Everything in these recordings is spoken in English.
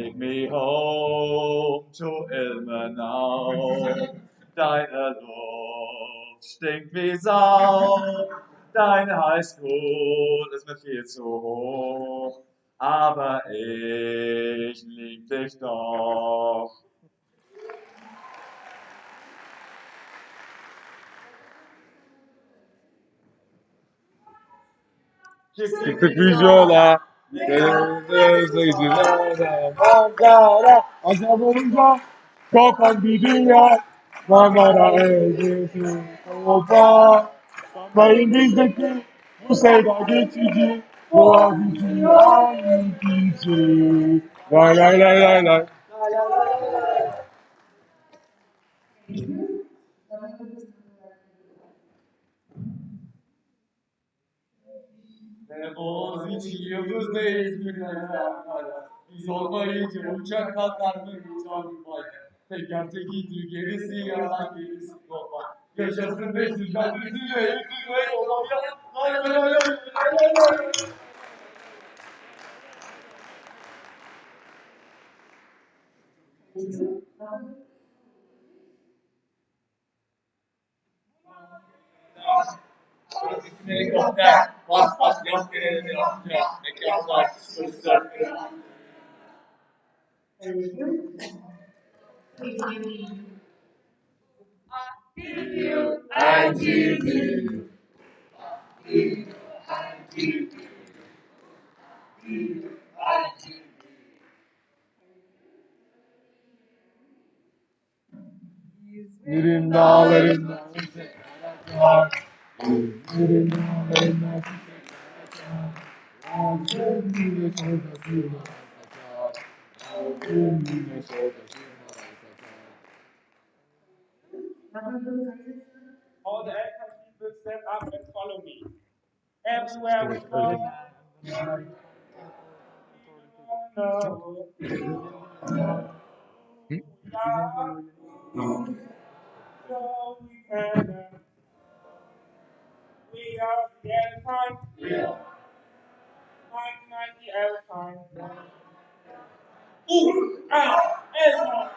Take me home to Ilmenau. Deine Luft stinkt wie Sau. Deine Highschool ist mir viel zu hoch. Aber ich lieb dich doch. Çıktık biz yola. Manzara. Akşam olunca kapan bir dünya. Manzara eğlesi. Opa. Sanmayın bizdeki bu sevda geçici. Boğaziçi hangi kişi? Lay lay lay lay lay. Boğaziçi yıldızlı İzmir'e. Biz olmayınca uçak kalkar mı hiç Avrupa'ya? Teker tekidir gerisi yalan gerisi kopar. Yaşasın Beşiktaş bizi ve yıkılmayı olamıyor. Lay lay lay lay lay lay. Helikopter, bas bas yap gelelim yapacağız. Mekanlar, polisler, İzmir'in dağlarından var. İzmir'in dağlarından altın güneş orada sırmalar saçar. Altın güneş orada sırmalar saçar. All the LXIII people stand up and follow me. Everywhere we go, so we can. We are the LXIII. 1990 LXIII. Ooh, ah, LXIII.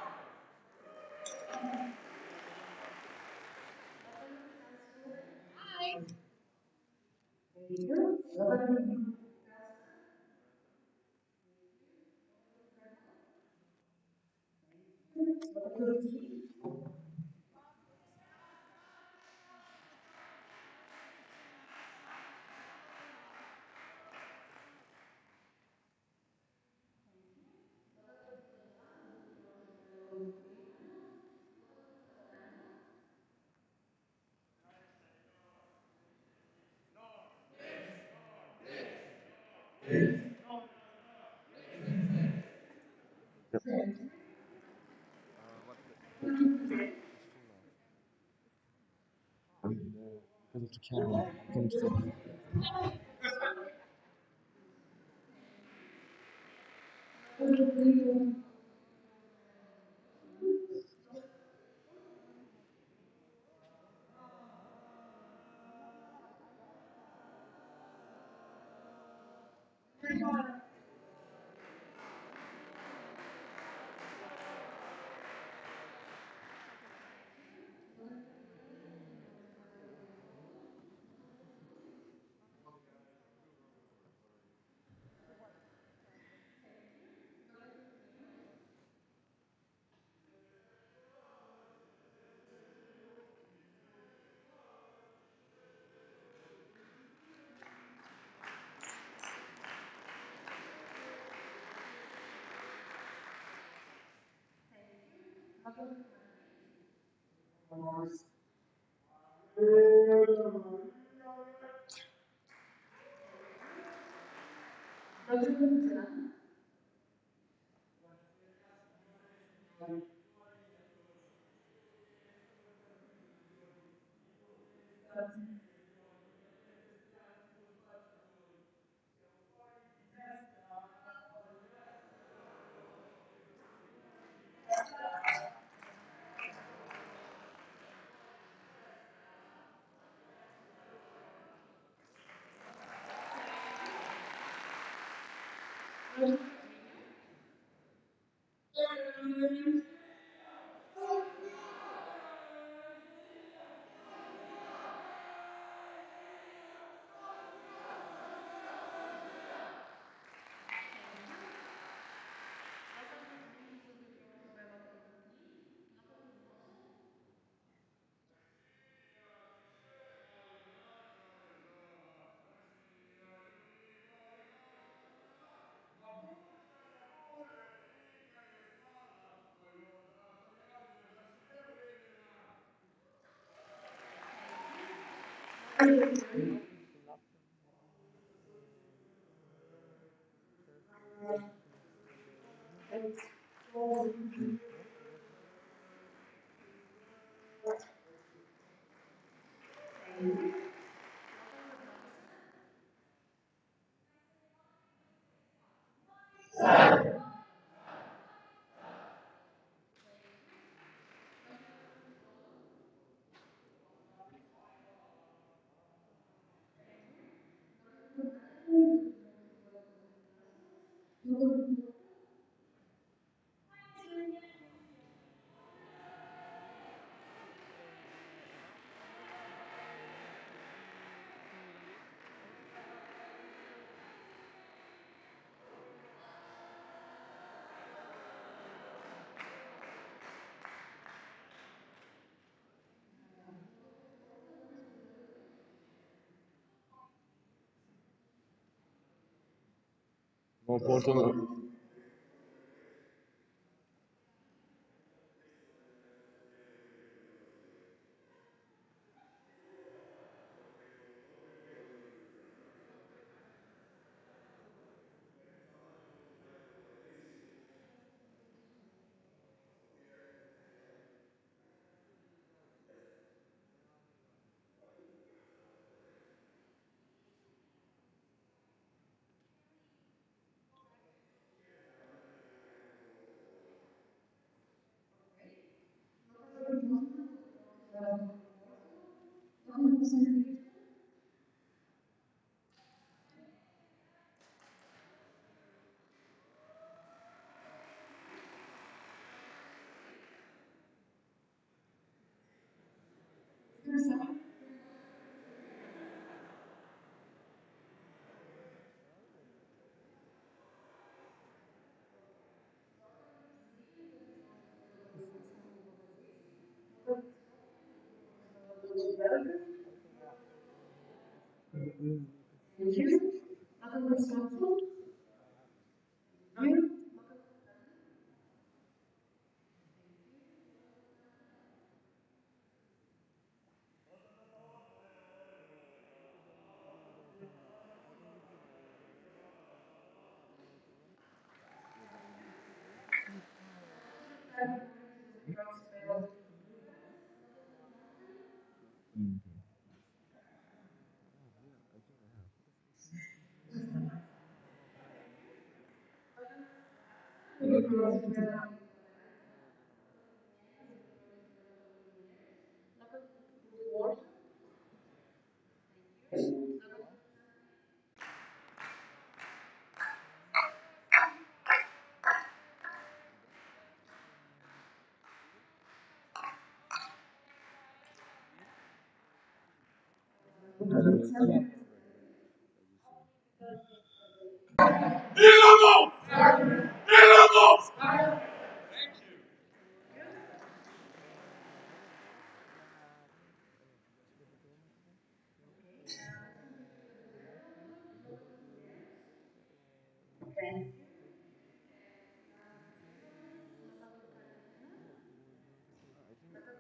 No portalı.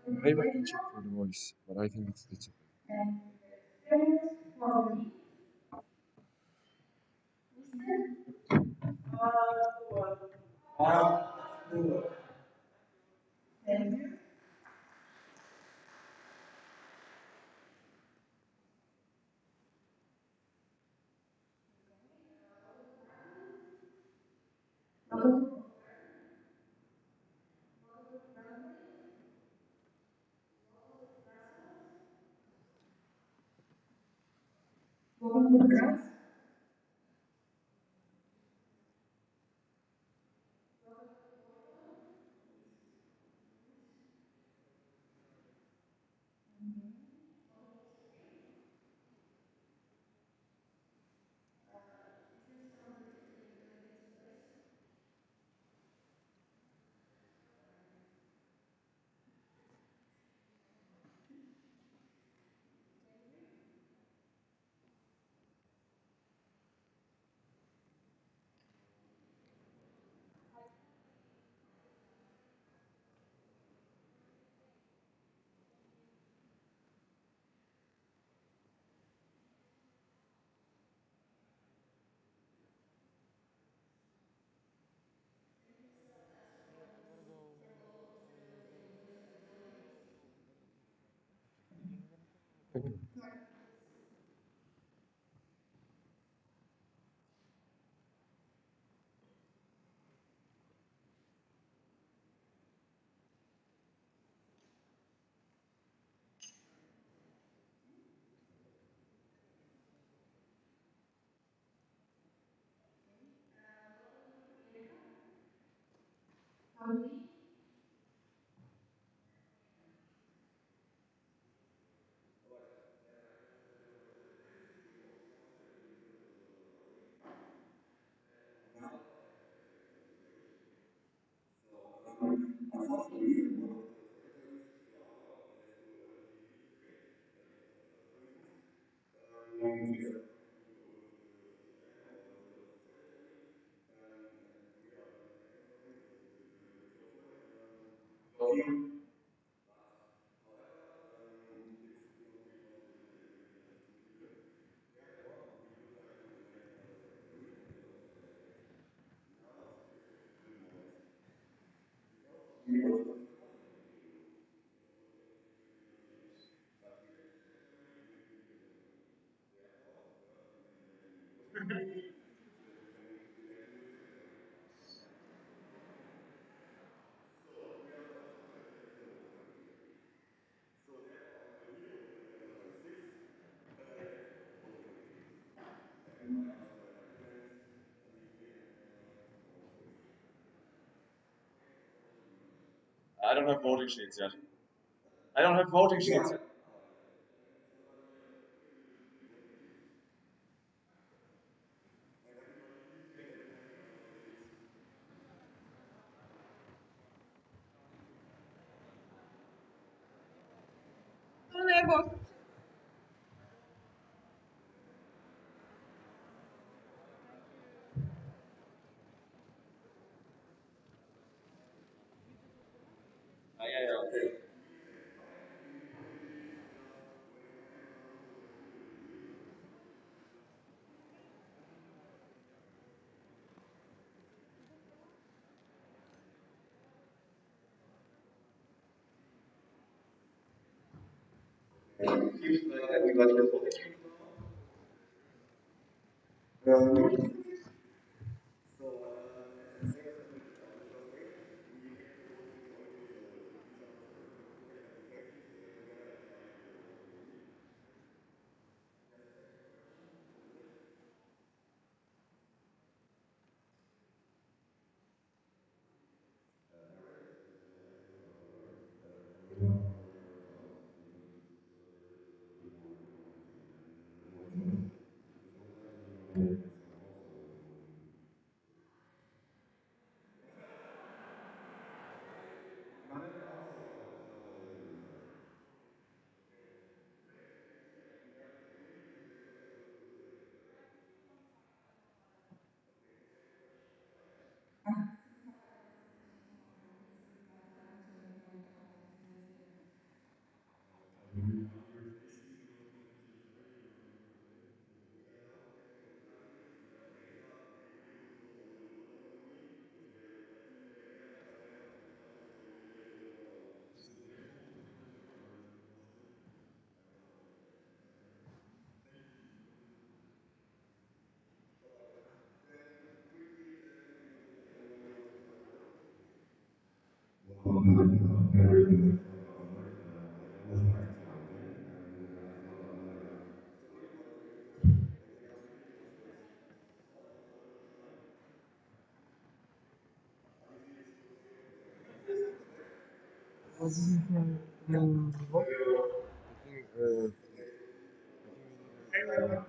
Maybe I can check for the voice, but I think it's the I don't have voting sheets yet. I don't have voting sheets yet. Ja, ja, ja.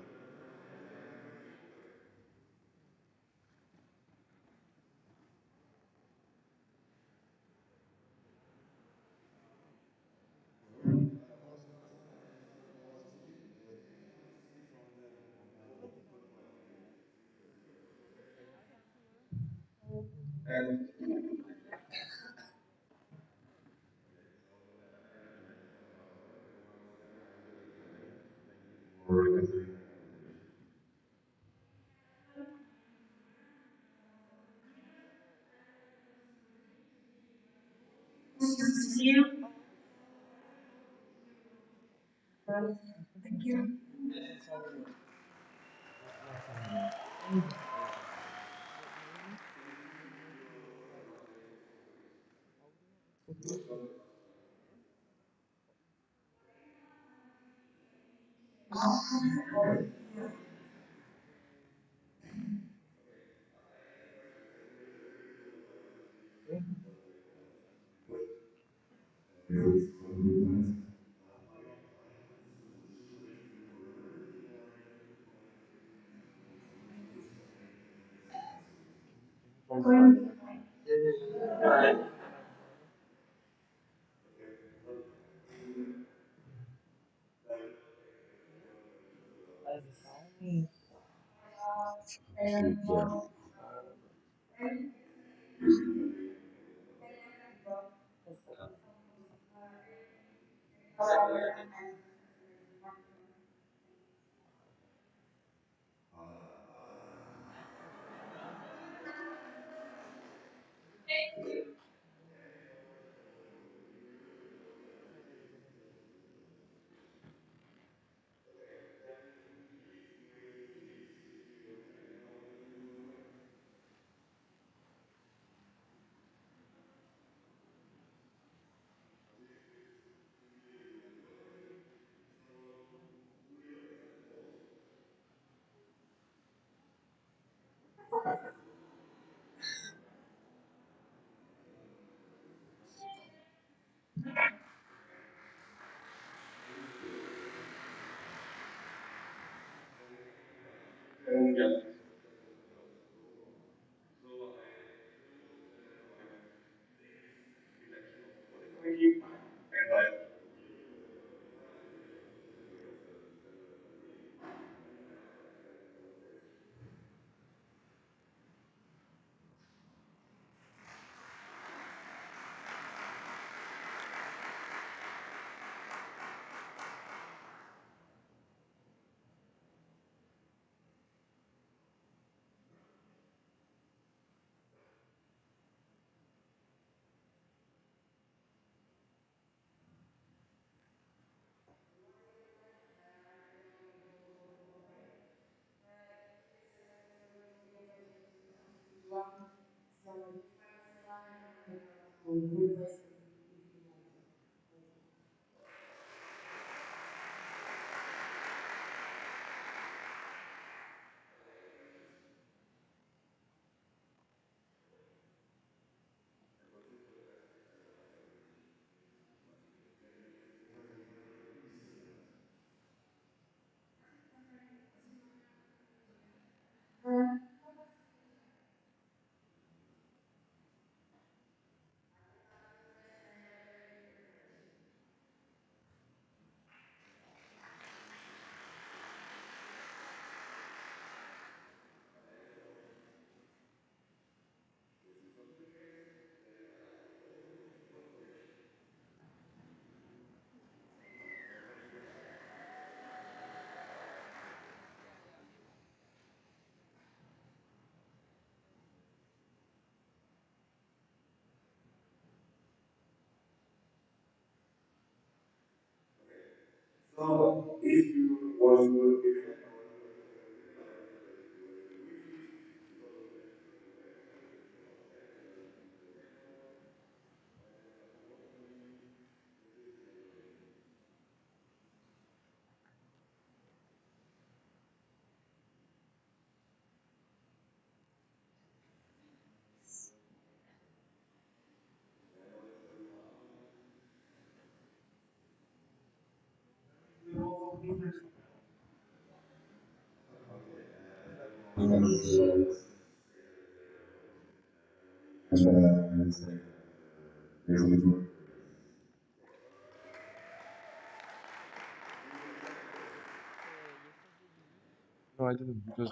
No, I didn't because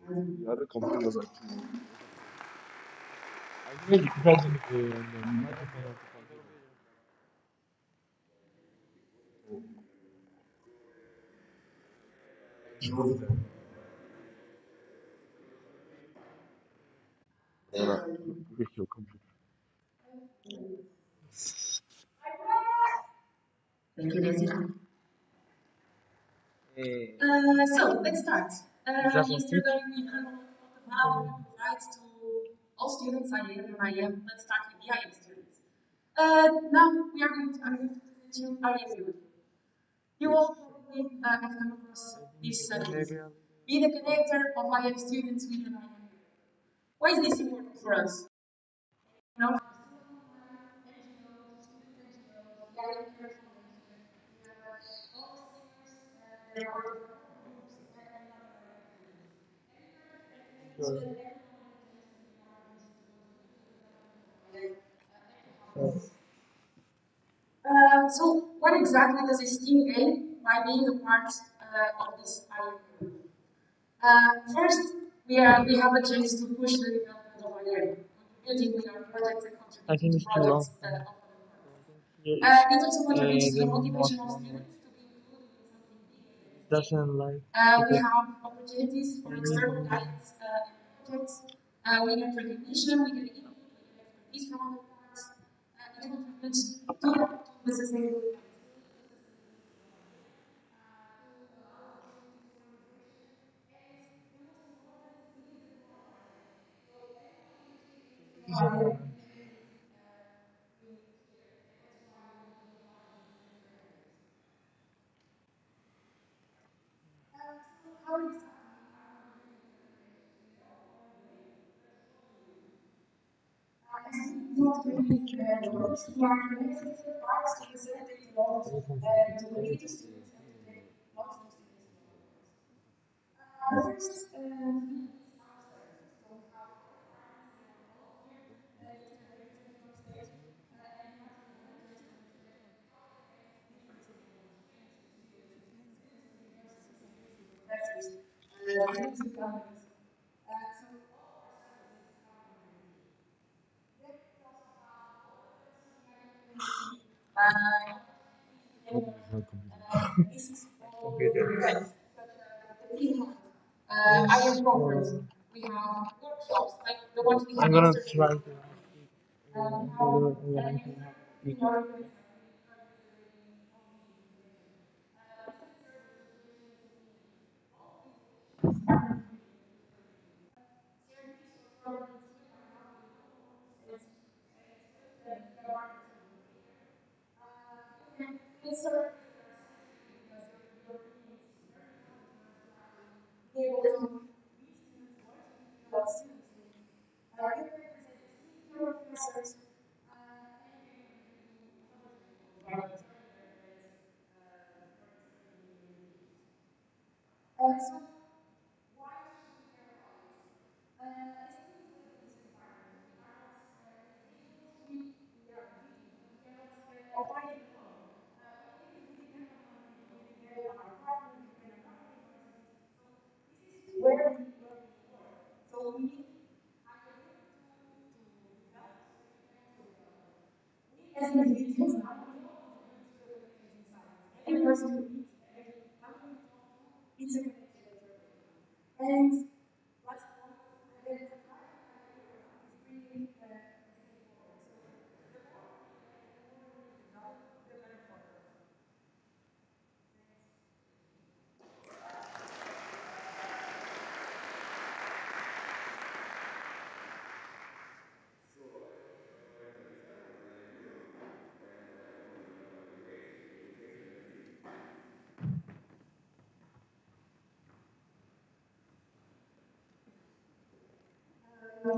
the other computer was actually. I think it depends on the microphone of the computer. So, with your computer. Thank you, Daisy. So let's start. Yesterday we heard a lot about rights to all students, IM, IM. Let's start with the IM students. Now I'm going to present you IM youth. You all probably have come across this sentence. Be the connector of IM students with an IM youth. Why is this important for us? You know, exactly does this team gain by being a part of this IAM group? First, we have a chance to push the development of IAM, contributing with our projects and I think contributing to it's too long. projects of other Here It also contributes to the the most motivation of one students to be included in something bigger than themselves. doesn't like We it. have opportunities for external guidance and projects. We get recognition, we get input, we get expertise from other parts. It contributes to the sustainability. Not really jobs. We are connected parts to facilitate laws to meet students and to take lots of students in our course. The first thing is our services. So we have four departments that are involved here, integrated in New York State, and department managers to understand how they connect different stakeholders, parents and students, citizens of universities, scientists, professors, students and companies. So all of our services come from energy. Then we also have all the events of the IU community, opportunities to network. This is all events, such as the Tea Hunt, IM conference. We have workshops like the ones we I'm had gonna yesterday. try to We have order seminars, anything senior events like the current curating of the information. Business service, restoration and sustainability. All of these initiatives are contributing to the curriculum. CRT, so program here by now we know and expect that the partners will remain there. You can field surveys that are essential because your opinion is very important for us to actually be able to read students' voice, to feel what students think. You can present your thesis to your professors, and you can contribute to other types of projects, learning benefits, participating in communities. So, why should we care about this? It's not because of this environment. We are not individuals. We are individuals, but we are not operating alone. All we do is we depend on other people. We depend on our partners. We depend on other universities. So this is where we work. So we need higher group to develop so that we can also develop. We as individuals now we all contribute to the connections in science. Every person we meet, every company we talk to, it's a connection that we're building. And last point, the private and academia is bringing this thing forward. So the more we connect, the more we develop, the better for us.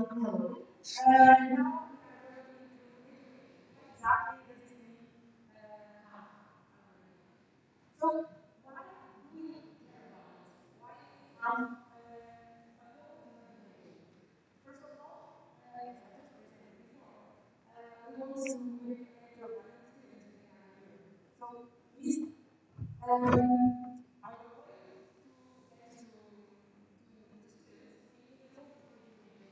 Hello. Now we are going into education. What exactly does this mean happen? So why do we care about this? Why do we have a focus on education? First of all, as I just presented before, we want to reconnect or bring students with the IU. So this our goal is to get to students thinking critically thinking.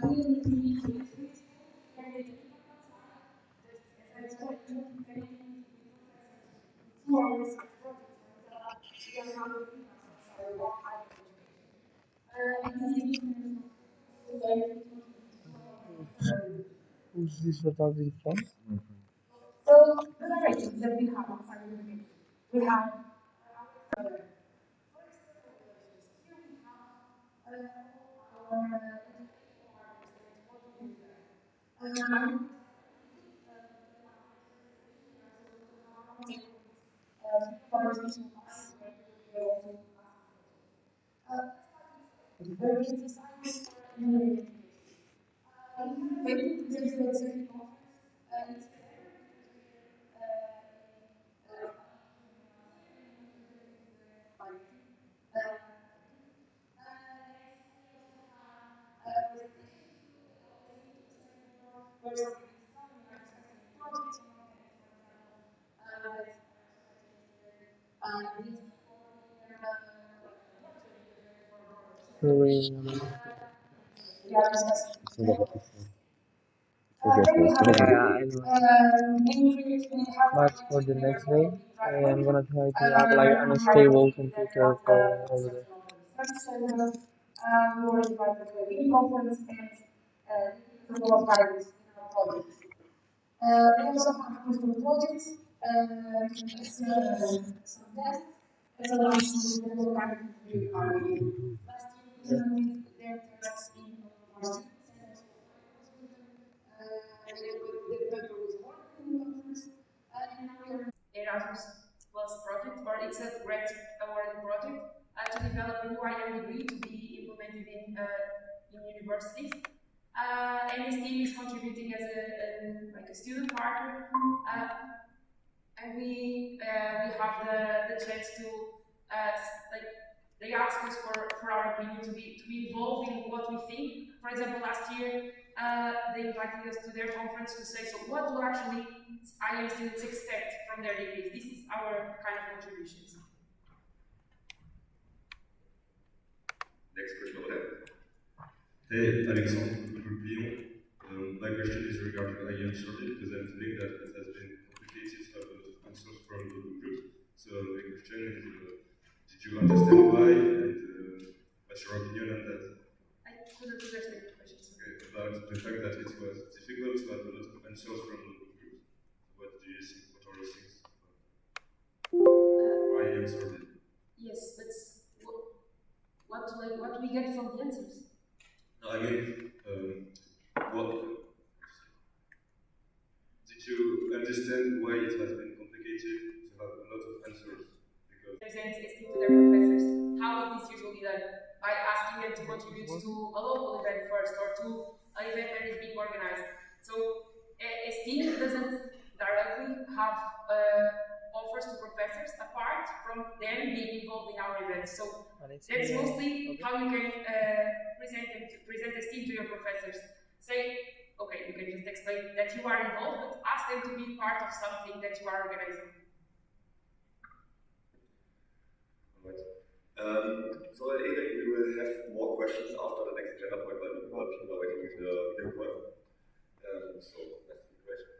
We need to meet students, we can make an impact outside. Just as I told you, connecting with professors, through our research projects, for example, we are having impacts outside about higher education. It is international so that we can contribute to our further. Who's this photography from? So the directions that we have outside education. We have our external. For external relations, here we have all our educational partners and what we do with them. Our university with the department of external relation, we are also going to have contact with three of our educational partners where we will be able to ask questions. Let's start with related science for engineering education. We have a very interesting LXIII conference in September because we are in last year and we presented to the society. And we also have presentations to do at LXIII to the second floor where scientists come and are discussing projects on our campus, for example, that We are discussing. Sudah Yeah, I know. we have But for the next day, I am gonna try to have like an unstable computer for over there. We were invited to a video conference and a couple of guidance in our projects. We also have personal projects, some tests, as well as some general guidance during our meeting. Last year, we presented their tests in our students, and the paper was awarded in the conference, and now we are Erasmus Plus project, or it's a great awarded project to develop a new IM degree to be implemented in universities. And this team is contributing as a student partner, and we have the chance to like they ask us for our opinion to be involved in what we think. For example, last year they invited us to their conference to say, so what do actually IM students expect from their degrees? This is our kind of contributions. Next question over there. Hey, Alexandre, my question is regarding IM survey because I'm feeling that it has been complicated to have a lot of answers from the groups. So my question is, did you understand why and what's your opinion on that? I couldn't understand the question. Okay, about the fact that it was difficult to have a lot of answers from the groups. What do you think? What are your things about IM survey? Yes, but what we get from the answers? No, I mean, what did you understand why it has been complicated to have a lot of answers? Because Present esteem to their professors. How is this usually done? By asking them to contribute to a local event first, or to an event that is being organized. So esteem doesn't directly have offers to professors apart from them being involved in our events. So that's mostly how you can present esteem to your professors. Say, okay, you can just explain that you are involved, but ask them to be part of something that you are organizing. So either we will have more questions after the next agenda point, but people are waiting with the video call. So that's the question.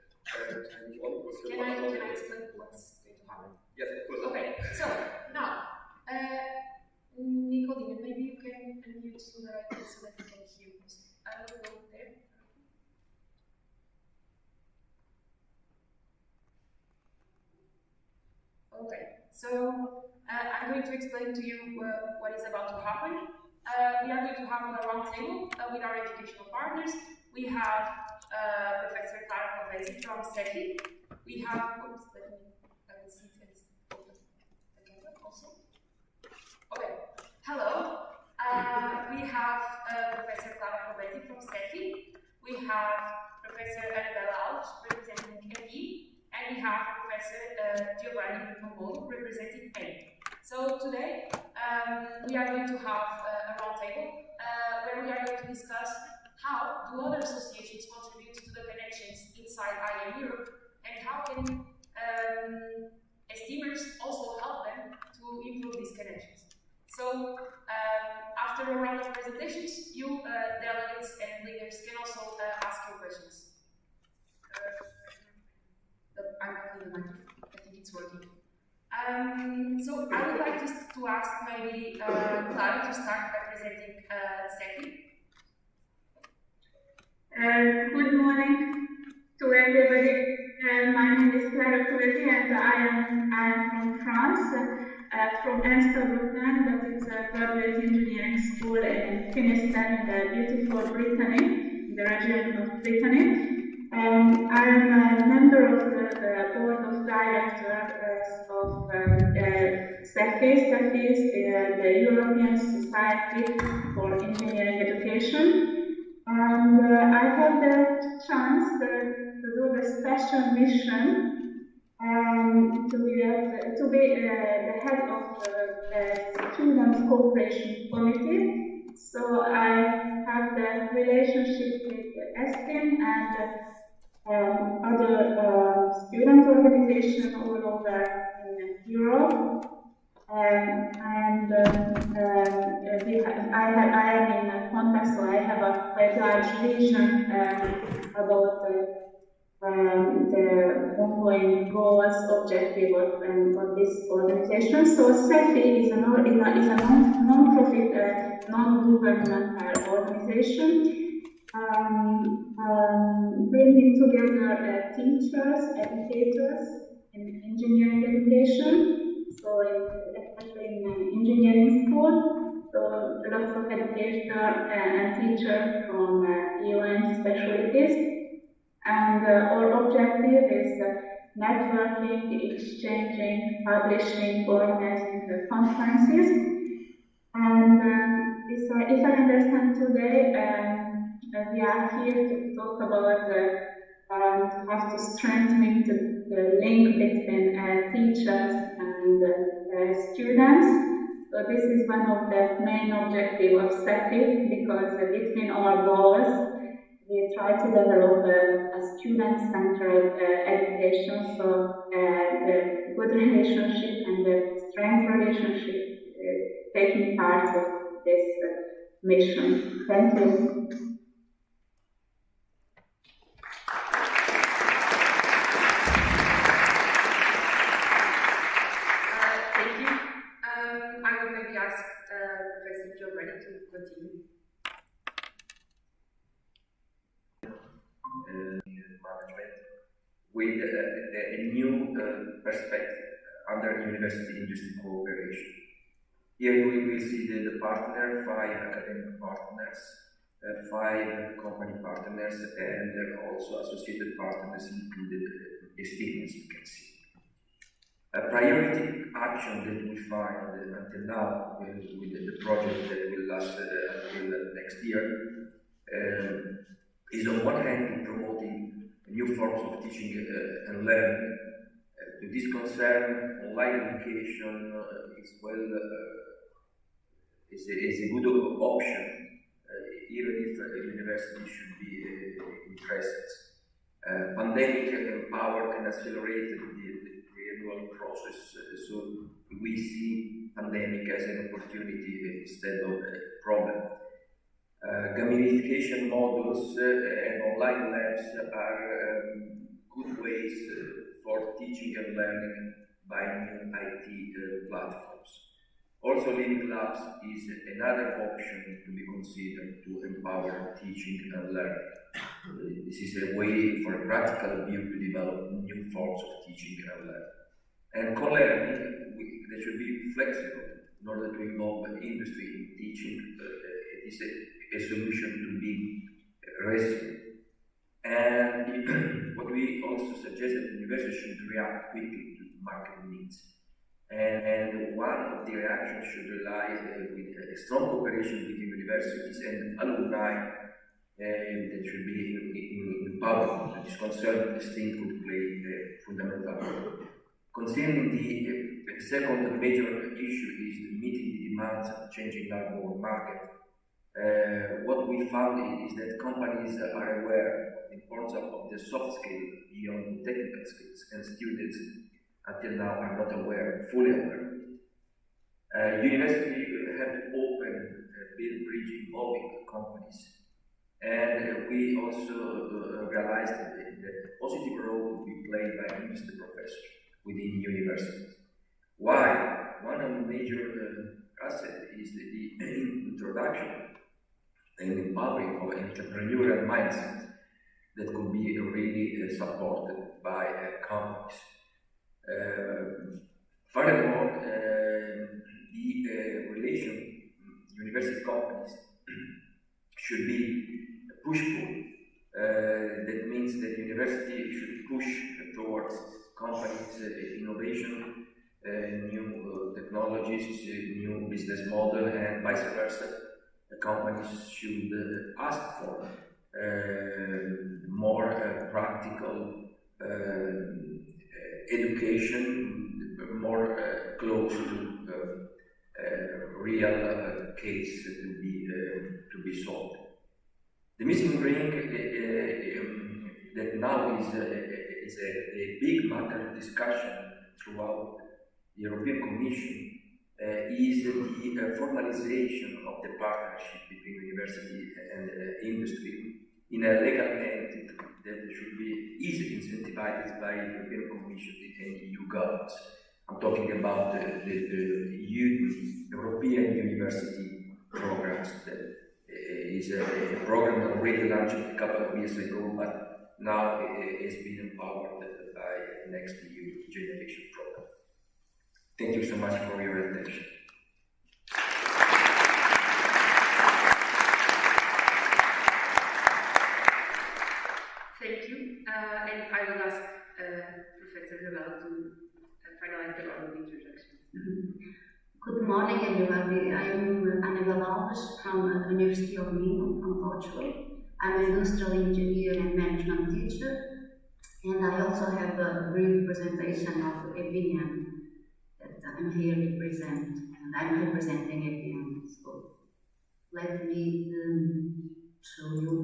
And one question. Can I explain what's going to happen? Yes, of course. Okay, so now, Nicodina, maybe you can unmute so that I can hear you. I will go there. Okay, so I'm going to explain to you what is about to happen. We are going to have a round table with our educational partners. We have Professor Clara Calvesi from SETI. We have, oops, let me see it and open the camera also. Okay, hello. We have Professor Clara Calvesi from SETI. We have Professor Annabella Alves representing ME. And we have Professor Giovanni Mongolo representing N. So today we are going to have a roundtable where we are going to discuss how do other associations contribute to the connections inside IM Europe, and how can esteemers also help them to improve these connections. So after a round of presentations, you delegates and leaders can also ask your questions. I'm not in the microphone. I think it's working. So I would like to ask maybe Clara to start by presenting SETI. Good morning to everybody. My name is Clara Courti and I am from France, from Amsterdam, but it's a graduate engineering school in Finiston in the beautiful Brittany, in the region of Brittany. I am a member of the board of directors of SEFI. SEFI is the European Society for Engineering Education. And I had the chance to do the special mission to be the head of the Student Cooperation Committee. So I have the relationship with ESTIM and other student organizations all over in Europe. have a quite large vision about the ongoing goals, objective of this organization. So CEFI is a non-profit, non-governmental organization bringing together teachers, educators in engineering education, so especially in engineering school, so lots of educators and teachers from UN specialties. And our objective is networking, exchanging, publishing, organizing the conferences. And if I understand today, we are here to talk about how to strengthen the link between teachers and students. So this is one of the main objectives of CEFI, because between our goals, we try to develop a student-centered education, so a good relationship and a strength relationship taking part of this mission. Thank you. Thank you. I will maybe ask Professor Giovanni to continue. Management with a new perspective under university-industry cooperation. Here we will see the partner, 5 academic partners, 5 company partners, and also associated partners included estimates, you can see. A priority action that we find until now with the project that will last until next year is on one hand promoting new forms of teaching and learning. To this concern, online education is a good option, even if the university should be in presence. Pandemic empowered and accelerated the annual process, so we see pandemic as an opportunity instead of a problem. Gamification models and online labs are good ways for teaching and learning by new IT platforms. Also, living labs is another option to be considered to empower teaching and learning. This is a way for a practical view to develop new forms of teaching and learning. And co-learning, they should be flexible in order to involve industry in teaching. Is a solution to be resilient. And what we also suggest that the university should react quickly to market needs. And one of the reactions should rely with a strong cooperation between universities and alumni that should be empowered. This concern, this thing could play a fundamental role. Concerning the second major issue is meeting the demands of changing labor market. What we found is that companies are aware of the importance of the soft skills beyond the technical skills, and students until now are not fully aware of it. Universities have to open, build bridge involving companies, and we also realized that the positive role to be played by industry professors within universities. Why? One of the major assets is the introduction and empowering of entrepreneurial mindset that could be really supported by companies. Furthermore, the relation university companies should be push-pull. That means that university should push towards companies' innovation, new technologies, new business model, and vice versa. The companies should ask for more practical education, more close to real case to be solved. The missing link that now is a big matter of discussion throughout the European Commission is the formalization of the partnership between university and industry in a legal entity that should be easily incentivized by the European Commission and EU governments. I'm talking about the European University programs. That is a program that already launched a couple of years ago, but now has been empowered by Next EU Generation program. Thank you so much for your attention. Thank you. And I will ask Professor Isabel to finalize the round of introductions. Good morning, everybody. I'm Anabel Alves from the University of Minho, from Portugal. I'm an industrial engineer and management teacher, and I also have a brief presentation of APM that I'm here to present, and I'm representing APM. So let me show you.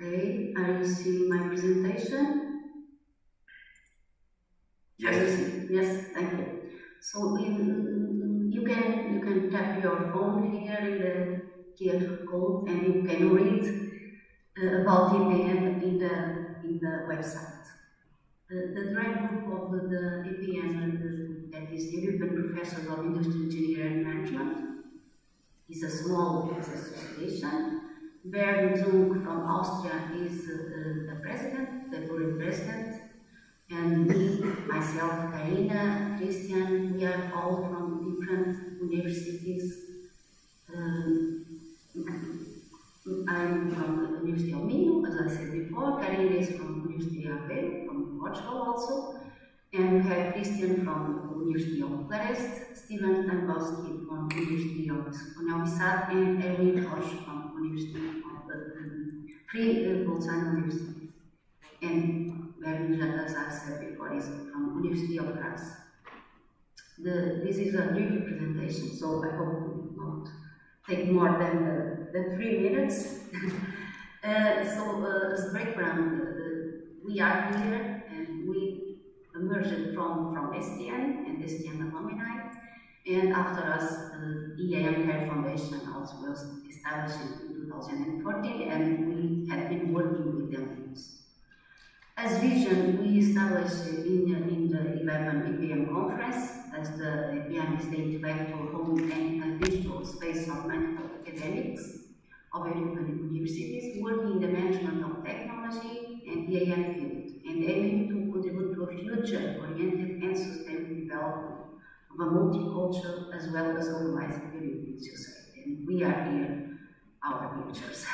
Okay, are you seeing my presentation? Yes. Yes, thank you. So you can tap your phone here in the QR code and you can read about EPM in the website. The direct group of the EPM, that is European Professors of Industry, Engineering and Management, is a small association. Bernd Zung from Austria is the president, the current president, and me, myself, Karina, Christian, we are all from different universities. I'm from the University of Minho, as I said before. Karina is from the University of Aveiro, from Portugal also. And we have Christian from the University of Bucharest, Steven Tambowski from the University of Novi Sad, and Erwin Roche from the University of Free Bolzano University. And Bernd, as I said before, is from the University of Graz. This is a brief presentation, so I hope it will not take more than 3 minutes. As background, we are here and we emerged from STN and STN alumni, and after us, EAM Care Foundation also was established in 2014, and we have been working with them. As vision, we established in the 11 EPM conference, as the EPM is the intellectual home and a visual space of medical academics of European universities, working in the management of technology and the EAM field, and aiming to contribute to a future-oriented and sustainable development of a multicultural as well as organized European society. And we are here, our pictures.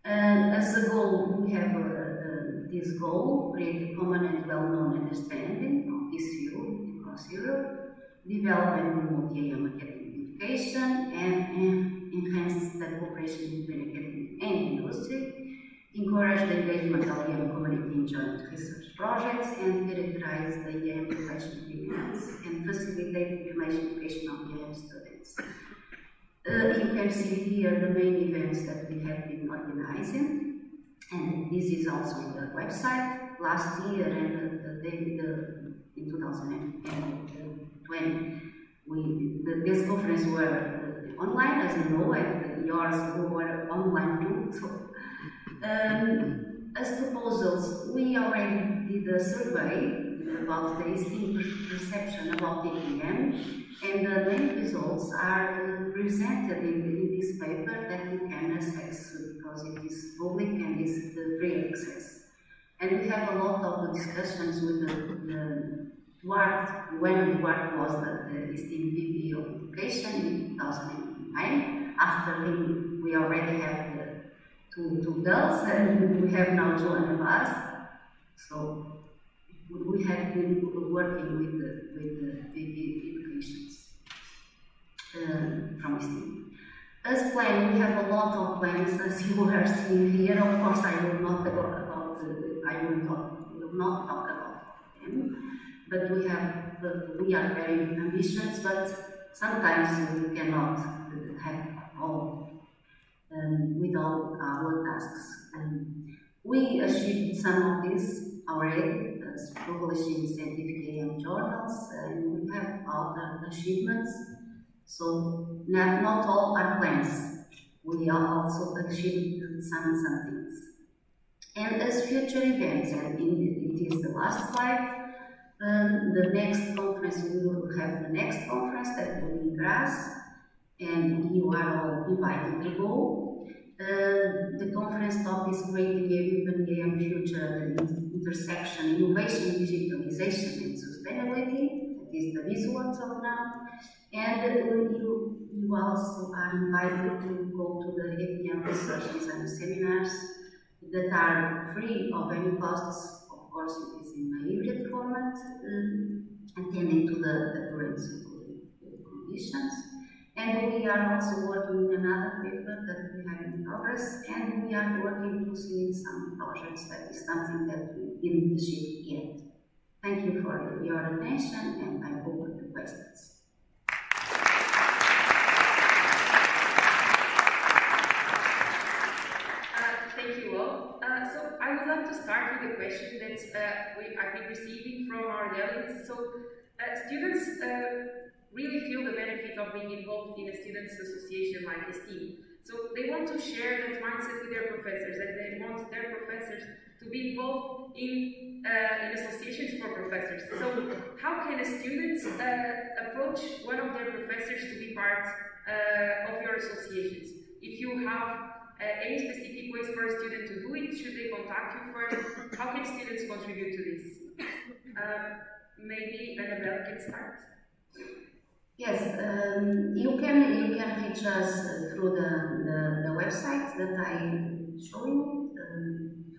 As a goal, we have this goal, create a common and well-known understanding of this field across Europe, develop and promote EAM academic education, and enhance the cooperation between academic and industry, encourage the engagement of EAM community in joint research projects, and characterize the EAM professional events, and facilitate information education of EAM students. You can see here the main events that we have been organizing, and this is also in the website. Last year and in 2020, this conference were online, as you know, and yours were online too. So, as proposals, we already did a survey about the esteemed perception about the EPM, and the main results are presented in this paper that you can access because it is public and is free access. And we have a lot of discussions with the Duarte, when Duarte was the esteemed VP of Education in 2009. After him, we already have two girls, and we have now joined of us. So we have been working with the VP Educations from STEAM. As planned, we have a lot of plans, as you are seeing here. Of course, I will not talk about them, but we are very ambitious, but sometimes we cannot have all with all our tasks. We achieved some of this already, as publishing scientific AM journals, and we have other achievements. So not all are plans. We are also achieved some things. And as future events, and it is the last slide, the next conference, we will have the next conference that will be in Graz, and you are all invited to go. The conference topic is creating a open AM future at the intersection innovation, digitalization, and sustainability. That is the buzzword of now. And you also are invited to go to the APM discussions and seminars that are free of any costs. Of course, it is in a hybrid format, attending to the current conditions. And we are also working in another paper that we have in progress, and we are working closely in some projects. That is something that we didn't achieve yet. Thank you for your attention, and I open the questions. Thank you all. So I would like to start with a question that I've been receiving from our delegates. So students really feel the benefit of being involved in a students' association like STEAM. So they want to share that mindset with their professors, and they want their professors to be involved in associations for professors. So how can a student approach one of their professors to be part of your associations? If you have any specific ways for a student to do it, should they contact you first? How can students contribute to this? Maybe Annabelle can start. Yes, you can reach us through the website that I show you,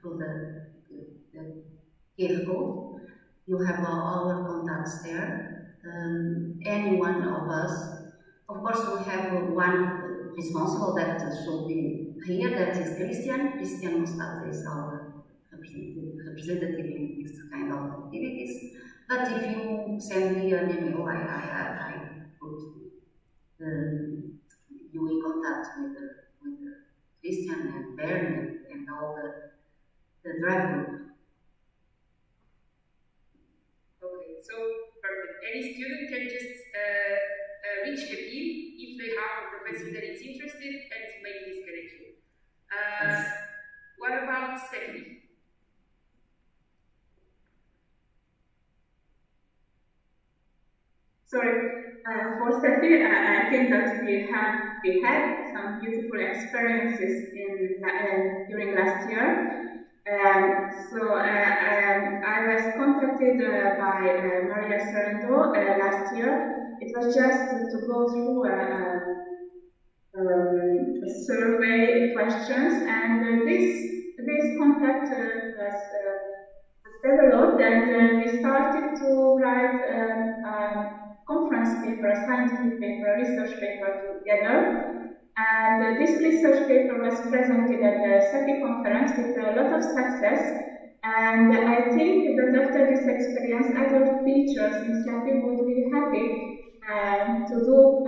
through the QR code. You have our contacts there. Any one of us. Of course, we have one responsible that should be here, that is Christian. Christian Mustata is our representative in this kind of activities. But if you send me an email, I put you in contact with Christian and Bernie and all the drive group. Okay, so perfect. Any student can just reach the team if they have a professor that is interested and make this connection. Yes. What about Stephanie? Sorry, for Steffi, I think that we had some beautiful experiences during last year. I was contacted by Maria Sorrento last year. It was just to go through survey questions, and this contact was developed, and we started to write conference paper, a scientific paper, a research paper together. And this research paper was presented at the SETI conference with a lot of success. And I think that after this experience, other teachers in SETI would be happy to do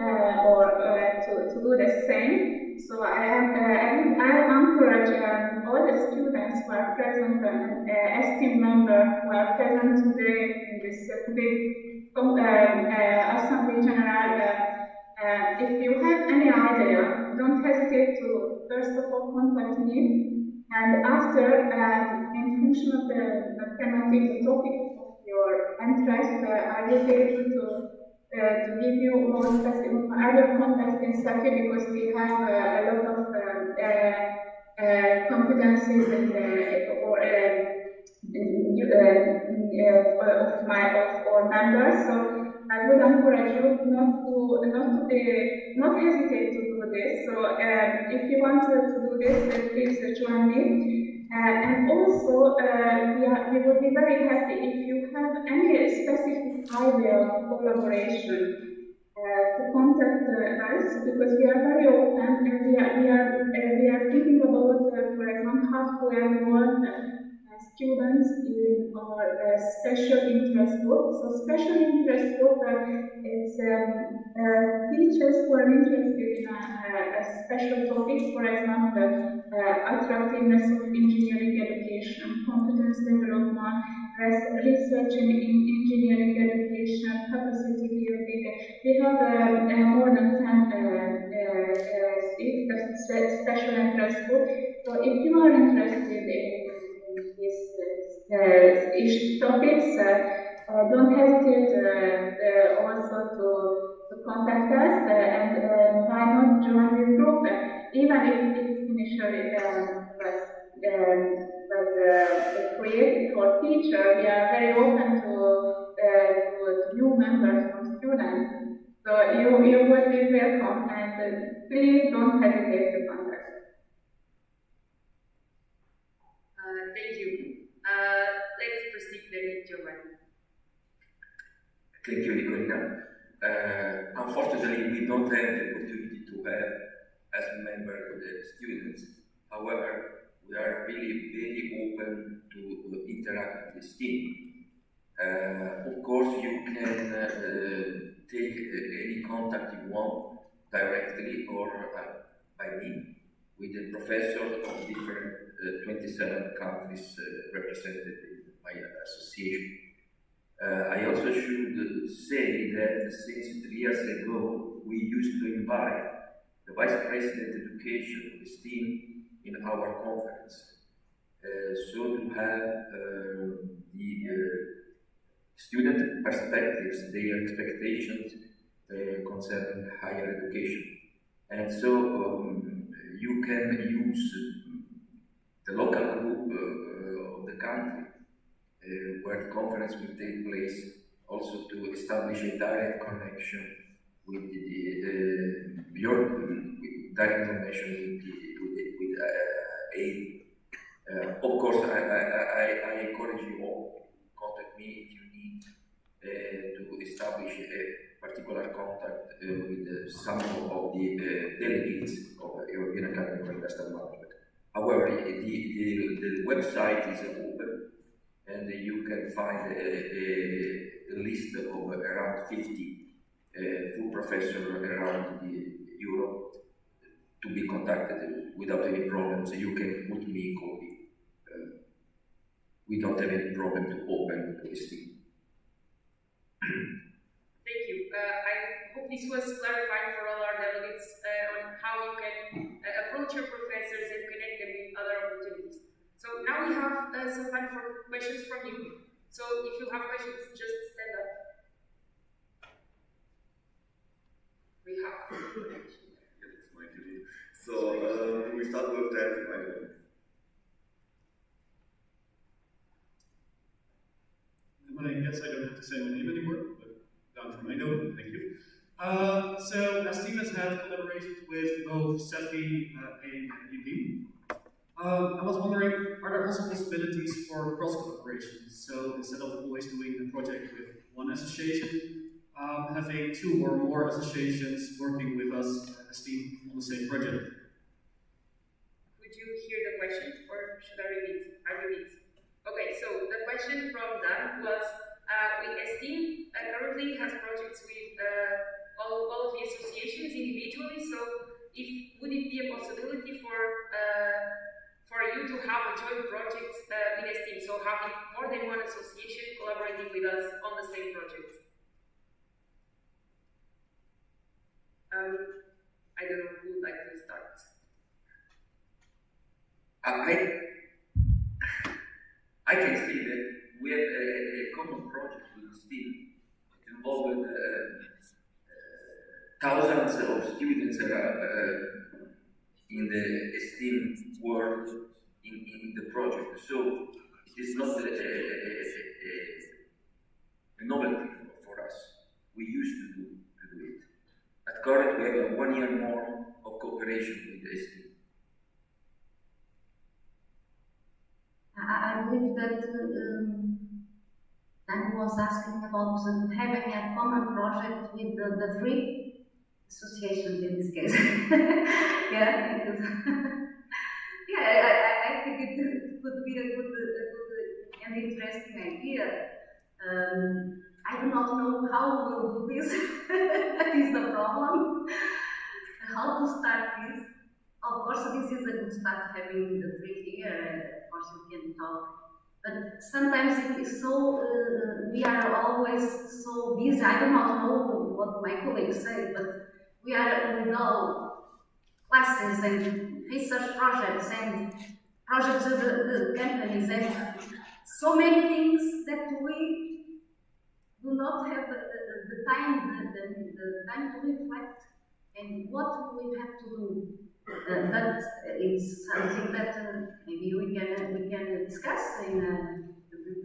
to do the same. So I encourage all the students who are present, STEAM members who are present today in this Assembly General. If you have any idea, don't hesitate to first of all contact me, and after, in function of the thematic, the topic of your interest, I will be able to give you more specific other context in SAFI, because we have a lot of competencies of our members. So I would encourage you not hesitate to do this. So if you want to do this, please join me. And also, we would be very happy if you have any specific idea of collaboration to contact us, because we are very open, and we are thinking about, for example, how to involve students in our special interest group. So special interest group is teachers who are interested in a special topic, for example, attractiveness of engineering education, competence development, research in engineering education, capacity building. We have more than 10 seats, special interest group. So if you are interested in these topics, don't hesitate also to contact us and why not join this group? Even if it initially was created for teacher, we are very open to new members from students. So you will be welcome, and please don't hesitate to contact us. Thank you. Let's proceed then with Giovanni. Thank you, Nicolina. Unfortunately, we don't have the opportunity to have as a member the students. However, we are really very open to interact with the team. Of course, you can take any contact you want directly or by me with the professors of different 27 countries represented in my association. I also should say that since 3 years ago, we used to invite the Vice President Education of the team in our conference. So to have the student perspectives, their expectations concerning higher education. And so you can use the local group of the country where the conference will take place, also to establish a direct connection with your direct connection with aid. Of course, I encourage you all to contact me if you need to establish a particular contact with some of the delegates of the European Academy for Industrial Management. However, the website is open, and you can find a list of around 50 full professors around Europe to be contacted without any problems. You can put me in copy. We don't have any problem to open this thing. Thank you. I hope this was clarifying for all our delegates on how you can approach your professors and connect them with other opportunities. So now we have some time for questions from you. So if you have questions, just stand up. We have. It's my duty. So we start with that. I guess I don't have to say my name anymore, but down from I know it. Thank you. So STEAM has had collaborations with both CEFI and UDIM. I was wondering, are there also possibilities for cross-collaboration? So instead of always doing a project with one association, having 2 or more associations working with us as a team on the same project. Could you hear the question, or should I repeat? Okay, so the question from Dan was, with STEAM currently has projects with all of the associations individually, so would it be a possibility for you to have a joint project with STEAM, so having more than one association collaborating with us on the same project? I don't know who would like to start. I can say that we have a common project with STEAM. It involved thousands of students in the STEAM world in the project. So it is not a novelty for us. We used to do it. At current, we have 1 year more of cooperation with the STEAM. I believe that Dan was asking about having a common project with the 3 associations in this case. Yeah, because I think it could be a good and interesting idea. I do not know how we will do this. That is the problem. how to start this. Of course, this is a good start having the three here, and of course we can talk. But sometimes it is so, we are always so busy. I do not know what my colleagues say, but we are with all classes and research projects and projects of the companies and so many things that we do not have the time, the time to reflect and what we have to do. But it's something that maybe we can discuss in the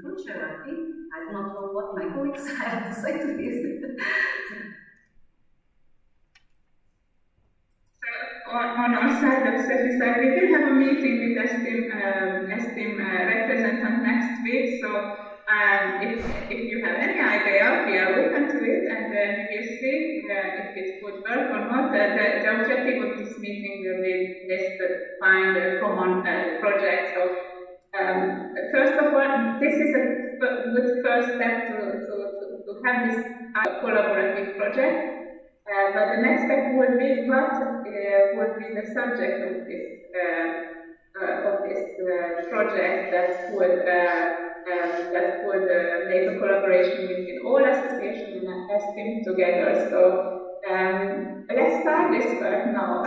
future. I think I do not know what my colleagues have to say to this. On our side, of CEFI side, we will have a meeting with STEAM representative next week. So if you have any idea, we are open to it, and we will see if it would work or not. The objective of this meeting will be this to find a common project. So first of all, this is a good first step to have this collaborative project. But the next step would be what would be the subject of this project that would make a collaboration between all associations and STEAM together. So let's start this work now.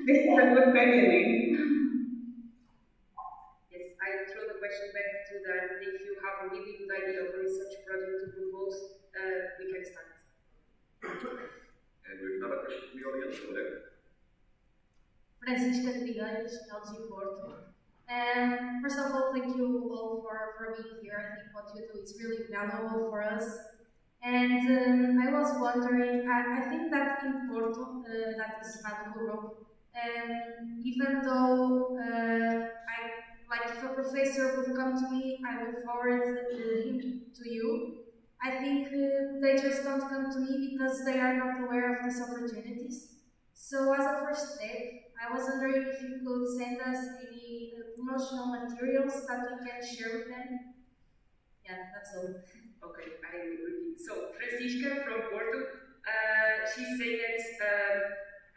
This is a good beginning. Yes, I throw the question back to that. If you have a really good idea of a research project to propose, we can start. And we have another question from the audience over there. Francisca Trigueiros, LG Porto. First of all, thank you all for being here. I think what you do is really valuable for us. And I was wondering, I think that in Porto, that is Radical Group, even though if a professor would come to me, I would forward him to you. I think they just don't come to me because they are not aware of these opportunities. So as a first step, I was wondering if you could send us any promotional materials that we can share with them. Yeah, that's all. Okay, I will repeat. So Francisca from Porto, she's saying that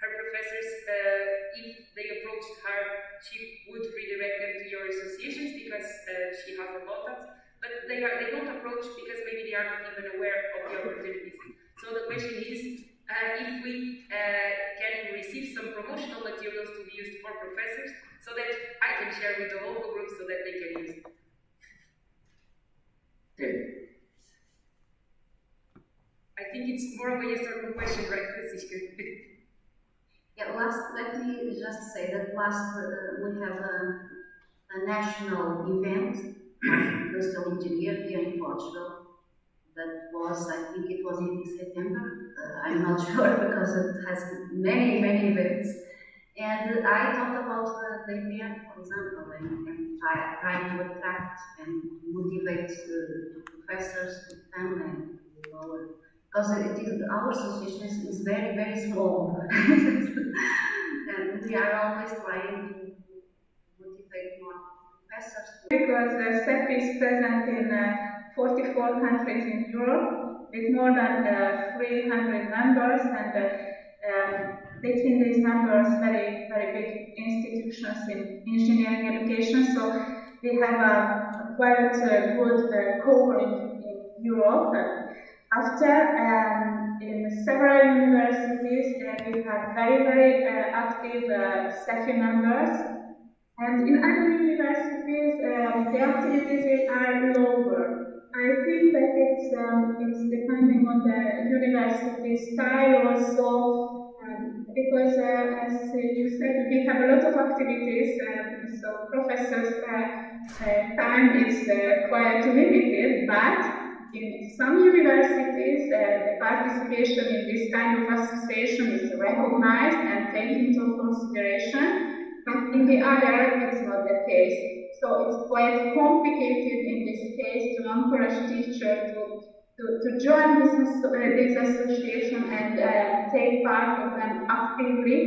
her professors, if they approached her, she would redirect them to your associations because she has a contact. But they don't approach because maybe they are not even aware of the opportunities. So the question is, if we can receive some promotional materials to be used for professors, so that I can share with the local group so that they can use it. I think it's more of a yes or no question, right, Francisca? Yeah, let me just say that we have a national event industrial engineer here in Portugal. That was, I think it was in September. I'm not sure because it has many events. And I talked about the event, for example, and trying to attract and motivate professors to come and because our association is very small. And we are always trying to motivate more professors. Because CEFI is present in 44 countries in Europe with more than 300 members, and between these members, very big institutions in engineering education. So we have a quite good covering in Europe. After, in several universities, we have very active CEFI members. And in other universities, the activities are lower. I think that it's depending on the university style also, because as you said, we have a lot of activities, so professors' time is quite limited, but in some universities, the participation in this kind of association is recognized and taken into consideration. But in the other, it's not the case. So it's quite complicated in this case to encourage teachers to join this association and take part of them actively.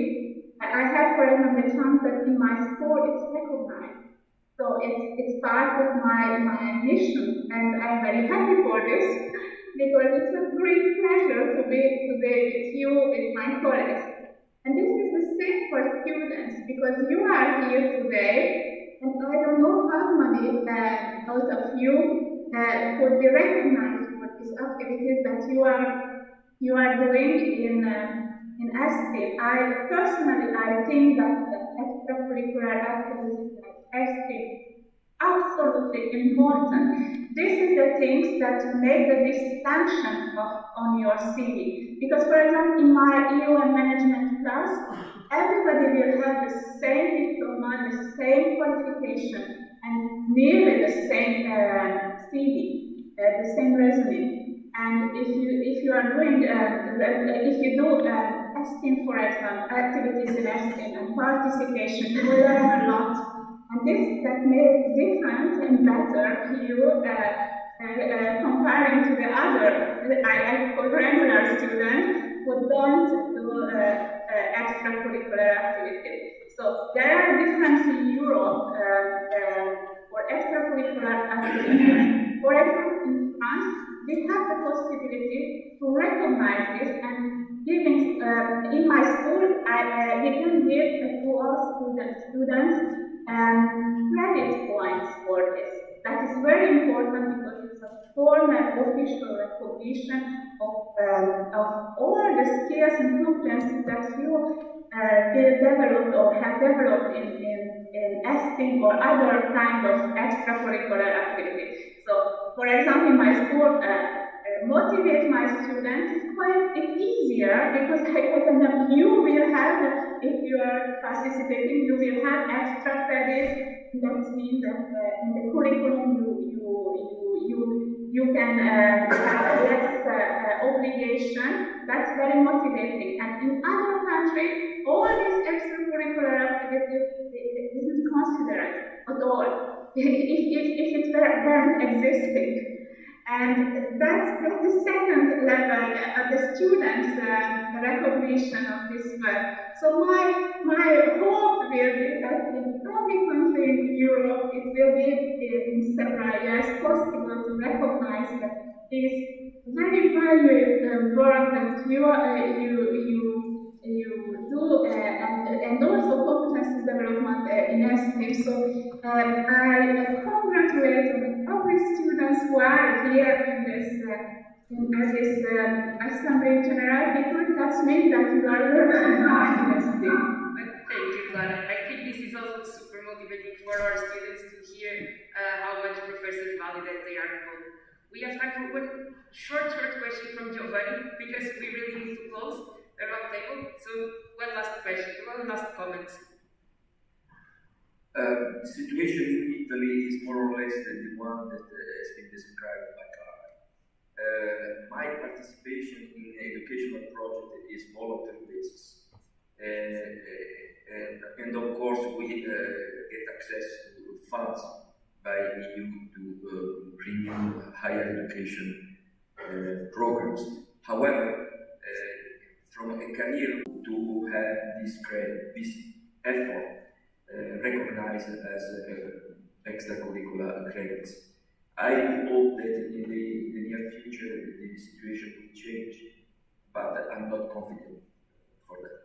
I have, for example, the chance that in my school it's recognized. So it's part of my mission, and I'm very happy for this because it's a great pleasure to be today with you, with my colleagues. And this is the for students because you are here today, and I don't know how many out of you could be recognized for these activities that you are doing in STEAM. I think that the extracurricular activities like STEAM absolutely important. This is the things that make the distinction on your CV. Because, for example, in my EU and management class, everybody will have the same diploma, the same qualification, and nearly the same CV, the same resume. And if you are doing if you do STEAM, for example, activities in STEAM and participation, you will learn a lot. And that makes different and better you comparing to the other regular students who don't do extracurricular activities. So there are differences in Europe for extracurricular activities. For example, in France, we have the possibility to recognize this and giving in my school, we can give to all students credit points for this. That is very important because it's a formal official recognition of all the skills and competencies that you developed or have developed in STEAM or other kind of extracurricular activity. So, for example, in my school, motivate my students it's easier because I tell them you will have, if you are participating, you will have extra credit. That means that in the curriculum you can have less obligation. That's very motivating. And in other countries, all these extracurricular activities isn't considered at all. if it weren't existing. And that's the second level of the students' recognition of this work. So my hope will be that in every country in Europe, it will be in several years possible to recognize that this very valuable work that you do and also competency development in STEAM. So I congratulate every students who are here in this assembly general because that means that you are learning hard in STEAM. Thank you, Clara. I think this is also super motivating for our students to hear how much professors value that they are involved. We have time for one short question from Giovanni because we really need to close the round table. So one last question, one last comment. The situation in Italy is more or less the one that has been described by Clara. My participation in the educational project is voluntary basis. And of course, we get access to funds by EU to renew higher education programs. However, from a career to have this effort recognized as extracurricular credits. I hope that in the near future the situation will change, but I'm not confident for that.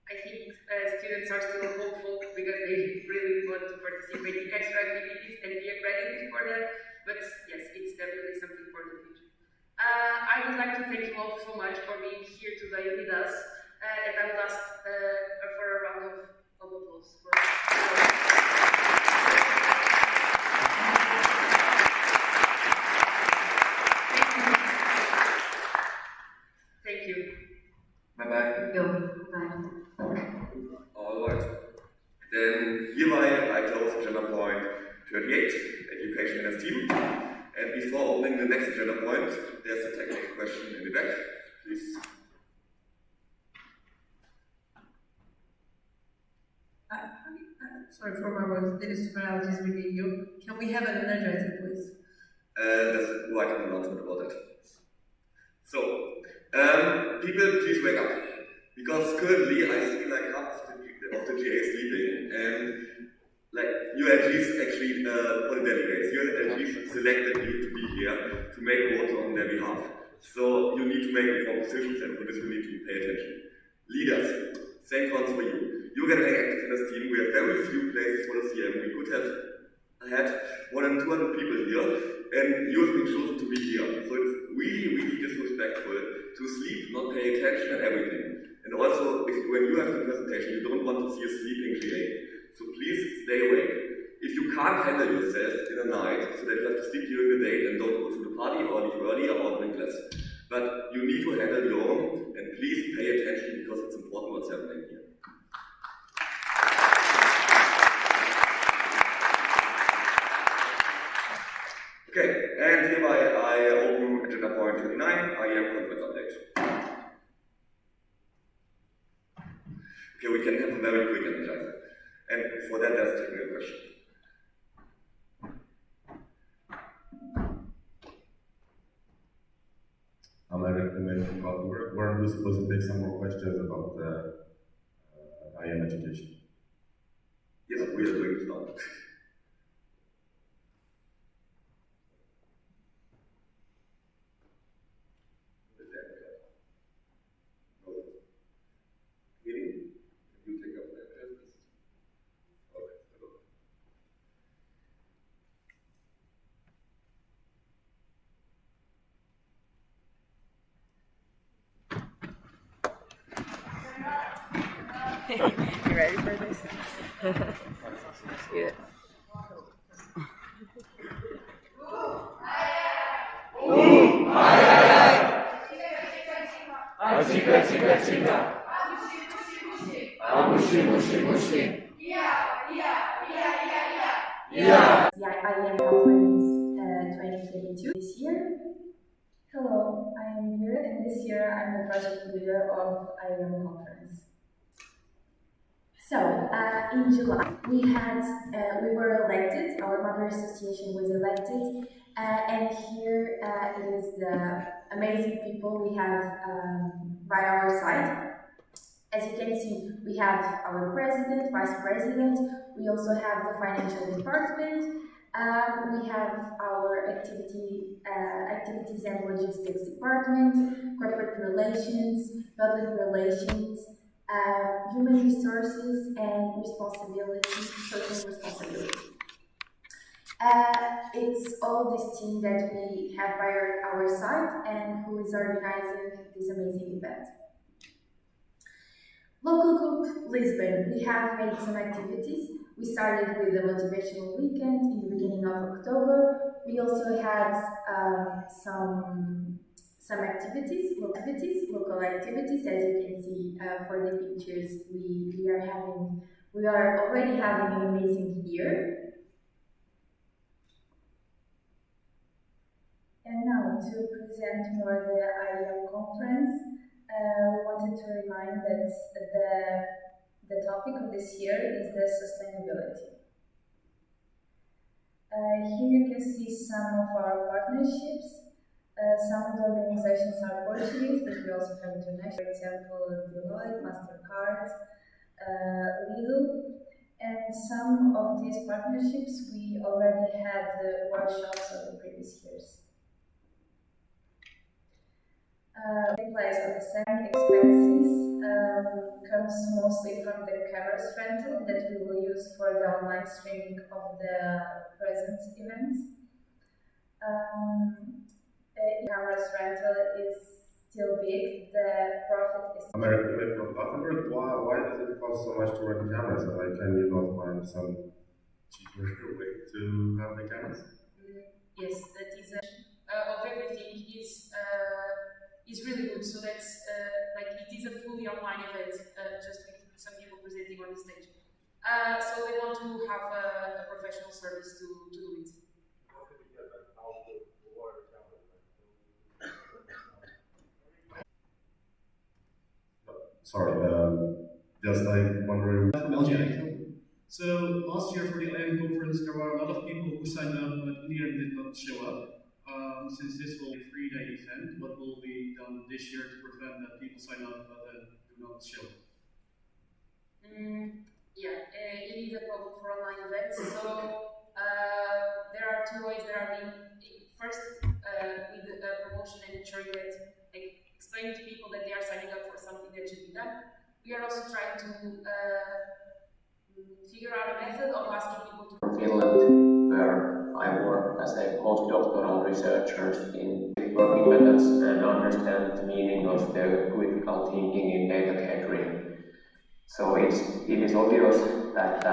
I think students are still hopeful because they really want to participate in extra activities and be accredited for that, but yes, it's definitely something for the future. I would like to thank you all so much for being here today with us, and I would ask for a round of applause. Thank you. Bye-bye. Bye. Alright. Then hereby I close agenda point 38, education and STEAM. And before opening the next agenda point, there's a technical question in the back. Please. Sorry for my words, Dennis Superality is reading you. Can we have an energizer, please? There's a white announcement about that. So, people, please wake up. Because currently I see like half of the GA sleeping, and like you at least actually for the delegates, you at least selected you to be here to make votes on their behalf. So you need to make informed decisions, and for this you need to pay attention. Leaders, same counts for you. You're getting active in this team. We have very few places for the CM. We could have had more than 200 people here, and you have been chosen to be here. So it's really, really disrespectful to sleep, not pay attention and everything. And also, when you have the presentation, you don't want to see a sleeping GA. So please stay awake. If you can't handle yourself in the night, so that you have to sleep during the day, then don't go to the party or leave early or drink less. But you need to handle your own, and please pay attention because it's important what's happening here. Okay, and hereby I open agenda point 29, IAM conference update. Okay, we can have a very quick energizer. And for that, there's a technical question. I'm recommending about weren't we supposed to take some more questions about IAM education? Yes, we are going to start. You ready for this? Yeah. The IAM conference 2022 this year. Hello, I am here, and this year I'm the project leader of IAM conference. So, in July, we were elected, our mother association was elected, and here is the amazing people we have by our side. As you can see, we have our president, vice president, we also have the financial department, we have our activities and logistics department, corporate relations, public relations, human resources and responsibility, social responsibility. It's all this team that we have by our side and who is organizing this amazing event. Local group Lisbon, we have made some activities. We started with a motivational weekend in the beginning of October. We also had some local activities. As you can see for the pictures, we are already having an amazing year. And now to present more the IAM conference, we wanted to remind that the topic of this year is the sustainability. Here you can see some of our partnerships. Some of the organizations are Portuguese, but we also have international, for example, Deloitte, MasterCard, Lidl. And some of these partnerships we already had workshops of the previous years. The place of the selling expenses comes mostly from the cameras rental that we will use for the online streaming of the present events. Cameras rental is still big. The profit is. American made from Gothenburg. Why does it cost so much to rent cameras? Like, can you not find some cheaper way to have the cameras? Yes, that is of everything is really good. So that's like it is a fully online event, just with some people presenting on the stage. So they want to have a professional service to do it. Sorry, just like wondering. From LGI. So last year for the IAM conference, there were a lot of people who signed up, but in the end did not show up. Since this will be a 3-day event, what will be done this year to prevent that people sign up but then do not show up? It is a problem for online events. So there are two ways that are being first with promotion and ensuring that explaining to people that they are signing up for something that that should be done. We are also trying to figure out a method of asking people to... From Finland, where I work as a postdoctoral researcher in working methods and understand the meaning of the critical thinking in data catering. So it is obvious that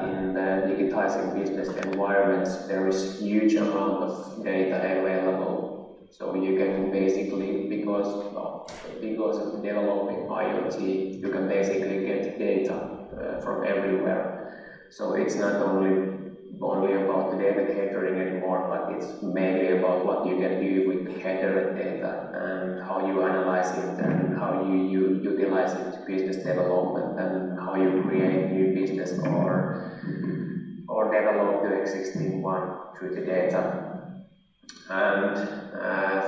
in the digitizing business environments there is huge amount of data available. So you can basically, because of developing IoT, you can basically get data from everywhere. So it's not only about the data catering anymore, but it's mainly about what you can do with the catered data and how you analyze it and how you utilize it to business development and how you create new business or develop the existing one through the data. And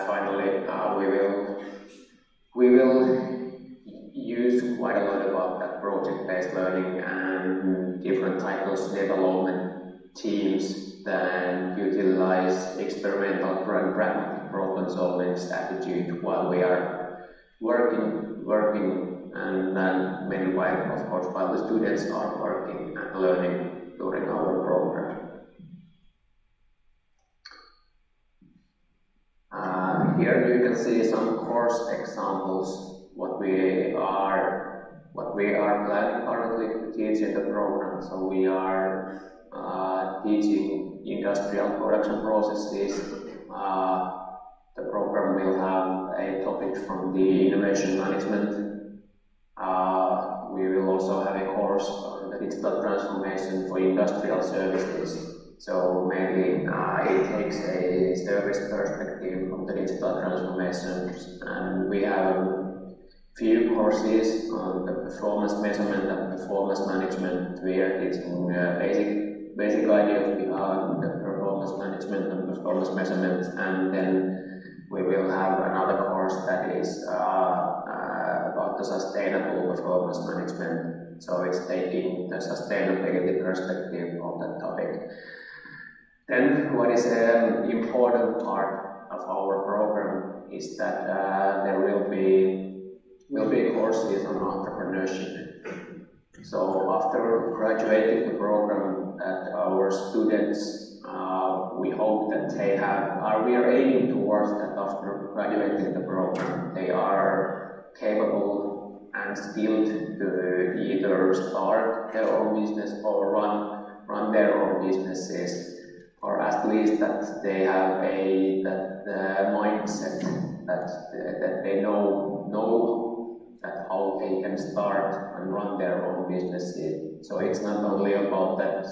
finally, we will use quite a lot about that project-based learning and different types of development teams that utilize experimental pragmatic problem-solving attitude while we are working and then meanwhile, of course, while the students are working and learning during our program. Here you can see some course examples, what we are planning currently to teach in the program. So we are teaching industrial production processes. The program will have a topic from the innovation management. We will also have a course on the digital transformation for industrial services. So mainly it takes a service perspective from the digital transformations, and we have a few courses on the performance measurement and performance management. We are teaching basic idea behind the performance management and performance measurement, and then we will have another course that is about the sustainable performance management. So it's taking the sustainability perspective of that topic. Then what is an important part of our program is that there will be courses on entrepreneurship. So after graduating the program, that our students, we hope that we are aiming towards that after graduating the program, they are capable and skilled to either start their own business or run their own businesses, or at least that they have the mindset that they know that how they can start and run their own businesses. So it's not only about that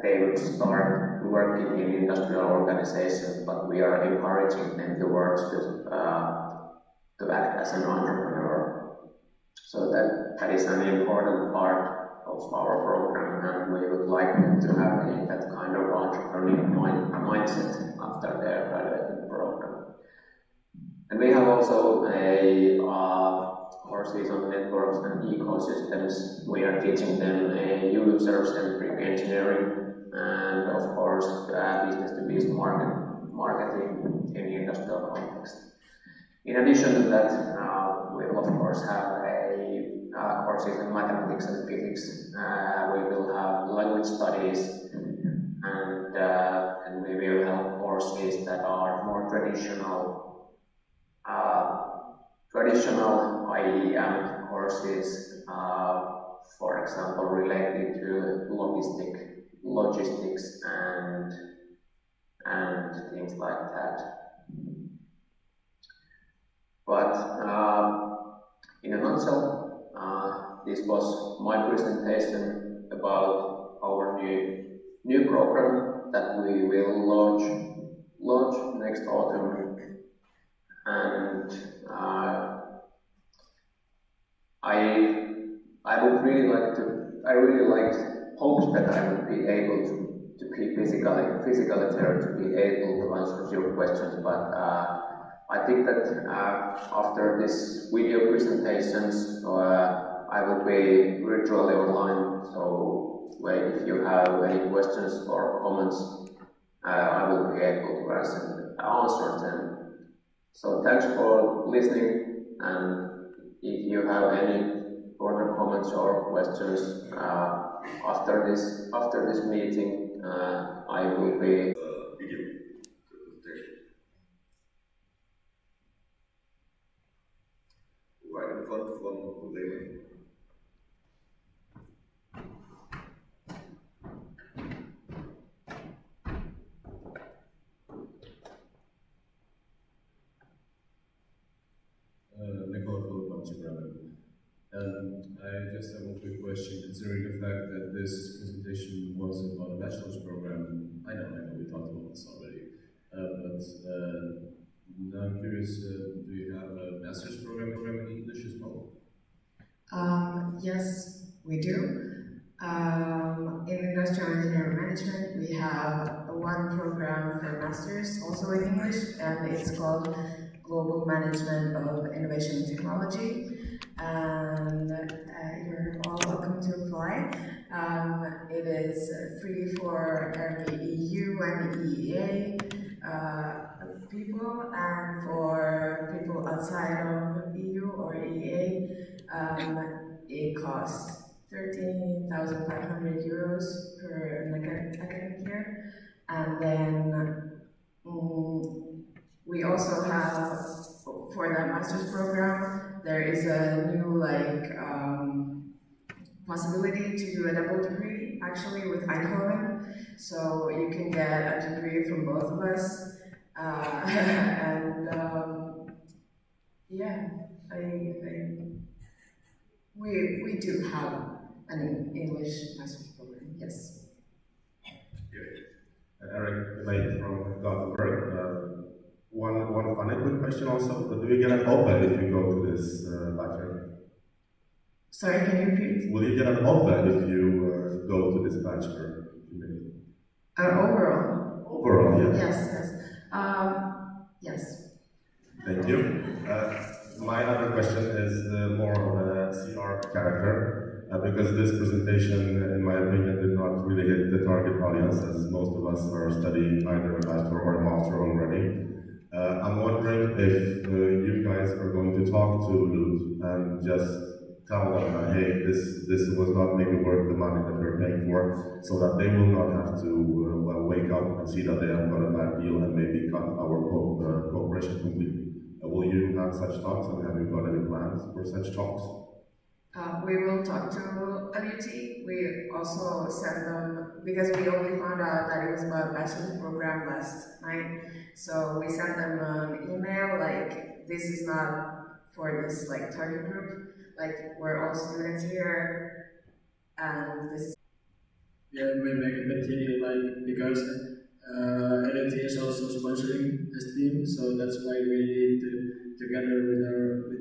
they would start working in industrial organizations, but we are encouraging them towards to act as an entrepreneur. So that is an important part of our program, and we would like them to have that kind of entrepreneurial mindset after their graduating program. And we have also courses on networks and ecosystems. We are teaching them user-centric engineering and, of course, business-to-business marketing in the industrial context. In addition to that, we will, of course, have courses in mathematics and physics. We will have language studies, and we will have courses that are more traditional IEM courses, for example, related to logistics and things like that. But in a nutshell, this was my presentation about our new program that we will launch next autumn, and I really hoped that I would be able to be physically there to be able to answer your questions, but I think that after this video presentations, I will be virtually online, so if you have any questions or comments, I will be able to answer them. So thanks for listening, and if you have any further comments or questions after this meeting, I will be video presentation. Right in front from Raymond. Nicola Philip, I just have a quick question. Considering the fact that this presentation was about a bachelor's program, I know we talked about this already, but now I'm curious, do you have a master's program in English as well? Yes, we do. In industrial engineering management, we have one program for masters, also in English, and it's called Global Management of Innovation and Technology. And you're all welcome to apply. It is free for EU and EEA people, and for people outside of EU or EEA, it costs 13,500 euros per academic year. And then we also have, for that master's program, there is a new possibility to do a double degree actually with Eindhoven. So you can get a degree from both of us. Yeah, we do have an English master's program, yes. Good. Eric Lake from Gothenburg. One funny quick question also. Do you get an offer if you go to this bachelor? Sorry, can you repeat? Will you get an offer if you go to this bachelor? Overall? Overall, yes. Yes. Thank you. My other question is more of a CR character, because this presentation, in my opinion, did not really hit the target audience, as most of us are studying either a bachelor or a master already. I'm wondering if you guys are going to talk to Lut and just tell them that, hey, this was not maybe worth the money that we're paying for, so that they will not have to wake up and see that they have got a bad deal and maybe cut our cooperation completely. Will you have such talks, and have you got any plans for such talks? We will talk to LUT. We also send them, because we only found out that it was about a bachelor's program last night, so we sent them an email like, this is not for this target group, we're all students here, and this is... Yeah, we make it continue, because LXIII is also sponsoring this team, so that's why we need to, together with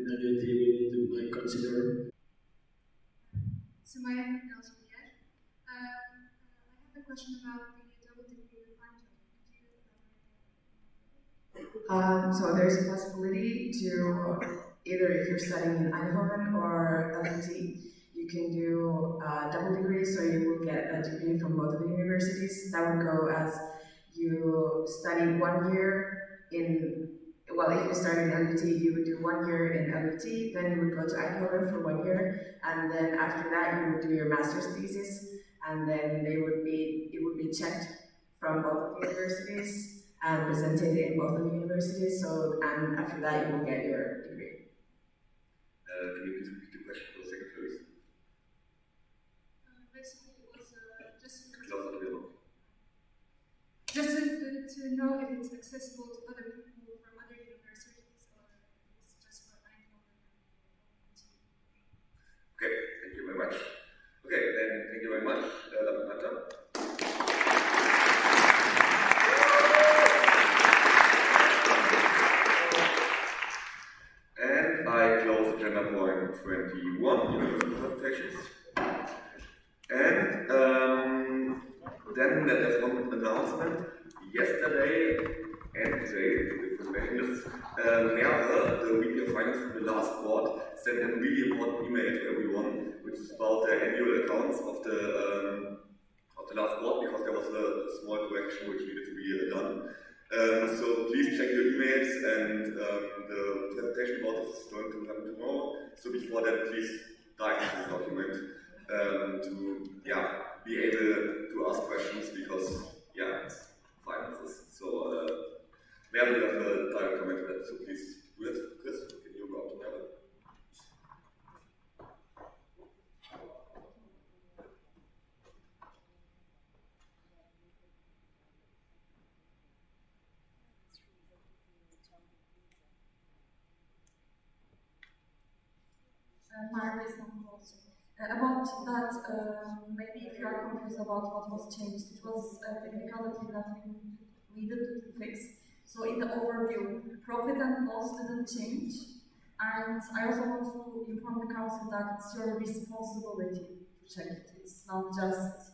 LXIII, we need to consider. So my name is Elsie. I have a question about the double degree with Eindhoven. So there's a possibility to, either if you're studying in Eindhoven or LXIII, you can do a double degree, so you will get a degree from both of the universities. That would go as you study 1 year in, well, if you start in LUT, you would do 1 year in LUT, then you would go to Eindhoven for 1 year, and then after that you would do your master's thesis, and then it would be checked from both of the universities and presented in both of the universities, and after that you will get your degree. Can you please repeat the question for a second, please? Basically, it was just to know if it's accessible to other people from other universities, or it's just for Eindhoven. Okay, thank you very much. Okay, then thank you very much, Lamanta. And I close agenda point 21, university presentations. And then there's one announcement. Yesterday and today, Merve, the VP of Finance from the last board, sent a really important email to everyone, which is about the annual accounts of the last board, because there was a small correction which needed to be done. So please check your emails, and the presentation about this is going to happen tomorrow. So before that, please dive into the document to be able to ask questions because it's finances. So there we have a direct comment to that. So please do it. Chris, can you go up to level? About that, maybe if you are confused about what was changed, it was a technicality that we needed to fix. So in the overview, profit and loss didn't change, and I also want to inform the council that it's your responsibility to check it. It's not just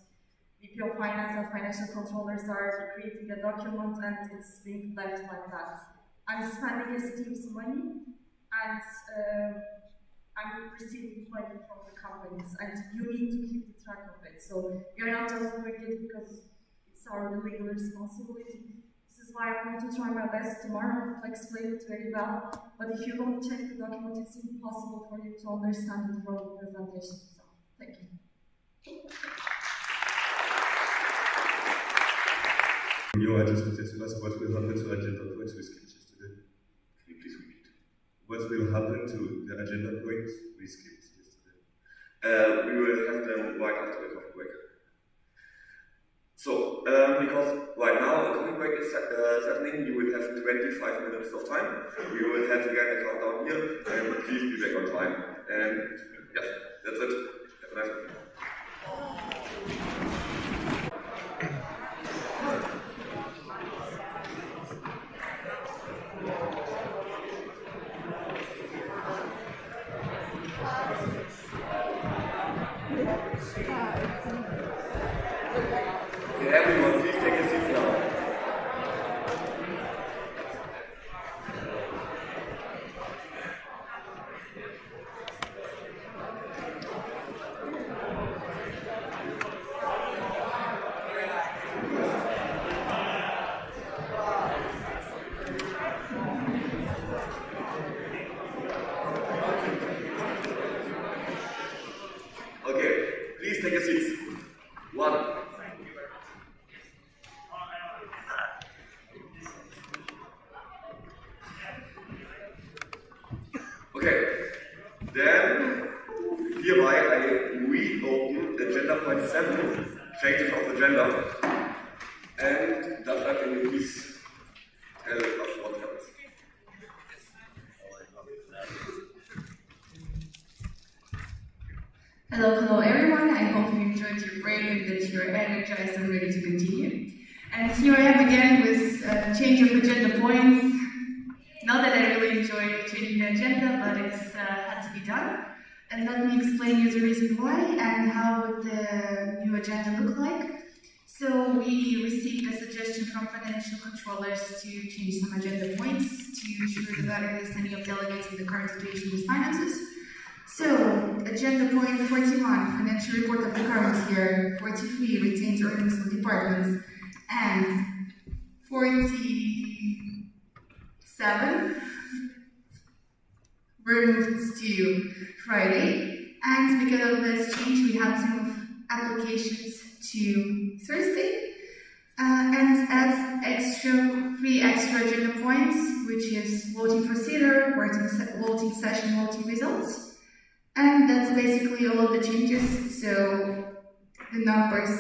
VP of Finance and financial controllers are creating a document and it's being left like that. I'm spending Steve's money, and I'm receiving money from the companies, and you need to keep track of it. So you're not just doing it because it's our legal responsibility. This is why I'm going to try my best tomorrow to explain it very well. But if you don't check the document, it's impossible for you to understand it from the presentation. So thank you. I just wanted to ask what will happen to agenda points we skipped yesterday. Can you please repeat? What will happen to the agenda points we skipped yesterday? We will have them right after the coffee break. So, because right now the coffee break is happening, you will have 25 minutes of time. We will have again a countdown here, and please be back on time. And yes, that's it. Have a nice day. Everyone, please take a seat now. Okay, please take a seat. One. Okay, then hereby I reopen agenda point 7, changes of agenda. And Dasha, can you please tell us what happens? Hello everyone, I hope you enjoyed your break and that you're energized and ready to continue. And here I am again with change of agenda points. Not that I really enjoy changing the agenda, but it's had to be done. And let me explain you the reason why and how would the new agenda look like. So we received a suggestion from financial controllers to change some agenda points to ensure the better understanding of delegates in the current situation with finances. So, agenda point 41, financial report of the current year, 43, retained earnings of departments, and 47 were moved to Friday, and because of this change, we had to move applications to Thursday, and add 3 extra agenda points, which is voting procedure, voting session, voting results. And that's basically all of the changes. So the numbers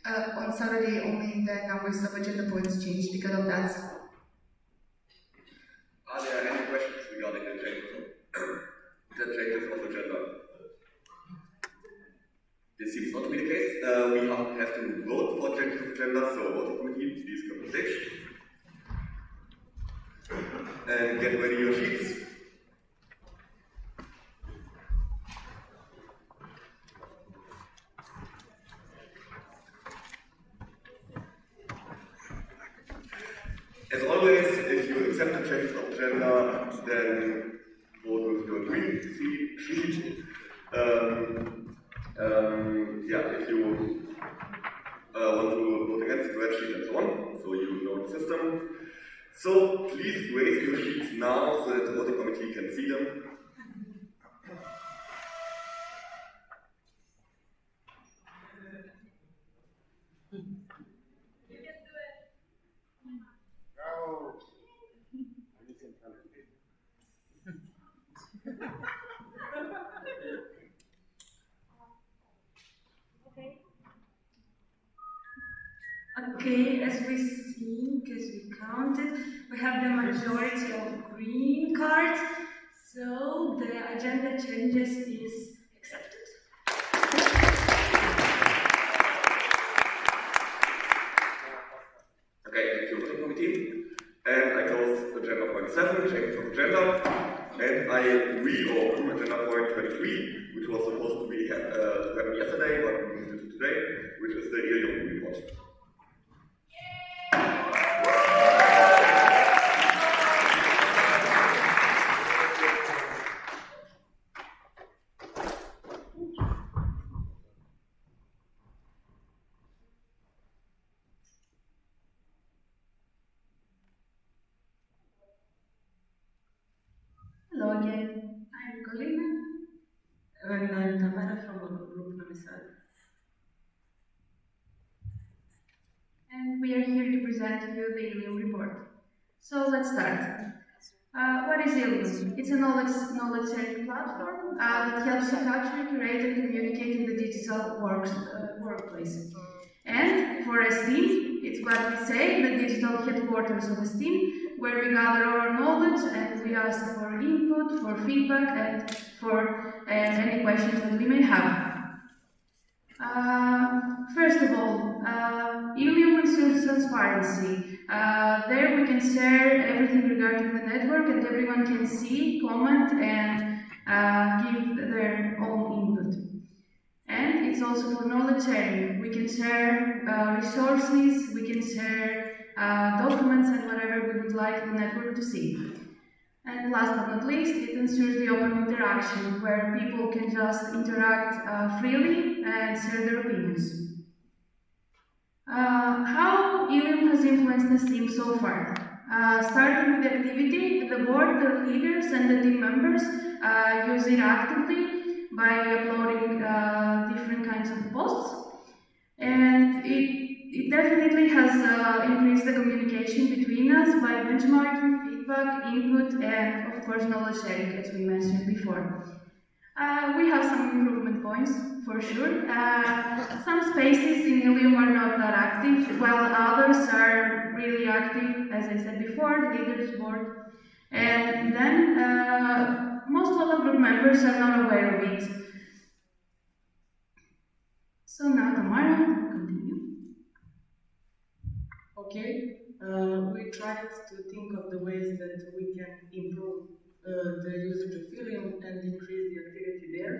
on Saturday, only the numbers of agenda points changed because of that. Are there any questions regarding the changes of agenda? This seems not to be the case. We have to vote for changes of agenda, so voting committee, please come to stage. And get ready your sheets. As always, if you accept the changes of agenda, then vote with your green sheet. If you want to vote against the red sheet and so on, so you know the system. So please raise your sheets now so that the voting committee can see them. Okay, as we think, as we counted, we have the majority of green cards, so the agenda changes is accepted. Okay, thank you, voting committee. And I close agenda point 7, change of agenda. And I reopen agenda point 23, which was supposed to be to happen yesterday, but we moved it to today, which is the ILIUM report. Hello again, I'm Colina. And I'm Tamara from local group Novi Sad. And we are here to present to you the ILIUM report. So let's start. What is ILIUM? It's a knowledge sharing platform that helps you capture, curate, and communicate in the digital workplace. And for STEAM, it's what we say, the digital headquarters of STEAM, where we gather our knowledge and we ask for input, for feedback, and for any questions that we may have. First of all, ILIUM ensures transparency. There we can share everything regarding the network and everyone can see, comment, and give their own input. And it's also for knowledge sharing. We can share resources, we can share documents and whatever we would like the network to see. And last but not least, it ensures the open interaction, where people can just interact freely and share their opinions. How ILIUM has influenced the team so far? Starting with the activity, the board, the leaders, and the team members use it actively by uploading different kinds of posts. And it definitely has increased the communication between us by benchmarking, feedback, input, and of course knowledge sharing, as we mentioned before. We have some improvement points, for sure. Some spaces in ILIUM are not that active, while others are really active, as I said before, leaders, board. And then most local group members are not aware of it. So now Tamara will continue. Okay, we tried to think of the ways that we can improve the usage of ILIUM and increase the activity there.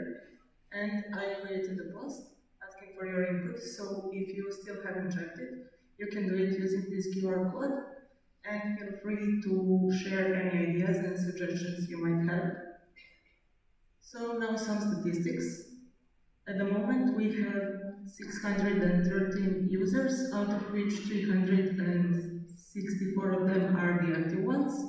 And I created a post asking for your input, so if you still haven't checked it, you can do it using this QR code, and feel free to share any ideas and suggestions you might have. So now some statistics. At the moment we have 613 users, out of which 364 of them are the active ones.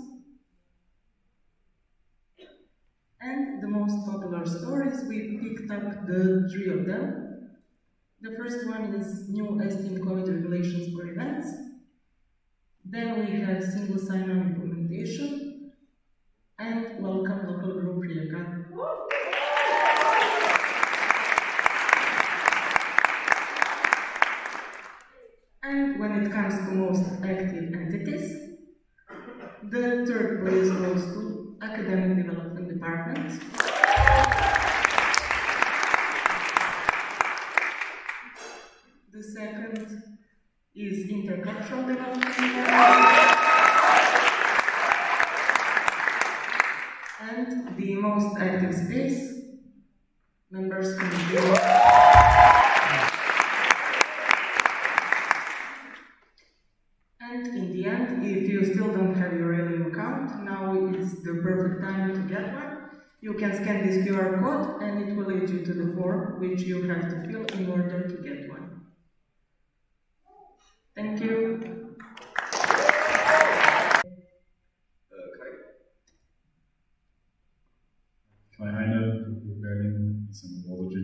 And the most popular stories, we picked up the 3 of them. The first one is new STEAM COVID regulations for events. Then we have single sign-on implementation. And welcome local group Rijeka. And when it comes to most active entities, the third place goes to Academic Development Department. The second is Intercultural Development Department. And the most active space, members committee. And in the end, if you still don't have your ILIUM account, now is the perfect time to get one. You can scan this QR code and it will lead you to the form which you have to fill in order to get one. Thank you. Kai Heine, Berlin, Symbology.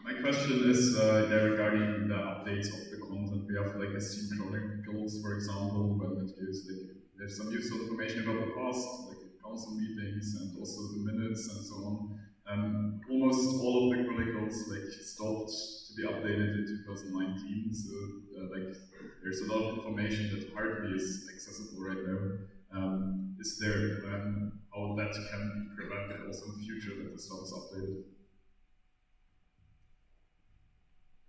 My question is regarding the updates of the content. We have like STEAM Chronicles, for example, when it gives like there's some useful information about the past, like council meetings and also the minutes and so on. Almost all of the chronicles like stopped to be updated in 2019, so like there's a lot of information that hardly is accessible right now. Is there a plan how that can be prevented also in the future that the stuff is updated?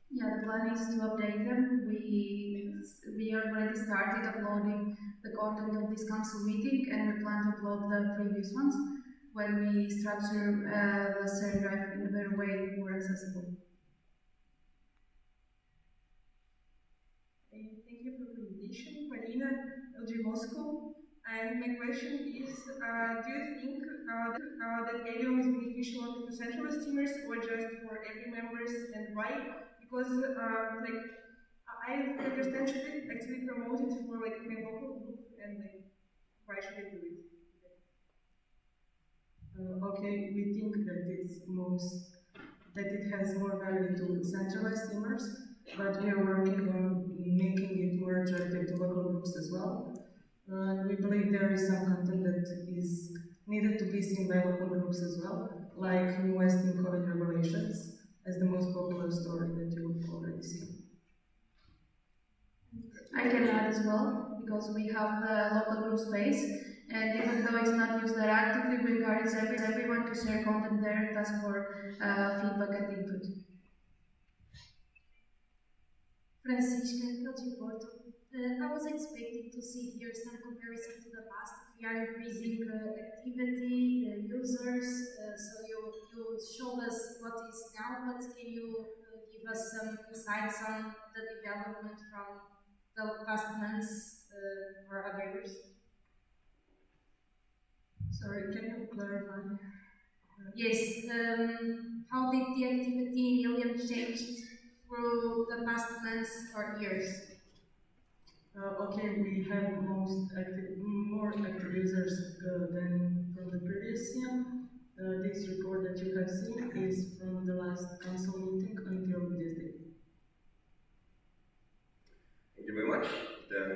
Yeah, the plan is to update them. We already started uploading the content of this council meeting, and we plan to upload the previous ones when we structure the shared drive in a better way, more accessible. Thank you for the presentation, Marina, LG Moscow. And my question is, do you think that Helium is beneficial only for centralist teamers or just for every members, and why? Because like I understand should it actually promote it for like my local group, and like why should I do it? Okay, we think that it has more value to centralized teamers, but we are working on making it more attractive to local groups as well. We believe there is some content that is needed to be seen by local groups as well, like New West in COVID Revelations, as the most popular story that you would already see. I can add as well, because we have the local group space, and even though it's not used there actively, we encourage everyone to share content there and ask for feedback and input. Francisca, LG Porto. I was expecting to see here some comparison to the past. We are increasing activity, users, so you showed us what is now, but can you give us some insights on the development from the past months or other years? Sorry, can you clarify? Yes, how did the activity in Helium change through the past months or years? Okay, we have more active users than from the previous year. This report that you have seen is from the last council meeting until this day. Thank you very much. Then,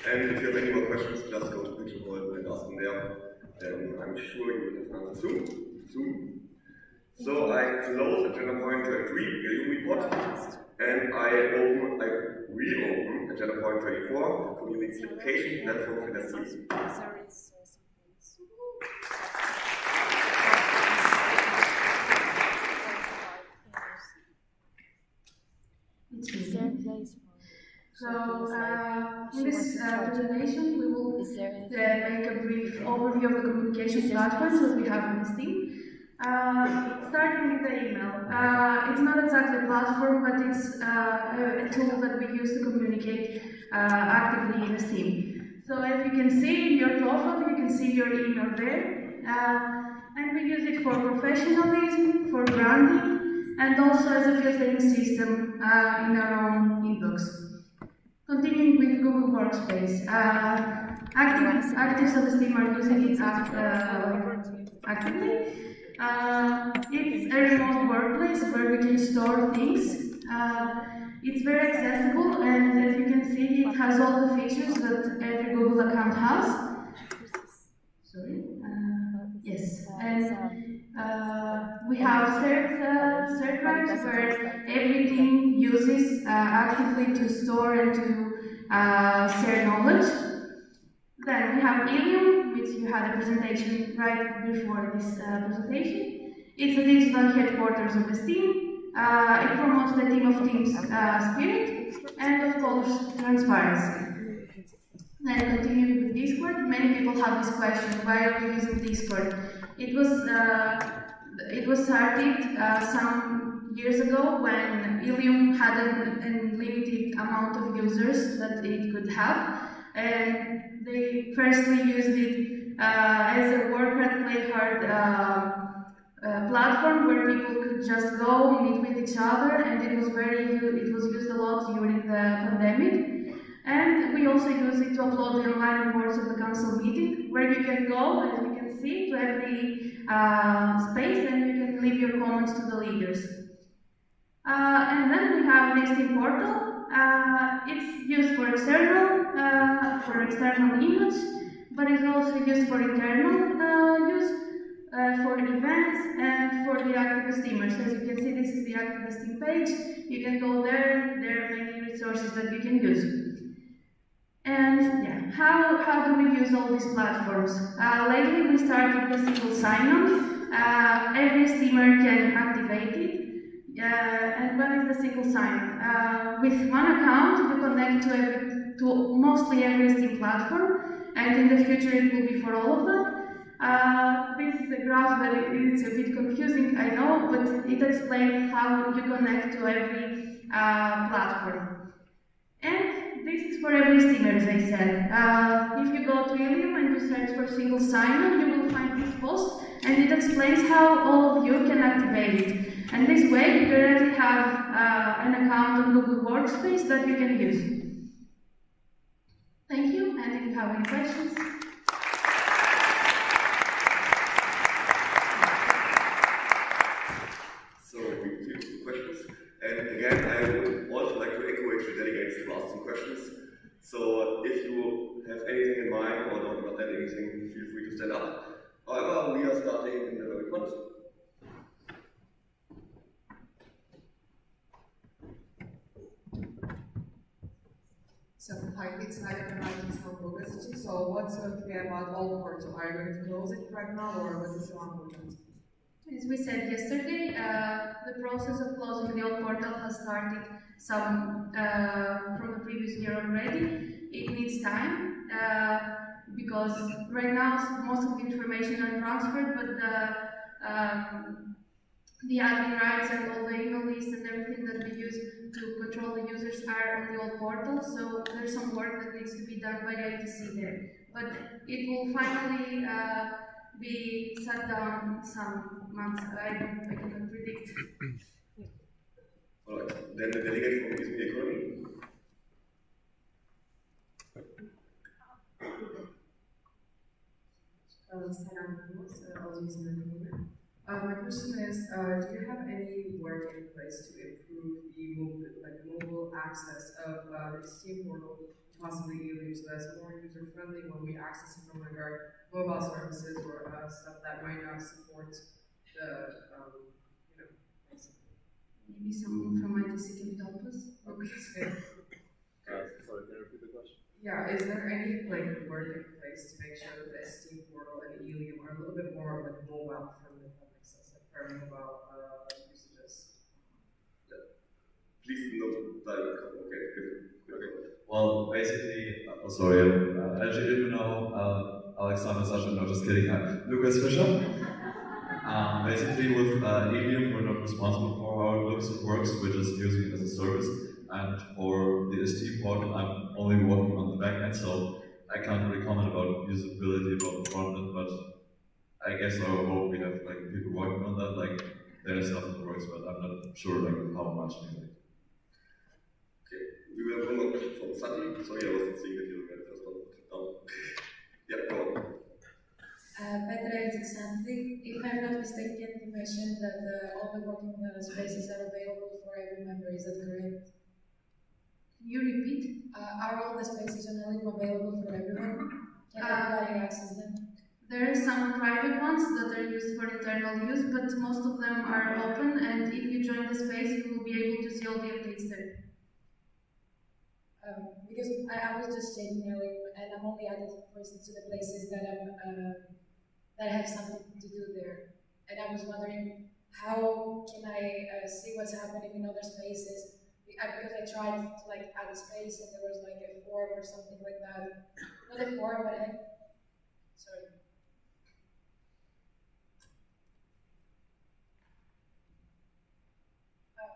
and if you have any more questions, just go to Picture Hall and ask them there. I'm sure you will have answers soon. So I close agenda point 23, Helium report, and I reopen agenda point 24, community education platform for the team. So, in this presentation, we will make a brief overview of the communication platforms that we have in this team. Starting with the email. It's not exactly a platform, but it's a tool that we use to communicate actively in this team. So as you can see in your profile, you can see your email there. And we use it for professionalism, for branding, and also as a filtering system in our own inbox. Continuing with Google Workspace, actives of the team are using it actively. It's a remote workplace where we can store things. It's very accessible, and as you can see, it has all the features that every Google account has. Sorry. Yes, and we have third drives where every team uses actively to store and to share knowledge. Then we have Helium, which you had a presentation right before this presentation. It's the digital headquarters of the team. It promotes the team of teams spirit and of course transparency. Then continuing with Discord, many people have this question: why are we using Discord? It was started some years ago when Helium had an unlimited amount of users that it could have, and they firstly used it as a work hard, play hard platform where people could just go meet with each other, and it was used a lot during the pandemic. And we also use it to upload the online reports of the council meeting, where you can go, as you can see, to every space, and you can leave your comments to the leaders. And then we have Nesting Portal. It's used for external image, but it's also used for internal use, for events, and for the active steamers. As you can see, this is the active steam page. You can go there. There are many resources that you can use. And yeah, how do we use all these platforms? Lately we started the single sign-on. Every steamer can activate it. And what is the single sign-on? With one account, you connect to mostly every Steam platform, and in the future it will be for all of them. This is a graph that it's a bit confusing, I know, but it explains how you connect to every platform. And this is for every steamer, as I said. If you go to Ilium and you search for single sign-on, you will find this post, and it explains how all of you can activate it. And this way, you directly have an account on Google Workspace that you can use. Thank you, and if you have any questions. So we take some questions. And again, I would also like to encourage the delegates to ask some questions. So if you have anything in mind or don't understand anything, feel free to stand up. However, we are starting in the very front. So, hi, it's Nadia from IT. So, what's going to be about all portal? Are you going to close it right now, or what is the important? As we said yesterday, the process of closing the old portal has started some from the previous year already. It needs time because right now most of the information are transferred, but the admin rights and all the email lists and everything that we use to control the users are on the old portal. So there's some work that needs to be done by ITC there, but it will finally be shut down in some months. I cannot predict. Alright, then the delegate from Izmir Economy. My question is, do you have any work in place to improve the mobile access of the Steam portal, possibly Ilium, so that's more user-friendly when we access it from our mobile services or stuff that might not support the, Maybe someone from ITC can help us. Okay. Sorry, can you repeat the question? Yeah, is there any work in place to make sure that the Steam portal and Ilium are a little bit more mobile friendly, if that makes sense, for mobile usages? Please no direct. Okay. Well, basically, sorry, actually didn't know Alexander Sasha, no, just kidding. Lucas Fischer. Basically, with Ilium, we're not responsible for how it looks and works, we're just using it as a service. And for the Steam portal, I'm only working on the back end, so I can't really comment about usability about the front end, but I guess I hope we have people working on that. There's stuff that works, but I'm not sure how much really. Okay, we will have one more question from Sati. Sorry, I wasn't seeing that you were the first one. Yeah, go on. Petra LXIII, if I'm not mistaken, you mentioned that all the working spaces are available for every member, is that correct? Can you repeat? Are all the spaces on Ilium available for everyone? Can everybody access them? There are some private ones that are used for internal use, but most of them are open, and if you join the space, you will be able to see all the updates there. Because I was just checking Ilium, and I'm only added, for instance, to the places that that have something to do there. And I was wondering, how can I see what's happening in other spaces? Because I tried to add a space, and there was a form or something like that. Not a form, but sorry.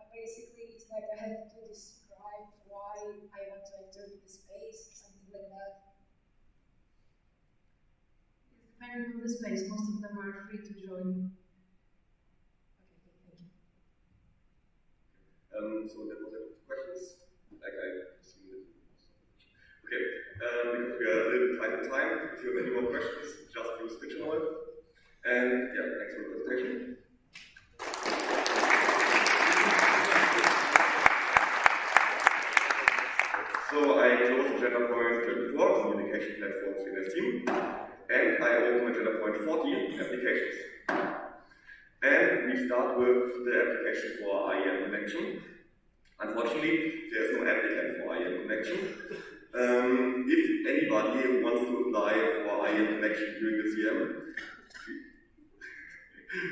Basically, it's I have to describe why I want to enter the space, something like that. Depending on the space, most of them are free to join. So that was it. Questions? I assume that. Okay, because we are a little bit tight on time, if you have any more questions, just use Pigeonhole. And yeah, thanks for the presentation. So I closed agenda point 24, communication platforms in Esteem, and I open agenda point 40, applications. And we start with the application for IEM connection. Unfortunately, there is no applicant for IEM connection. If anybody wants to apply for IEM connection during this year,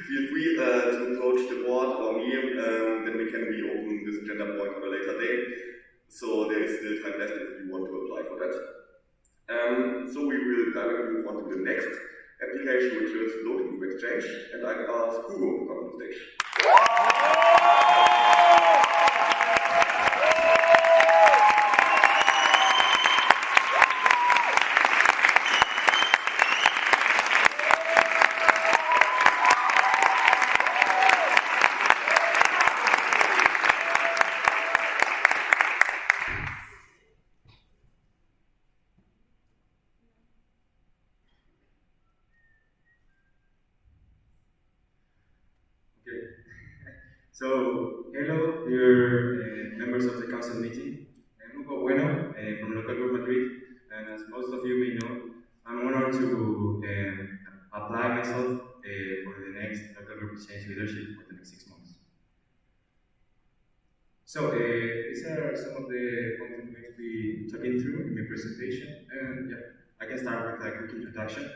feel free to approach the board or me, then we can reopen this agenda point on a later day. So there is still time left if you want to apply for that. So we will directly move on to the next application, which is local group exchange, and I ask Hugo to come on stage. So, hello, dear members of the council meeting. I'm Hugo Bueno from Local Group Madrid, and as most of you may know, I'm honored to apply myself for the next Local Group Exchange leadership for the next 6 months. So, these are some of the points I'm going to be talking through in my presentation, and yeah, I can start with a quick introduction.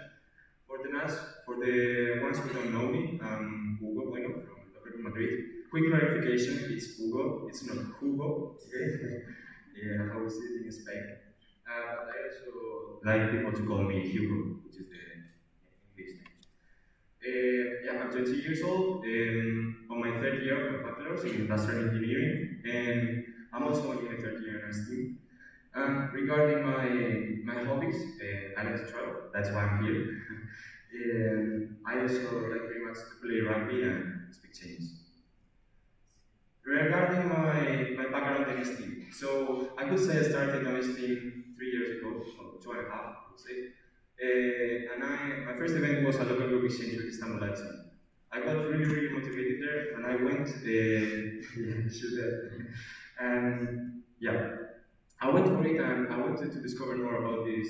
For the ones who don't know me, I'm Hugo Bueno from Local Group Madrid. Quick clarification, it's Hugo, it's not Hugo, okay? Yeah, how we say it in Spain. I also like people to call me Hugo, which is the English name. Yeah, I'm 20 years old, on my 3rd year of bachelor's in industrial engineering, and I'm also in my 3rd year in STEAM. Regarding my hobbies, I like to travel, that's why I'm here. I also like very much to play rugby and speak Chinese. Regarding my background in STEAM, so I could say I started on STEAM 3 years ago, or 2.5, I would say. And my first event was a local group exchange with Istanbul LXIII. I got really motivated there, and I went, and yeah, I went for it, and I wanted to discover more about this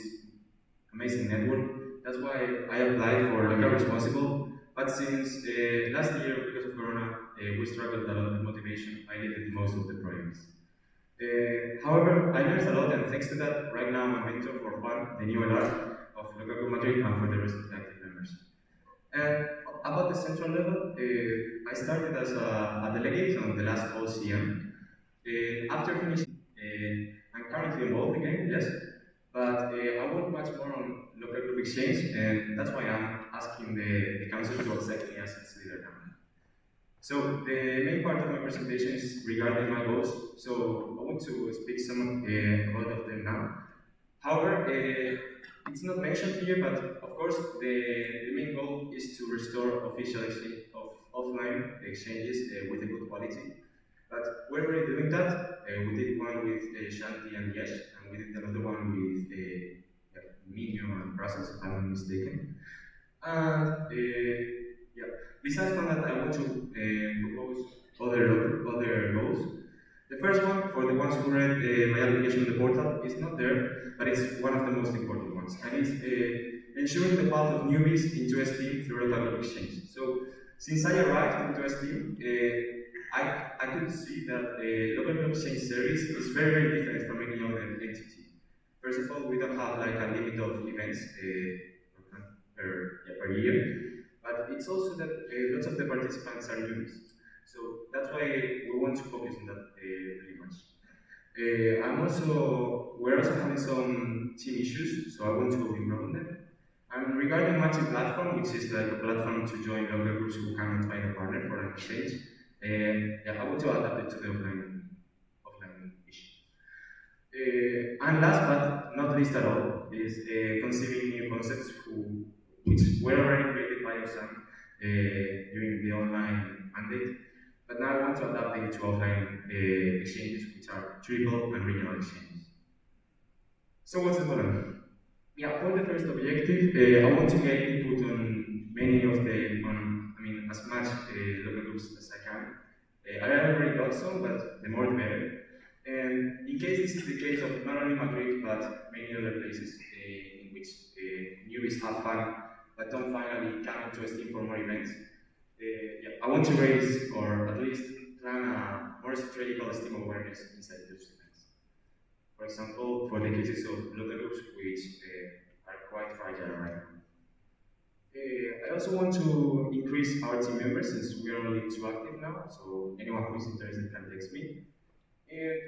amazing network. That's why I applied for Local Responsible. But since last year, because of Corona, we struggled a lot with motivation. I did most of the projects. However, I learned a lot, and thanks to that, right now I'm a mentor for Juan, the new LR of Local Group Madrid, and for the rest of the active members. And about the central level, I started as a delegate on the last fall CM. After finishing, I'm currently involved again, yes, but I work much more on local group exchange, and that's why I'm asking the council to accept me as its leader now. So the main part of my presentation is regarding my goals, so I want to speak some about them now. However, it's not mentioned here, but of course the main goal is to restore official exchange of offline exchanges with a good quality. But we're already doing that. We did one with Shanti and Yesh, and we did another one with Minio and Brussels, if I'm not mistaken. And yeah, besides from that, I want to propose other goals. The first one, for the ones who read my application in the portal, is not there, but it's one of the most important ones, and it's ensuring the path of newbies into STEAM through local group exchange. So, since I arrived into STEAM, I could see that the local group exchange service is very different from any other entity. First of all, we don't have like a limit of events per year, but it's also that lots of the participants are newbies. So that's why we want to focus on that really much. We're also having some team issues, so I want to improve on them. And regarding matching platform, which is like a platform to join local groups who cannot find a partner for an exchange, yeah, I want to adapt it to the offline issue. And last but not least at all is conceiving new concepts which were already created by Osam during the online mandate, but now I want to adapt them to offline exchanges, which are tribal and regional exchanges. So what's the plan? Yeah, for the first objective, I want to get input on many of as much local groups as I can. I already got some, but the more the better. And in case this is the case of not only Madrid but many other places in which newbies have fun but don't finally come into Steam for more events, I want to raise or at least plan a more strategical Steam awareness inside those events. For example, for the cases of local groups which are quite fragile right now. I also want to increase our team members since we are only 2 active now, so anyone who is interested can text me. And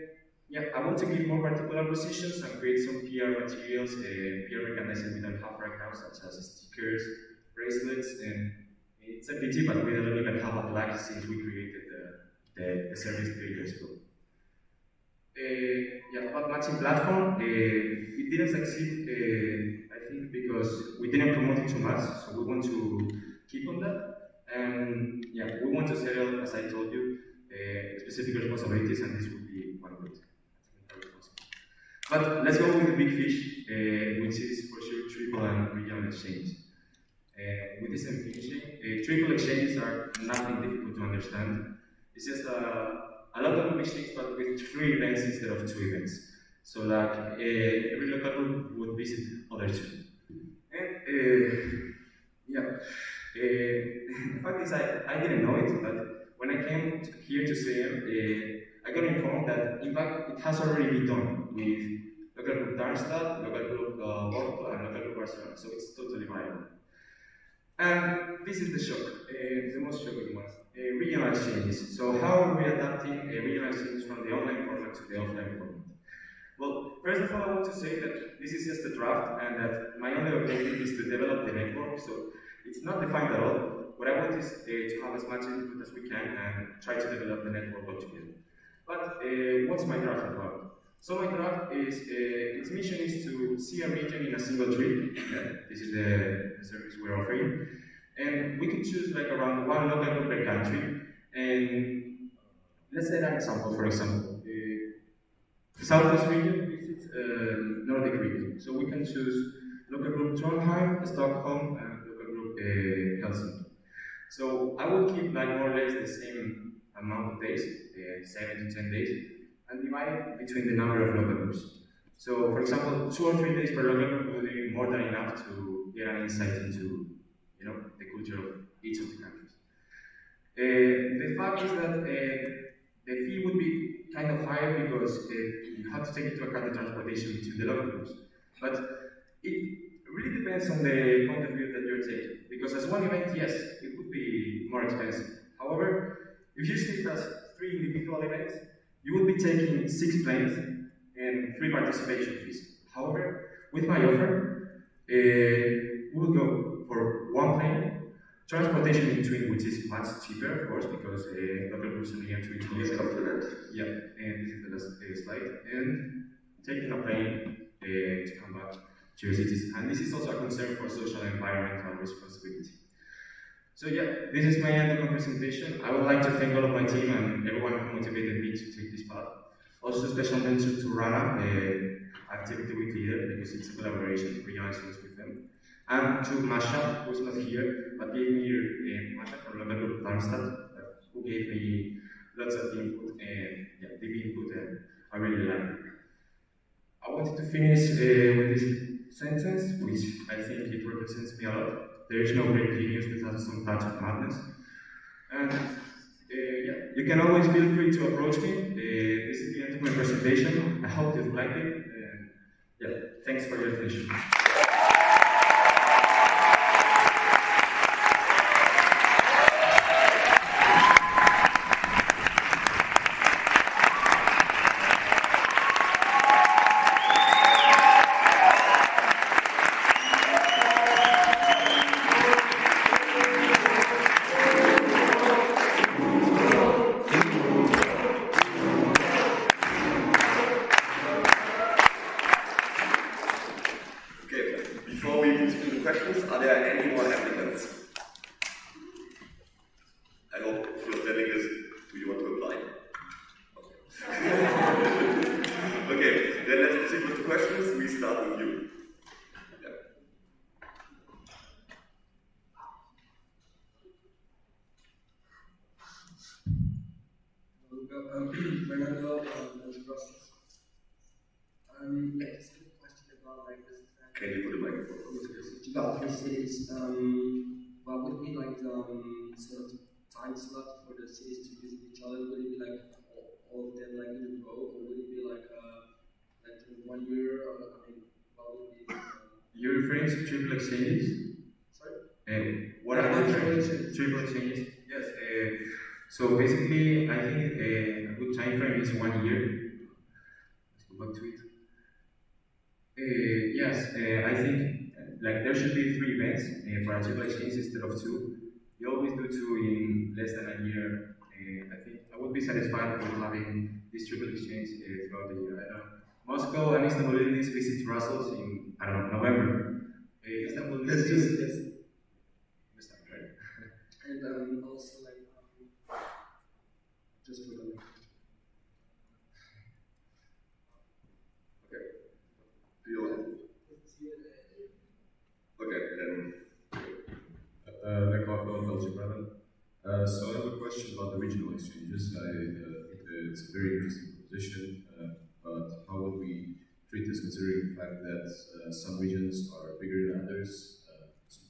I want to give more particular positions and create some PR materials, PR recognized we don't have right now, such as stickers, bracelets, and it's a pity, but we don't even have a flag since we created the service 3 years ago. About matching platform, it didn't succeed, I think, because we didn't promote it too much, so we want to keep on that. And we want to settle, as I told you, specific responsibilities, and this would be one of it. But let's go with the big fish, which is for sure triple and regional exchange. With this definition, triple exchanges are nothing difficult to understand. It's just a lot of exchanges, but with 3 events instead of 2 events. So like every local group would visit other 2. And the fact is I didn't know it, but when I came here to CM, I got informed that in fact it has already been done with local group Darmstadt, local group Porto, and local group Barcelona, so it's totally viable. And this is the shock, the most shocking one. Regional exchanges. So how are we adapting regional exchanges from the online format to the offline format? Well, first of all, I want to say that this is just a draft and that my only objective is to develop the network, so it's not defined at all. What I want is to have as much input as we can and try to develop the network altogether. But what's my draft about? So my draft is, its mission is to see a region in a single tree. This is the service we're offering. And we could choose like around 1 local group per country. And let's say an example, for example. Southwest region visits Nordic region. So we can choose local group Trondheim, Stockholm, and local group Helsinki. So I will keep like more or less the same amount of days, 7 to 10 days, and divide it between the number of local groups. So for example, 2 or 3 days per local group will be more than enough to get an insight into the culture of each of the countries. The fact is that the fee would be kind of higher because you have to take into account the transportation between the local groups. But it really depends on the point of view that you're taking. Because as one event, yes, it would be more expensive. However, if you see it as 3 individual events, you will be taking 6 planes and 3 participation fees. However, with my offer, we will go for 1 plane, transportation in between, which is much cheaper, of course, because local groups only have to include. Please come to that. Yeah, and this is the last slide. And taking a plane to come back to your cities. And this is also a concern for social and environmental responsibility. So yeah, this is my end of my presentation. I would like to thank all of my team and everyone who motivated me to take this path. Also special mention to Rana, the activity week leader, because it's a collaboration, freelancers with them. And to Masha, who's not here, but gave me Masha from local group Darmstadt, who gave me lots of input and deep input, and I really like it. I wanted to finish with this sentence, which I think it represents me a lot. There is no great genius without some touch of madness. And you can always feel free to approach me. This is the end of my presentation. I hope you liked it. And thanks for your attention. Can you put the microphone closer? If you got three cities, what would be like the sort of time slot for the cities to visit each other? Would it be like all of them like in a row, or would it be like in 1 year? Or, I mean, what would be? You're referring to triple exchanges? Sorry. What are triple exchanges? Yes. So basically, I think a good time frame is 1 year. Let's go back to it. Yes, I think like there should be 3 events for a triple exchange instead of 2. You always do 2 in less than a year. I think I would be satisfied with having this triple exchange throughout the year. I don't know. Moscow and Istanbul visit Brussels in, I don't know, November. Istanbul Let's do it, yes. Right. And also like just for the Okay, then. Nick Hoffman, Belgium Bremen. So I have a question about the regional exchanges. I think it's a very interesting proposition, but how would we treat this considering the fact that some regions are bigger than others,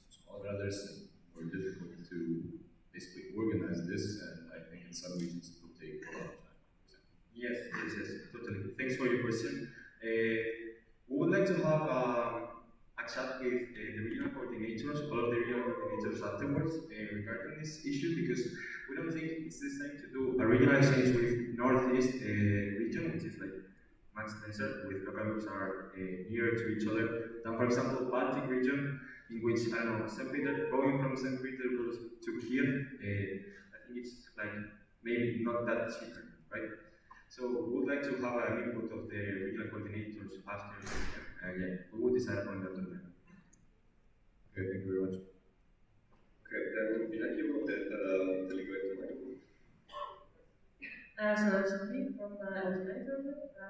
smaller than others, and more difficult to basically organize this, and I think in some regions it will take a lot of time. Yes, totally. Thanks for your question. We would like to have a chat with the regional coordinators, all of the regional coordinators afterwards regarding this issue, because we don't think it's the same to do a regional exchange with Northeast region, which is like Max Tensor, with local groups are nearer to each other, than for example Baltic region, in which, I don't know, St. Peter, going from St. Petersburg to Kiev, I think it's like maybe not that cheaper, right? So we would like to have an input of the regional coordinators after, yeah, we will decide upon that later. Okay, thank you very much. Okay, then Pinaki will delegate to microphone. So that's me from LXIII.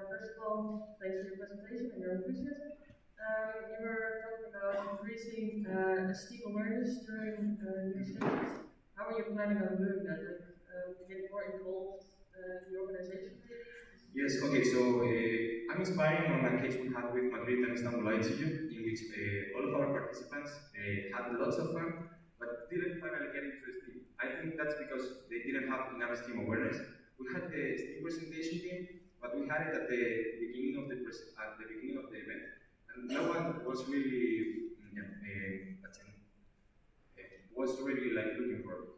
First of all, thanks for your presentation and your enthusiasm. You were talking about increasing STEAM awareness during new stages. How are you planning on doing that? Like, get more involved in the organization? Yes, okay, so I'm inspiring on a case we had with Madrid and Istanbul ITU, in which all of our participants had lots of fun, but didn't finally get into STEAM. I think that's because they didn't have enough STEAM awareness. We had the STEAM presentation team, but we had it at the beginning of the event, and no one was really was really like looking for it.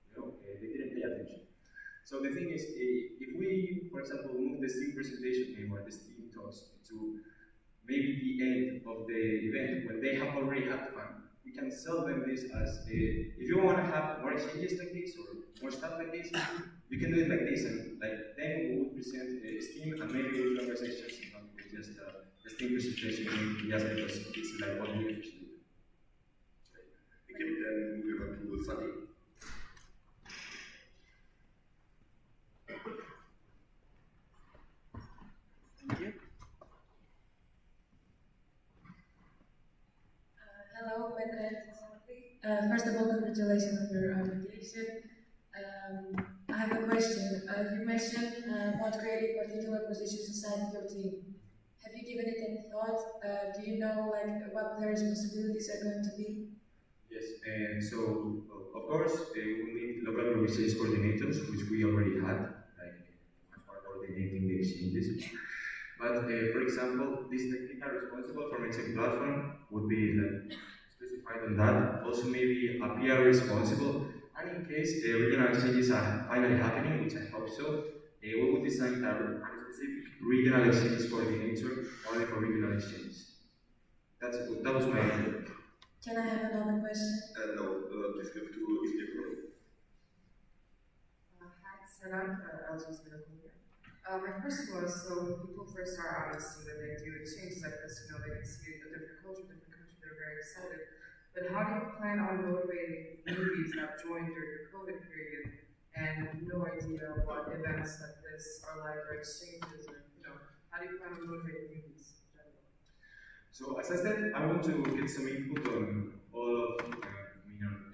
You know, they didn't pay attention. So the thing is, if we, for example, move the STEAM presentation team or the STEAM talks to maybe the end of the event when they have already had fun, we can sell them this as if you want to have more exchanges like this or more stuff like this, you can do it like this, and like then we would present STEAM and maybe with longer sessions, not with just the STEAM presentation just because it's like what we usually do. Okay, then we have to Sunny. Thank you. Hello, Petra. First of all, congratulations on your application. I have a question. You mentioned about creating particular positions inside your team. Have you given it any thought? Do you know like what the responsibilities are going to be? Yes, and so of course we need local research coordinators, which we already had, like coordinating the exchanges. But for example, this technical responsible for mixing platform would be like, specified on that. Also maybe a PR responsible. And in case regional exchanges are finally happening, which I hope so, we would design a specific regional exchange coordinator only for regional exchanges. That was my idea. Can I have another question? No, please give to Ismail. Hi, Salam, LXIII here. My question was, so when people first start out and see that they do exchanges like this, they can see a different culture, different country, they're very excited. But how do you plan on motivating newbies that joined during the COVID period and have no idea what events like this are like, or exchanges, or how do you plan on motivating newbies in general? So as I said, I want to get some input on all of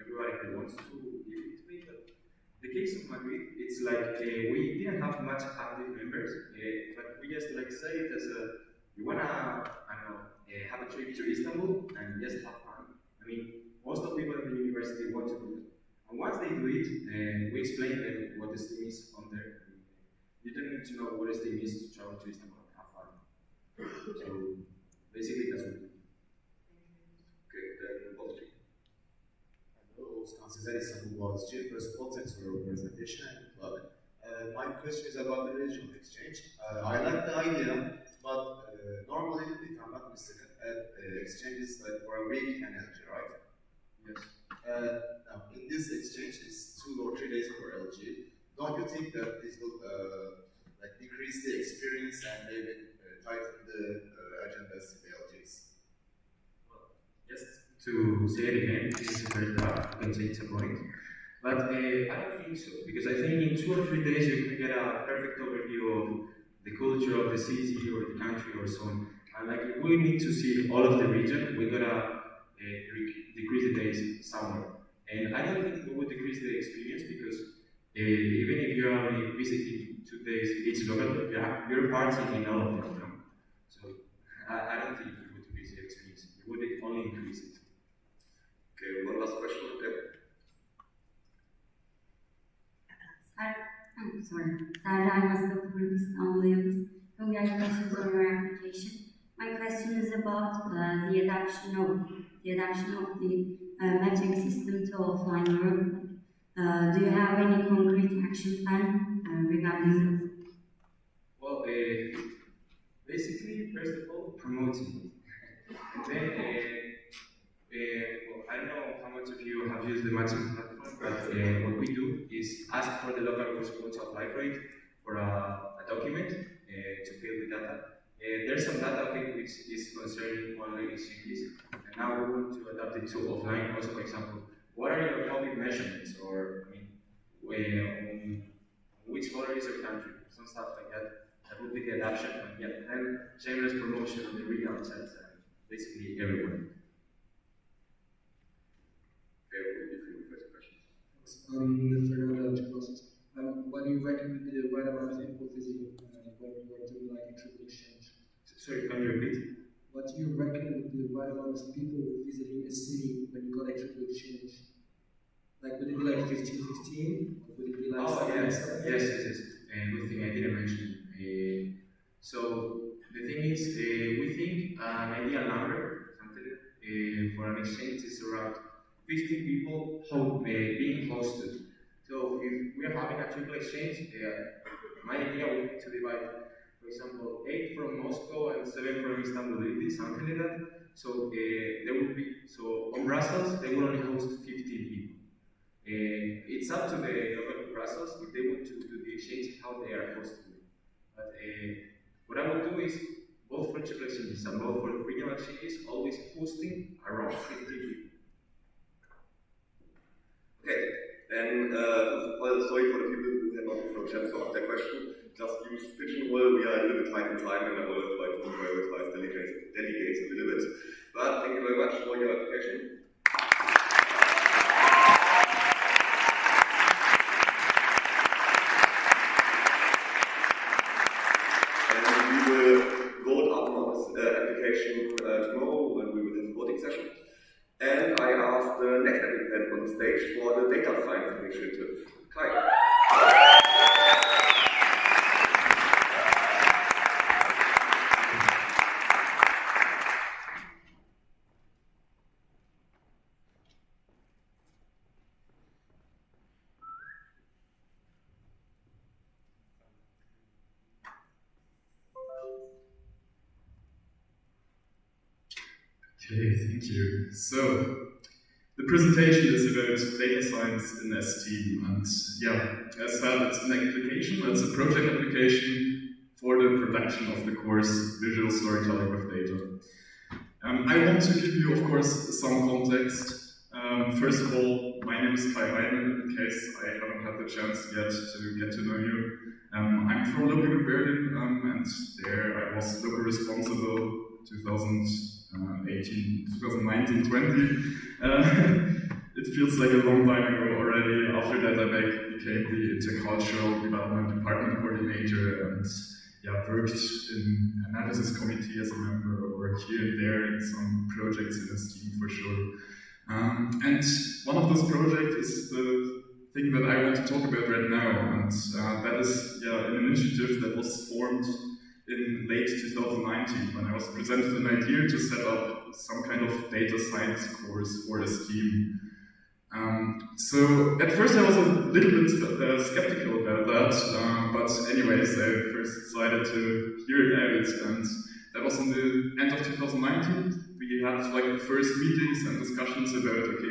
everybody who wants to give it to me. But the case of Madrid, it's like we didn't have much active members, but we just like set it as a you wanna, I don't know, have a trip to Istanbul and just have fun. I mean, most of people in the university want to do it. And once they do it, we explain to them what esteem is on there. You don't need to know what esteem is to travel to Istanbul and have fun. So basically that's what we do. Okay, then both. Hello, Skansizer Istanbul Boğaziçi. First of all, thanks for your presentation and good luck. My question is about the regional exchange. I like the idea, but normally, if I'm not mistaken, exchange is like for a week energy, right? Yes. Now, in this exchange, it's 2 or 3 days for LG. Don't you think that this will like decrease the experience and maybe tighten the agendas in the LGs? Just to say it again, this is very tough, you can take a point. But I don't think so, because I think in 2 or 3 days you can get a perfect overview of the culture of the city or the country or so on. And like if we need to see all of the region, we gotta decrease the days somewhere. And I don't think we would decrease the experience because even if you're only visiting 2 days each local, you're partying in all of them, you know? So I don't think it would decrease the experience. It would only increase it. Okay, one last question, okay? I'm sorry. Sarah, I was the Congratulations on your application. My question is about the adoption of the metric system to offline world. Do you have any concrete action plan regarding this? Well, basically, first of all, promoting. And then, well, I don't know how much of you have used the matching platform, but what we do is ask for the local host who to apply for it for a document to fill the data. There's some data of it which is concerning online exchanges, and now we want to adapt it to offline. Also, for example, what are your public measurements, or I mean, which color is your country, some stuff like that. That would be the adaptation, and yeah, then shameless promotion on the regional chats and basically everywhere. Fernando process. What do you reckon would be the right amount of people visiting when you are doing like a triple exchange? Sorry, can you repeat? What do you reckon would be the right amount of people visiting a city when you got a triple exchange? Like, would it be like 15-15? Or would it be like yes. Good thing I didn't mention. So the thing is, we think an ideal number for an exchange is around 50 people being hosted. So if we are having a triple exchange, my idea would be to divide, for example, 8 from Moscow and 7 from Istanbul, something like that. So there would be, so on Brussels, they will only host 15 people. It's up to the local Brussels if they want to do the exchange, how they are hosting it. But what I would do is, both for triple exchanges and both for regional exchanges, always hosting around 50 people. Okay, then well, sorry for the people who had not no chance to ask their question. Just use Pigeonhole. We are a little bit tight in time, and I will try to prioritize delegates a little bit. But thank you very much for your application. And we will vote on this application tomorrow when we will have a voting session. And I ask the next applicant on stage for the data science initiative. Kai. Okay, thank you. So, the presentation is about data science in STEAM, and yeah, as said, it's an application, it's a project application for the production of the course Visual Storytelling with Data. I want to give you, of course, some context. First of all, my name is Kai Heine, in case I haven't had the chance yet to get to know you. I'm from local Berlin, and there I was local responsible 2019-20. It feels like a long time ago already. After that, I became the intercultural development department coordinator and worked in another analysis committee as a member, or here and there in some projects in this team for sure. And one of those projects is the thing that I want to talk about right now, and that is an initiative that was formed in late 2019 when I was presented an idea to set up some kind of data science course for this team. So at first I was a little bit skeptical about that, but anyways, I first decided to hear it out, and that was in the end of 2019. We had like the first meetings and discussions about, okay,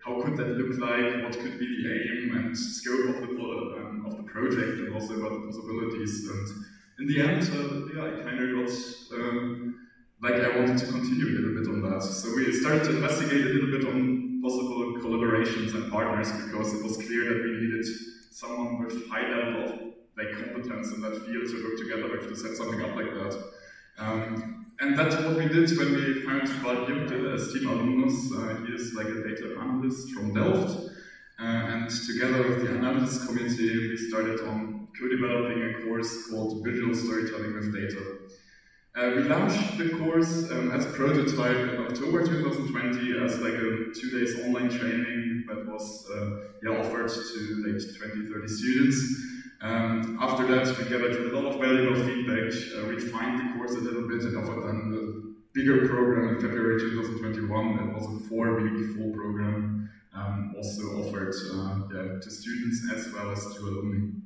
how could that look like, what could be the aim and scope of the project, and also about the possibilities. And in the end, I kind of got like I wanted to continue a little bit on that. So we started to investigate a little bit on possible collaborations and partners, because it was clear that we needed someone with high level of like competence in that field to work together with to set something up like that. And that's what we did when we found Bart Jupte as team alumnus. He is like a data analyst from Delft. And together with the analysis committee, we started on co-developing a course called Visual Storytelling with Data. We launched the course as a prototype in October 2020 as like a 2 days online training that was offered to like 20-30 students. After that, we gathered a lot of valuable feedback, refined the course a little bit, and offered them a bigger program in February 2021. That was a 4-week full program, also offered to students as well as to alumni.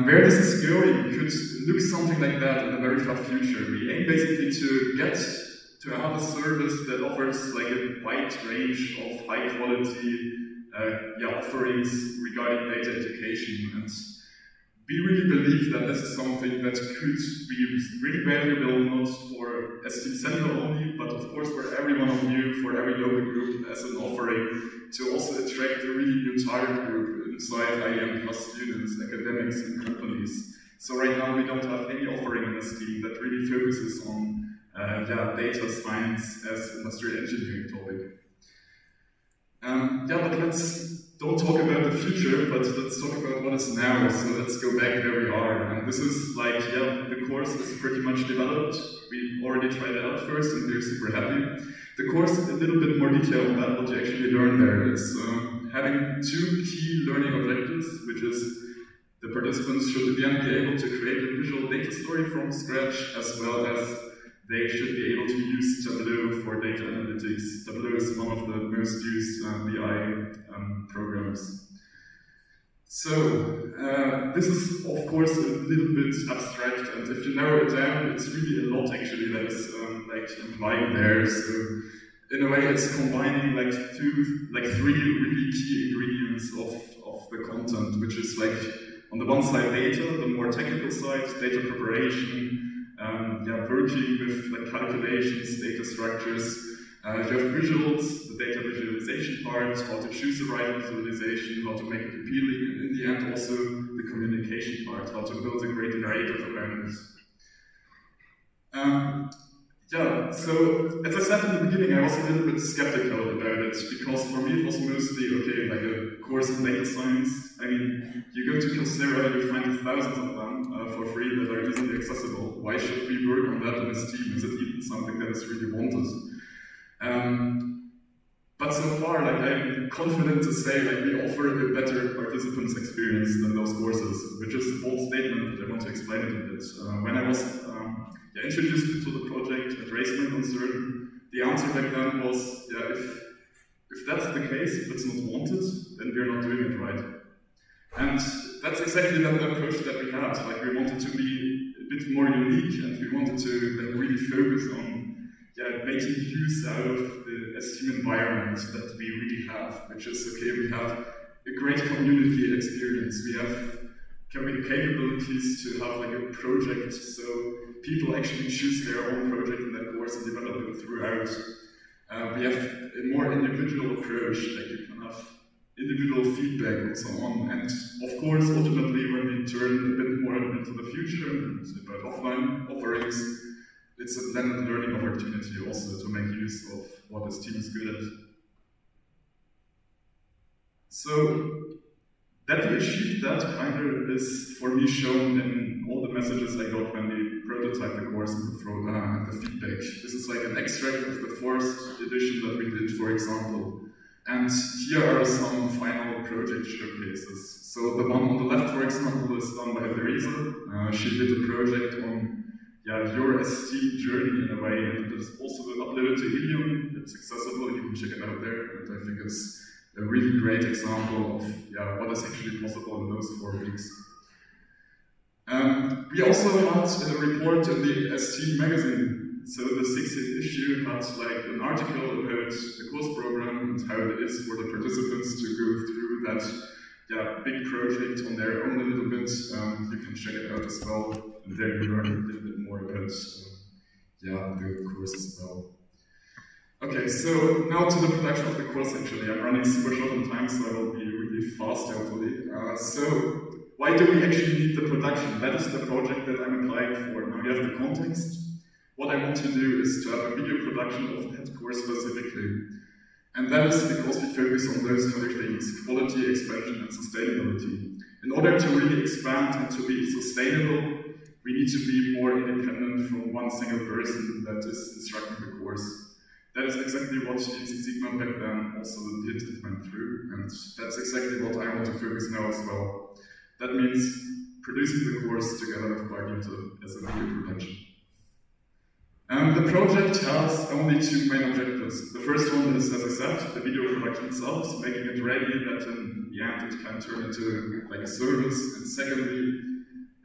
Where this is going could look something like that in the very far future. We aim basically to get to have a service that offers like a wide range of high quality offerings regarding data education, and we really believe that this is something that could be really valuable not for STEAM Central only, but of course for every one of you, for every local group as an offering, to also attract a really new target group inside IEM plus students, academics and companies. So right now we don't have any offering in this team that really focuses on data science as industrial engineering topic. But don't talk about the future, but let's talk about what is now. So let's go back where we are. And this is like, the course is pretty much developed. We already tried it out first and we're super happy. The course, a little bit more detail about what you actually learn there. It's having 2 key learning objectives, which is the participants should at the end be able to create a visual data story from scratch, as well as they should be able to use Tableau for data analytics. Tableau is one of the most used BI programs. So, this is of course a little bit abstract, and if you narrow it down, it's really a lot actually that is implying there. So, in a way, it's combining like 3 really key ingredients of the content, which is like, on the one side data, the more technical side, data preparation, working with like calculations, data structures. You have visuals, the data visualization part, how to choose the right visualization, how to make it appealing, and in the end also the communication part, how to build a great narrative awareness. So as I said in the beginning, I was a little bit skeptical about it, because for me it was mostly, like a course in data science. I mean, you go to Coursera, you find thousands of them for free that are easily accessible. Why should we work on that in this team? Is it even something that is really wanted? But so far, I'm confident to say we offer a better participants experience than those courses, which is a bold statement, but I want to explain it a bit. When I was introduced into the project and raised my concern, the answer back then was, if that's the case, if it's not wanted, then we're not doing it right. And that's exactly the approach that we had. We wanted to be a bit more unique, and we wanted to really focus on making use out of the STEAM environment that we really have, which is, we have a great community experience. We have capabilities to have a project, so people actually choose their own project in that course and develop it throughout. We have a more individual approach, you can have individual feedback and so on. And of course, ultimately, when we turn a bit more into the future and about offline offerings, it's a blended learning opportunity also to make use of what this team is good at. So, that we achieved that is for me shown in all the messages I got when the prototype the course and the feedback. This is like an extract of the first edition that we did, for example. And here are some final project showcases. So the one on the left, for example, is done by Theresa. She did a project on your ST journey in a way, and it is also uploaded to Helium. It's accessible, you can check it out there, and I think it's a really great example of what is actually possible in those 4 weeks. We also had a report in the ST magazine. So the 16th issue had like an article about the course program and how it is for the participants to go through that big project on their own a little bit. You can check it out as well, and there you learn a little bit more about the course as well. Okay, so now to the production of the course actually. I'm running super short on time, so I will be really fast hopefully. So why do we actually need the production? That is the project that I'm applying for. Now you have the context. What I want to do is to have a video production of that course specifically. And that is because we focus on those 4 things: quality, expansion, and sustainability. In order to really expand and to be sustainable, we need to be more independent from one single person that is instructing the course. That is exactly what Sigma back then also did and went through, and that's exactly what I want to focus now as well. That means producing the course together with Bargito as a video production. The project has only 2 main objectives. The first one is, as I said, the video production itself, so making it ready that in the end it can turn into like a service. And secondly,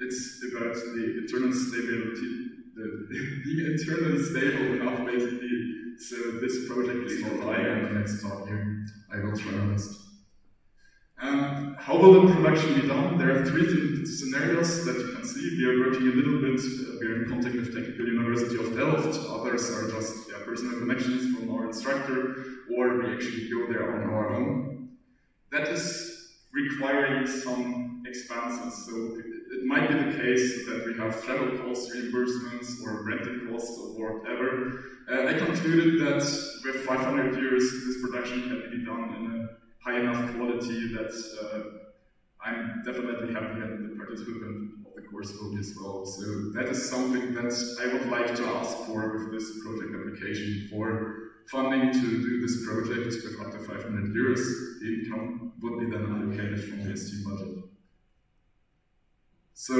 it's about the internal stability, the internal stable enough basically. So this project is for I and the next talk here. I will try my best. How will the production be done? There are 3 scenarios that you can see. We are working a little bit, we are in contact with Technical University of Delft. Others are just personal connections from our instructor, or we actually go there on our own. That is requiring some expenses. So it might be the case that we have travel costs, reimbursements, or renting costs, or whatever. I concluded that with 500 euros, this production can be done in a high enough quality that I'm definitely happy and the participant of the course will be as well. So that is something that I would like to ask for with this project application, for funding to do this project with up to 500 euros. The income would be then allocated from the ST budget. So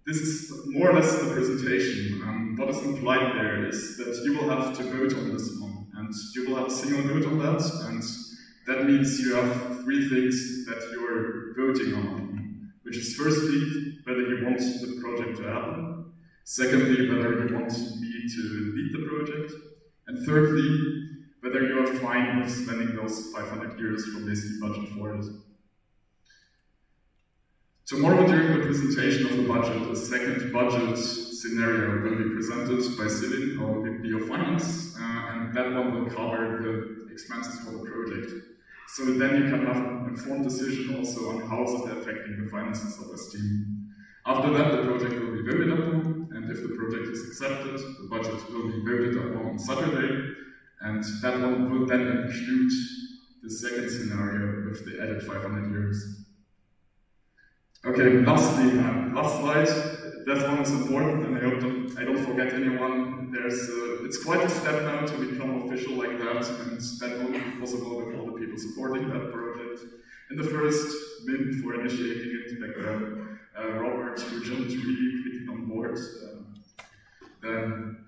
this is more or less the presentation. What is implied there is that you will have to vote on this one, and you will have a single vote on that, and that means you have 3 things that you're voting on, which is firstly, whether you want the project to happen, secondly, whether you want me to lead the project, and thirdly, whether you are fine with spending those 500 euros from the ST budget for it. Tomorrow during the presentation of the budget, a second budget scenario will be presented by Céline, our VP of Finance, and that one will cover the expenses for the project. So then you can have an informed decision also on how is it affecting the finances of ST. After that, the project will be voted upon, and if the project is accepted, the budget will be voted upon on Saturday, and that one will then include the second scenario with the added 500 euros. Okay, lastly, last slide. That one is important, and I hope I don't forget anyone. It's quite a step now to become official like that, and that won't be possible with all the people supporting that project. In the first minute for initiating it back then, Robert, who jumped really quickly on board. Then,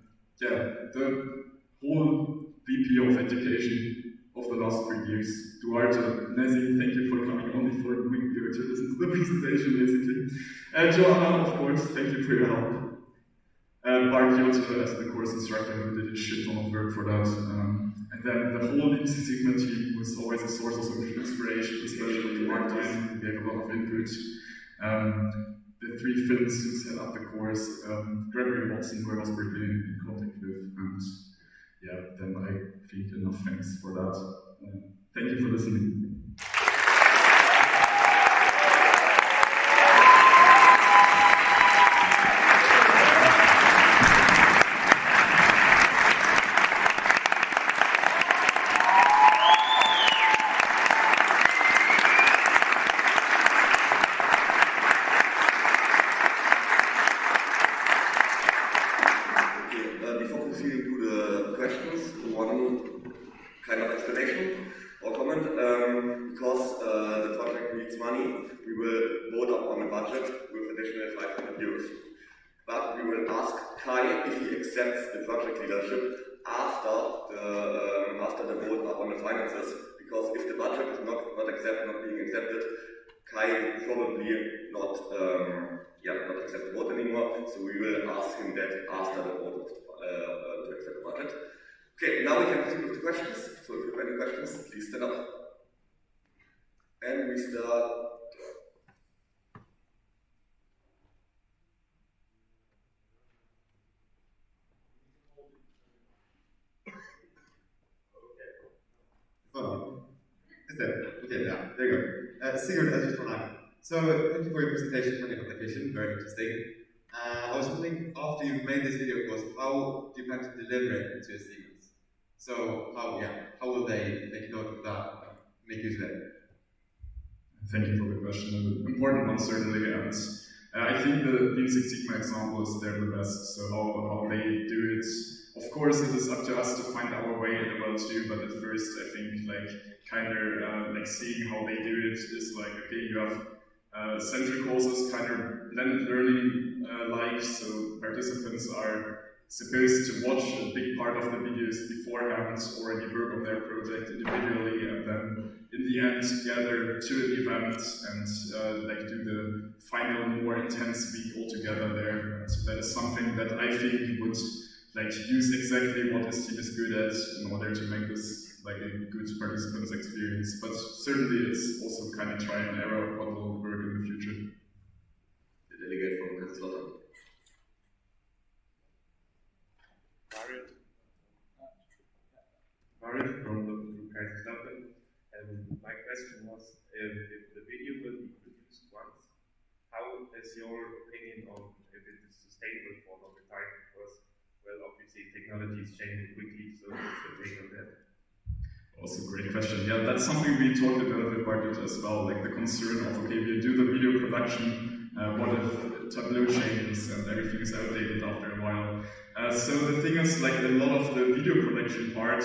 the whole VP of Education of the last 3 years. Duarte, Nezzy, thank you for coming only for a week here to listen to the presentation, basically. Joanna, of course, thank you for your help. Bargito as the course instructor who did a shit ton of work for that. And then the whole Leipzig Sigma team was always a source of inspiration, especially Martin, who gave a lot of input. The 3 Finns who set up the course, Gregory Watson, who I was briefly in contact with, and then I think enough thanks for that. Thank you for listening. before proceeding to the questions, one kind of explanation or comment. Because the project needs money, we will vote up on a budget with additional 500 euros. But we will ask Kai if he accepts the project leadership after the vote up on the finances. Because if the budget is not being accepted, Kai will probably not accept the vote anymore. So we will ask him that after the vote to accept the budget. Okay, now we can proceed with the questions. So if you have any questions, please stand up. And we start. Is there? Okay, yeah, there you go. Sigurd, as for now. So, thank you for your presentation, for your application, very interesting. I was wondering, after you made this video, of course, how do you plan to deliver it to your students? So, how will they take note of that and make use of it? Thank you for the question. An important one, certainly. And I think the Lean Six Sigma example is there the best. So how they do it. Of course, it is up to us to find our way in the world too. But at first, I think seeing how they do it is like, okay, you have central courses, kind of blended learning so participants are supposed to watch a big part of the videos beforehand, already work on their project individually, and then in the end gather to an event and do the final more intense week all together there. And so that is something that I think would use exactly what this team is good at in order to make this a good participants experience. But certainly it's also kind of try and error what will work in the future. The delegate from Kaiserslautern. Marit from Kaiserslautern. My question was, if the video will be produced once, how is your opinion on if it is sustainable for a longer time? Because, well, obviously technology is changing quickly, so what's your take on that? Also, great question. Yeah, that's something we talked about with Margaret as well, like the concern of, okay, we do the video production, what if Tableau changes and everything is outdated after a while? So the thing is, a lot of the video production part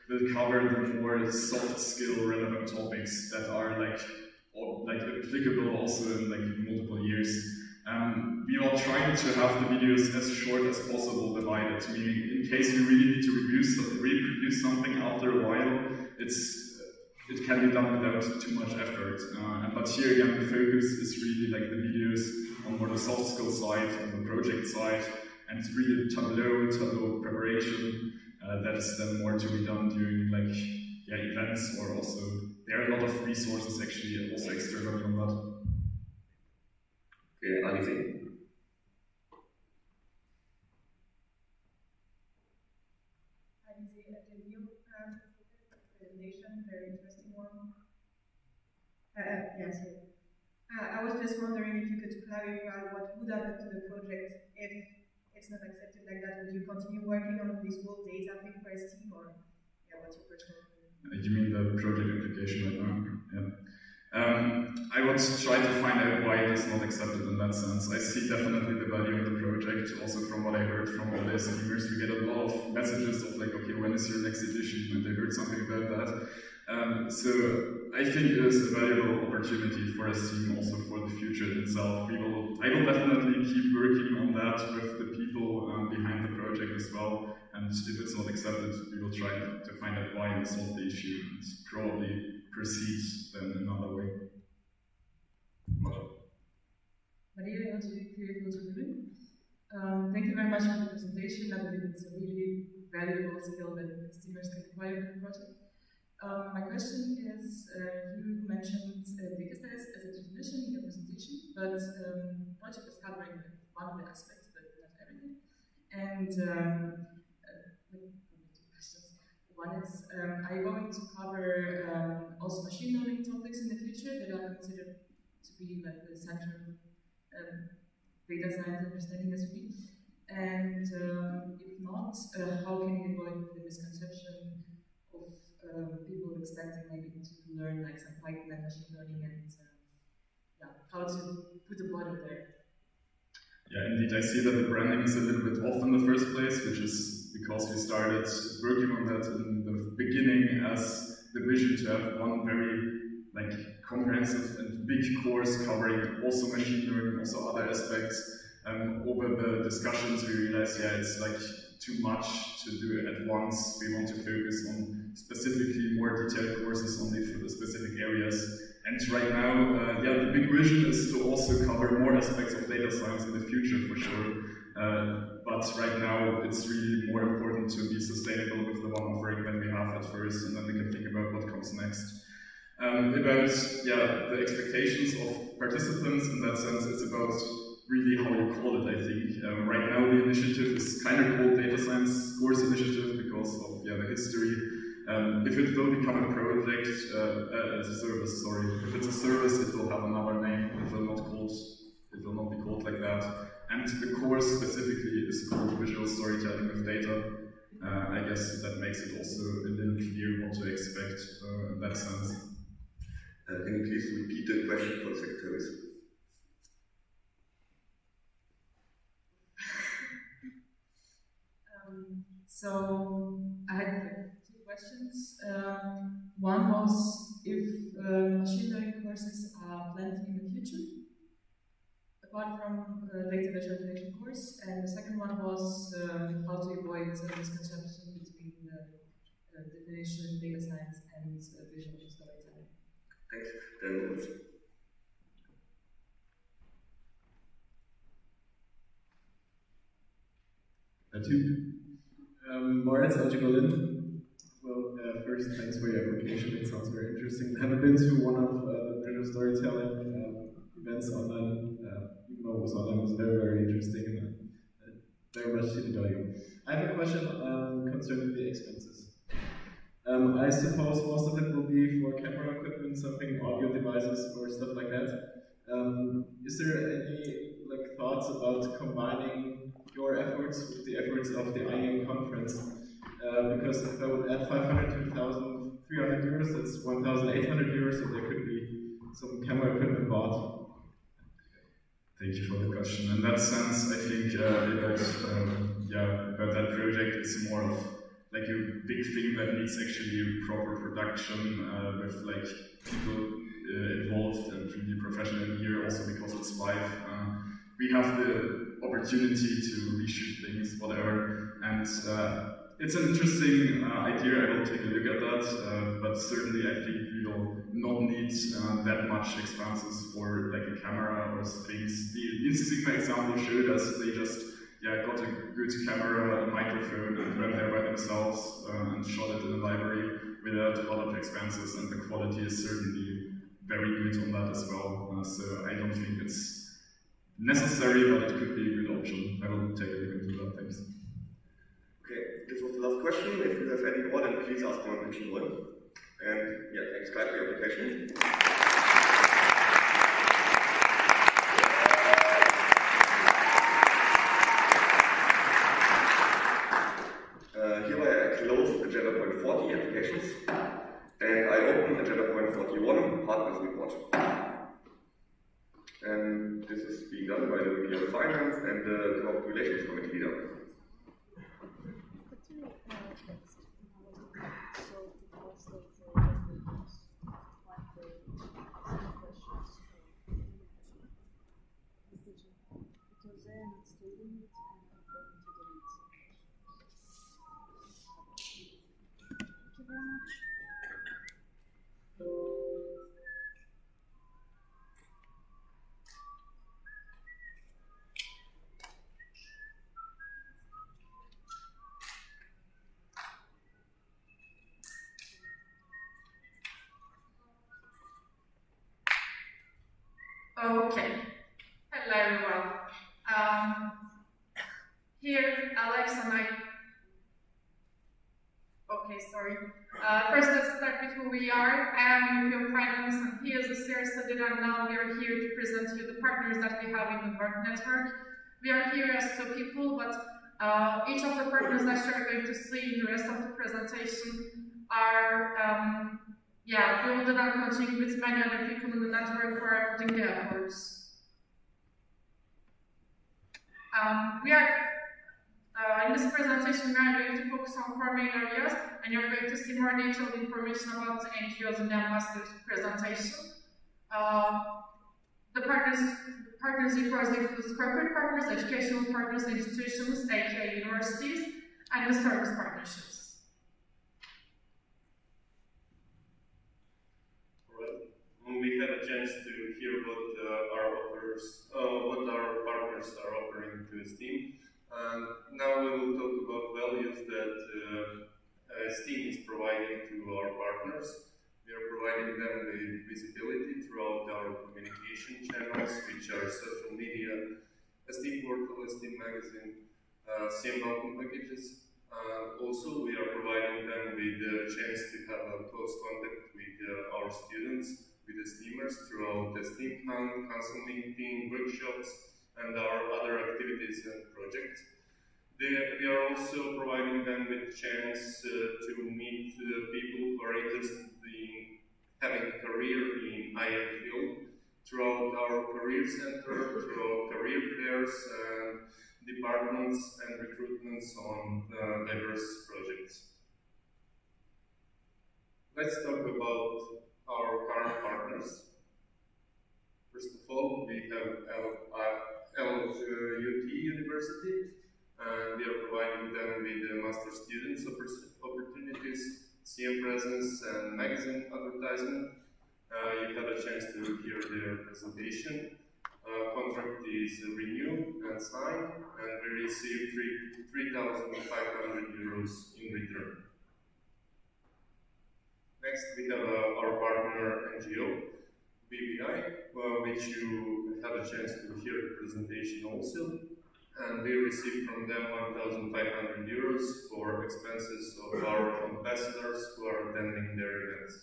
will cover the more soft skill relevant topics that are applicable also in multiple years. We are trying to have the videos as short as possible divided, meaning in case we really need to reproduce something after a while, it can be done without too much effort. But here again, the focus is really the videos on more the soft skill side, on the project side, and really Tableau preparation. That is then more to be done during events, or also there are a lot of resources actually also externally on that. Okay, Alice. Presentation, very interesting one. Yes. I was just wondering if you could clarify what would happen to the project if it's not accepted like that. Would you continue working on this whole data thing for a team, or what's your personal opinion? You mean the project application right now? Yeah. I would try to find out why it is not accepted in that sense. I see definitely the value in the project. Also from what I heard from all the streamers, we get a lot of messages of okay, when is your next edition? And they heard something about that. So I think it is a valuable opportunity for us team also for the future itself. I will definitely keep working on that with the people behind the project as well. And if it's not accepted, we will try to find out why and solve the issue and probably proceed then another way. Maria, thank you very much for the presentation. I believe it's a really valuable skill that streamers can acquire with the project. My question is, you mentioned data sets as a definition in your presentation, but the project is covering one of the aspects, but not everything. And two questions. One is, are you going to cover also machine learning topics in the future that are considered to be the central data science understanding as we? And if not, how can you avoid the misconception of people expecting maybe to learn some Python and machine learning and how to put a border there? yeah, indeed, I see that the branding is a little bit off in the first place, which is because we started working on that in the beginning as the vision to have one very comprehensive and big course covering also machine learning, also other aspects. Over the discussions, we realized, yeah, it's too much to do at once. We want to focus on specifically more detailed courses only for the specific areas. And right now, yeah, the big vision is to also cover more aspects of data science in the future, for sure. But right now, it's really more important to be sustainable with the one offering that we have at first, and then we can think about what comes next. About the expectations of participants, in that sense, it's about really how you call it, I think. Right now, the initiative is kind of called Data Science Course Initiative because of the history. If it will become a project, a service, sorry. If it's a service, it will have another name. It will not be called like that. And the course specifically is called Visual Storytelling with Data. I guess that makes it also a little clear what to expect in that sense. Can you please repeat the question for the secretaries? So I had two questions. One was if machine learning courses are planned in the future, apart from data visualization course, and the second one was how to avoid misconception between definition, data science, and visual storytelling. Thanks. Then Moritz, LG Berlin. Well, first, thanks for your application. It sounds very interesting. I haven't been to one of the visual storytelling events online, even though it was online. It was very, very interesting and very much seen value. I have a question concerning the expenses. I suppose most of it will be for camera equipment, something audio devices or stuff like that. Is there any thoughts about combining your efforts with the efforts of the IEM conference? Because if I would add 500 to 1,300 euros, that's 1,800 euros, so there could be some camera equipment bought. Thank you for the question. In that sense, I think about that project, it's more of a big thing that needs actually proper production with people involved and really professional here, also because it's live. We have the opportunity to reshoot things, whatever, and it's an interesting idea. I will take a look at that, but certainly I think we will not need that much expenses for a camera or things. The Inci Sigma example showed us they just got a good camera, a microphone, and went there by themselves and shot it in a library without a lot of expenses, and the quality is certainly very good on that as well. So I don't think it's necessary, but it could be a good option. I will take a look into that. Thanks. Okay, this was the last question. If you have any more, then please ask one additional one. And thanks guys for your application. Hereby I close Agenda Point 40 applications, and I open Agenda Point 41 Partners Report. And this is being done by the VP of Finance and the Corporate Relations Committee leader. Okay. Hello everyone. Here, Alex and I. Okay, sorry. First, let's start with who we are. I am VP of Finance, and he is the Sierra Study, and now we are here to present to you the partners that we have in the work network. We are here as two people, but each of the partners that you are going to see in the rest of the presentation are building and coaching with many other people in the network who are putting their efforts. We are in this presentation, we are going to focus on 4 main areas, and you're going to see more detailed information about the NGOs in the ambassador's presentation. The partners includes corporate partners, educational partners, institutions, aka universities, and the service partnerships. Alright, we had a chance to hear what our partners are offering to STEAM. Now we will talk about values that STEAM is providing to our partners. We are providing them with visibility throughout our communication channels, which are social media, a STEAM portal, a STEAM magazine, STEAM welcome packages. Also, we are providing them with the chance to have a close contact with our students, with the STEAMers throughout the STEAM council meeting, workshops, and our other activities and projects. We are also providing them with chance to meet people who are interested in having a career in IM field throughout our career center, throughout career fairs and departments and recruitments on diverse projects. Let's talk about our current partners. First of all, we have LXIII University, and we are providing them with master students opportunities, CM presence, and magazine advertisement. You had a chance to hear their presentation. Contract is renewed and signed, and we received 3,500 euros in return. Next, we have our partner NGO, BBI, which you had a chance to hear the presentation also. And we received from them 1,500 euros for expenses of our ambassadors who are attending their events.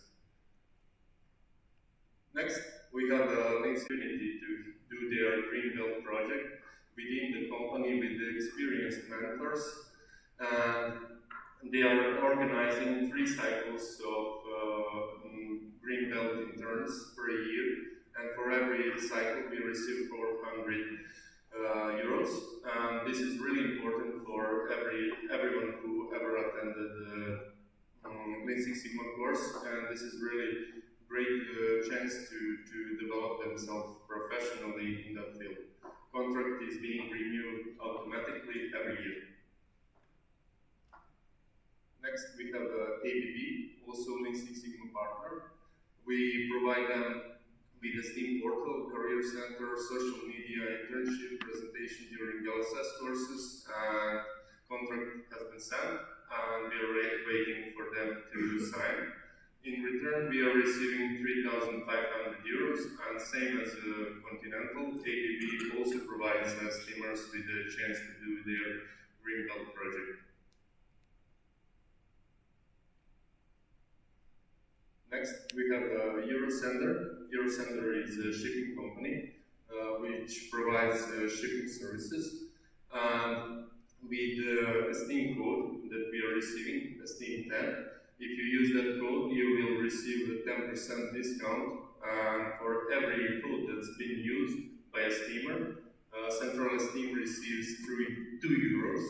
Next, we have a opportunity to do their Greenbelt project within the company with the experienced mentors. They are organizing 3 cycles of Greenbelt interns per year, and for every cycle we receive 400 euros. This is really important for everyone who ever attended the Lean Six Sigma course, and this is really great chance to develop themselves professionally in that field. Contract is being renewed automatically every year. Next, we have ABB, also Lean Six Sigma partner. We provide them with the STEAM portal, career center, social media, internship, presentation during LSS courses, and contract has been signed, and we are waiting for them to sign. In return, we are receiving 3,500 euros, and same as Continental, ABB also provides STEAMers with a chance to do their Greenbelt project. Next, we have Eurosender. Eurosender is a shipping company which provides shipping services. With a STEAM code that we are receiving, a STEAM 10, if you use that code, you will receive a 10% discount. For every code that's been used by a STEAmer, Central STEAM receives 2 euros.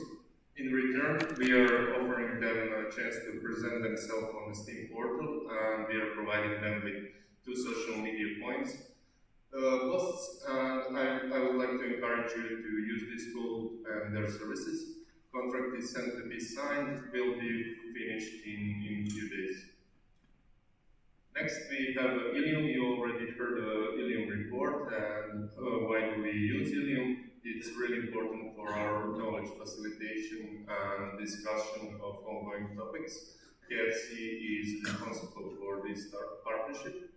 In return, we are offering them a chance to present themselves on the STEAM portal, and we are providing them with 2 social media points. Plus, I would like to encourage you to use this code and their services. Contract is sent to be signed, will be finished in a few days. Next, we have Ilium. You already heard the Ilium report, and why do we use Ilium? It's really important for our knowledge facilitation and discussion of ongoing topics. KFC is responsible for this partnership.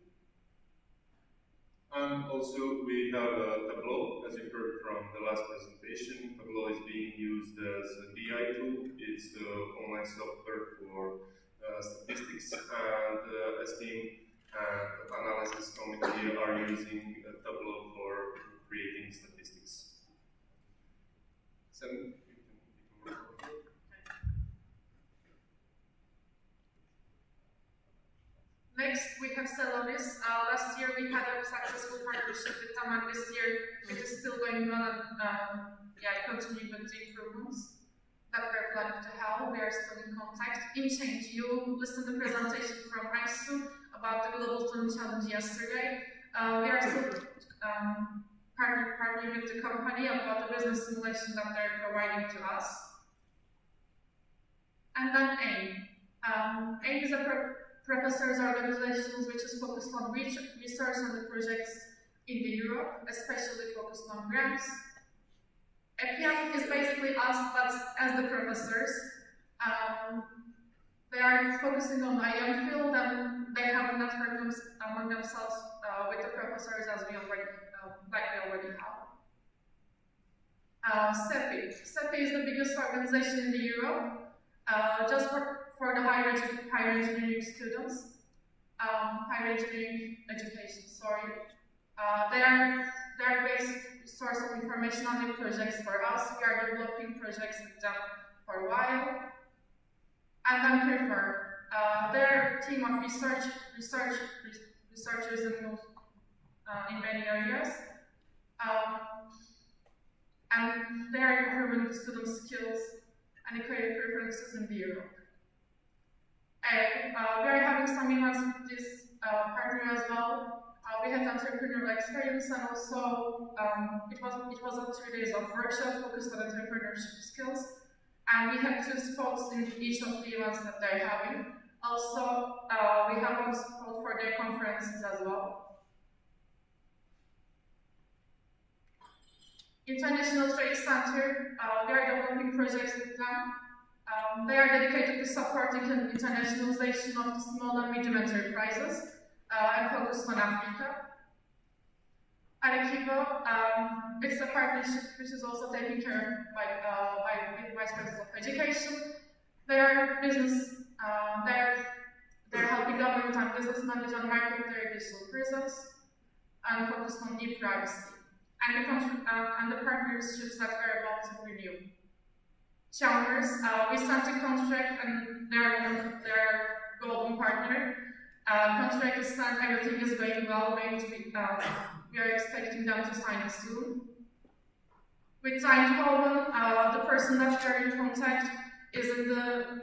And also we have Tableau, as you heard from the last presentation. Tableau is being used as a BI tool. It's the online software for statistics, and STEAM and analysis committee are using Tableau for creating statistics. Next, we have Celonis. Last year we had a successful partnership with them, and this year it is still going on continue with the improvements that we're planning to have. We are still in contact. In change, you listened to the presentation from ISU about the Global Student Challenge yesterday. We are still partnering with the company about the business simulation that they're providing to us. And then AIM. AIM is a professors' organization which is focused on research and the projects in the Europe, especially focused on grants. EPIAM is basically us, but as the professors. They are focusing on the IM field, and they have a network among themselves with the professors, as we already have. CEPI is the biggest organization in the Europe, just for the higher engineering students, higher engineering education. Sorry, they are a great source of information on the projects for us. We are developing projects with them for a while. And then Prefer. They're a team of researchers in many areas. And they are improving the student skills and the career preferences in the Europe. We are having some events with this partner as well. We had entrepreneurial experience, and also it was 3 days of workshop focused on entrepreneurship skills. And we have 2 spots in each of the events that they're having. Also, we have 1 spot for their conferences as well. International Trade Center, we are developing projects with them. They are dedicated to supporting internationalization of the small and medium enterprises and focused on Africa. Arequipa, it's a partnership which is also taken care of by the Vice President of Education. They are business, they're helping government and business manage and market their digital presence and focused on e-privacy and the partnerships that we're about to renew. Chalmers, we sent a contract and they're golden partner. Contract is sent, everything is going well, we are expecting them to sign it soon. With Eindhoven, the person that we are in contact is in the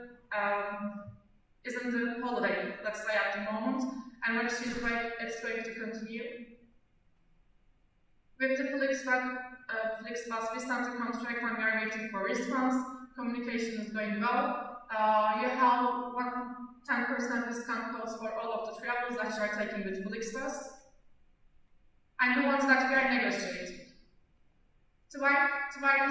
holiday, let's say at the moment, and when she's back, it's going to continue. With the Flixbus, we sent a contract and we are waiting for response. Communication is going well. You have 10% discount codes for all of the travels that you are taking with Flixbus, and the ones that we are negotiating. Twine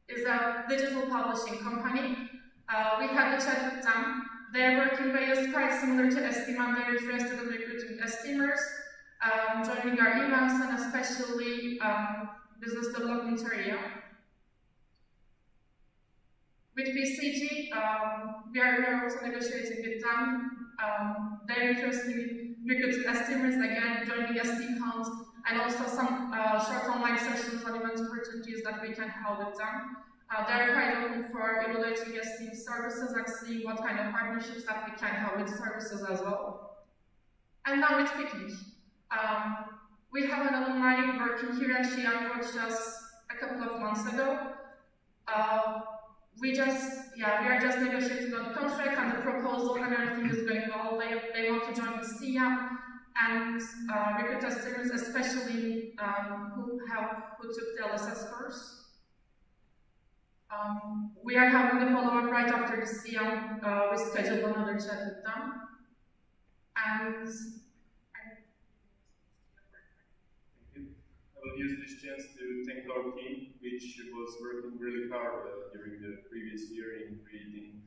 is a digital publishing company. We had a chat with them. Their working way is quite similar to Esteem, and they're interested in recruiting Esteemers, joining our events, and especially business development area. With BCG, we are also negotiating with them. They're interested in recruiting Esteemers, again, joining Esteem House, and also some short online sessions and event opportunities that we can have with them. They're quite open for evaluating Esteem services and seeing what kind of partnerships that we can have with services as well. And now with Picnic. We have an alumni working here, and she approached us a couple of months ago. We are just negotiating on the contract and the proposal, and everything is going well. They want to join the CM and recruit Esteemers, especially who took the LSS course. We are having the follow-up right after the CM. We scheduled another chat with them. And I will use this chance to thank our team, which was working really hard during the previous year in creating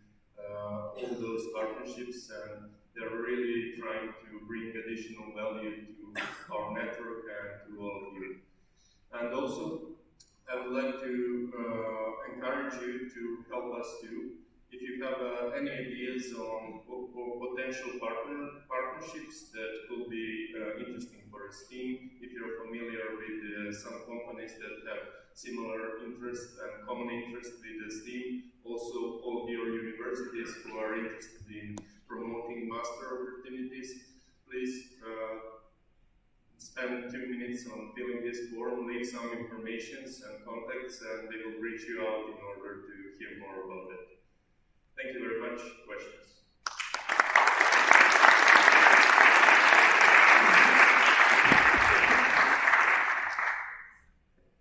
all those partnerships, and they're really trying to bring additional value to our network and to all of you. And also, I would like to encourage you to help us too. If you have any ideas on potential partnerships that could be interesting for Esteem, if you're familiar with some companies that have similar interests and common interest with Esteem, also all of your universities who are interested in promoting master opportunities, please spend 2 minutes on filling this form, leave some information and contacts, and they will reach you out in order to hear more about it. Thank you very much. Questions?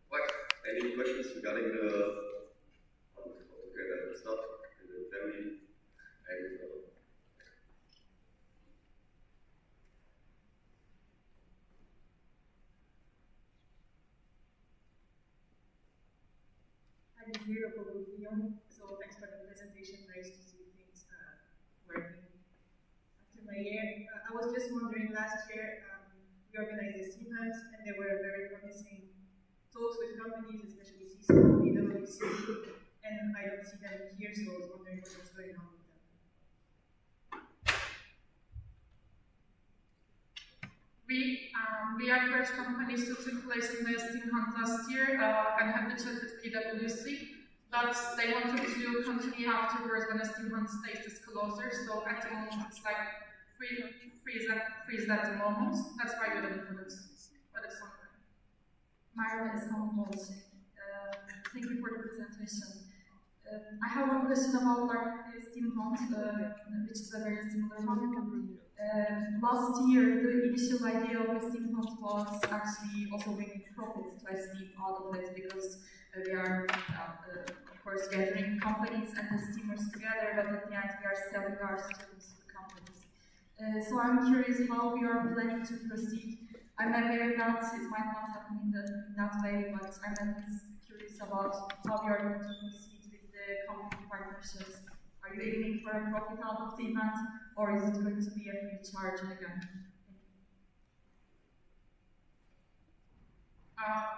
What? Any questions regarding the stuff? Very I'm Zero Bogotino, so thanks for the presentation. Nice to see things working. After my year, I was just wondering, last year we organized the Steam Hunts, and there were very promising talks with companies, especially CISO, PwC, and I don't see them here, so I was wondering what's going on with them. We encouraged companies to take place in the Steam Hunt last year and had the chat with PwC, but they wanted to continue afterwards when the Steam Hunt stage is closer, so at the moment it's like freeze at the moment. That's why we didn't put it, but it's something. Myra is on thank you for the presentation. I have one question about like Steam Hunt, which is a very similar one. Last year, the initial idea of the Steam Hunt was actually also making profit to Steam out of it, because we are, of course, gathering companies and the Steamers together, but at the end we are selling our students to the companies. So I'm curious how we are planning to proceed. I'm aware that it might not happen in that way, but I'm curious about how we are going to proceed with the company partnerships. Are you aiming for a profit out of the event, or is it going to be a free charge again?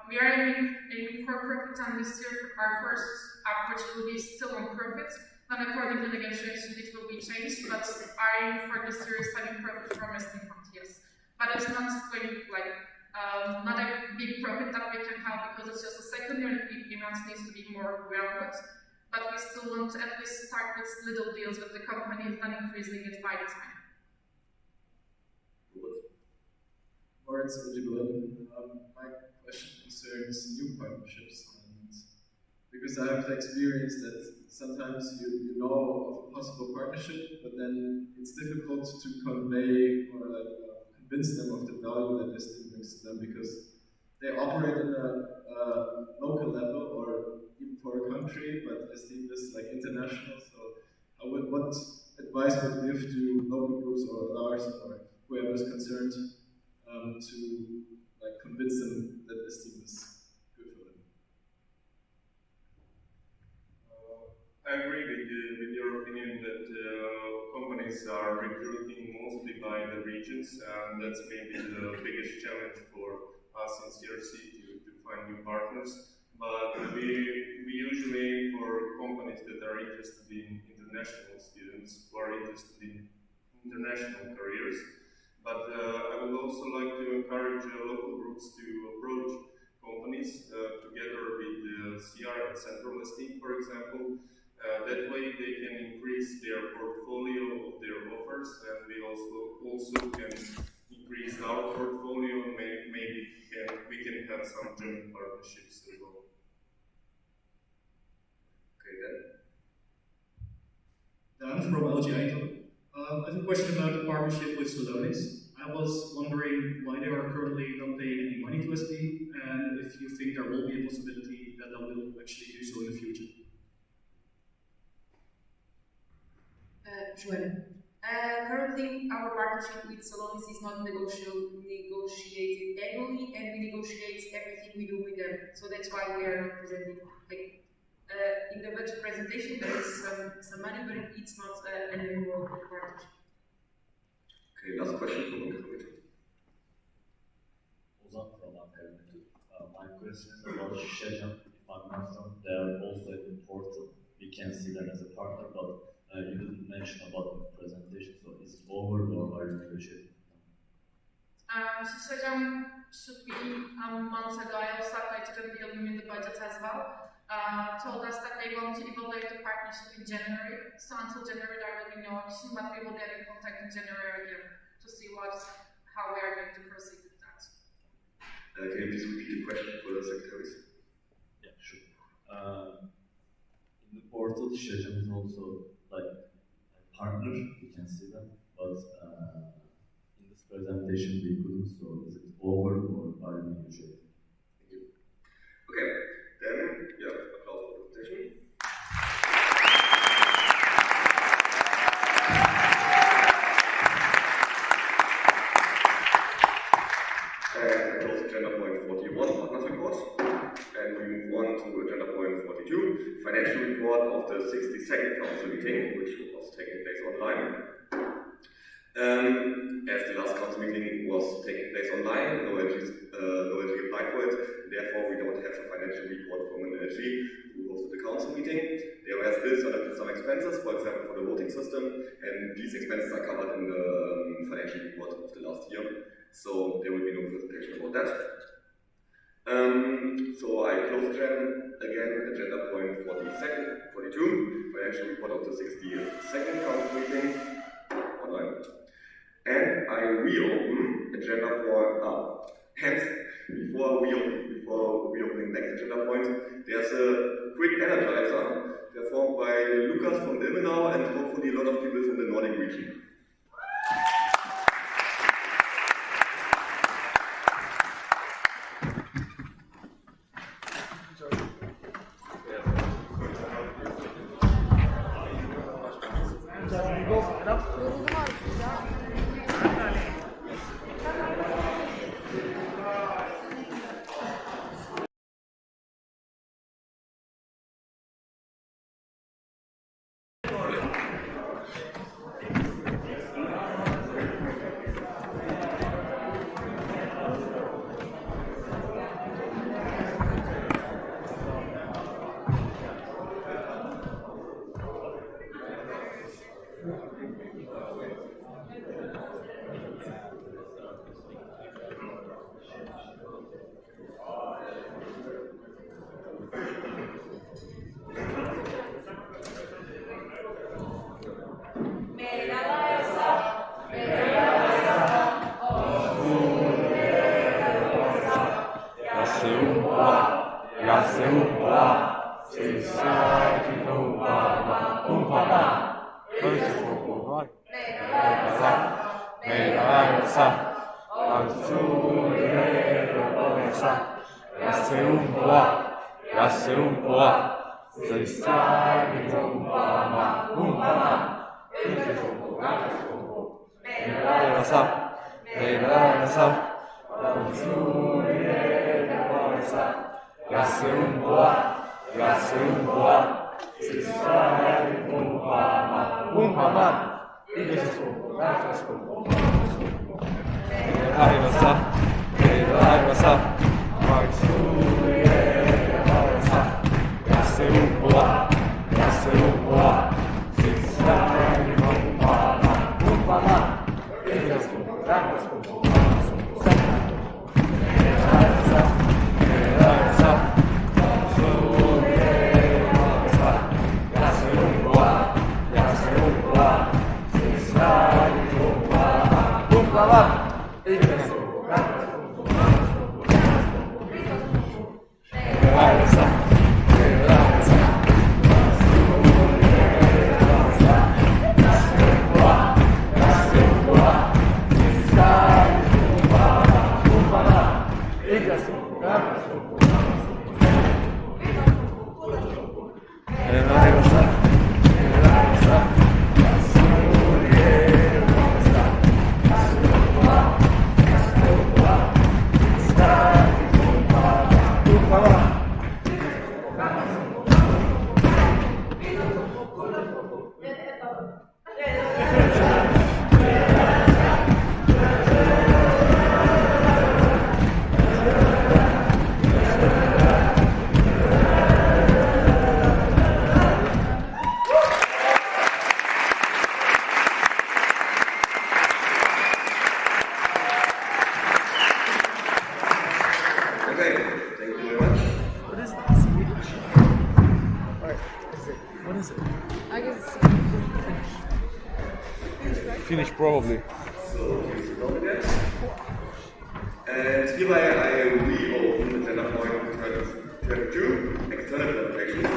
We are aiming for profit, and this year our first approach will be still on profit. Then according to negotiation it will be changed, but our aim for this year is having profit from a Steam Hunt, yes. But it's not going like not a big profit that we can have, because it's just a second year and event needs to be more grounded. But we still want to at least start with little deals with the companies and increasing it by the time. Lawrence Eligibility. My question concerns new partnerships, and because I have the experience that sometimes you know of a possible partnership, but then it's difficult to convey or convince them of the value that this thing brings to them, because they operate in a local level or even for a country, but Esteem is like international. So, what advice would you give to local groups or ours or whoever is concerned to like convince them that Esteem is good for them? I agree with your opinion that companies are recruiting mostly by the regions, and that's maybe the biggest challenge for us in CRC to find new partners. But we usually aim for companies that are interested in international students, who are interested in international careers. But I would also like to encourage local groups to approach companies together with CR and Central Esteem, for example. That way they can increase their portfolio of their offers, and we also can increase our portfolio, and maybe we can have some joint partnerships as well. Okay, Dan from LXIII. I have a question about the partnership with Salonis. I was wondering why they are currently not paying any money to SD, and if you think there will be a possibility that they will actually do so in the future. Joanna. Currently, our partnership with Salonis is not negotiated annually, and we negotiate everything we do with them. So that's why we are not presenting. Like, in the budget presentation, there is some money, but it's not an annual partnership. Okay, last question from the committee. Ozan from Ankara. My question is about Şişecam. If I'm not wrong, they are also in the portal. We can see them as a partner, but you didn't mention about the presentation, so is it over or are you negotiating? Şişecam should be months ago. I also updated them in the budget as well. Told us that they want to evaluate the partnership in January. So until January there will be no option, but we will get in contact in January again to see how we are going to proceed with that. Can you please repeat the question for the secretaries? Yeah, sure. In the portal, Shejam is also like a partner, we can see them, but in this presentation we couldn't, so is it over or are you negotiating? Thank you. Okay, then, yeah, applause for the presentation. And I close agenda point 41, partners report. And we move on to agenda point 42, financial report of the 62nd council meeting, which was taking place online. As the last council meeting was taking place online, no LG applied for it, therefore we don't have a financial report from an LG who hosted the council meeting. There were still some expenses, for example for the voting system, and these expenses are covered in the financial report of the last year. So there will be no presentation about that. So I close again agenda point 42, financial report of the 62nd council meeting online. And I reopen agenda point, hence, before reopening next agenda point, there's a quick energizer performed by Lukas from Ilmenau and hopefully a lot of people from the Nordic region. Finish probably. And hereby I reopen agenda point 22, external presentations.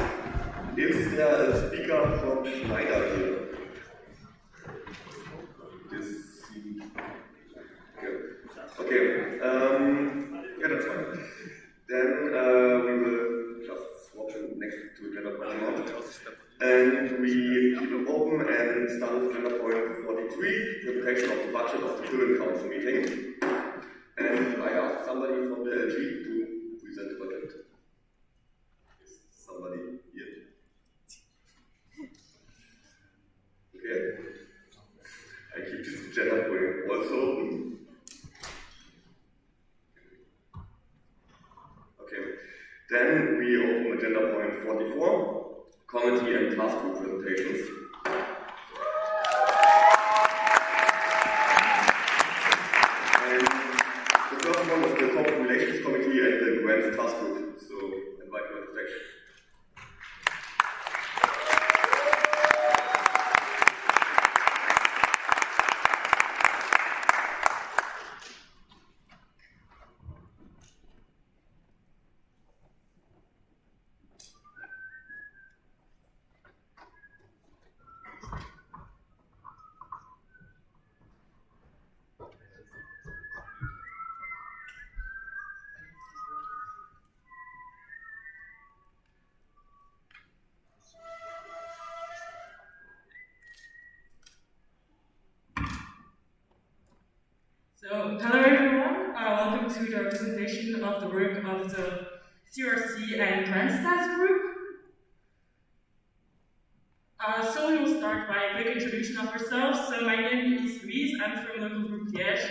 Is there a speaker from Schneider here? This seems good. Okay, yeah, that's fine. Then we will just swap next to agenda point 1. And we keep it open and start with agenda point 43, presentation of the budget of the current council meeting. And I asked somebody from the LG to present the budget. Is somebody here? Okay. I keep this agenda point also open. Okay. Then we open agenda point 44, committee and task group presentations. And the first one is the Corporate Relations Committee and the Grants Task Group. So, invite you on the stage. So, hello everyone, welcome to the presentation of the work of the CRC and Grants Task Group. So we will start by a quick introduction of ourselves. So my name is Louise, I'm from local group Liège,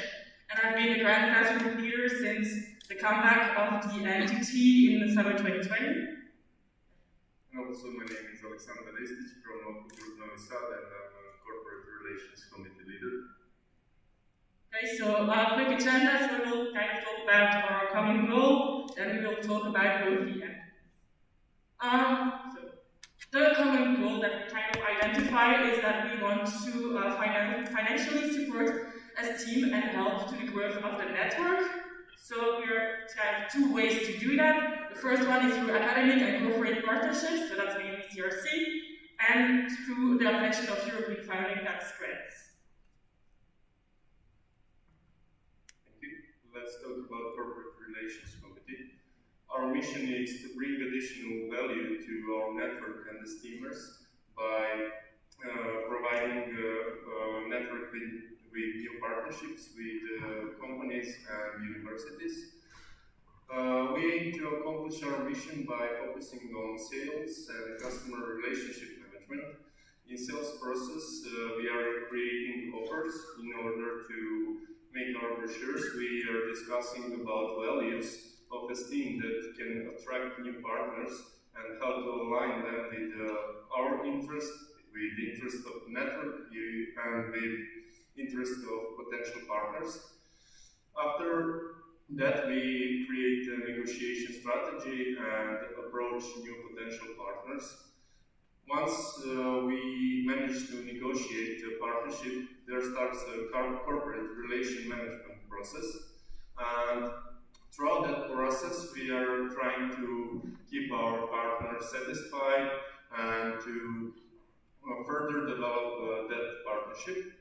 and I've been the Grant Task Group leader since the comeback of the entity in the summer 2020. And also my name is Alexander from local group Novi Sad, and I'm a corporate relations committee leader. Okay, so quick agenda, so we will kind of talk about our common goal, then we will talk about both the end. So the common goal that we kind of identify is that we want to financially support as team and help to the growth of the network. So we're kind of two ways to do that. The first one is through academic and corporate partnerships, so that's mainly CRC, and through the obtention of European funding, that's grants. Let's talk about corporate relations committee. Our mission is to bring additional value to our network and the steamers by providing a network with new partnerships with companies and universities. We aim to accomplish our mission by focusing on sales and customer relationship management. In sales process, we are creating offers in order to make our brochures. We are discussing about values of a team that can attract new partners and how to align them with our interest, with the interest of the network, and with interest of potential partners. After that, we create a negotiation strategy and approach new potential partners. Once we manage to negotiate a partnership, there starts a corporate relation management process. And throughout that process, we are trying to keep our partners satisfied and to further develop that partnership.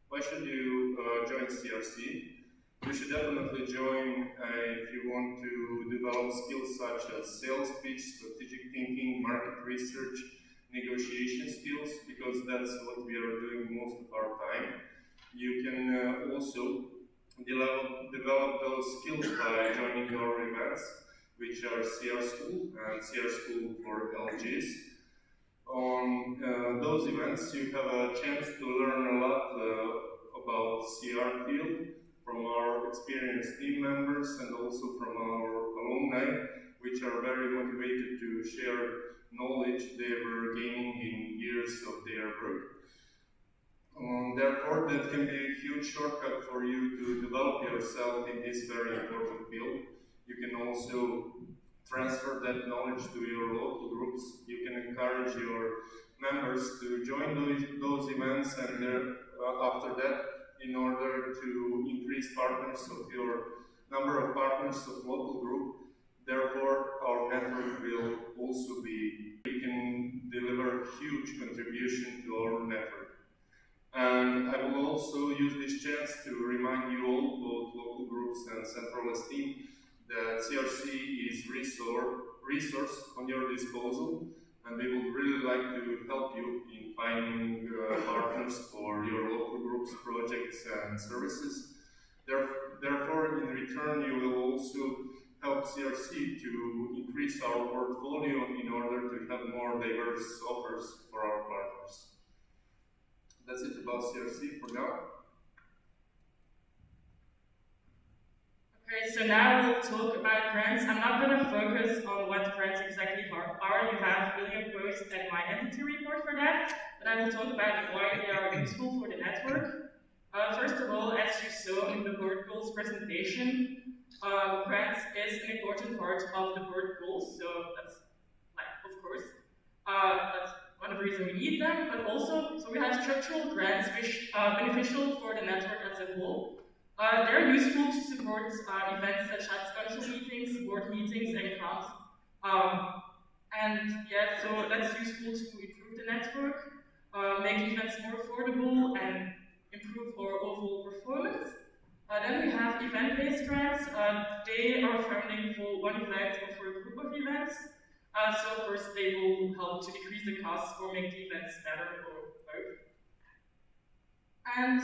Why should you join CRC? You should definitely join if you want to develop skills such as sales pitch, strategic thinking, market research, negotiation skills, because that's what we are doing most of our time. You can also develop those skills by joining our events, which are CR School and CR School for LGs. On those events, you have a chance to learn a lot about CR field from our experienced team members and also from our alumni, which are very motivated to share knowledge they were gaining in years of their work. Therefore, that can be a huge shortcut for you to develop yourself in this very important field. You can also transfer that knowledge to your local groups. You can encourage your members to join those events, and after that, in order to increase partners of your number of partners of local group. Therefore, our network will also be, we can deliver huge contribution to our network. And I will also use this chance to remind you all, both local groups and central esteem, that CRC is resource on your disposal, and we would really like to help you in finding partners for your local groups, projects, and services. Therefore, in return, you will also help CRC to increase our portfolio in order to have more diverse offers for our partners. That's it about CRC for now. Okay, so now we'll talk about grants. I'm not going to focus on what grants exactly are. You have William Post and my entity report for that, but I will talk about why they are useful for the network. First of all, as you saw in the board goals presentation, grants is an important part of the board goals, so that's, of course, that's one of the reasons we need them, but also, so we have structural grants which are beneficial for the network as a whole. They're useful to support events such as council meetings, board meetings, and clubs. And yeah, so that's useful to improve the network, make events more affordable, and improve our overall performance. Then we have event-based grants. They are funding for one event or for a group of events. So of course they will help to decrease the costs or make the events better or both. And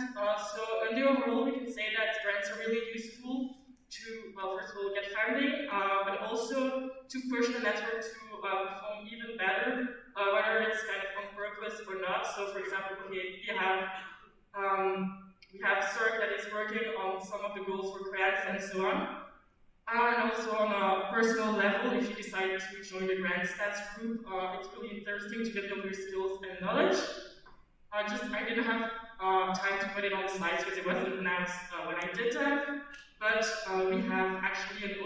so in the overall we can say that grants are really useful to, well, first of all get funding, but also to push the network to perform even better, whether it's kind of on purpose or not. So for example, we have CERC that is working on some of the goals for grants and so on. And also on a personal level, if you decide to join the grant stats group, it's really interesting to develop your skills and knowledge. I didn't have time to put it on the slides because it wasn't announced when I did that. But we have actually an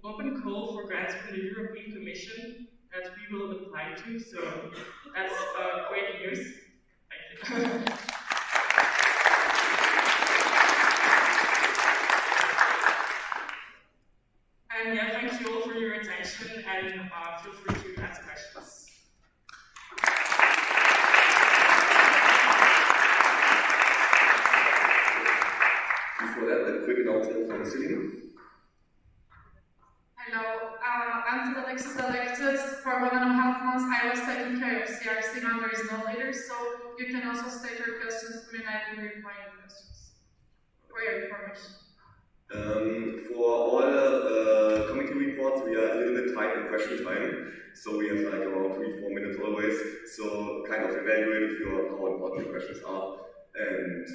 open call for grants from the European Commission that we will apply to. So that's great news. Thank you. And yeah, thank you all for your attention, and feel free to ask questions. Before that, a quick announcement from Celine. Hello, until LXIII for 1.5 months, I was taking care of CRC. Now there is no leader, so you can also state your questions to me, and I will reply your questions for your information. For all committee reports, we are a little bit tight in question time, so we have like around 3-4 minutes always. So kind of evaluate how important your questions are. And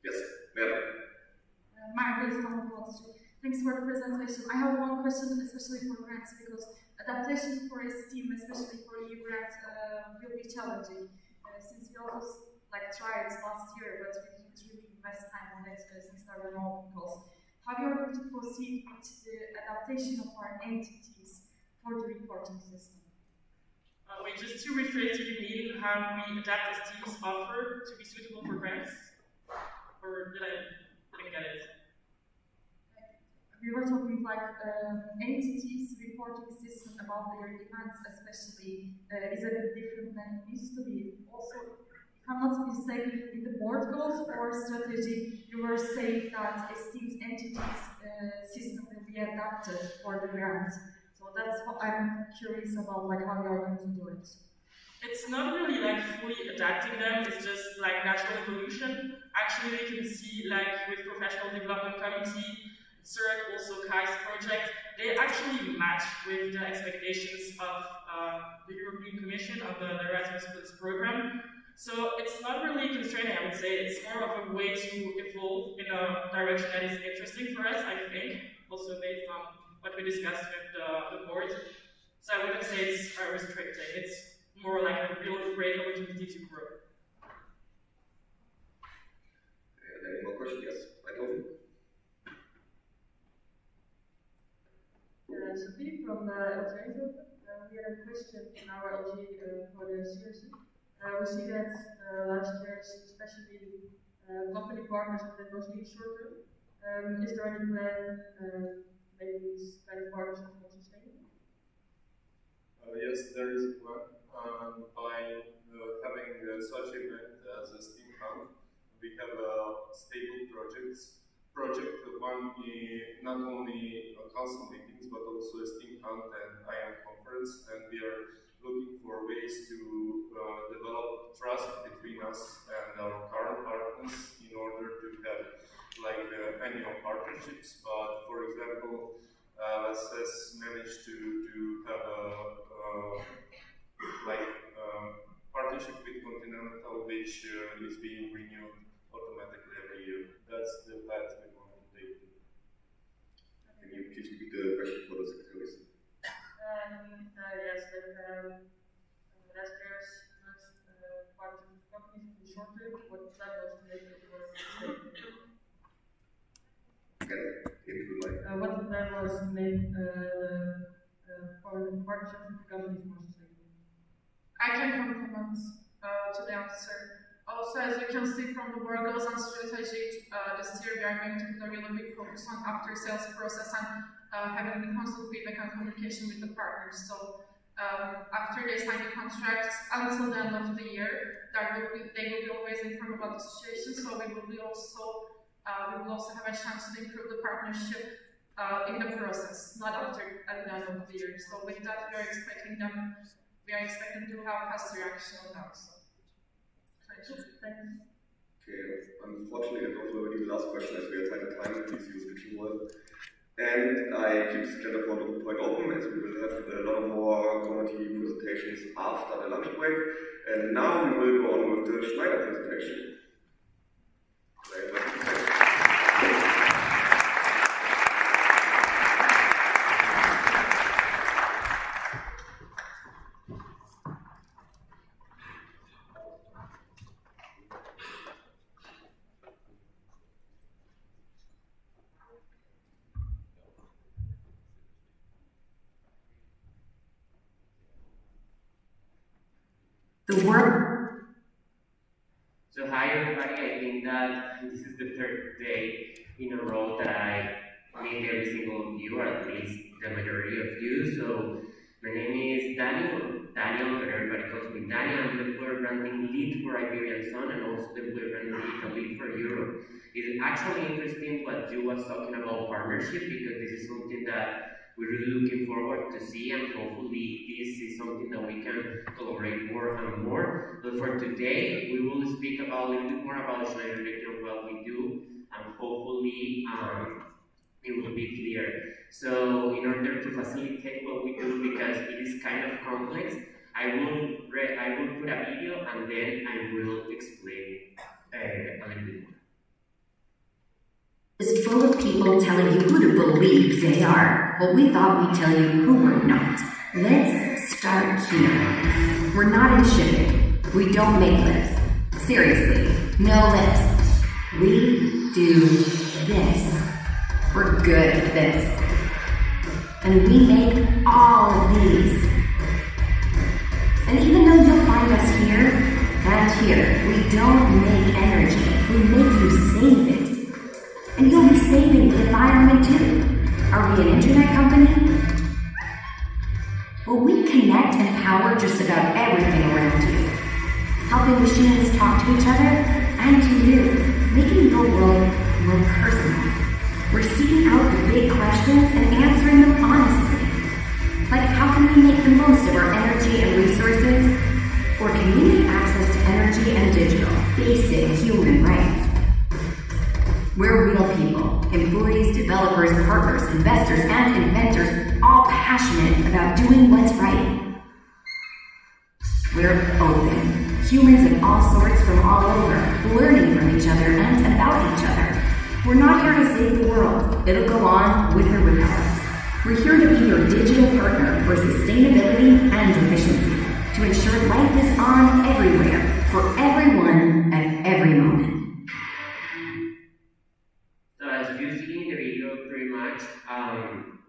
yes, Vera. Thanks for the presentation. I have one question, especially for grants, because adaptation for a team, especially for EU grant, will be challenging. Since we also tried last year, but we didn't really invest time on it since there were no calls. How are you going to proceed with the adaptation of our entities for the reporting system? Wait, just to rephrase, you mean how we adapt as teams offer to be suitable for grants? Or didn't get it? We were talking entities reporting system about their demands, especially, is a bit different than it used to be. Also, if I'm not mistaken, in the board goals or strategy, you were saying that esteemed entities system will be adapted for the grant. So that's what I'm curious about, how you are going to do it. It's not really fully adapting them, it's just natural evolution. Actually, we can see with Professional Development Committee, CERC, also Kai's project, they actually match with the expectations of the European Commission of the Erasmus Plus program. So it's not really constraining, I would say. It's more of a way to evolve in a direction that is interesting for us, I think, also based on what we discussed with the board. So I wouldn't say it's restricting. It's more like a real great opportunity to grow. Any more questions? Yes, right over. Sophie from LXIII. We had a question in our LG for the CRC. We see that last year, especially company partners, but mostly short term. Is there any plan make these kind of partnerships more sustainable? Yes, there is a plan. By having such event as a Steam Hunt, we have stable project, one not only council meetings but also a Steam Hunt and IAM conference, and we are looking for ways to develop trust between us and our current partners in order to have like annual partnerships. But for example, LXIII managed to have a partnership with Continental, which is being renewed automatically every year. That's the path we want to take. Can you please repeat the question for the secretaries? Yes, last year's partnership with companies in the short term, what plan was to make it more sustainable? What the plan was to make partnerships with companies more sustainable? I can complement to the answer. Also, as you can see from the work goes on strategy, this year we are going to put a really big focus on after sales process and having the constant feedback and communication with the partners. So after they sign the contract until the end of the year, they will be always informed about the situation. So we will also have a chance to improve the partnership in the process, not after at the end of the year. So with that, we are expecting to have faster action on that. Okay, unfortunately, that was already the last question as we are tight on time. Please use kitchen wall. And I keep this agenda point open as we will have a lot of more community presentations after the lunch break. And now we will go on with the Schneider presentation. The work. So hi everybody, I think that this is the third day in a row that I meet every single of you, or at least the majority of you. So my name is Daniel, but everybody calls me Daniel. I'm the employer branding lead for Iberian Sun and also the employer branding lead for Europe. It's actually interesting what you was talking about partnership, because this is something that we're really looking forward to see, and hopefully this is something that we can collaborate more and more. But for today, we will speak about a little bit more about Schneider Electric, what we do, and hopefully it will be clear. So in order to facilitate what we do, because it is kind of complex, I will put a video and then I will explain a little bit more. Is full of people telling you who to believe they are. Well, we thought we'd tell you who we're not. Let's start here. We're not in shipping. We don't make lips. Seriously, no lips. We do this. We're good at this. And we make all of these. And even though you'll find us here and here, we don't make energy. We make you save it. And you'll be saving the environment too. Are we an internet company? Well, we connect and power just about everything around you. Helping machines talk to each other and to you, making your world more personal. We're seeking out the big questions and answering them honestly. Like, how can we make the most of our energy and resources? Or community access to energy and digital, basic human rights. We're real people, employees, developers, partners, investors, and inventors, all passionate about doing what's right. We're open, humans of all sorts from all over, learning from each other and about each other. We're not here to save the world. It'll go on with or without us. We're here to be your digital partner for sustainability and efficiency, to ensure life is on everywhere, for everyone at every moment. So as you see in the video, pretty much,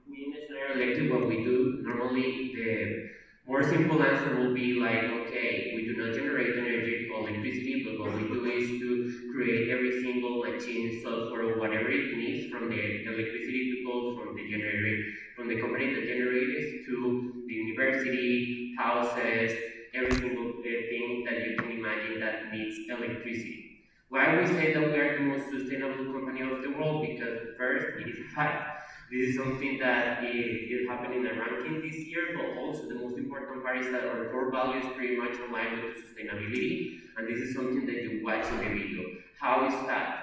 we in Schneider Electric, what we do, normally the more simple answer will be like, okay, we do not generate energy or electricity, but what we do is to create every single machine, software, or whatever it needs, from the electricity to go from the company that generates to the university, houses, every single thing that you can imagine that needs electricity. Why we say that we are the most sustainable company of the world? Because first, it is a fact. This is something that is happening in the ranking this year, but also the most important part is that our core values pretty much align with sustainability, and this is something that you watch in the video. How is that?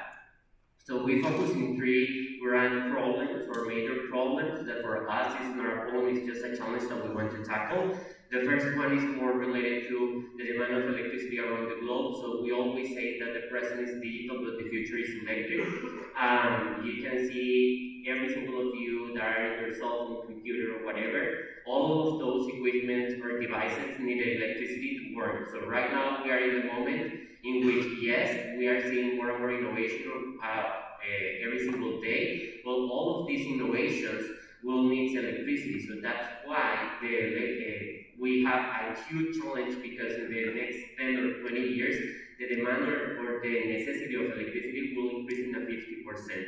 So we focus in three grand problems or major problems that for us is not a problem, it's just a challenge that we want to tackle. The first one is more related to the demand of electricity around the globe. So we always say that the present is digital, but the future is electric. You can see every single of you that are in your cell phone, computer, or whatever, all of those equipment or devices need electricity to work. So right now we are in the moment in which, yes, we are seeing more and more innovation every single day, but all of these innovations will need electricity. So that's why we have a huge challenge, because in the next 10 or 20 years, the demand or the necessity of electricity will increase in a 50%.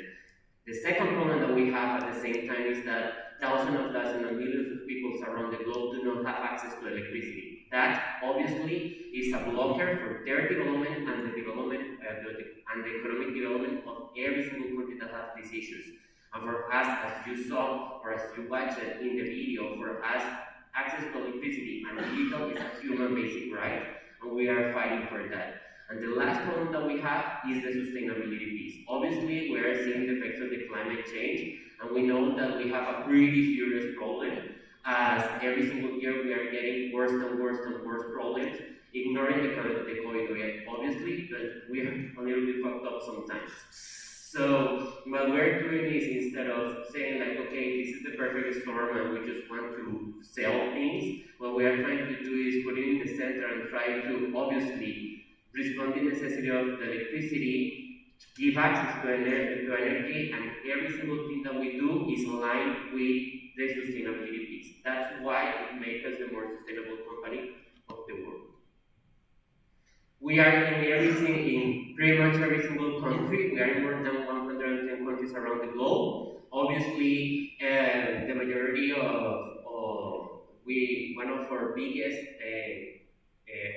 The second problem that we have at the same time is that thousands of millions of people around the globe do not have access to electricity. That obviously is a blocker for their development and the development and the economic development of every single country that has these issues. And for us, as you saw or as you watched in the video, for us, access to electricity and digital is a human basic right, and we are fighting for that. And the last problem that we have is the sustainability piece. Obviously, we are seeing the effects of the climate change, and we know that we have a pretty serious problem, as every single year we are getting worse and worse and worse problems, ignoring the COVID rate, obviously, but we are a little bit fucked up sometimes. So what we're doing is, instead of saying like, okay, this is the perfect storm and we just want to sell things, what we are trying to do is put it in the center and try to obviously respond to the necessity of the electricity, give access to energy, and every single thing that we do is aligned with the sustainability piece. That's why it makes us the more sustainable company of the world. We are in pretty much every single country. We are in more than 110 countries around the globe. Obviously, the majority one of our biggest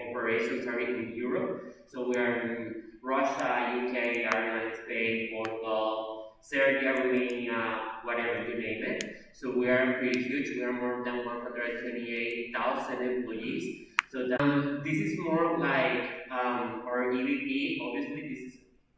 operations are in Europe. So we are in Russia, UK, Ireland, Spain, Portugal, Serbia, Romania, whatever you name it. So we are pretty huge. We are more than 128,000 employees. So this is more like our EVP. Obviously,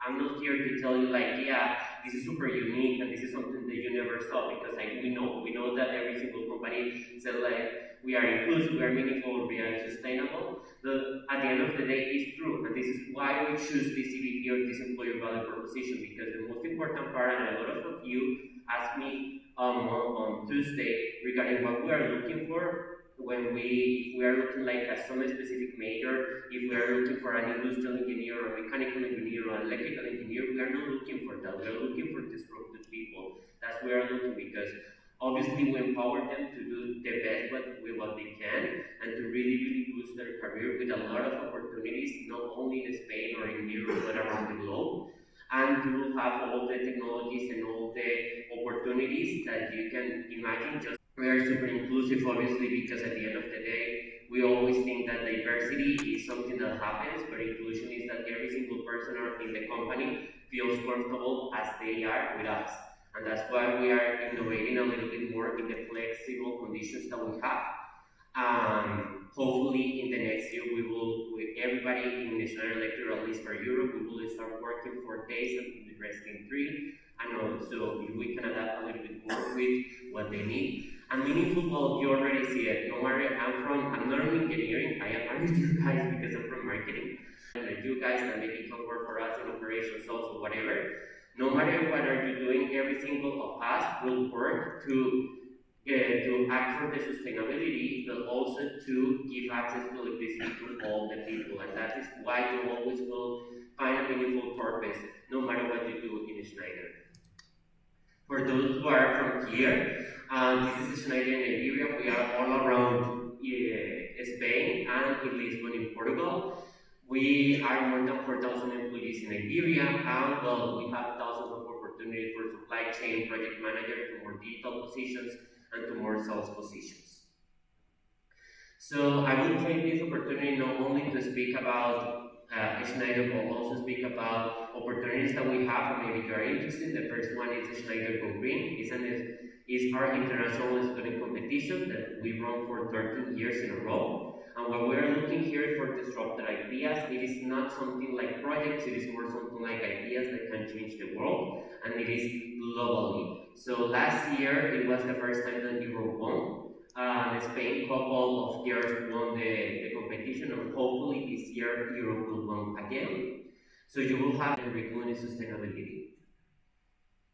I'm not here to tell you like, yeah, this is super unique and this is something that you never saw, because we know that every single company said like, we are inclusive, we are meaningful, we are sustainable. But at the end of the day, it's true, and this is why we choose this EVP or this employer value proposition, because the most important part, and a lot of you asked me on Tuesday regarding what we are looking for. If we are looking like at some specific major, if we are looking for an industrial engineer or mechanical engineer or electrical engineer, we are not looking for that. We are looking for disruptive people. That's where we are looking, because obviously we empower them to do the best with what they can, and to really boost their career with a lot of opportunities, not only in Spain or in Europe, but around the globe. And you will have all the technologies and all the opportunities that you can imagine. We are super inclusive, obviously, because at the end of the day, we always think that diversity is something that happens, but inclusion is that every single person in the company feels comfortable as they are with us. And that's why we are innovating a little bit more in the flexible conditions that we have. Hopefully, in the next year, everybody in the Schneider Electric, at least for Europe, we will start working 4 days and the rest in 3. And also, we can adapt a little bit more with what they need. And meaningful, well, you already see it. No matter, I'm not in engineering, I am with you guys because I'm from marketing. And you guys that maybe can work for us in operations also, whatever. No matter what are you doing, every single of us will work to act for the sustainability, but also to give access to electricity to all the people. And that is why you always will find a meaningful purpose, no matter what you do in Schneider. For those who are from here, this is Schneider in Iberia. We are all around Spain and in Lisbon in Portugal. We are more than 4,000 employees in Iberia, and well, we have thousands of opportunities for supply chain, project manager, to more digital positions, and to more sales positions. So I will take this opportunity not only to speak about Schneider, but also speak about opportunities that we have, and maybe you are interested. The first one is Schneider Go Green. It's our international student competition that we run for 13 years in a row. And what we're looking here for disruptive ideas, it is not something like projects, it is more something like ideas that can change the world, and it is globally. So last year, it was the first time that Europe won. Spain, couple of years won the competition, and hopefully this year Europe will win again. So you will have curriculum in sustainability.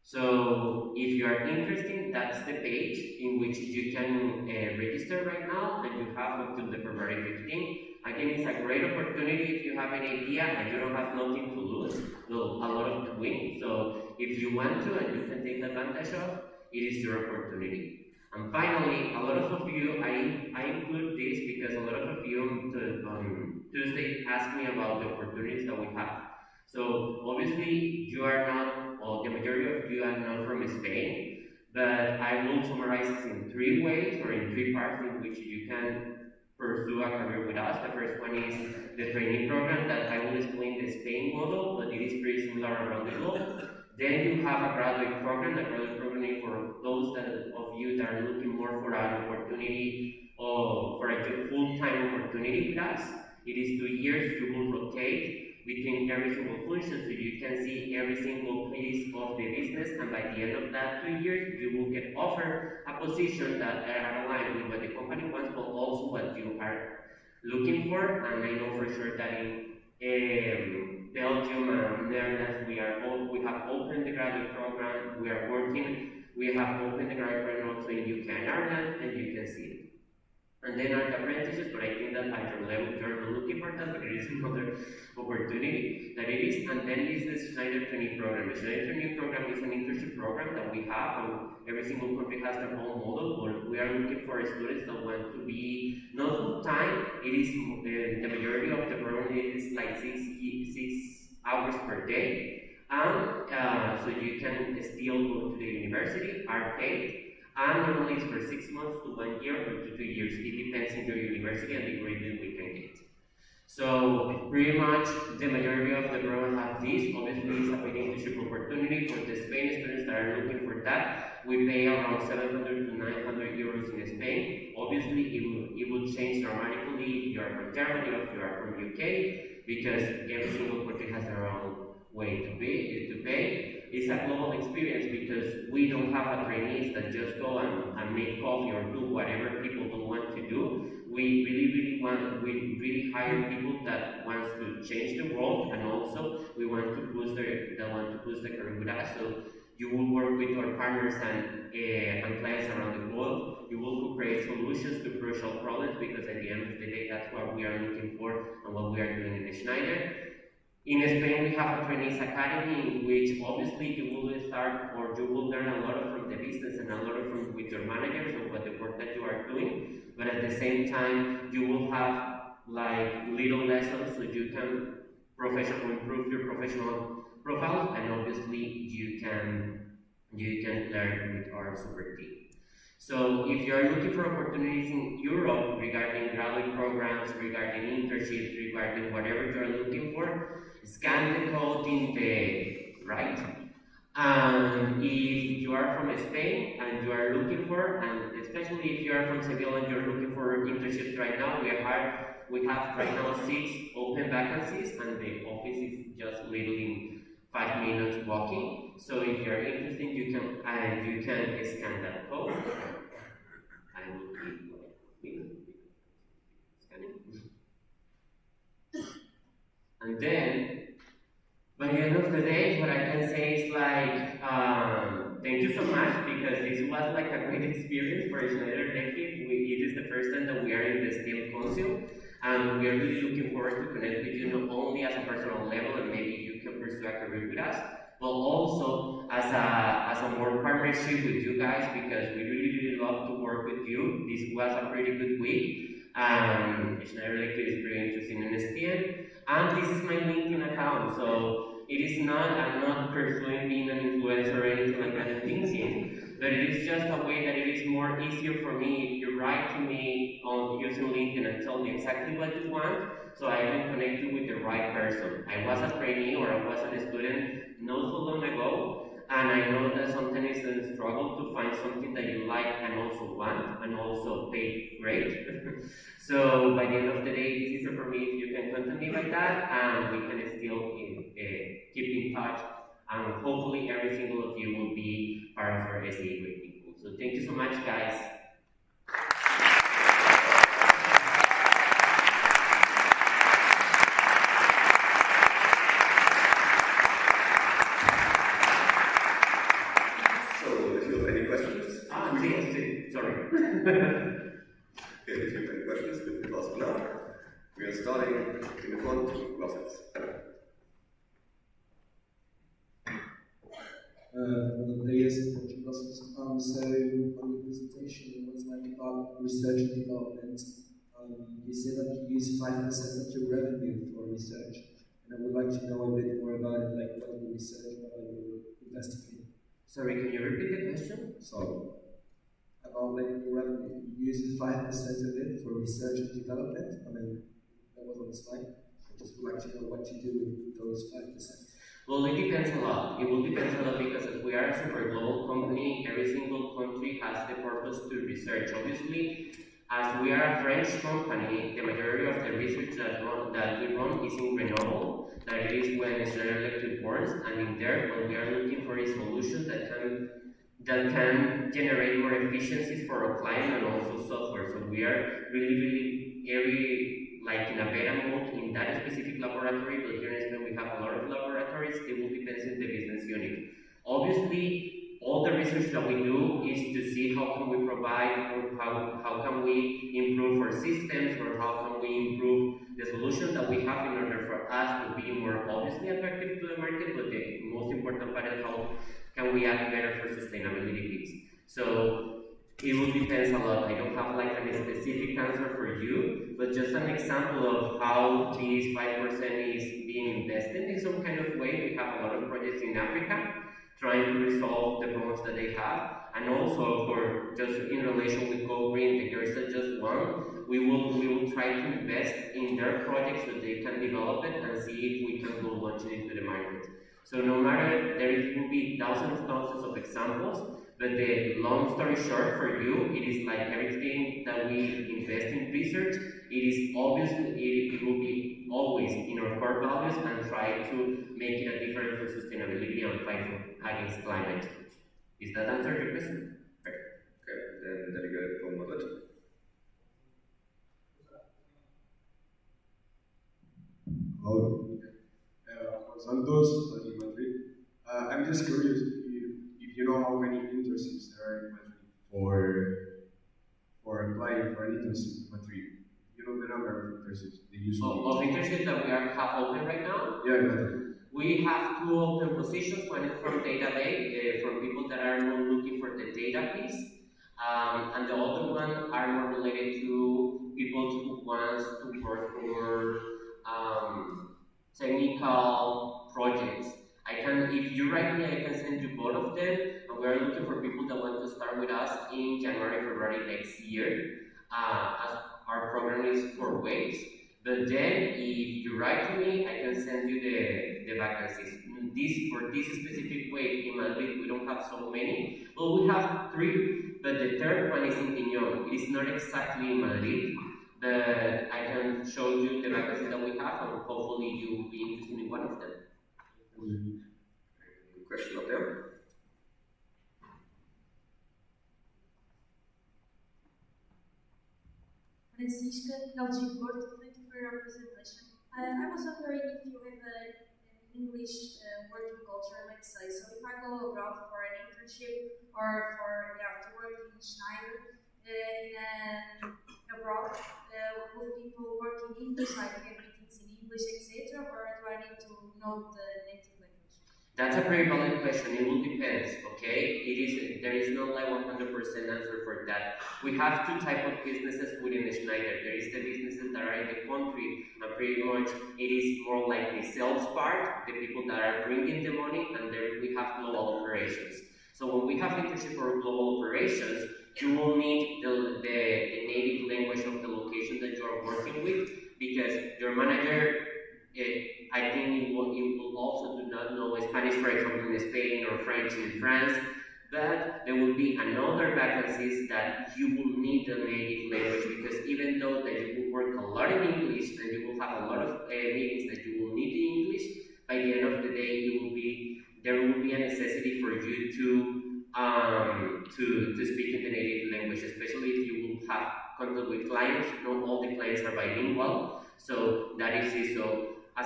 So if you are interested, that's the page in which you can register right now, and you have until the February 15. Again, it's a great opportunity if you have an idea and you don't have nothing to lose, well, a lot to win. So if you want to and you can take advantage of, it is your opportunity. And finally, a lot of you, I include this because a lot of you on Tuesday asked me about the opportunities that we have. So obviously you are not, or the majority of you are not from Spain, but I will summarize this in 3 ways or in 3 parts in which you can pursue a career with us. The first one is the training program that I will explain the Spain model, but it is pretty similar around the globe. Then you have a graduate program. The graduate program is for those of you that are looking more for an opportunity or for a full-time opportunity with us. It is 2 years. You will rotate between every single function, so you can see every single piece of the business, and by the end of that 2 years, you will get offered a position that are aligned with what the company wants, but also what you are looking for. And I know for sure that in Belgium and Netherlands, we have opened the graduate program. We are working. We have opened the graduate program also in UK and Ireland, and you can see it. And then are the apprentices, but I think that at your level you're not looking for that, but it is another opportunity that it is. And then is the Schneider Trainee Program. The Schneider Trainee Program is an internship program that we have, and every single country has their own model, but we are looking for students that want to be not full time. It is the majority of the program is like 6 hours per day, and so you can still go to the university, are paid. And normally it's for 6 months to 1 year or to 2 years. It depends on your university and the grade that we can get. So pretty much the majority of the program have this. Obviously it's a paid internship opportunity for the Spanish students that are looking for that. We pay around 700 to 900 euros in Spain. Obviously it will change dramatically if you are from Germany or if you are from UK, because every single country has their own way to pay. It's a global experience because we don't have trainees that just go and make coffee or do whatever people don't want to do. We really hire people that want to change the world, and also we want to boost the career with us. So you will work with our partners and clients around the world. You will create solutions to crucial problems, because at the end of the day, that's what we are looking for and what we are doing in the Schneider. In Spain, we have a trainees academy in which obviously you will start, or you will learn a lot from the business and a lot from with your managers of what the work that you are doing. But at the same time, you will have like little lessons so you can improve your professional profile, and obviously you can learn with our super team. So if you are looking for opportunities in Europe regarding graduate programs, regarding internships, regarding whatever you are looking for, scan the code in the right. And if you are from Spain and you are looking for, and especially if you are from Seville and you're looking for internships right now, we have right now 6 open vacancies, and the office is just literally 5 minutes walking. So if you're interested, you can scan that code. I will keep scanning. And then, by the end of the day, what I can say is like, thank you so much, because this was like a great experience for Schneider Electric. It is the first time that we are in the STEM Council, and we are really looking forward to connect with you not only as a personal level, and maybe you can pursue a career with us, but also as a more partnership with you guys, because we really love to work with you. This was a pretty good week. Schneider Electric is pretty interesting in STEM. And and this is my LinkedIn account, so it is not, I'm not pursuing being an influencer or anything like that in LinkedIn, but it is just a way that it is more easier for me if you write to me on using LinkedIn and tell me exactly what you want, so I can connect you with the right person. I was a trainee or I was a student not so long ago, and I know that sometimes it's a struggle to find something that you like and also want and also pay great. So by the end of the day, it's easier for me if you can contact me like that, and we can still keep in touch. And hopefully every single of you will be part of our SAE Great People. So thank you so much, guys. Sorry. If you have any questions, feel free to ask now. We are starting in the front with Brussels. So on the presentation, it was like about research and development. You said that you use 5% of your revenue for research, and I would like to know a bit more about it, like what you research, what you investigate. Sorry, can you repeat the question? So, about like your revenue, you use 5% of it for research and development. I mean, that was on the slide. I just would like to know what you do with those 5%. Well, it depends a lot. It will depend a lot because as we are a super global company, every single country has the purpose to research. Obviously, as we are a French company, the majority of the research that we run is in renewable. That is when Schneider Electric works, and in there, what we are looking for is solutions that can generate more efficiencies for our client and also software. So we are really like in a beta mode in that specific laboratory, but here in Spain we have a lot of laboratories. It will depend on the business unit. Obviously, all the research that we do is to see how can we provide or how can we improve our systems or how can we improve the solution that we have in order for us to be more obviously attractive to the market, but the most important part is how can we act better for sustainability needs. So it will depend a lot. I don't have like a specific answer for you, but just an example of how this 5% is being invested in some kind of way. We have a lot of projects in Africa trying to resolve the problems that they have, and also for just in relation with Go Green, the girls that just won, we will try to invest in their projects so they can develop it and see if we can go launch it into the market. So no matter, there will be thousands of examples, but the long story short for you, it is like everything that we invest in research, it is obviously, it will be always in our core values and try to make it a difference for sustainability and fight against climate change. Is that answer your question? Okay, then delegate from Madrid. Hello. Santos, in Madrid. I'm just curious if you know how many internships there are in Madrid for applying for an internship in Madrid. You know the number of internships they usually Of internships that we have open right now? Yeah, exactly. We have 2 open positions, one is from data lake, from people that are more looking for the data piece, and the other one are more related to people who want to work for technical projects. If you write me, I can send you both of them, and we are looking for people that want to start with us in January, February next year, as our program is 4 weeks. But then, if you write to me, I can send you the vacancies. For this specific wave in Madrid, we don't have so many. Well, we have 3, but the third one is in Piñón. It is not exactly in Madrid, but I can show you the vacancies that we have, and hopefully you will be interested in one of them. Question up there? Francisca, LG Porto, thank you for your presentation. I was wondering if you have an English working culture, let's say. So if I go abroad for an internship or to work in Schneider abroad, will people work in English, like get meetings in English, etc., or do I need to know the native language? That's a very valid question. It will depend, okay? There is no like 100% answer for that. We have 2 types of businesses within Schneider. There is the businesses that are in the country and pretty much it is more like the sales part, the people that are bringing the money, and then we have global operations. So when we have internship for global operations, you will need the native language of the location that you are working with, because your manager, I think it will also do not know Spanish, for example, in Spain, or French in France, but there will be another vacancies that you will need the native language, because even though that you will work a lot in English and you will have a lot of meetings that you will need in English, by the end of the day, there will be a necessity for you to speak in the native language, especially if you will have contact with clients. Not all the clients are bilingual, so that is it. So I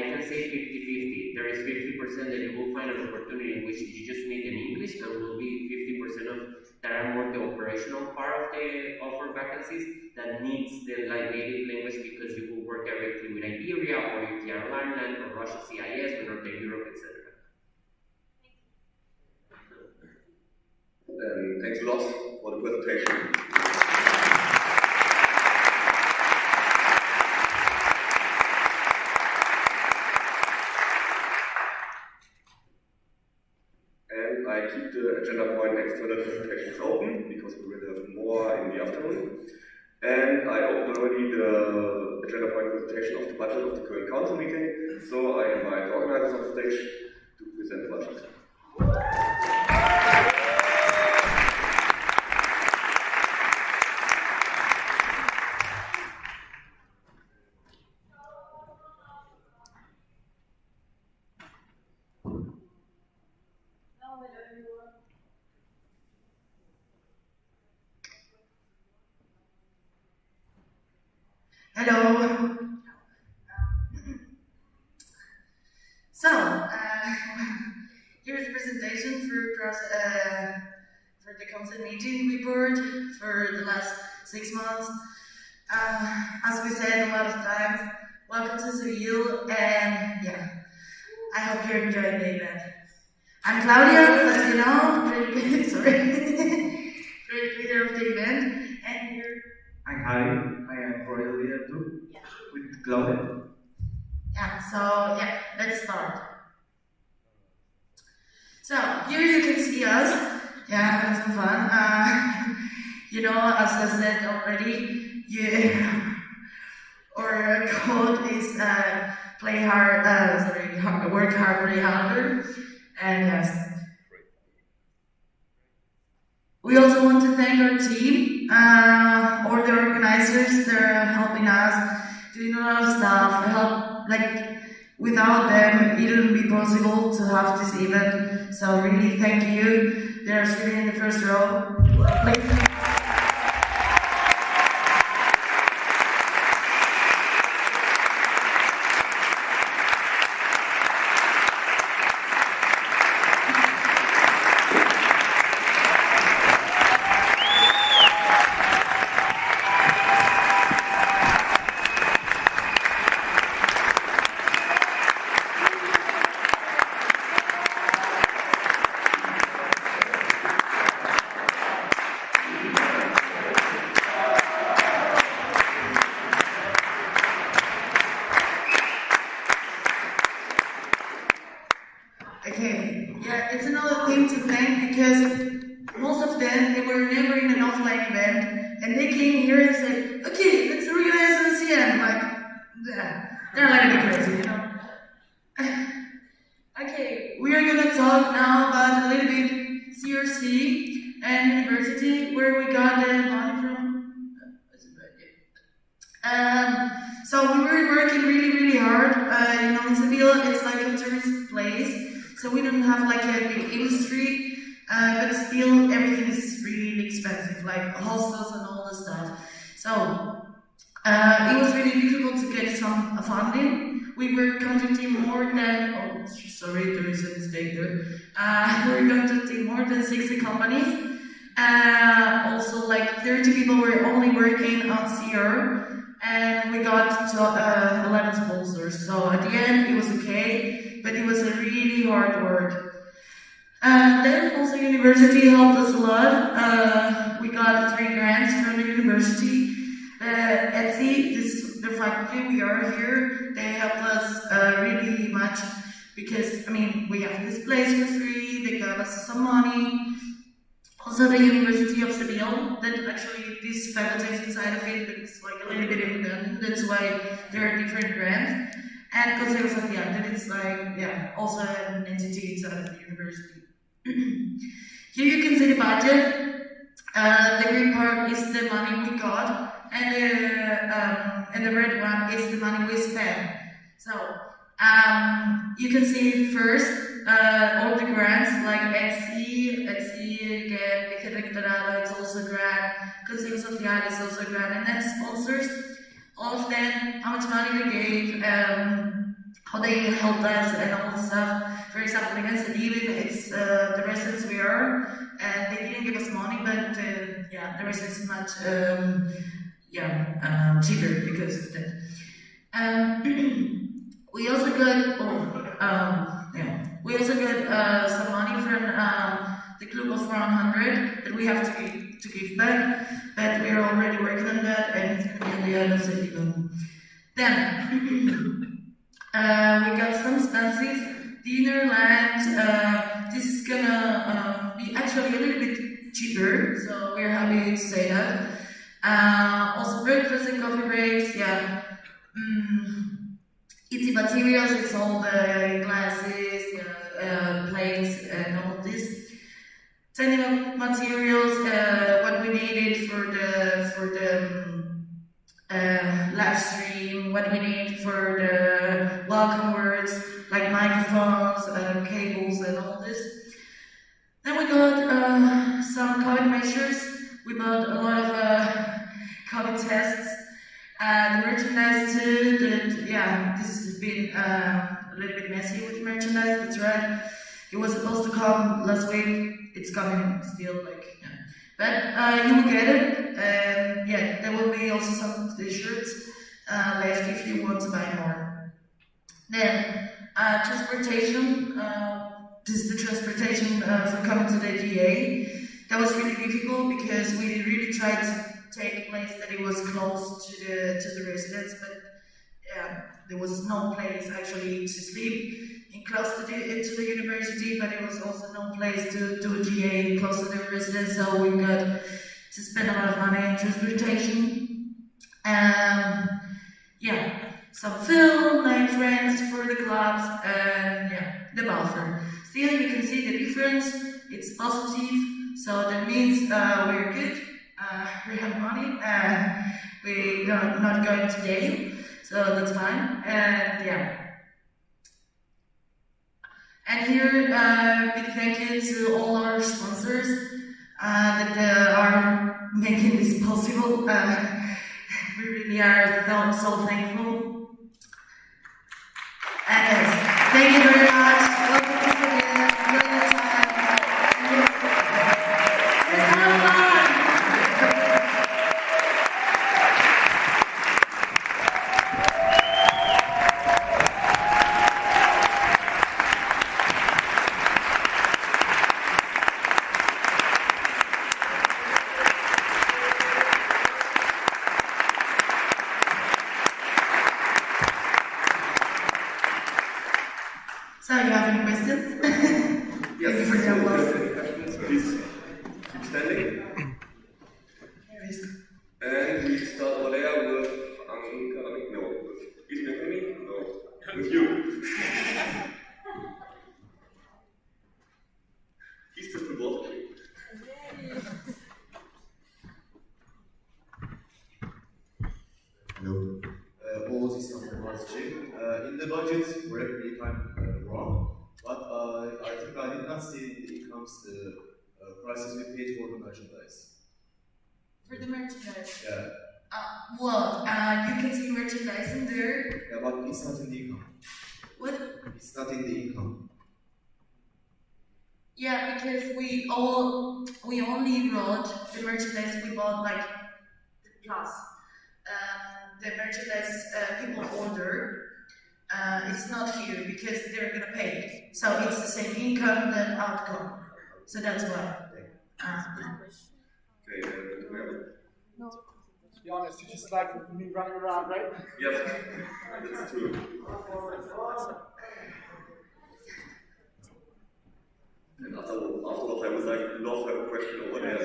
can say 50-50. There is 50% that you will find an opportunity in which you just need in English, and will be 50% of that are more the operational part of our vacancies that needs the native language, because you will work directly with Iberia or UK Ireland or Russia CIS or Northern Europe, etc. Thanks a lot for the presentation. And I keep the agenda point external presentations open, because we will have more in the afternoon. And I opened already the agenda point presentation of the budget of the current council meeting. So I invite the organizers on the stage to present the budget. Hello. So, here's a presentation for the council meeting report for the last 6 months. As we said a lot of times, welcome to Seville, and yeah, I hope you're enjoying the event. I'm Claudia, as you know, great leader of the event, and here. And hi, I am project leader too, with Claudia. Yeah, so yeah, let's start. So here you can see us, yeah, having some fun. You know, as I said already, our code is work hard, play harder, and yes. We also want to thank our team, all the organizers. They're helping us, doing a lot of stuff. Without them, it wouldn't be possible to have this event. So really, thank you. They're sitting in the first row. Okay, yeah, it's another thing to thank, because most of them, they were never in an offline event, and they came here and said, okay, let's organize this again. They're like a bit crazy, you know. Okay, we are gonna talk now about a little bit CRC and university, where we got the money from. So we were working really, really hard. In Seville, it's like a tourist place. So we don't have like a big industry, but still everything is really expensive, like hostels and all this stuff. So it was really difficult to get some funding. We were contacting more than, there is a mistake there. We were contacting more than 60 companies. Also like 30 people were only working on CR, and we got 11 sponsors. So at the end it was okay, but it was a really hard work. Then also university helped us a lot. We got 3 grants from the university. LXIII, the faculty, we are here. They helped us really much because, I mean, we have this place for free, they gave us some money. Also the University of Seville, that actually this faculty is inside of it, but it's like a little bit independent, that's why there are different grants. And Consejo Social, that it's like, yeah, also an entity inside of the university. Here you can see the budget. The green part is the money we got, and the red one is the money we spent. So you can see first all the grants like LXIII again, Vice Rectorado, it's also a grant, Consejo Social is also a grant, and then sponsors, all of them, how much money they gave, how they helped us, and all the stuff. For example, against LXIII, it's the residents we are, and they didn't give us money, but yeah, the rest is much cheaper because of that. We also got we also got some money from the Club of 100 that we have to give back, but we are already working on that, and it's going to be at the end of the year. Then we got some expensive dinner, lunch. This is gonna be actually a little bit cheaper, so we're happy to say that. Also breakfast and coffee breaks, yeah. Easy materials, it's all the glasses, plates, and all of this. Technical materials, what we needed for the live stream, what we need for the welcome words, like microphones, cables, and all this. Then we got some COVID measures. We bought a lot of COVID tests. The merchandise too, this has been a little bit messy with merchandise, that's right. It was supposed to come last week, it's coming still, But you will get it, and there will be also some t-shirts left if you want to buy more. Then, transportation, this is the transportation for coming to the GA. That was really difficult because we really tried to take a place that it was close to the residents, but there was no place actually to sleep close to the university, but it was also no place to do a GA close to the residents, so we got to spend a lot of money in transportation. Some film, night rents for the clubs, and the buffer. Still, you can see the difference. It's positive, so that means we're good. We have money, we're not going to jail, so that's fine. And here, big thank you to all our sponsors that are making this possible. We really are so thankful. And yes, thank you very much. Welcome to Seville. Enjoy your time. Let's have fun. So, you have any questions? Yes, for the applause. questions, please keep standing. And we start over there with with you. He's just the boss. Hello. All this stuff about Jim. In the budget, correct me if I'm wrong, but I think I did not see in the incomes the prices we paid for the merchandise. For the merchandise? Yeah. You can see merchandise in there. Yeah, but it's not in the income. What? It's not in the income. Yeah, because we only wrote the merchandise we bought, like the plus. The merchandise people order, it's not here because they're gonna pay. So it's the same income than outcome. So that's why. Okay, No. be honest, you just like me running around, right? Yes, that's true. And afterwards, I would like love to have a question over there.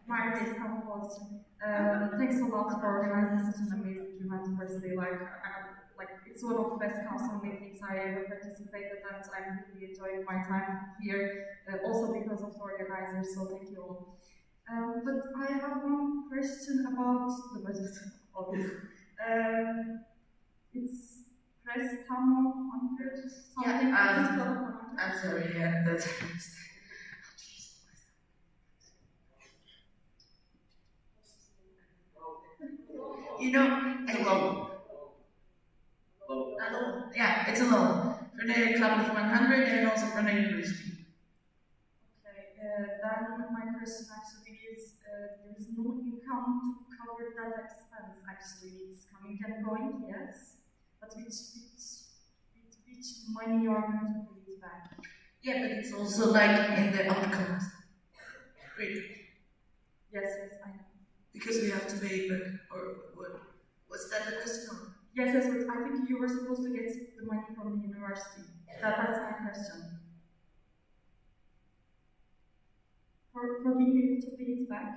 Margaret, thanks a lot for organizing such an amazing event. Firstly, like it's one of the best council meetings I ever participated in, and I'm really enjoying my time here, also because of the organizers. So thank you all. But I have one question about the budget of this. It's press tunnel 100 something. I'm sorry, yeah, that's. You know, a loan. Yeah, it's a loan for the club of 100 and also for the university. Okay, then my question actually is, there is no income to cover that expense. Actually, it's coming and going, yes, but with which money you are going to pay it back? Yeah, but it's also like in the outcomes. Really? Yes, I know. Because we have to pay it back, or what? Was that the question? Yes, but I think you were supposed to get the money from the university. That's my question. For being able to pay it back,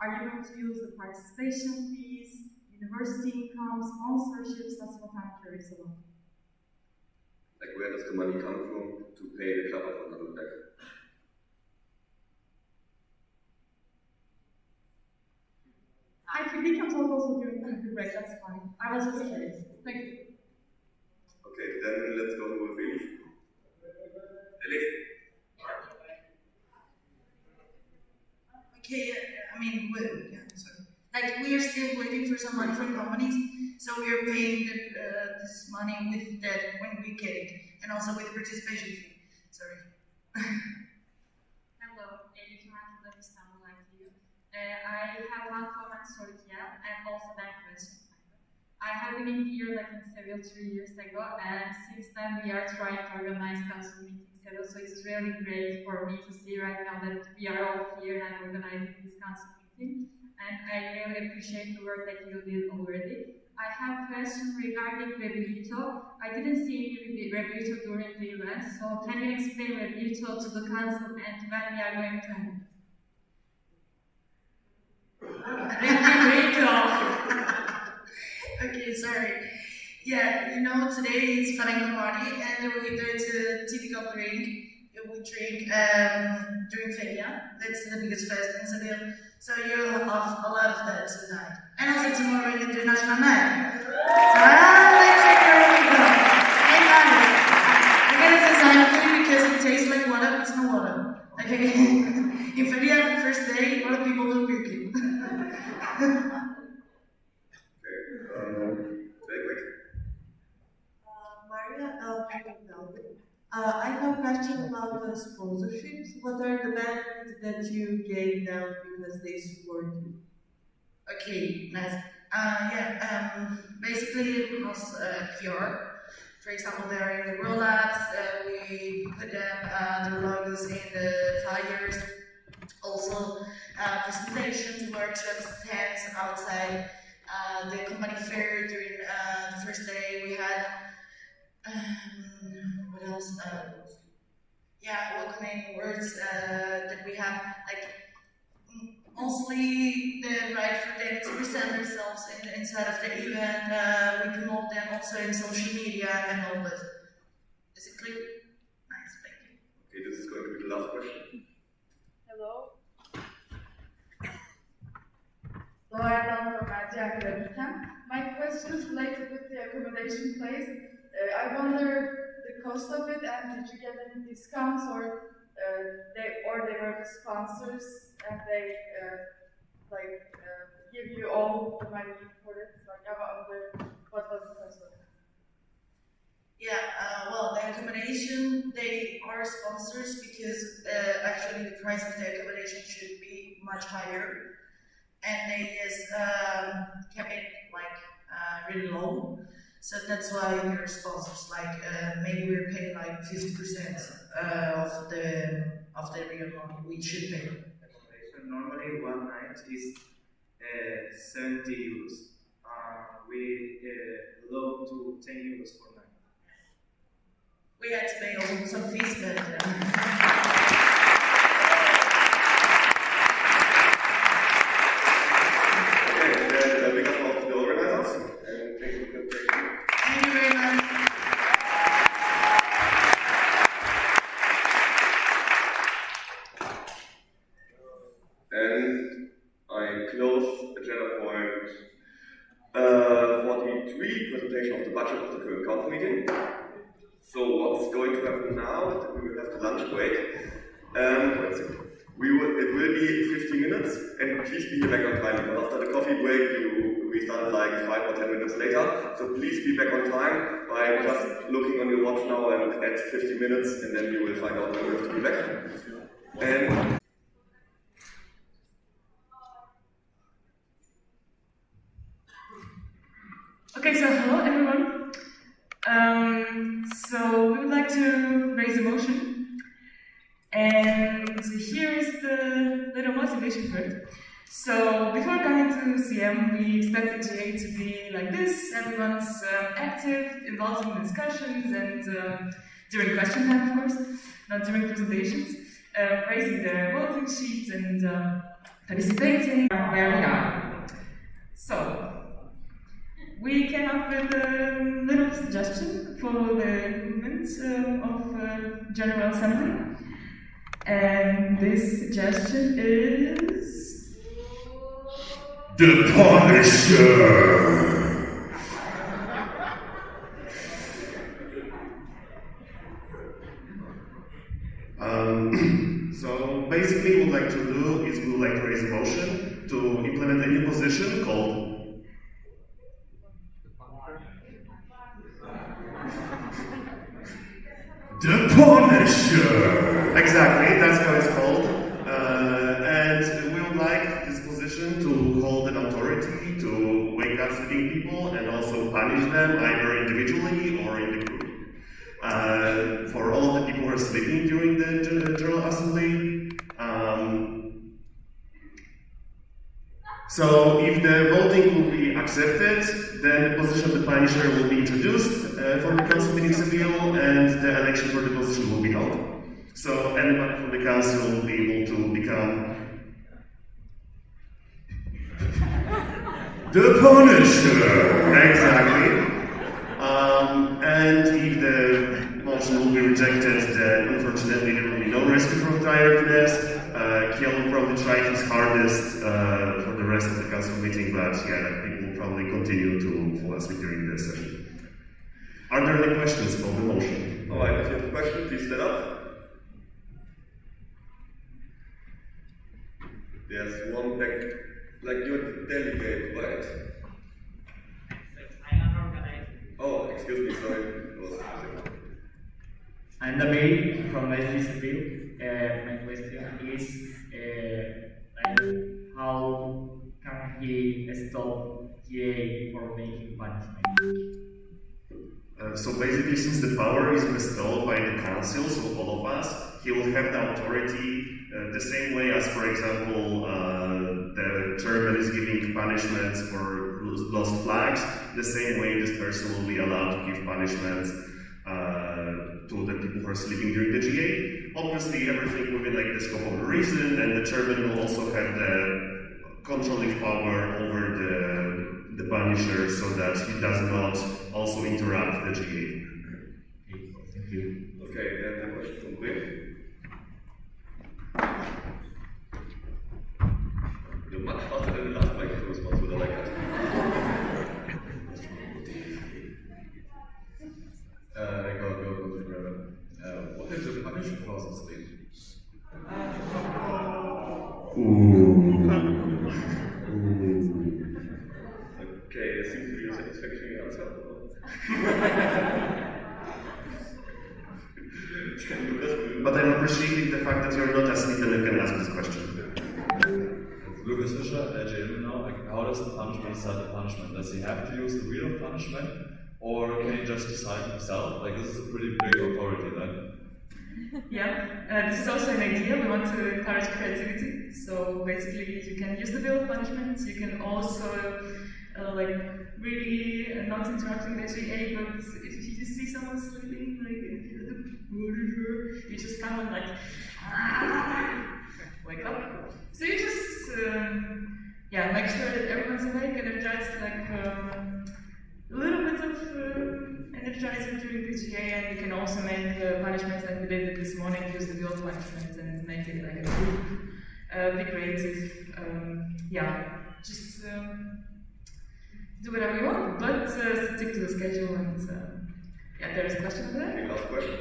are you going to use the participation fees, university income, sponsorships? That's what I'm curious about. Like, where does the money come from to pay the club of 100 back? We can talk also during the break, that's fine. I was just curious. Thank you. Okay, then let's go with Elif. Elif? Okay, I mean, sorry. Like, we are still waiting for some money from companies, so we are paying this money with that when we get it, and also with participation fee. Sorry. Hello, Elif Mark'la İstanbul ITU. I have one comment, Sorkia, and also that question. I have been here like in several 3 years ago, and since then we are trying to organize council meetings. So it's really great for me to see right now that we are all here and organizing this council meeting. And I really appreciate the work that you did already. I have a question regarding Rebuto. I didn't see any Rebuto during the event, so can you explain Rebuto to the council and when we are going to end? Okay, sorry. Yeah, you know, today is flamenco party, and there's a typical drink. We drink during Feria. That's the biggest fest in Seville. So you'll have a lot of that tonight. And also tomorrow in International Night. Hey guys, I gotta say something because it tastes like water, it's no water. Okay? In Feria, first day, a lot of people will drink it. I have a question about the sponsorships. What are the benefits that you gain now because they support you? Okay, nice. Basically it was PR. For example, they're in the roll-ups, we put them, the logos in the flyers. Also, presentations, workshops, stands outside the company fair during the first day. We had what else? Welcoming words that we have, like mostly the right for them to present themselves inside of the event. We promote them also in social media and all that. Is it clear? Nice, thank you. Okay, this is going to be the last question. Hello. My question is related with the accommodation place. I wonder the cost of it, and did you get any discounts, or they were the sponsors and they give you all the money for it? Like, I wonder what was the cost of it? Yeah, well, the accommodation, they are sponsors because actually the price of the accommodation should be much higher, and they just kept it really low. So that's why we're sponsors. Like maybe we're paying like 50% of the real money we should pay. Accommodation normally one night is 70 euros. We low to 10 euros for night. We had to pay also some fees, but Okay, then big applause to the organizers, and thanks for the presentation. thank you very much. And I close agenda point 43, presentation of the budget of the current council meeting. So what's going to happen now is that we will have the lunch break. It will be 50 minutes, and please be back on time, because after the coffee break we started like 5 or 10 minutes later. So please be back on time by just looking on your watch now and add 50 minutes, and then you will find out when we have to be back. And okay, so hello everyone. So we would like to raise a motion, and here is the little motivation for it. So before coming to CM, we expect the GA to be like this. Everyone's active, involved in discussions, and during question time, of course, not during presentations, raising their voting sheets and participating where we are. So we came up with a little suggestion for the improvement of General Assembly, and this suggestion is The Punisher! So basically what we'd like to do is we would like to raise a motion to implement a new position called The Punisher! Exactly, that's how it's called. And we would like this position to hold an authority to wake up sleeping people and also punish them either individually or in the group. For all the people who are sleeping during the General Assembly. So if the voting will be accepted, then the position of the Punisher will be introduced for the council meeting civil, and the election for the position will be held. So anybody from the council will be able to become the Punisher! Exactly. And if the motion will be rejected, then unfortunately there will be no rescue from tiredness. Kiel will probably try his hardest for the rest of the council meeting, but yeah, he will probably continue to fall asleep during this session. Are there any questions on the motion? Alright, if you have a question, please stand up. There's one back, like your delegate, right? Oh, excuse me, sorry. I'm David from LXIII. My question is how can he stop GA from making punishment? So basically, since the power is bestowed by the council, so all of us, he will have the authority the same way as, for example, the chairman is giving punishments for lost flags. The same way, this person will be allowed to give punishments to the people who are sleeping during the GA. Obviously, everything within like the scope of reason, and the chairman will also have the controlling power over the Punisher, so that he does not also interrupt the GA. Thank you. Okay, then the question from Bill. You're much faster than the last microphone response, would I like that? What is the punishment clause of state? Okay, it seems to be a satisfactory answer. But I'm appreciating the fact that you're not asleep and you can ask this question. Lucas Fischer, LJM now. Like, how does the punishment decide the punishment? Does he have to use the wheel of punishment? Or can he just decide himself? Like, this is a pretty big authority, right? Yeah, this is also an idea. We want to encourage creativity. So basically, you can use the bill of punishment. You can also like really not interrupting the GA, but if you see someone sleeping, like if you're the murderer, you just come and like wake up. So you just yeah, make sure that everyone's awake, energized, like a little bit of energizing during the GA, and you can also make punishments like we did this morning, use the bill of punishment and make it like a group, be creative, yeah, just do whatever you want, but stick to the schedule. And yeah, there's a question over there. Any last question?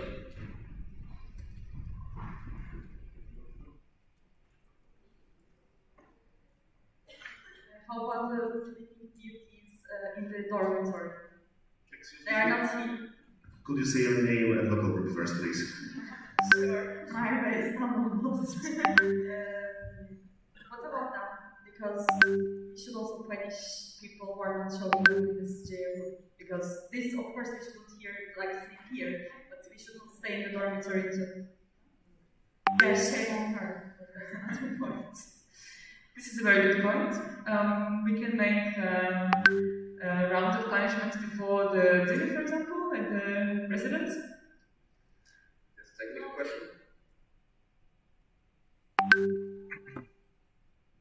How about the sleeping duties in the dormitory? They are not here. Could you say your name and local group first, please? Sure. Merve İstanbul. What about that? Because we should also punish people who are not showing up in this jail. Because this, of course, we shouldn't sleep here, but we shouldn't stay in the dormitory too. Yeah, shame on her. That's another point. This is a very good point. We can make a round of punishments before the dinner, for example, at the residence. Yes, technical question.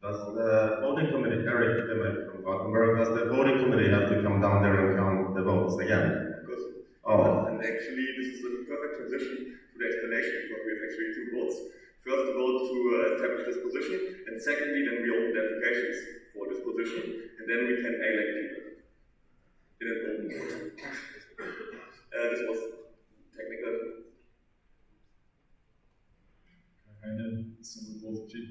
Does the voting committee, Eric from Gothenburg, does the voting committee have to come down there and count the votes again? Of course. Oh. And actually, this is a perfect transition to the explanation, because we have actually two votes. First, the vote to establish this position, and secondly, then we open the applications for this position, and then we can elect people in an open vote. This was technical. Keine Symbolology.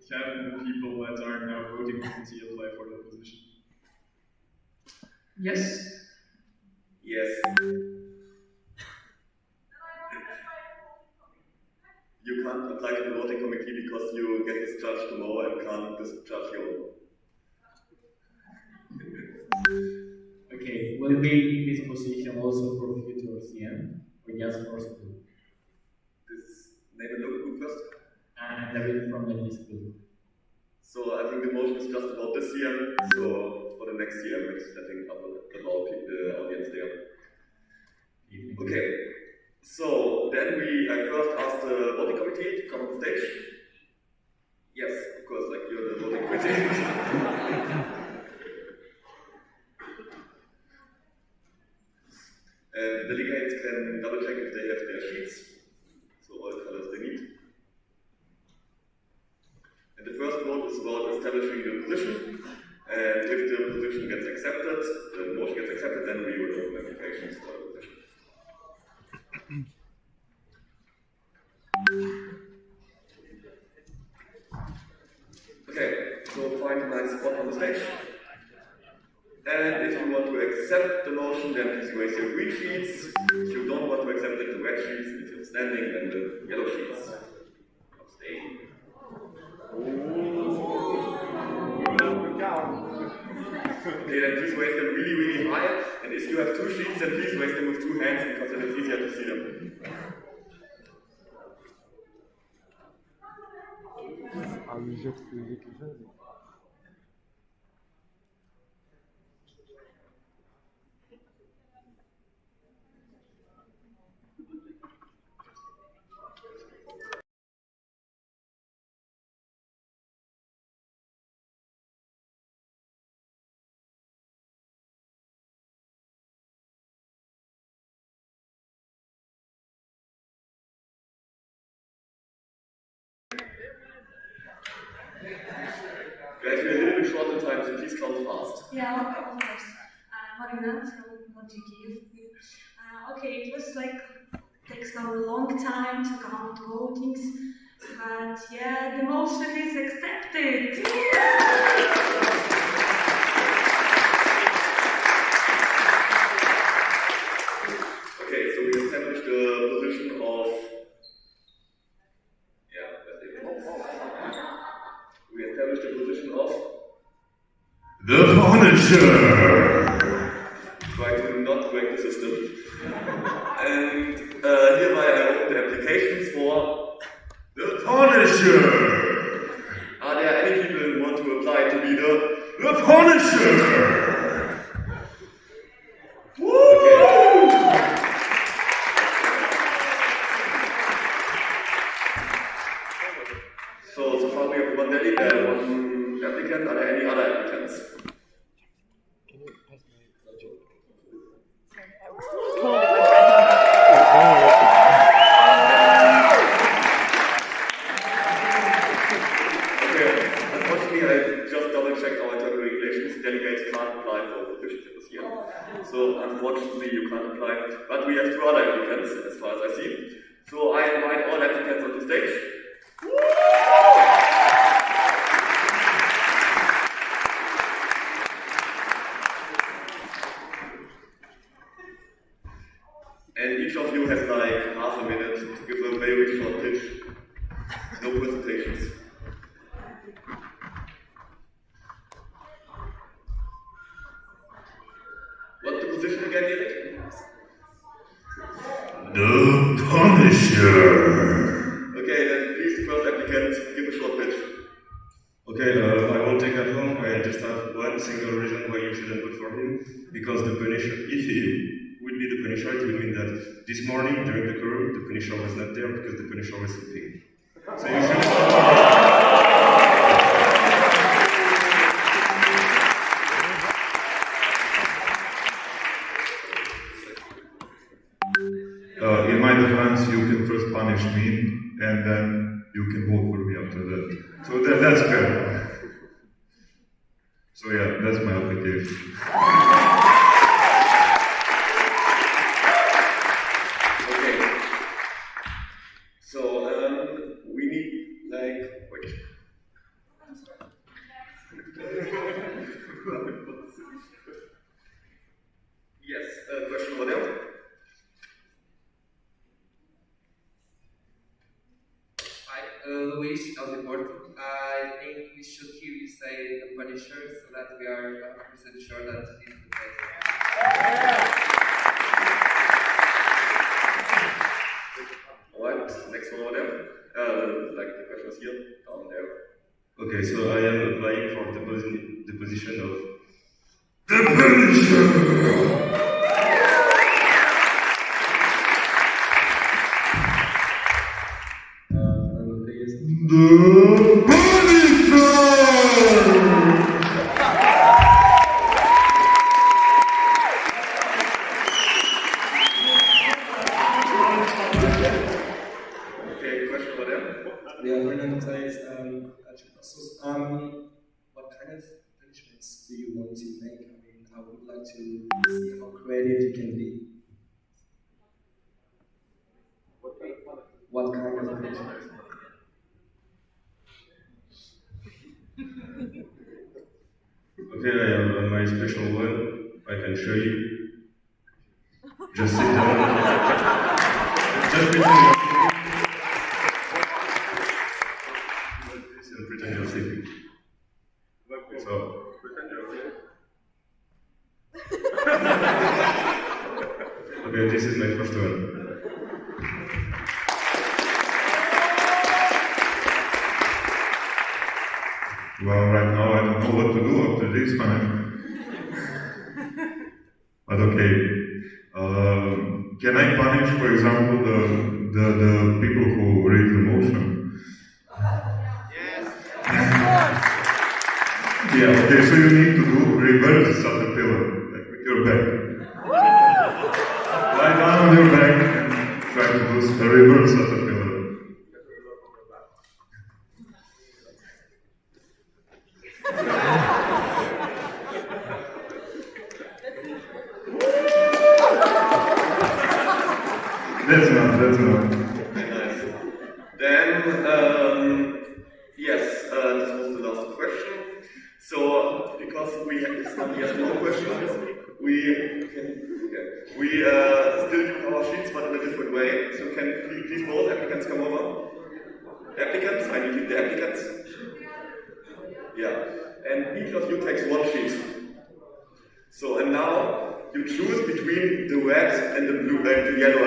Can people that are now voting committee apply for the position? Yes. Yes. You can't apply to the voting committee because you get discharged tomorrow and can't discharge your own. Okay, will be this position also for future CM or just for school? This name and local group first? And David from the school. So I think the motion is just about this year, so for the next year, I think about the audience there. Okay, so then I first asked the voting committee to come on stage. Yes, of course, like you're the voting committee. And the delegates can double check if they have their sheets, so all the colors they need. And the first vote is about establishing the position, and if the position gets accepted, the motion gets accepted, then we will open applications for the position. Okay, so find a nice spot on the stage. And if you want to accept the motion, then please raise your green sheets. If you don't want to accept it, the red sheets. If you're standing, then the yellow sheets. Abstain. Okay, then please raise them really, really high. And if you have two sheets, then please raise them with two hands, because then it's easier to see them. Guys, we're a little bit short on time, so please count fast. Yeah, of course. Marina from GK. Okay, it was like takes a long time to count votings, but yeah, the motion is accepted. Okay, so we established the position of The Punisher! Try to not break the system. And hereby I open the applications for The Punisher! Are there any people who want to apply to be the Punisher! So far we have one applicant. Are there any other applicants? Unfortunately, I just double-checked our internal regulations. Delegates can't apply for positions this year. So unfortunately, you can't apply. But we have two other applicants, as far as I see. So I invite all applicants on the stage. And each of you has like half a minute to give a very short pitch. No presentations. What's the position again, Erik? The Punisher! Okay, then please, the first applicant, give a short pitch. Okay, I won't take that long. I just have one single reason why you shouldn't vote for him. Because the Punisher, if he would be the Punisher, it would mean that this morning during the curve, the Punisher was not there because the Punisher was sleeping. So you should. In my defense, you can first punish me, and then you can vote for me after that. So that's fair. So yeah, that's my application. Okay. So we need wait. Yes, question over there. Luis, of the Porto. I think we should hear you say the Punisher so that we are 100% sure that this is the case. Alright, next one over there. The question is here, down there. Okay, so I am applying for the position of The Punisher! The Okay, question over there. Yeah, Fernando says, what kind of punishments do you want to make? I mean, I would like to see how creative you can be. What kind of punishments? Okay, I have my special one. I can show you. Just sit down. Just pretend and pretend you're sleeping. So. Okay, this is my first one. Well, right now I don't know what to do after this one. But okay. Can I punish, for example, the people who read the motion? Yes. Yeah, okay, so you need to do reverse caterpillar, like with your back. Lie down on your back and try to do a reverse caterpillar. That's not. Okay, nice. Then, yes, this was the last question. So, because it's not yes or no question, we still do our sheets, but in a different way. So, can please both applicants come over? Applicants? I need the applicants. Yeah, and each of you takes one sheet. So, and now you choose between the red and the blue, and the yellow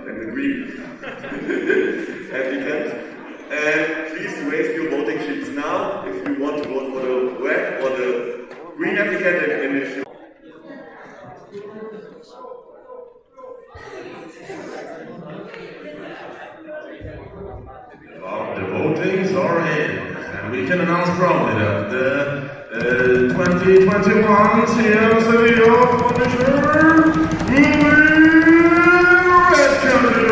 and the green applicant. And please raise your voting sheets now if you want to vote for the red or the green applicant, and if you The votings are in, and we can announce proudly that the 2021 CM Sevilla Punisher red candidate.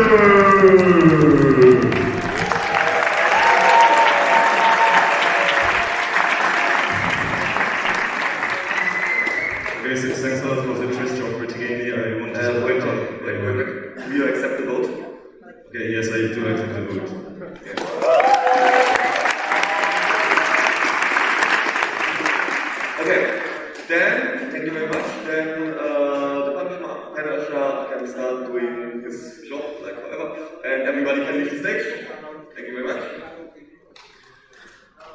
Okay, so thanks a lot for the interest you're putting in here. I want to wait. Do you accept the vote? Okay, yes, I do accept the vote. Okay, then, thank you very much. Then the Punisher can start doing his job, like whatever, and everybody can leave the stage. Thank you very much.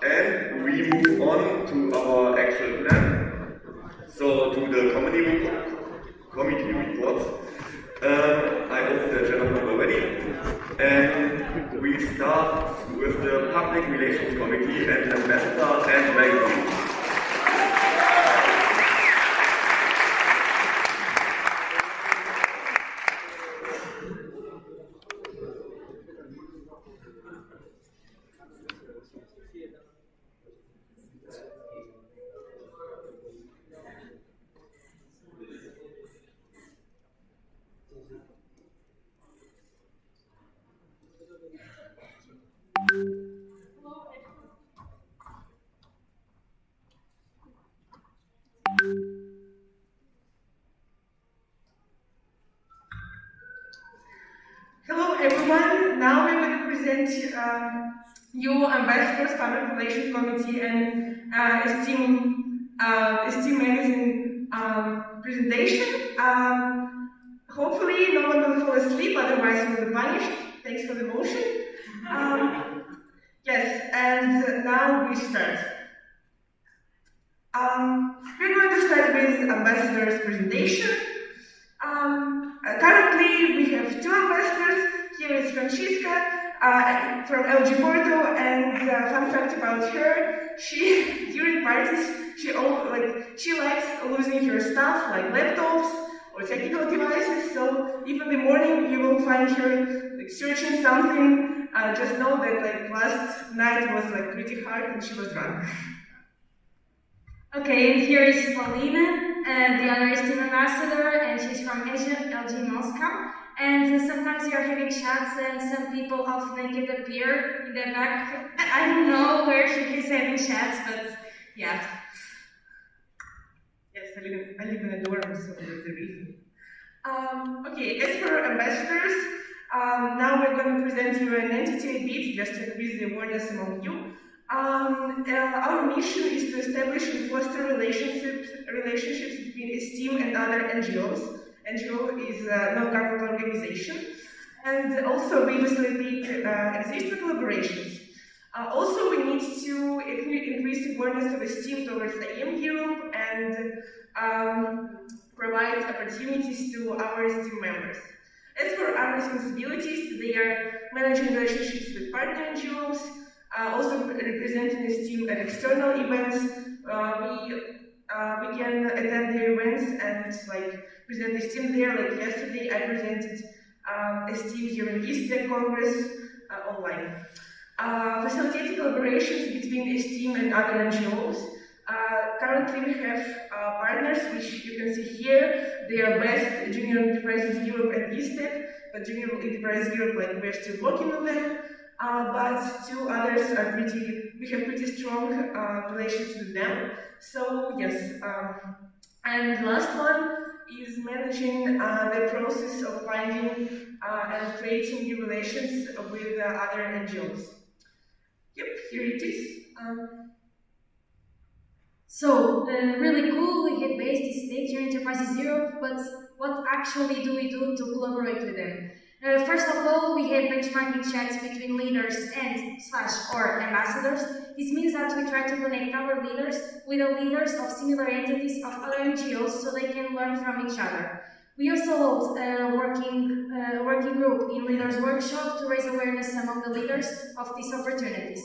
And we move on to our actual plan. So, to the committee reports. I hope the gentlemen are ready. And we start with the Public Relations Committee and Ambassador and Magazine. Hello everyone, now we're going to present you Ambassadors Public Relations Committee and esteemed magazine presentation. Hopefully no one will fall asleep, otherwise we'll be punished. Thanks for the motion. Yes, and now we start. We're going to start with Ambassador's presentation. Currently, we have two ambassadors. Here is Francisca from LG Porto, and fun fact about her: during parties she likes losing her stuff like laptops or technical devices. So even in the morning, you will find her searching something. Just know that last night was pretty hard, and she was drunk. Okay, and here is Paulina, the other esteemed ambassador, and she's from LG Moscow. And sometimes we are having chats, and some people off naked appear in the back. I don't know where she is having chats, but yeah. Yes, I live in a dorm, so that's the reason. Okay, as for ambassadors, now we're going to present you an entity a bit, just to increase the awareness among you. Our mission is to establish and foster relationships between esteemed and other NGOs. NGO is a non-governmental organization, and also we facilitate existing collaborations. Also, we need to increase awareness of esteem towards IM Europe and provide opportunities to our esteemed members. As for our responsibilities, they are managing relationships with partner NGOs, also representing esteem at external events. We can attend their events and present esteem there. Like yesterday, I presented esteem during ISTEC Congress online. Facilitating collaborations between esteem and other NGOs. Currently, we have partners, which you can see here. They are best Junior Enterprises Europe and ISTEC, but Junior Enterprise Europe, we're still working on them. But two others are we have pretty strong relations with them. So yes, and last one is managing the process of finding and creating new relations with other NGOs. Yep, here it is. So, really cool, we have based this Junior Enterprises Europe, but what actually do we do to collaborate with them? First of all, we have benchmarking checks between leaders and/or ambassadors. This means that we try to connect our leaders with the leaders of similar entities of other NGOs so they can learn from each other. We also hold a working group in Leaders Workshop to raise awareness among the leaders of these opportunities.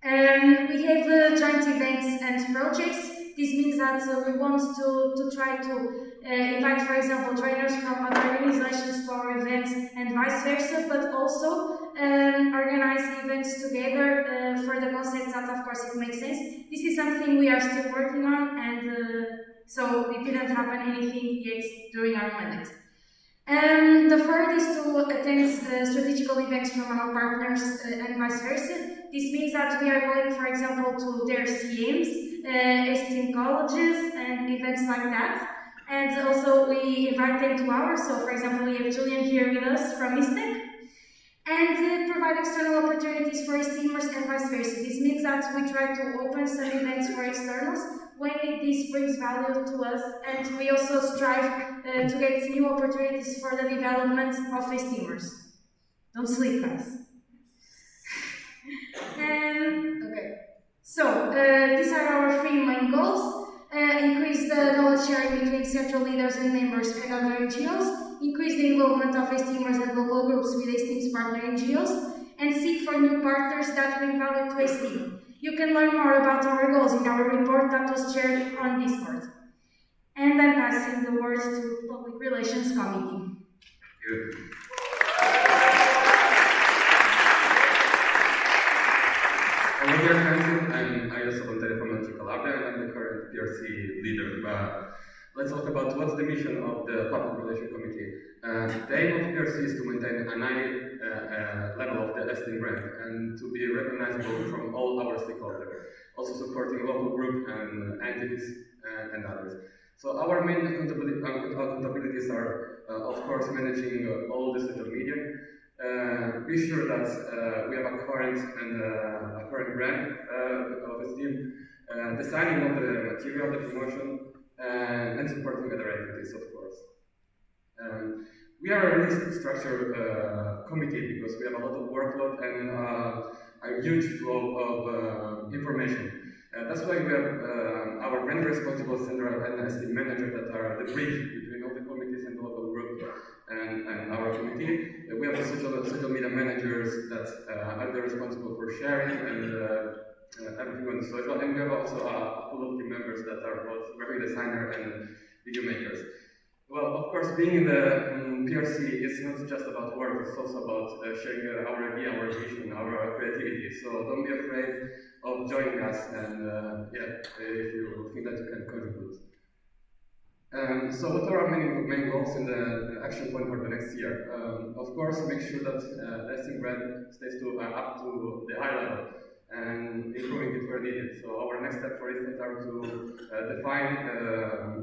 We have joint events and projects. This means that we want to try to invite, for example, trainers from other organizations to our events and vice versa, but also organize events together for the concepts that, of course, it makes sense. This is something we are still working on, and so it didn't happen anything yet during our mandate. The third is to attend strategical events from our partners and vice versa. This means that we are going, for example, to their CMs, STEAM colleges, and events like that. And also we invite them to ours. So, for example, we have Julian here with us from ISTEC. And provide external opportunities for STEAMers and vice versa. This means that we try to open some events for externals when this brings value to us, and we also strive to get new opportunities for the development of STEAMers. Don't sleep, guys. Okay. So, these are our three main goals. Increase the knowledge sharing between central leaders and members and other NGOs, increase the involvement of STEAMers and local groups with STEAM's partner NGOs, and seek for new partners that bring value to STEAM. You can learn more about our goals in our report that was shared on Discord. And I'm passing the words to Public Relations Committee. Good. Hello dear friends, I'm Ayos Volunteer from Manchu Calabria and I'm the current PRC leader. But let's talk about what's the mission of the Public Relations Committee. The aim of PRC is to maintain a high level of the STEAM brand and to be recognizable from all our stakeholders, also supporting local groups and entities and others. So our main accountabilities are, of course, managing all the social media. Be sure that we have a current brand of STEAM, designing all the material, the promotion, and supporting other entities, of course. We are a really structured committee because we have a lot of workload and a huge flow of information. That's why we have our brand responsible center and STEAM manager that are the bridge between all the committees and the local group and our committee. We have the social media managers that are responsible for sharing and everything on the social, and we have also a pool of team members that are both graphic designer and video makers. Well, of course, being in the PRC is not just about work, it's also about sharing our idea, our vision, our creativity. So don't be afraid of joining us, and if you think that you can contribute. So what are our main goals in the action point for the next year? Of course, make sure that the STEAM brand stays up to the high level and improving it where needed. So our next step, for instance, are to define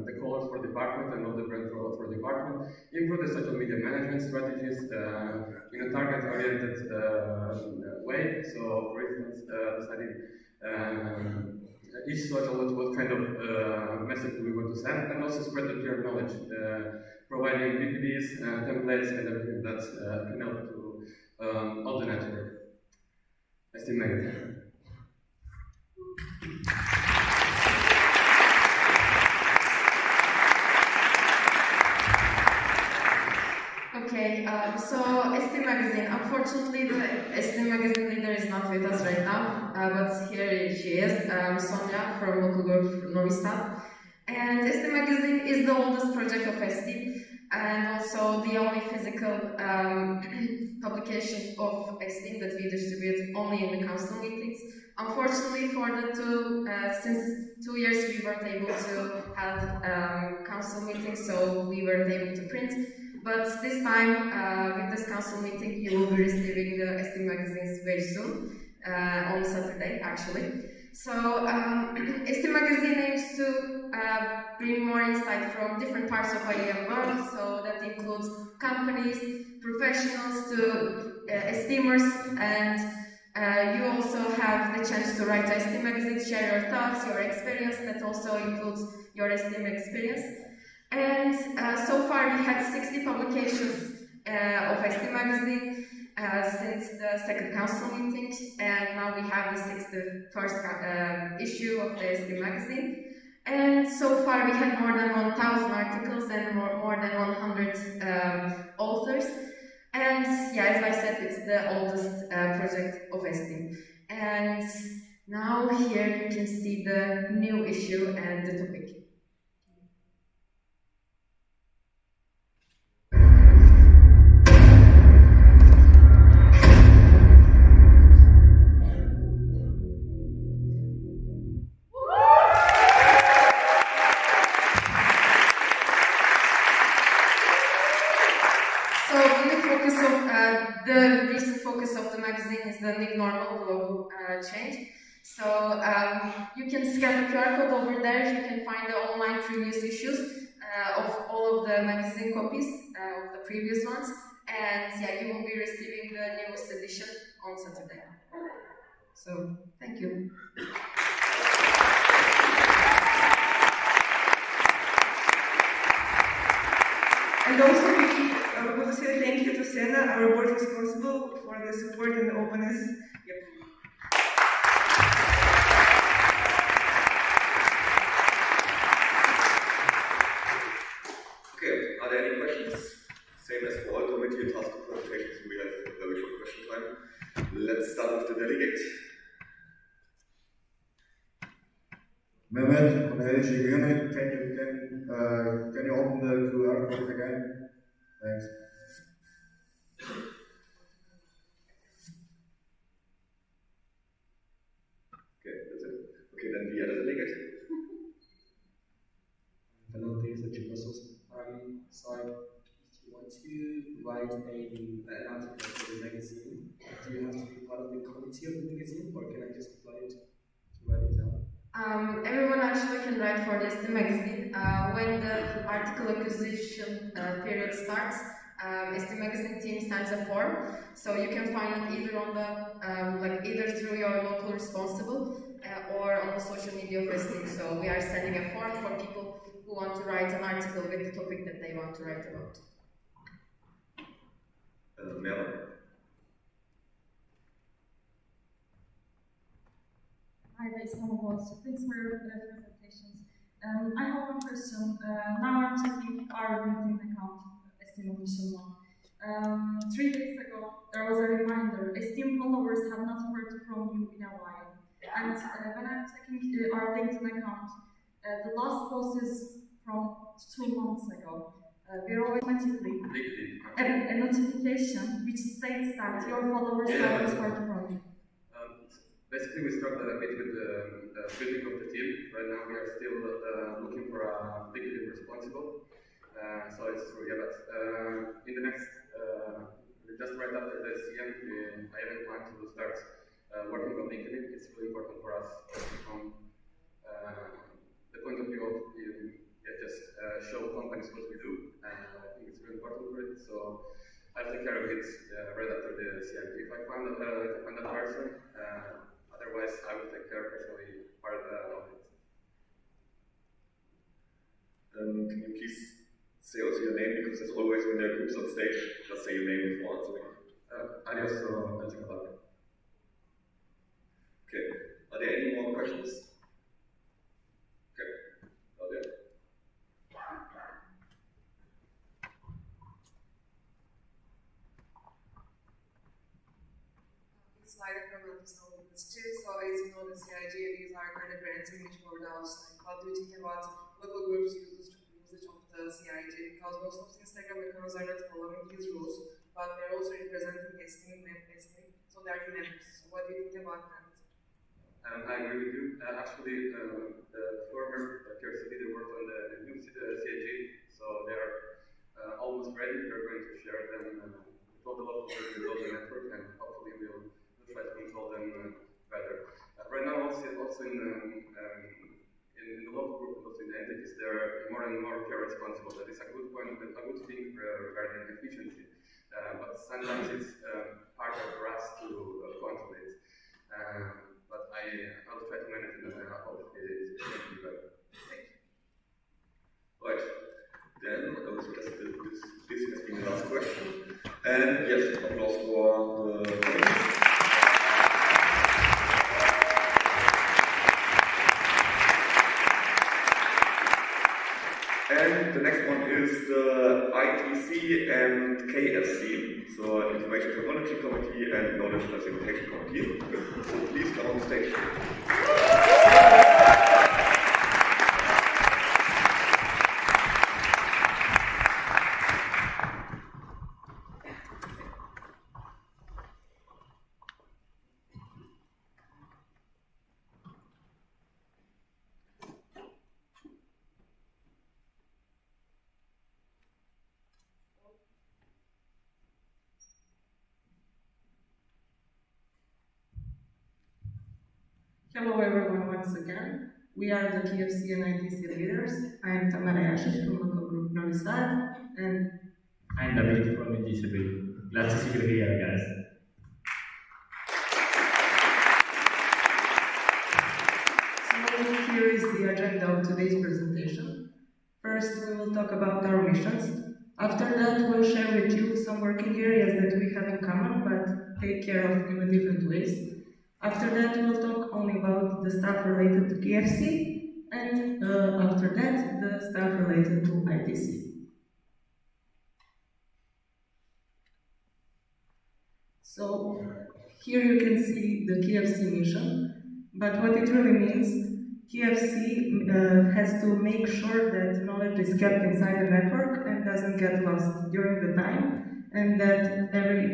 the colors for department and all the brand roles for department, improve the social media management strategies in a target-oriented way. So, for instance, deciding each social what kind of message we want to send, and also spread the clear knowledge, providing PPTs, templates, and everything that can help to all the network. Estimate. Okay, so STEAM Magazine. Unfortunately, the STEAM Magazine leader is not with us right now, but here she is, Sonia from local group Novi Sad. And STEAM Magazine is the oldest project of STEAM and also the only physical publication of STEAM that we distribute only in the council meetings. Unfortunately, for since 2 years we weren't able to have council meetings, so we weren't able to print. But this time, with this council meeting, you will be receiving the STEAM magazines very soon, on Saturday, actually. So, STEAM magazine aims to bring more insight from different parts of IEM world, so that includes companies, professionals, to STEAmers, and you also have the chance to write a STEAM magazine, share your thoughts, your experience, that also includes your STEAM experience. And so far we had 60 publications of SD magazine since the second council meeting, and now we have the 61st issue of the SD magazine. And so far we had more than 1,000 articles and more than 100 authors. And yeah, as I said, it's the oldest project of SD. And now here you can see the new issue and the topic. The recent focus of the magazine is the new normal global change. So you can scan the QR code over there. You can find the online previous issues of all of the magazine copies of the previous ones. And yeah, you will be receiving the newest edition on Saturday. So thank you. And also we want to say thank you to Sena, our board responsible for the support and the openness. Yep. Okay, are there any questions? Same as for all committee and task presentations, we have a very short question time. Let's start with the delegate. Mehmet from the LXIII unit, can you open the QR code again? Thanks. Okay, that's it. Okay, then the other delegate. Hello, thanks for your questions. So if you want to write an article for the magazine, do you have to be part of the committee of the magazine, or can I just apply it to write it down? Everyone actually can write for the SD magazine. When the article acquisition period starts, SD magazine team sends a form, so you can find it either on the either through your local responsible or on the social media of SD. So we are sending a form for people who want to write an article with the topic that they want to write about. Hi, based on voice. Thanks for your presentations. I have one question. Now I'm checking our LinkedIn account, Esteem Official One. 3 days ago, there was a reminder. Esteem followers have not heard from you in a while. And when I'm checking our LinkedIn account, the last post is from 2 months ago. We're automatically a notification which states that your followers haven't heard from you. Basically, we struggled a bit with the building of the team. Right now, we are still looking for a big team responsible. So it's true, yeah, but in the next, just right after the CM, I have a plan to start working on LinkedIn. It's really important for us from the point of view of just show companies what we do, and I think it's really important for it. So I'll take care of it right after the CM. If I find a person, otherwise I will take care personally part of it. Can you please say also your name, because as always when there are groups on stage, just say your name before answering. Adios, LXIII. Okay, are there any more questions? Okay, are there? It's like a problem to solve this too. So as you know, the CIG are kind of granting which for the outside. What do you think about local groups usage of the CIG? Because most of the Instagram accounts are not following these rules, but they're also representing Esteem, so they're members. So what do you think about that? I agree with you. Actually, the former KRC leader worked on the new CIG, so they are almost ready. We're going to share them with all the local groups, with all the network, and hopefully we'll try to control them better. Right now, also in the local group, also in the entities, there are more and more care responsible. That is a good point, a good thing regarding efficiency. But sometimes it's harder for us to control it. But I'll try to manage it, and I hope it's going to be better. Thank you. Right. Then, this has been the last question. ITC and KFC, so Information Technology Committee and Knowledge Facilitation Committee. So please come on stage. Hello everyone once again. We are the KFC and ITC leaders. I'm Tamara Yashish from local group Novi Sad, and I'm David from LXIII. Glad to see you here, guys. So here is the agenda of today's presentation. First, we will talk about our missions. After that, we'll share with you some working areas that we have in common but take care of in different ways. After that, we'll talk only about the stuff related to KFC, and after that, the stuff related to ITC. So, here you can see the KFC mission, but what it really means, KFC has to make sure that knowledge is kept inside the network and doesn't get lost during the time, and that every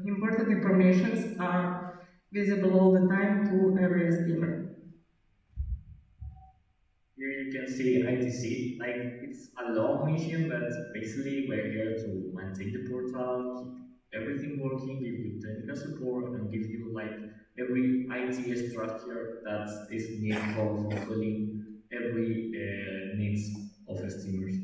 important informations are visible all the time to every esteemer. Here you can see ITC, like it's a long mission, but basically we're here to maintain the portal, keep everything working, give you technical support, and give you like every IT structure that is needed for fulfilling every needs of steamers.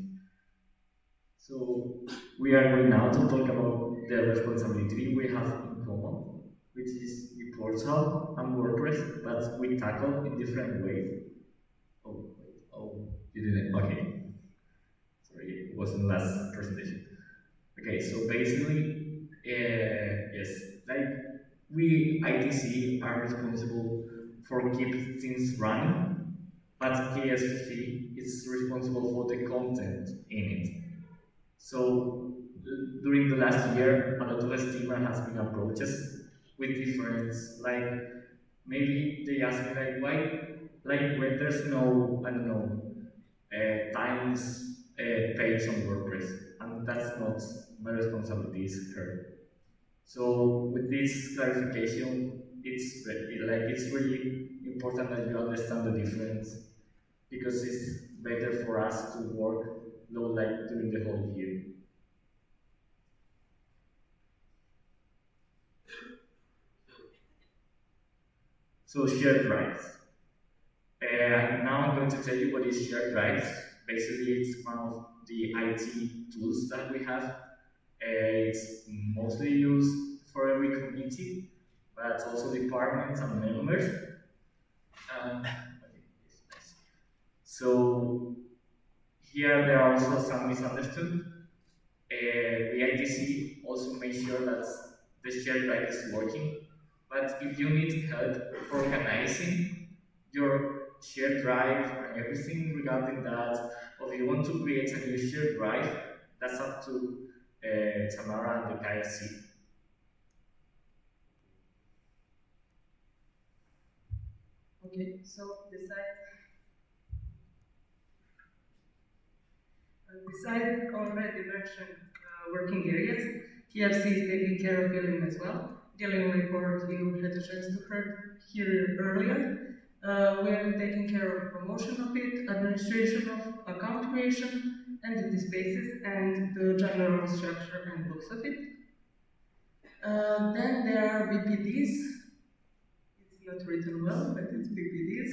So we are going now to talk about the responsibility we have in common, which is the portal and WordPress, but we tackle in different ways. Oh, you didn't. Okay. Sorry, it wasn't the last presentation. Okay, so basically, yes, like we ITC are responsible for keep things running, but KSC is responsible for the content in it. So during the last year, a lot of steamer has been approaches with different, like maybe they ask me like why, like when there's no, I don't know, times page on WordPress, and that's not my responsibility, it's her. So with this clarification, it's really important that you understand the difference, because it's better for us to work like during the whole year. So shared drives. Now I'm going to tell you what is shared drives. Basically, it's one of the IT tools that we have. It's mostly used for every community, but also departments and members. So here there are also some misunderstood. The ITC also makes sure that the shared drive is working, but if you need help organizing your shared drive and everything regarding that, or if you want to create a new shared drive, that's up to Tamara and the KFC. Okay, so besides already mentioned working areas, KFC is taking care of billing as well. Billing report you had a chance to hear earlier. We are taking care of promotion of it, administration of account creation, entity spaces, and the general structure and looks of it. Then there are BPDs. It's not written well, but it's BPDs.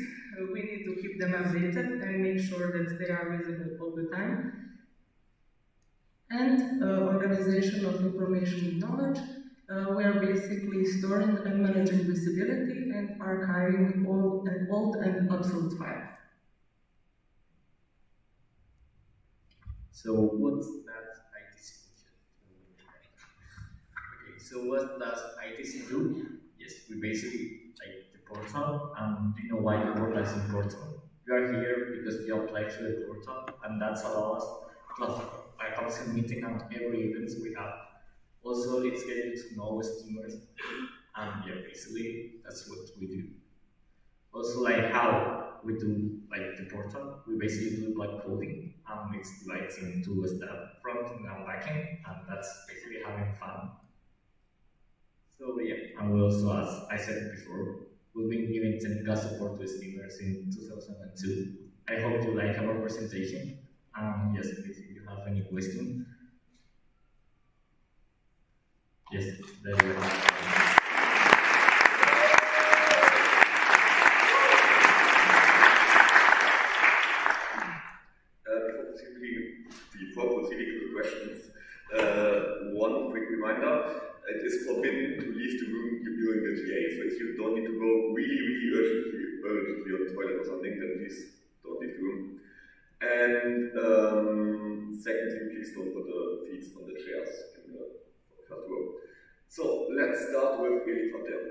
We need to keep them updated and make sure that they are visible all the time. And organization of information knowledge. We are basically storing and managing visibility and archiving old and obsolete files. So what's that ITC? Okay, so what does ITC do? Yes, we basically take the portal, and do you know why the portal is important? We are here because we applied to the portal, and that's allow us to have a constant meeting on every event we have. Also, it's getting to know streamers, and yeah, basically that's what we do. Also, like how we do like the portal, we basically do like coding, and it's divided into a step front and backend, and that's basically having fun. So yeah, and we also, as I said before, we've been giving technical support to streamers in 2002. I hope you like our presentation. Yes, please, if you have any question. Yes, there you go. Before proceeding to the questions, one quick reminder. It is forbidden to leave the room during the GA, so if you don't need to go really urgently on the toilet or something, then please don't leave the room. And secondly, please don't put the feet on the chairs in the first row. So let's start with Eli van der.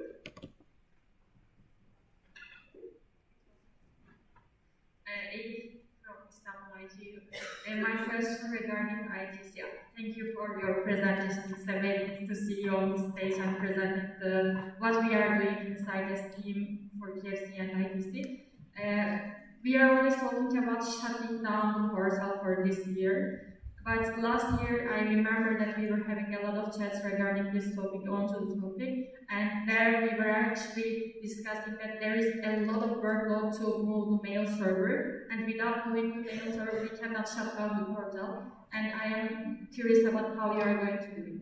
And my question regarding ITC. Thank you for your presentation. It's amazing to see you on the stage and presenting what we are doing inside the team for KFC and ITC. We are always talking about shutting down the portal for this year. But last year, I remember that we were having a lot of chats regarding this topic, onto the topic, and there we were actually discussing that there is a lot of workload to move the mail server, and without moving the mail server, we cannot shut down the portal. And I am curious about how you are going to do it.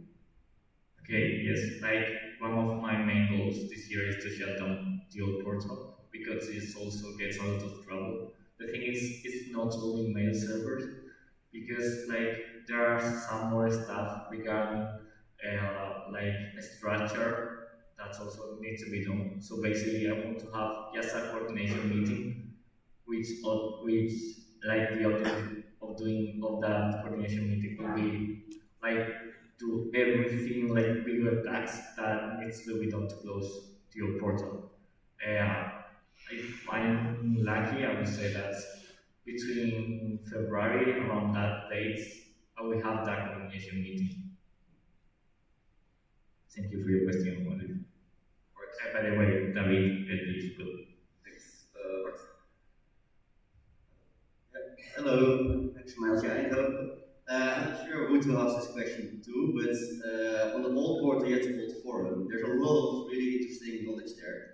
Okay, yes, like one of my main goals this year is to shut down the old portal because it also gets a lot of trouble. The thing is, it's not only mail servers, because like there are some more stuff regarding like a structure that also needs to be done. So basically, I want to have just a coordination meeting, which like the objective of doing of that coordination meeting will be like do everything like bigger tasks that needs to be done to close to your portal. If I'm lucky, I would say that between February, around that date, I will have that coordination meeting. Thank you for your question, Olive. By the way, David, is good. Thanks. Hello, thanks for my Eindhoven. I'm not sure who to ask this question to, but on the old portal, you have the old forum. There's a lot of really interesting knowledge there.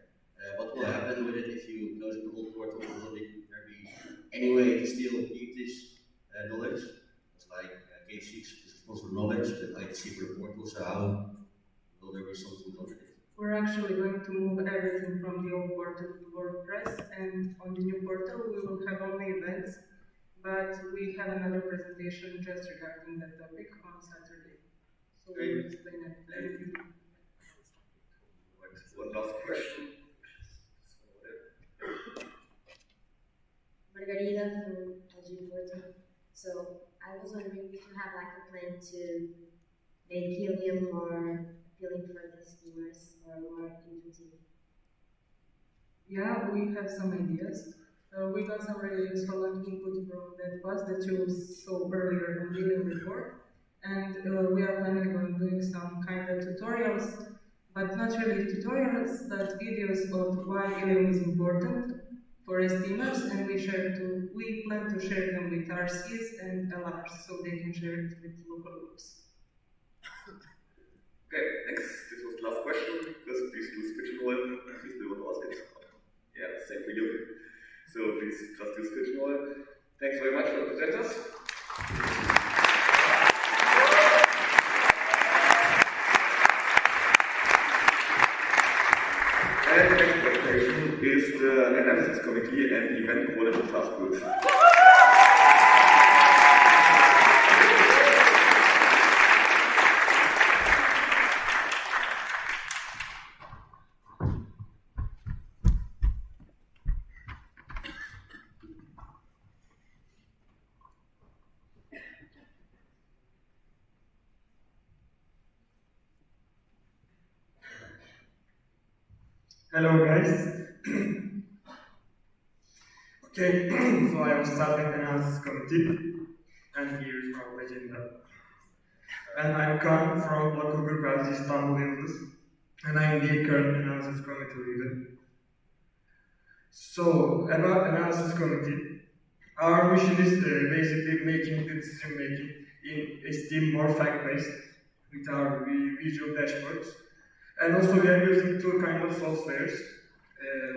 What will happen with it if you close the old portal? Will there be any way to still keep this knowledge? It's like KFC is responsible for knowledge, but ITC for the portal, so how will there be something on it? We're actually going to move everything from the old portal to WordPress, and on the new portal we will have only events, but we have another presentation just regarding that topic on Saturday. So we'll explain it. Thank you. One last question. Margarida from LG Portal. So I was wondering if you have like a plan to make helium more appealing for the steamers or more intuitive. Yeah, we have some ideas. We got some really useful input from that post that you saw earlier in the video report, and we are planning on doing some kind of tutorials, but not really tutorials, but videos of why helium is important for steamers, and we plan to share them with RCs and LRs so they can share it with local groups. Okay, next. This was the last question. Chris, please do Pigeonhole. Please do not ask it. Yeah, same for you. So please just use Pigeonhole. Thanks very much for the presenters. And the next presentation is the Analysis Committee and Event Quality Task Group. Hello guys. Okay, so I was starting analysis committee, and here's our agenda. And I'm come from local group as Istanbul Yıldız, and I'm the current analysis committee leader. So, about analysis committee, our mission is basically making the decision making in STEAM more fact-based with our visual dashboards. And also we are using two kind of softwares.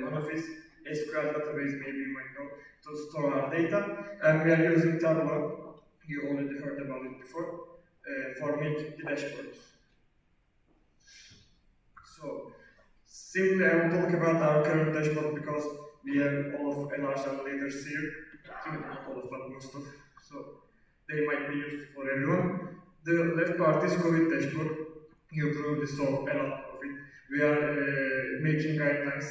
One of is SQL database, maybe you might know, to store our data. And we are using Tableau, you already heard about it before, for making the dashboards. So, simply I will talk about our current dashboard because we have all of LXIII leaders here, not all of, but most of, so they might be useful for everyone. The left part is COVID dashboard. You probably saw a lot of it. We are making guidelines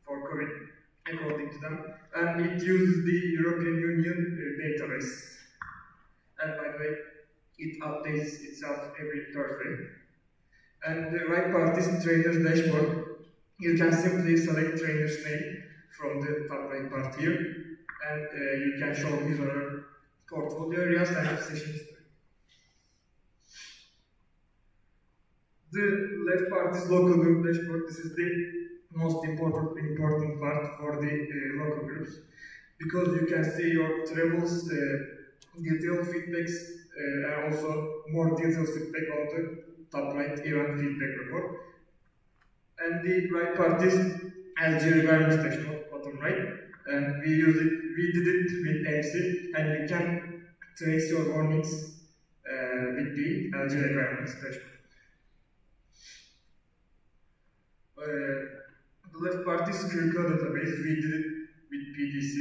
for COVID according to them, and it uses the European Union database. And by the way, it updates itself every Thursday. And the right part is trainer's dashboard. You can simply select trainer's name from the top right part here, and you can show his or her portfolio areas and session history. The left part is local group dashboard. This is the most important part for the local groups, because you can see your travels, detailed feedbacks, and also more detailed feedback on the top right event feedback report. And the right part is LG requirements dashboard, bottom right, and we did it with MC, and you can trace your warnings with the LG requirements dashboard. The left part is curricular database. We did it with PDC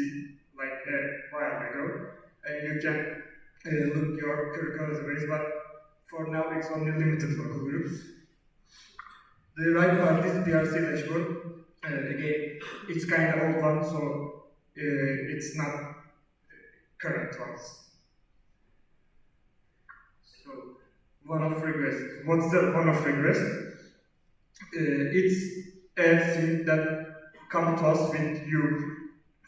like a while ago, and you can look your curricular database, but for now it's only limited local groups. The right part is PRC dashboard. Again, it's kind of old one, so it's not current ones. So, one-off request. What's the one-off request? It's a thing that comes to us with you,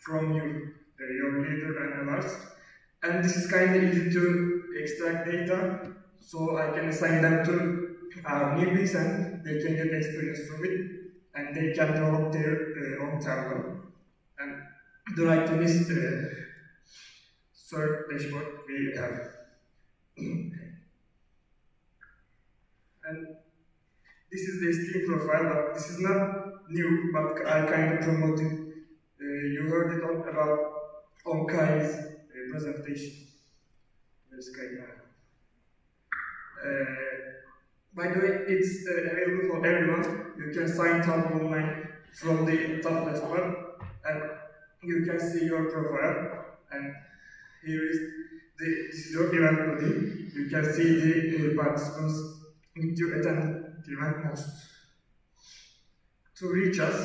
from you, your leader and others. And this is kind of easy to extract data, so I can assign them to our newbies and they can get experience from it, and they can develop their own Tableau. And the right one is third dashboard we have. And this is the STEAM profile, but this is not new, but I kind of promoted. You heard it about on Kai's presentation. Where's Kai now? By the way, it's available for everyone. You can sign up online from the top left one, and you can see your profile. And here is this is your event body. You can see the participants which you attend the event most. To reach us,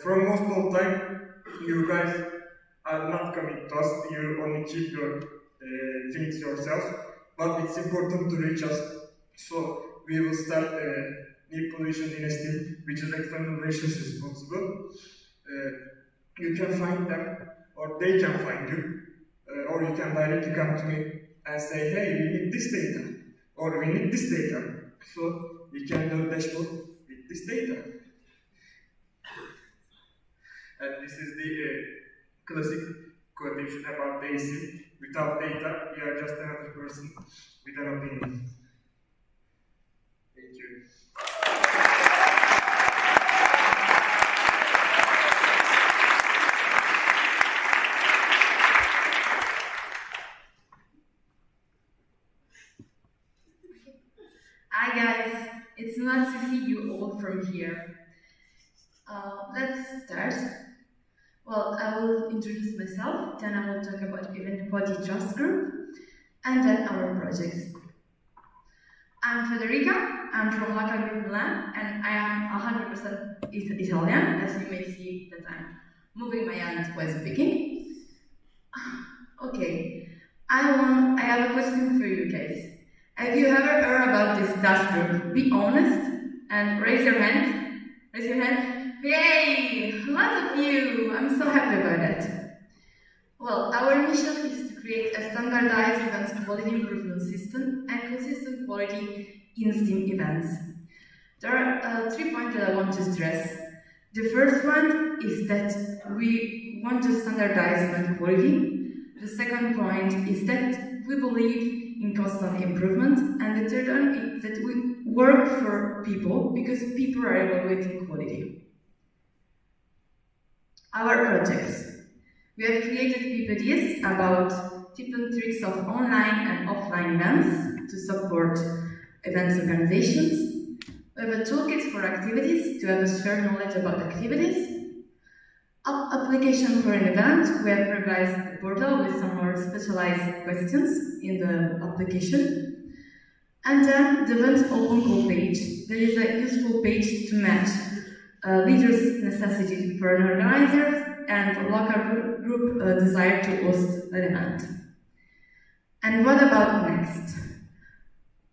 from most of the time, you guys are not coming to us. You only keep your things yourself. But it's important to reach us. So we will start a new position in STEAM, which is external relations responsible. You can find them, or they can find you, or you can directly come to me and say, hey, we need this data, or we need this data. So we can do a dashboard with this data. And this is the classic quotation about the AC. Without data, you are just another person with an opinion. Thank you. Hi guys, it's nice to see you all from here. Let's start. Well, I will introduce myself, then I will talk about Event Body Trust Group, and then our projects. I'm Federica, I'm from local group Milan, and I am 100% Italian, as you may see that I'm moving my hands while speaking. Okay, I have a question for you guys. Have you ever heard about this task group? Be honest and raise your hand. Raise your hand. Yay! Lots of you! I'm so happy about that. Well, our mission is to create a standardized events quality improvement system and consistent quality in STEAM events. There are 3 points that I want to stress. The first one is that we want to standardize event quality. The second point is that we believe in constant improvement. And the third one is that we work for people because people are evaluating quality. Our projects. We have created PPDs about tips and tricks of online and offline events to support events organizations. We have a toolkit for activities to have a shared knowledge about activities. Application for an event. We have revised the portal with some more specialized questions in the application. And then the event open call page. There is a useful page to match leaders' necessity for an organizer and local group desire to host an event. And what about next?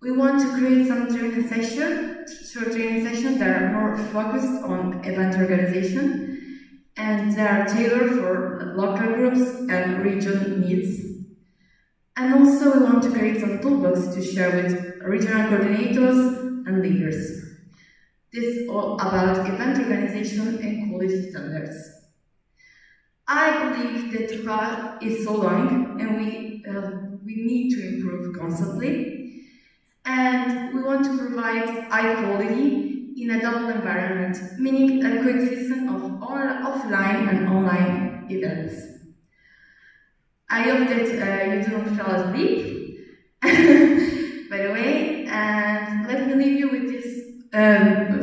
We want to create some training sessions, short training sessions that are more focused on event organization and they are tailored for local groups and region needs. And also we want to create some toolbox to share with regional coordinators and leaders. This is all about event organization and quality standards. I believe that the path is so long and we need to improve constantly. And we want to provide high quality in a double environment, meaning a coexistence of offline and online events. I hope that you don't fall asleep, by the way, and let me leave you with this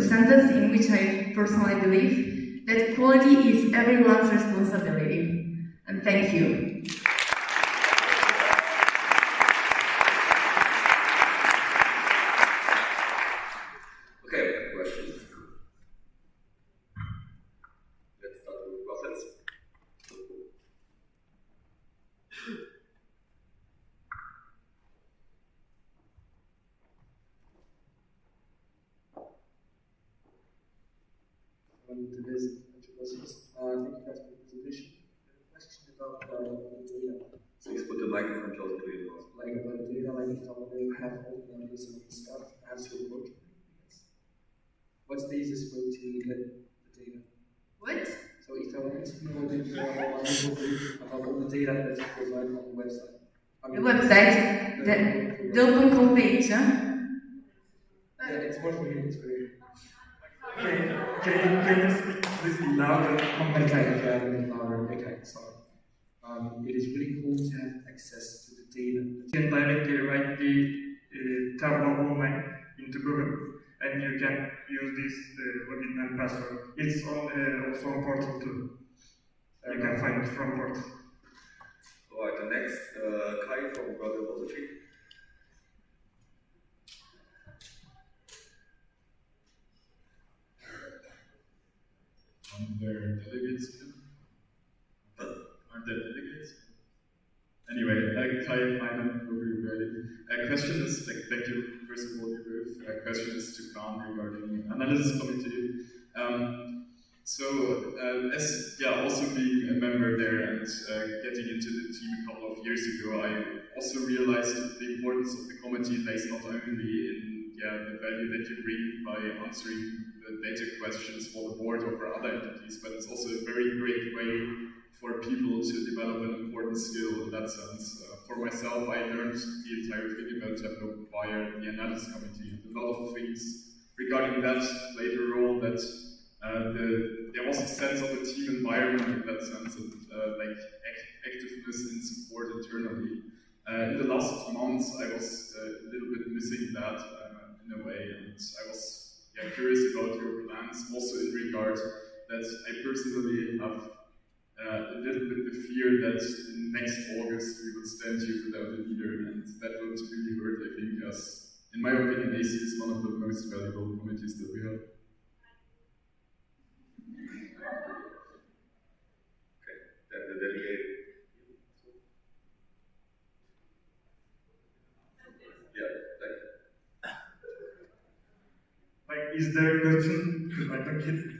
sentence in which I personally believe that quality is everyone's responsibility. And thank you. Okay, questions? Let's start with Rossens. To this controversies. Thank you guys for the presentation. A question about the data. Please put the microphone closer to your mouth. Like about the data, like if I want to have all the numbers and stuff, as your work. What's the easiest way to get the data? What? So if I want to know a bit more about all the data that you provide on the website. The website, the open call page, huh? Yeah, it's more for you, it's for you. Can you speak please louder? Okay, sorry. It is really cool to have access to the data. You can directly write the Tableau online into Google, and you can use this login and password. It's on also on Portal too. You can find it from Portal. Alright, the next, Kai from Brother Repository. Are there delegates here? Aren't there delegates? Anyway, Kai, Hyman, hope you read it. Question is, thank you, first of all, you both. Question is to Khan regarding analysis committee. As also being a member there and getting into the team a couple of years ago, I also realized the importance of the committee lays not only in the value that you bring by answering the data questions for the board or for other entities, but it's also a very great way for people to develop an important skill in that sense. For myself, I learned the entire thing about Tableau via the analysis committee, and a lot of things regarding that played a role that there was a sense of a team environment in that sense, and activeness and support internally. In the last months, I was a little bit missing that in a way, and I was curious about your plans, also in regard that I personally have a little bit the fear that next August we will stand here without a leader, and that will really hurt, I think, as, in my opinion, AC is one of the most valuable committees that we have. Okay, then the delegate. Is there a question? I don't get it.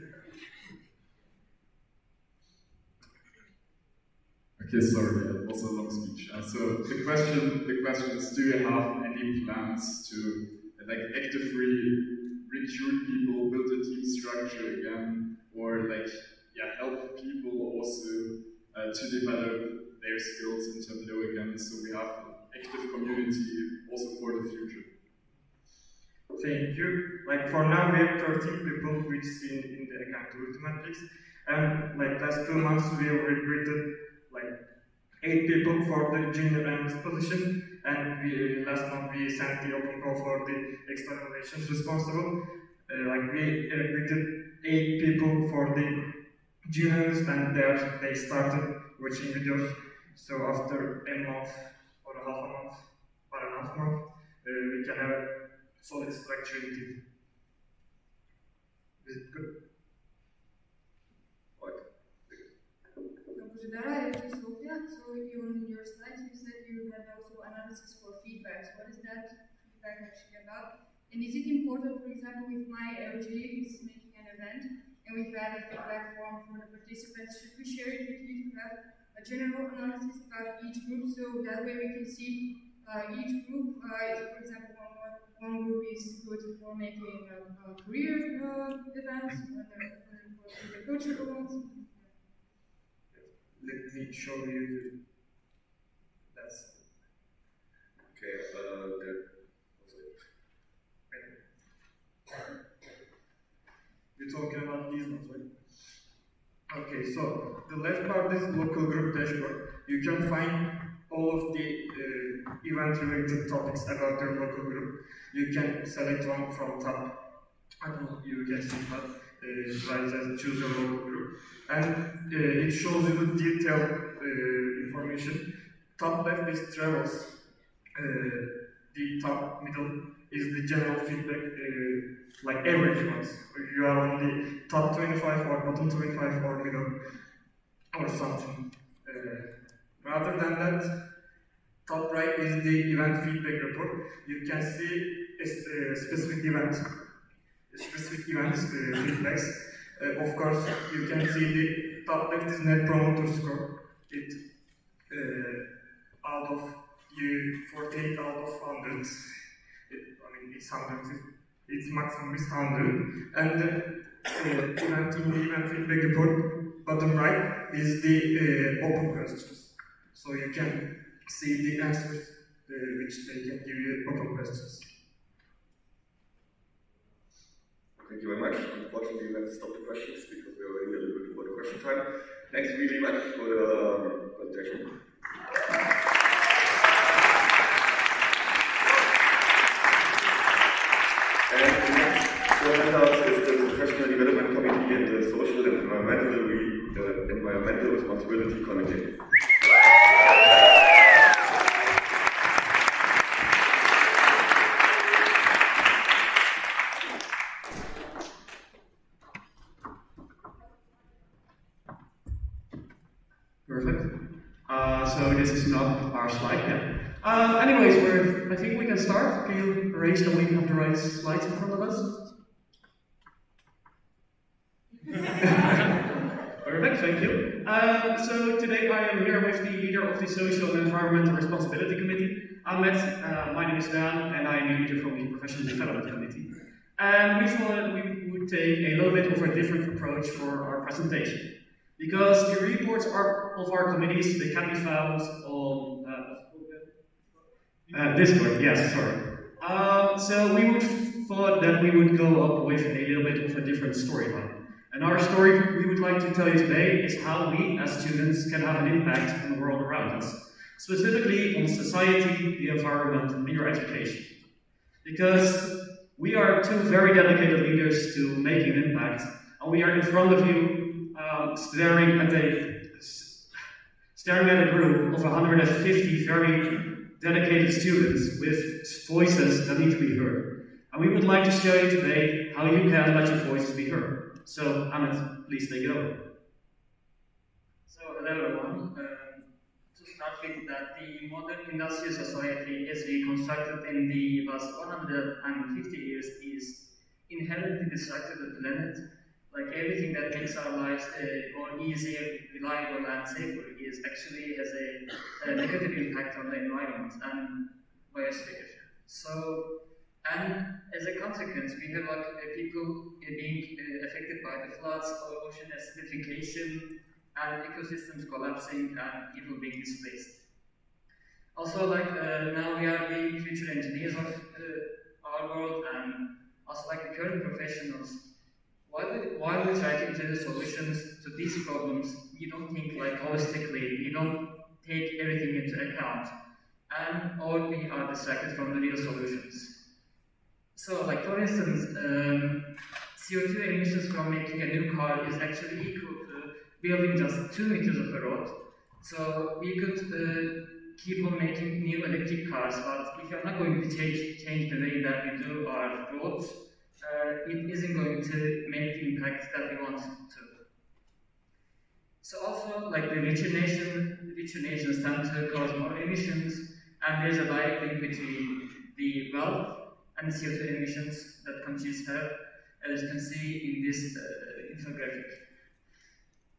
Okay, sorry, it was a long speech. So the question is, do you have any plans to like actively recruit people, build a team structure again, or like help people also to develop their skills in Tableau again, so we have an active community also for the future? Thank you. Like for now, we have 13 people which in the accountability matrix, and like last 2 months we have recruited like 8 people for the junior analyst position, and last month we sent the open call for the external relations responsible. Like we recruited 8 people for the junior analyst, and they started watching videos. So after a month or a half a month, we can have a solid structure in team. Is it good? So on your slides you said you had also analysis for feedback. So what is that feedback actually about? And is it important, for example, if my LG is making an event and we have a feedback form for the participants, should we share it with you to have a general analysis about each group, so that way we can see each group, if, for example, one group is good for making career events, another for the cultural ones? Let me show you that's okay. You're talking about these ones, right? Okay, so the left part is local group dashboard. You can find all of the event-related topics about your local group. You can select one from top. I don't know, you can see that. Right as choose your local group, and it shows you the detailed information. Top left is travels. The top middle is the general feedback, like average ones. You are on the top 25 or bottom 25 or middle or something. Rather than that, top right is the event feedback report. You can see a specific events, feedbacks. Of course, you can see the top left is net promoter score. It out of 48 out of 100. It's 100. Its maximum is 100. And the event feedback report, bottom right, is the open questions. So you can see the answers which they can give you open questions. Thank you very much. Unfortunately, we have to stop the questions because we are already a little bit over the question time. Thanks really much for the presentation. And the next presenter is the Professional Development Committee and the Social and Environmental Responsibility Committee. Perfect. So this is not our slide yet. Anyways, I think we can start. Can you arrange that we have the right slides in front of us? Perfect, thank you. So today I am here with the leader of the Social and Environmental Responsibility Committee, Ahmed. My name is Dan, and I am the leader from the Professional Development Committee. And we thought that we would take a little bit of a different approach for our presentation. Because the reports of our committees, they can be found on Discord, yes, sorry. So we thought that we would go up with a little bit of a different storyline. And our story we would like to tell you today is how we, as students, can have an impact on the world around us. Specifically on society, the environment, and your education. Because we are two very dedicated leaders to making an impact, and we are in front of you staring at a group of 150 very dedicated students with voices that need to be heard. And we would like to show you today how you can let your voices be heard. So, Ahmed, please take it over. So, hello everyone. To start with that, the modern industrial society as we constructed in the last 150 years is inherently destructive to the planet. like everything that makes our lives more easier, reliable, and safer is actually has a negative impact on the environment and biosphere. So, and as a consequence, we have like people being affected by the floods, ocean acidification, and ecosystems collapsing, and people being displaced. Also, like now we are the future engineers of our world, and also like the current professionals. While we try to introduce solutions to these problems, we don't think like holistically. We don't take everything into account, and or we are distracted from the real solutions. So, like for instance, CO2 emissions from making a new car is actually equal to building just 2 meters of a road. So we could keep on making new electric cars, but if you're not going to change the way that we do our roads, it isn't going to make the impact that we want to. So also, like the richer nations tend to cause more emissions, and there's a direct link between the wealth and the CO2 emissions that countries have, as you can see in this infographic.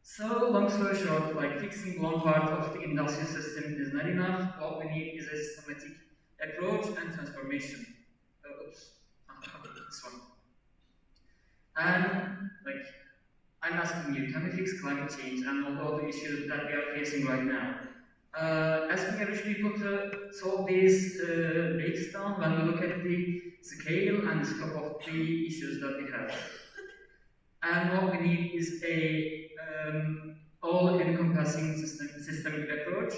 So, long story short, like fixing one part of the industrial system is not enough. What we need is a systematic approach and transformation. This one. And like, I'm asking you, can we fix climate change and all the issues that we are facing right now? Asking average people to solve these breaks down when we look at the scale and the scope of the issues that we have. And what we need is a all-encompassing systemic approach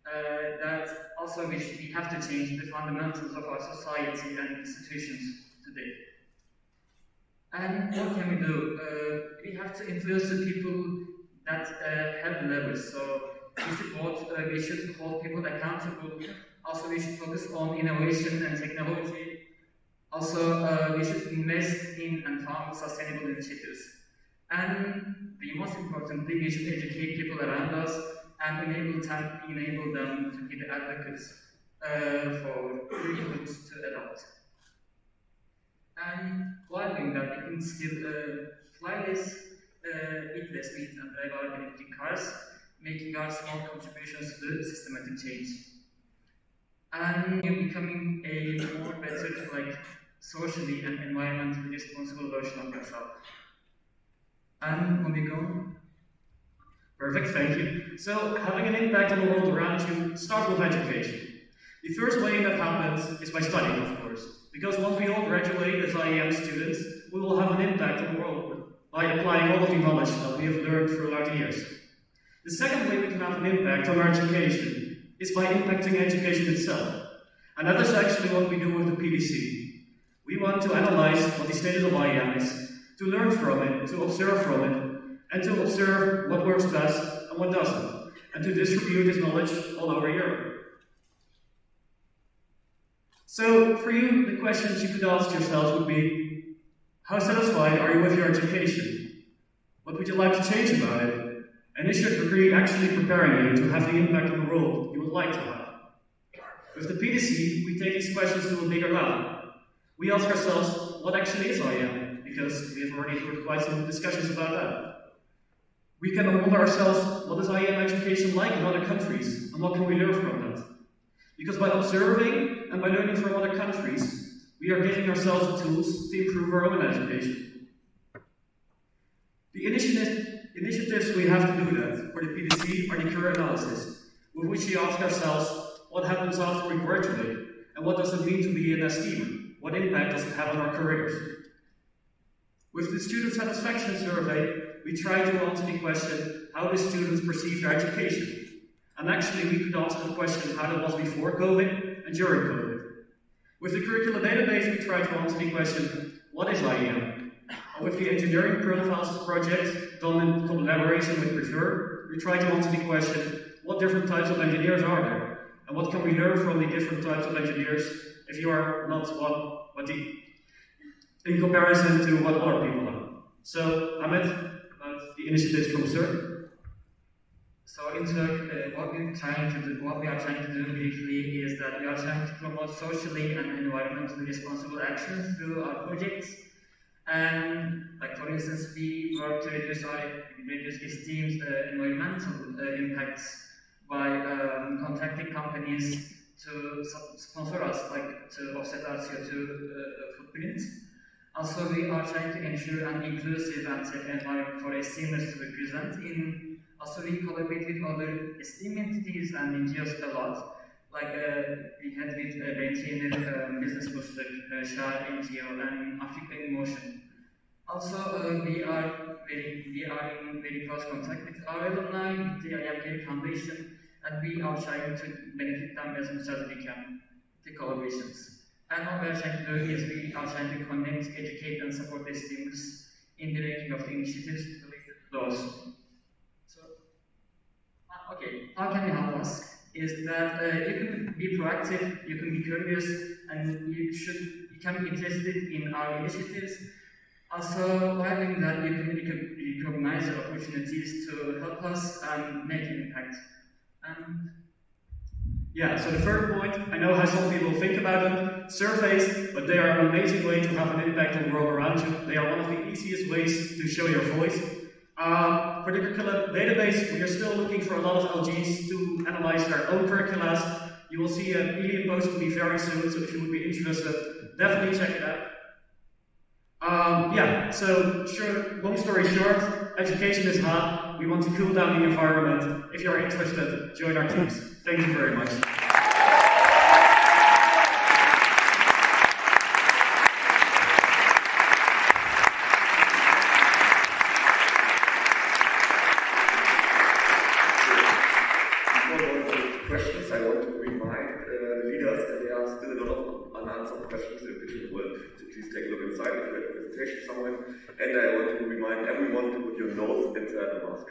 that also we have to change the fundamentals of our society and institutions today. And what can we do? We have to influence the people that have the leverage. So we should hold people accountable. Also, we should focus on innovation and technology. Also, we should invest in and fund sustainable initiatives. And the most importantly, we should educate people around us and enable them to be the advocates for youth to adopt. And while doing that, we can still fly less, eat less meat, and drive our electric cars, making our small contributions to systematic change. And becoming a more better, like socially and environmentally responsible version of yourself. And moving on. Perfect, thank you. So, having an impact on the world around you starts with education. The first way that happens is by studying, of course. Because once we all graduate as IEM students, we will have an impact on the world by applying all of the knowledge that we have learned throughout the years. The second way we can have an impact on our education is by impacting education itself. And that is actually what we do with the PDC. We want to analyze what the status of IEM is, to learn from it, to observe from it, and to observe what works best and what doesn't, and to distribute this knowledge all over Europe. So, for you, the questions you could ask yourselves would be, how satisfied are you with your education? What would you like to change about it? And is your degree actually preparing you to have the impact on the world you would like to have? With the PDC, we take these questions to a bigger level. We ask ourselves, what actually is IEM? Because we have already heard quite some discussions about that. We can wonder ourselves, what is IEM education like in other countries, and what can we learn from that? Because by observing and by learning from other countries, we are giving ourselves the tools to improve our own education. The initiatives we have to do that for the PDC are the career analysis, with which we ask ourselves, what happens after we graduate, and what does it mean to be an STEAmer? What impact does it have on our careers? With the student satisfaction survey, we try to answer the question, how do students perceive their education? And actually, we could answer the question, how it was before COVID and during COVID. With the curricular database, we try to answer the question, what is IEM? And with the engineering profiles project, done in collaboration with Prefer, we try to answer the question, what different types of engineers are there? And what can we learn from the different types of engineers if you are not one, in comparison to what other people are? So, Ahmed, about the initiatives from CERN. So in Turk, what we are trying to do briefly is that we are trying to promote socially and environmentally responsible action through our projects. And like for instance, we work to reduce esteem's environmental impacts by contacting companies to sponsor us, like to offset our CO2 footprint. Also, we are trying to ensure an inclusive and safe environment for esteemers to be present in. Also, we collaborate with other esteem entities and NGOs a lot. Like we had with Benchiner, Business Booster, SHAR NGO, and Africa in Motion. Also, we are in very close contact with our alumni, with the IMK Foundation, and we are trying to benefit them as much as we can, the collaborations. And what we are trying to do is we are trying to connect, educate, and support the STEAMers in the making of the initiatives related to those. So, okay, how can we help us? Is that you can be proactive, you can be curious, and you can be interested in our initiatives. Also, while doing that, you can recognize the opportunities to help us and make an impact. Yeah, so the third point, I know how some people think about them, surveys, but they are an amazing way to have an impact on the world around you. They are one of the easiest ways to show your voice. For the curriculum database, we are still looking for a lot of LGs to analyze their own curricula. You will see a Medium post will be very soon, so if you would be interested, definitely check it out. Yeah, so long story short, education is hot. We want to cool down the environment. If you're interested, join our teams. Thank you very much. Questions, I want to remind the leaders that there are still a lot of unanswered questions in which you will please take a look inside if you have a presentation somewhere. And I want to remind everyone to put your nose inside the mask.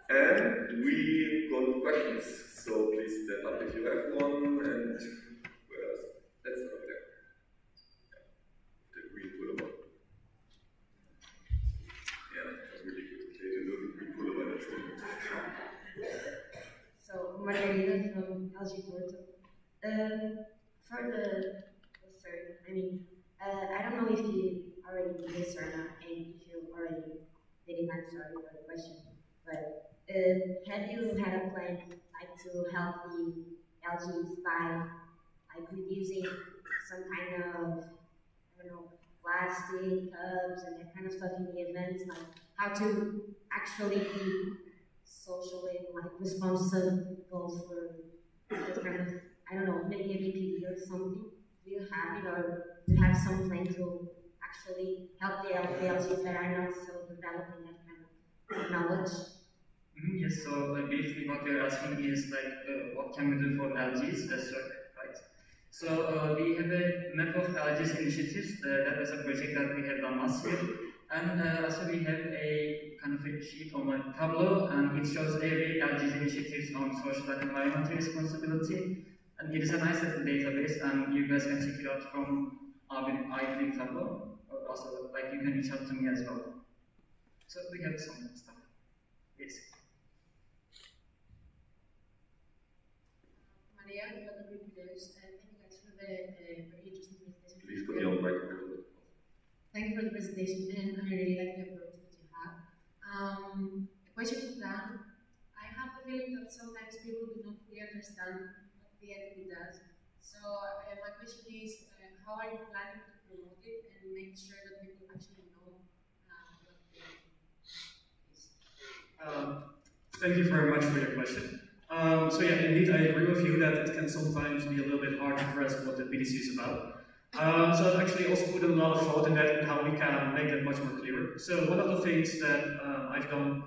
And we go to questions, so please stand up if you have one. And that's over there. The green pullover. Yeah, that's really good. Okay, the little green pullover, that's good. So, Margarita from LXIII. I don't know if you already did this or not, and if you already did it, I'm sorry for the question. But have you had a plan to help the LGs by reducing some kind of, plastic cups and that kind of stuff in the events, like how to actually be socially responsible for this kind of, maybe a VPD or something? Do you have it, or do you have some plan to actually help the LGs that are not so developing that kind of knowledge? Yes, so basically what you're asking is what can we do for LGs as survey, right? So we have a map of LGs initiatives. That was a project that we have done last year. And also we have a kind of a sheet on my Tableau, and it shows every LG's initiatives on social and environmental responsibility. And it is a nice little database, and you guys can check it out from our Tableau. Also, you can reach out to me as well. So we have some stuff. Yes. Maria, we got a good videos. Thank you guys for the very interesting presentation. Please put your microphone. Thank you for the presentation, and I really like the approach that you have. A question to Dan. I have the feeling that sometimes people do not fully understand what the entity does. So my question is, how are you planning to promote it and make sure that people actually know what the entity is? Thank you very much for your question. So yeah, indeed, I agree with you that it can sometimes be a little bit hard to grasp what the BDC is about. So I've actually also put a lot of thought in that and how we can make that much more clearer. So one of the things that I've done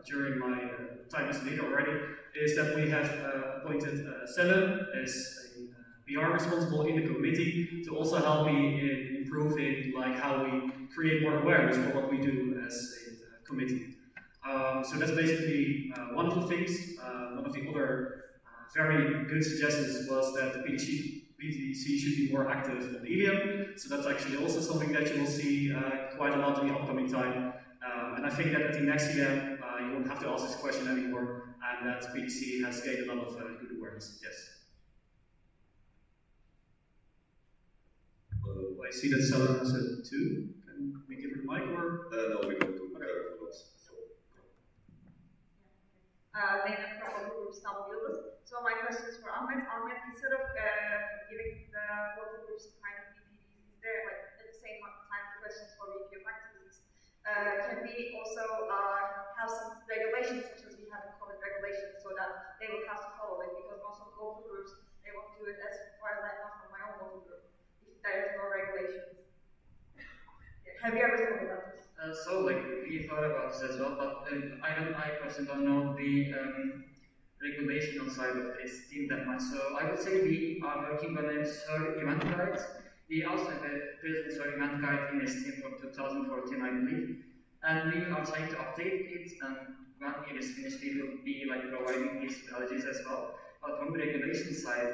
during my time as leader already is that we have appointed Selen as a PR responsible in the committee to also help me in improving how we create more awareness for what we do as a committee. So that's basically one of the things. One of the other very good suggestions was that the BDC should be more active on Helium. So that's actually also something that you will see quite a lot in the upcoming time. And I think that at the next event, you won't have to ask this question anymore, and that BDC has gained a lot of good awareness. Yes. I see that Selen has a 2. Can we give her the mic? No, we don't do follow-ups. Zeynep from Local Group Istanbul Yıldız. So my question is for Ahmet. Ahmet, instead of giving the local groups kind of VPDs, is there like at the same time questions for VP of activities? Can we also have some regulations such as we have in COVID regulations so that they will have to follow it, because most of the local groups, they won't do it as far as I know from my own local group if there is no regulations. Have you ever thought about this? So, like, we thought about this as well, but I personally don't know the regulational side of this team that much. So I would say we are working on a SIR event guide. We also have a present SIR event guide in STEAM from 2014, I believe, and we are trying to update it. And when it is finished, we will be like providing these strategies as well. But from the regulation side,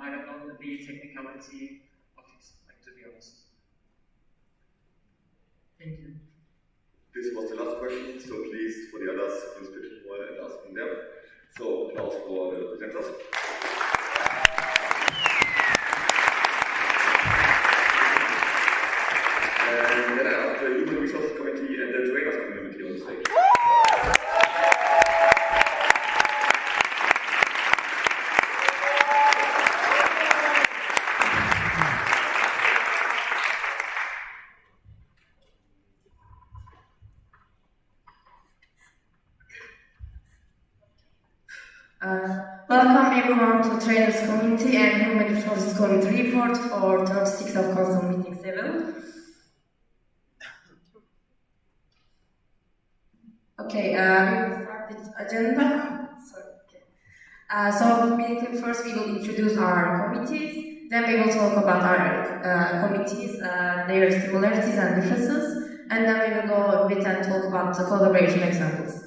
I don't know the technicality of it, like, to be honest. Thank you. This was the last question, so please, for the others, use Pigeonhole and ask them there. So, applause for the presenters. And then I ask the Human Resources Committee and the Trainers Community on the stage. Welcome everyone to Trainers Community and Human Resources Committee report for term 6 of Council Meeting 7. Okay, we will start with agenda. So basically first we will introduce our committees, then we will talk about our committees, their similarities and differences, and then we will go a bit and talk about the collaboration examples.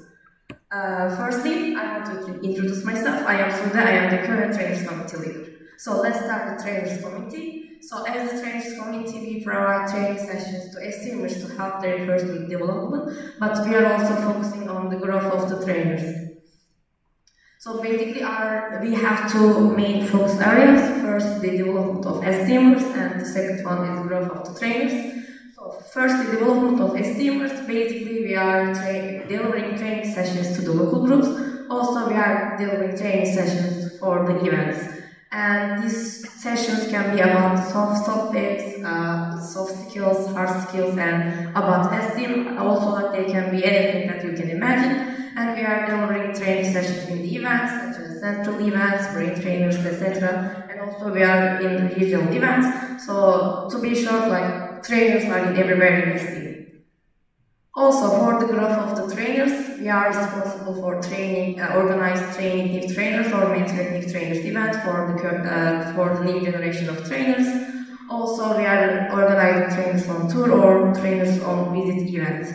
Firstly, I want to introduce myself. I am Sude, I am the current Trainers Committee leader. So let's start the Trainers Committee. So as the Trainers Committee, we provide training sessions to STMers to help their personal development, but we are also focusing on the growth of the trainers. So basically we have two main focus areas. First, the development of STMers, and the second one is growth of the trainers. First, the development of STMers. Basically, we are delivering training sessions to the local groups. Also, we are delivering training sessions for the events. And these sessions can be about soft topics, soft skills, hard skills, and about STEM. Also, they can be anything that you can imagine. And we are delivering training sessions in the events, such as central events, brain trainers, etc. And also, we are in regional events. So, to be short, like, trainers are in everywhere in STEM. Also, for the growth of the trainers, we are responsible for training, organize training new trainers or mentoring new trainers event for the new generation of trainers. Also, we are organizing trainers on tour or trainers on visit events.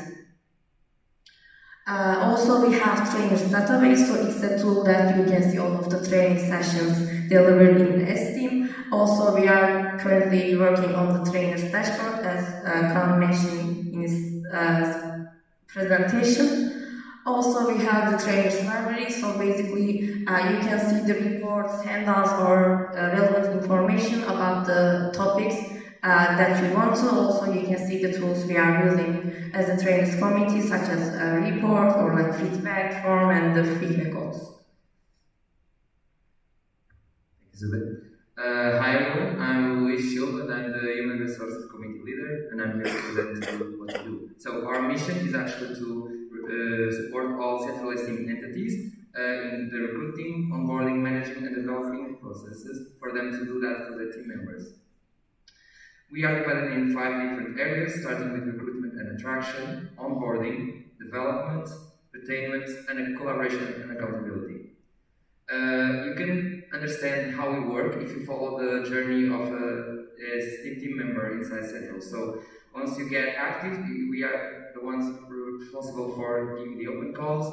Also, we have trainers database, so it's a tool that you can see all of the training sessions delivered in the STEAM. Also, we are currently working on the trainers dashboard, as Kaan mentioned in his presentation. Also, we have the trainers library, so basically you can see the reports, handouts, or relevant information about the topics that you want to. Also, you can see the tools we are using as a trainers committee, such as a report or like feedback form and the feedback calls. Hi everyone, I'm Luis Silva and I'm the Human Resources Committee leader, and I'm here to present to you what we do. So our mission is actually to support all central STEAM entities in the recruiting, onboarding, managing and developing processes for them to do that for their team members. We are divided in 5 different areas, starting with recruitment and attraction, onboarding, development, retainment, and collaboration and accountability. You can understand how we work if you follow the journey of a STEAM team member inside Central. So once you get active, we are the ones responsible for giving the open calls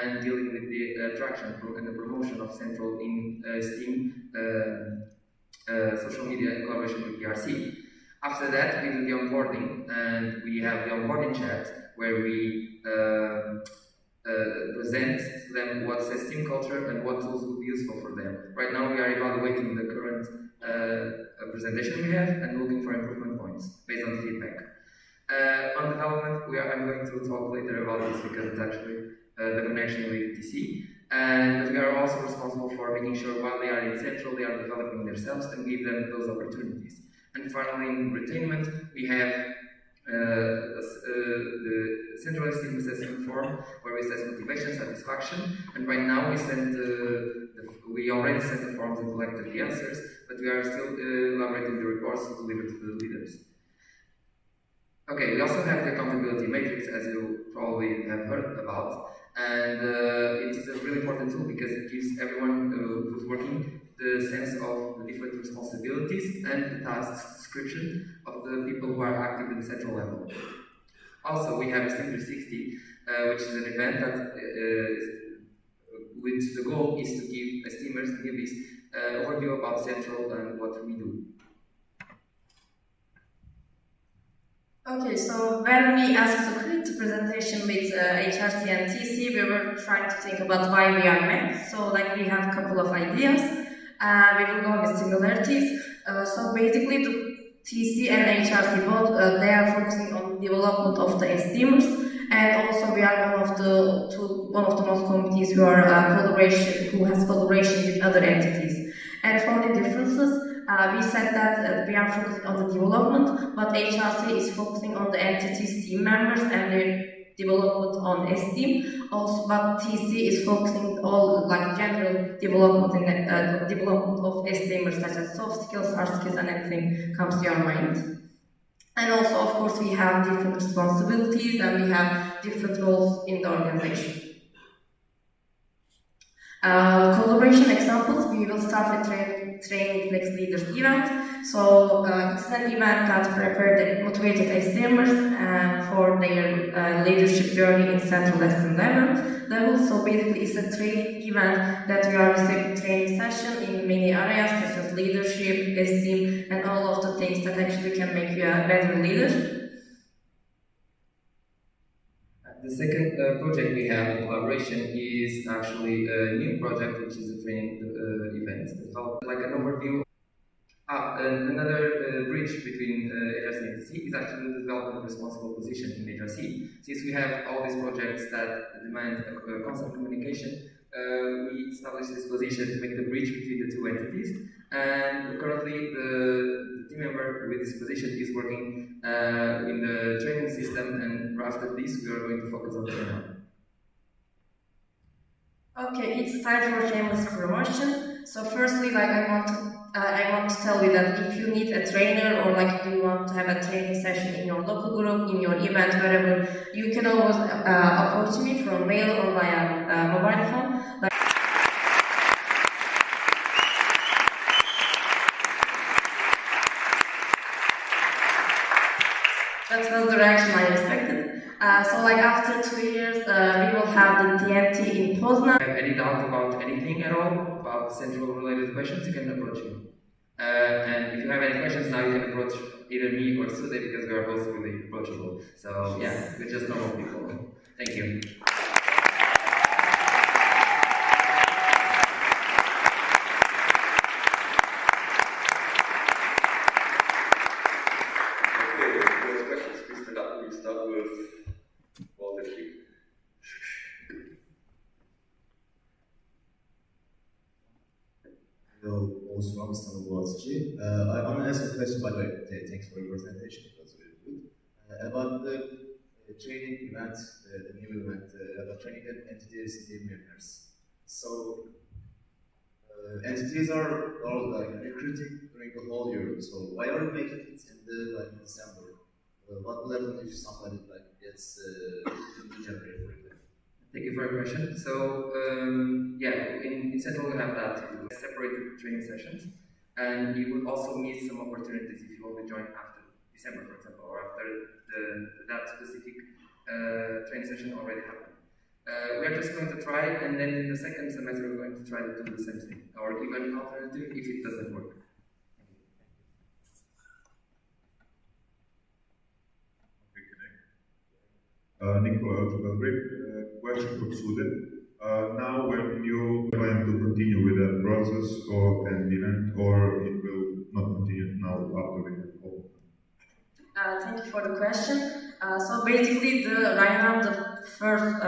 and dealing with the attraction and the promotion of Central in STEAM social media and collaboration with PRC. After that, we do the onboarding, and we have the onboarding chat where we present to them what's STEAM culture and what tools will be useful for them. Right now, we are evaluating the current presentation we have and looking for improvement points based on feedback. On development, I'm going to talk later about this because it's actually the connection with TC. And we are also responsible for making sure while they are in Central, they are developing themselves and give them those opportunities. And finally, in retainment, we have the Central Esteem Assessment Form, where we assess motivation, satisfaction, and right now we already sent the forms and collected the answers, but we are still elaborating the reports to deliver to the leaders. Okay, we also have the accountability matrix, as you probably have heard about, and it is a really important tool because it gives everyone who's working the sense of the different responsibilities and the tasks description of the people who are active in the central level. Also, we have Esteem 360, which is an event that which the goal is to give esteemers and newbies an overview about Central and what we do. Okay, so when we asked to create the presentation with HRC and TC, we were trying to think about why we are met. So we have a couple of ideas. We will go with similarities. So basically, the TC and HRC both they are focusing on the development of the esteemers, and also we are one of the most committees who are who has collaboration with other entities. And for the differences, we said that we are focusing on the development, but HRC is focusing on the entities, team members, and their development on esteem. Also, but TC is focusing on general development in development of esteemers, such as soft skills, hard skills, and anything comes to your mind. And also, of course, we have different responsibilities and we have different roles in the organization. Collaboration examples, we will start with training Flex Leaders event. So it's an event that prepared and motivated esteemers for their leadership journey in Central Western level. So basically it's a training event that we are receiving training session in many areas such as leadership, esteem, and all of the things that actually can make you a better leader. The second project we have in collaboration is actually a new project, which is a training event. It's like an overview. Another bridge between HRC and TC is actually the development responsible position in HRC. Since we have all these projects that demand constant communication, we established this position to make the bridge between the two entities. And currently, the team member with this position is working in the training system, and after this, we are going to focus on training. Okay, it's time for shameless promotion. So firstly, I want to tell you that if you need a trainer or you want to have a training session in your local group, in your event, wherever, you can always approach me from mail or via mobile phone. That was the reaction I expected. So after 2 years, we will have the TNT in Poznan. If you have any doubt about anything at all, about Central related questions, you can approach me. And if you have any questions now, you can approach either me or Sude because we are both really approachable. So yeah, we're just normal people. Thank you. I want to ask a question, by the way, thanks for your presentation, it was really good, about the training event, the new event, about training entities and team members. So, entities are recruiting during the whole year, so why are you making it in December? What will happen if somebody gets in January, for example? Thank you for your question. So, in Central we have that separated training sessions, and you would also miss some opportunities if you only join after December, for example, or after that specific training session already happened. We are just going to try, and then in the second semester we're going to try to do the same thing, or even an alternative if it doesn't work. Nicola, question for Sude. Now, when you plan to continue with that process or an event, or it will not continue now after we have all? Thank you for the question. So basically, right now the first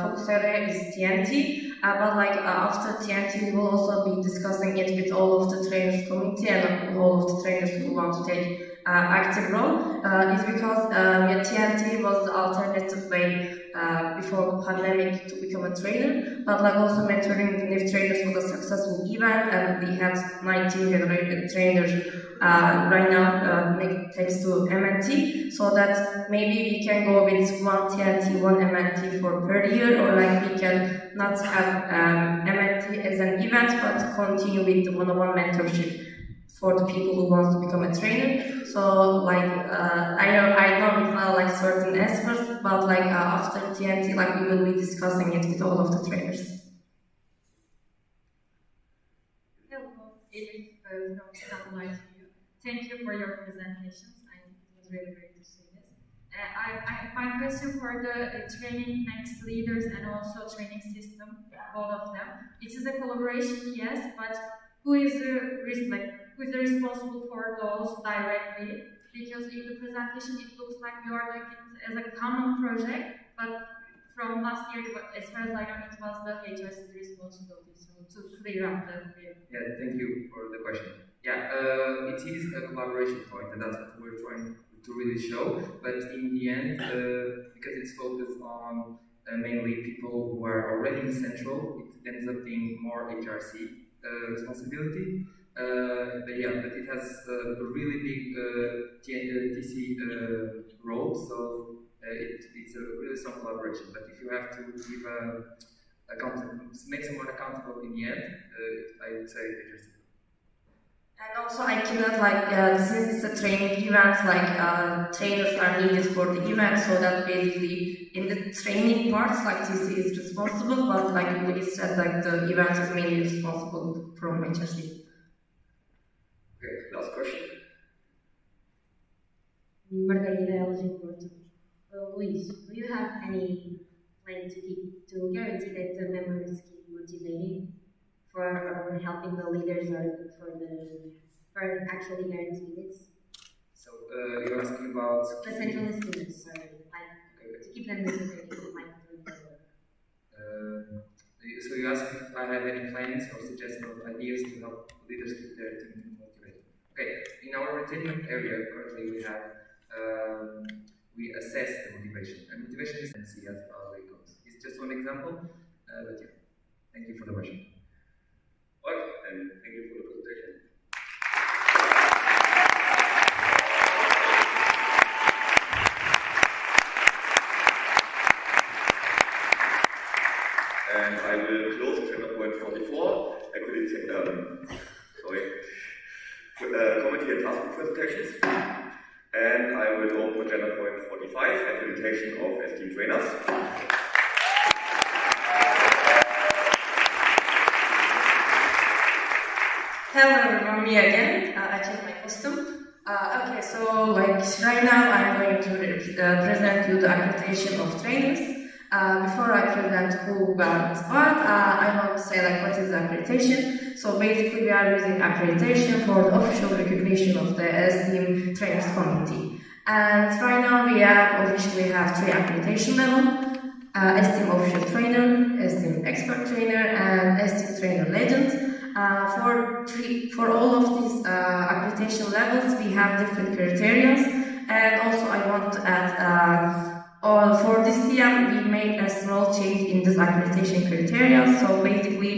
focus area is TNT, but like after TNT, we will also be discussing it with all of the trainers community and all of the trainers who want to take active role. Is because TNT was the alternative way before the pandemic to become a trainer, but like also mentoring new trainers was a successful event, and we had 19 trainers right now thanks to MNT, so that maybe we can go with one TNT, one MNT for per year, or like we can not have MNT as an event, but continue with the one-on-one mentorship for the people who want to become a trainer. So like I know it's not like certain experts, but like after TNT, like we will be discussing it with all of the trainers. Hello, thank you for your presentations. I think it was really great to see this. My question for the training next leaders and also training system, both of them. It is a collaboration, yes, but who is responsible for those directly? Because in the presentation it looks like you are doing it as a common project, but from last year, as far as I know, it was the HRC's responsibility. So to clear up the Yeah, thank you for the question. Yeah, it is a collaboration point, and that's what we're trying to really show. But in the end, because it's focused on mainly people who are already in Central, it ends up being more HRC responsibility. But it has a really big TC role, so it's a really strong collaboration. But if you have to give make someone accountable in the end, I would say HRC. And also I cannot since it's a training event, trainers are needed for the event, so that basically in the training parts, TC is responsible, but like Louis said, the event is mainly responsible from HRC. Okay, last question. Margarida Elgin Porto. Luis, do you have any plan to guarantee that the members keep motivated for helping the leaders or for actually guaranteeing this? So you're asking about the Central students, sorry, to keep them motivated, so you asked if I have any plans or suggestions or ideas to help leaders keep their team motivated. Okay, in our retaining area currently we have we assess the motivation, and motivation is see as how it goes. It's just one example, but yeah, thank you for the question. Well, and thank you for the presentation. And I will close agenda point 44, committee and task group presentations. And I will open agenda point 45, accreditation of esteemed trainers. Hello everyone, me again. I changed my costume. Okay, so right now I'm going to present you the accreditation of trainers. Before I present who, what, I want to say what is accreditation. So basically we are using accreditation for the official recognition of the esteemed trainers community. And right now we officially have 3 accreditation levels: esteemed official trainer, esteemed expert trainer, and esteemed trainer legend. For all of these accreditation levels, we have different criteria, and also I want to add for this year we made a small change in this accreditation criteria. So basically,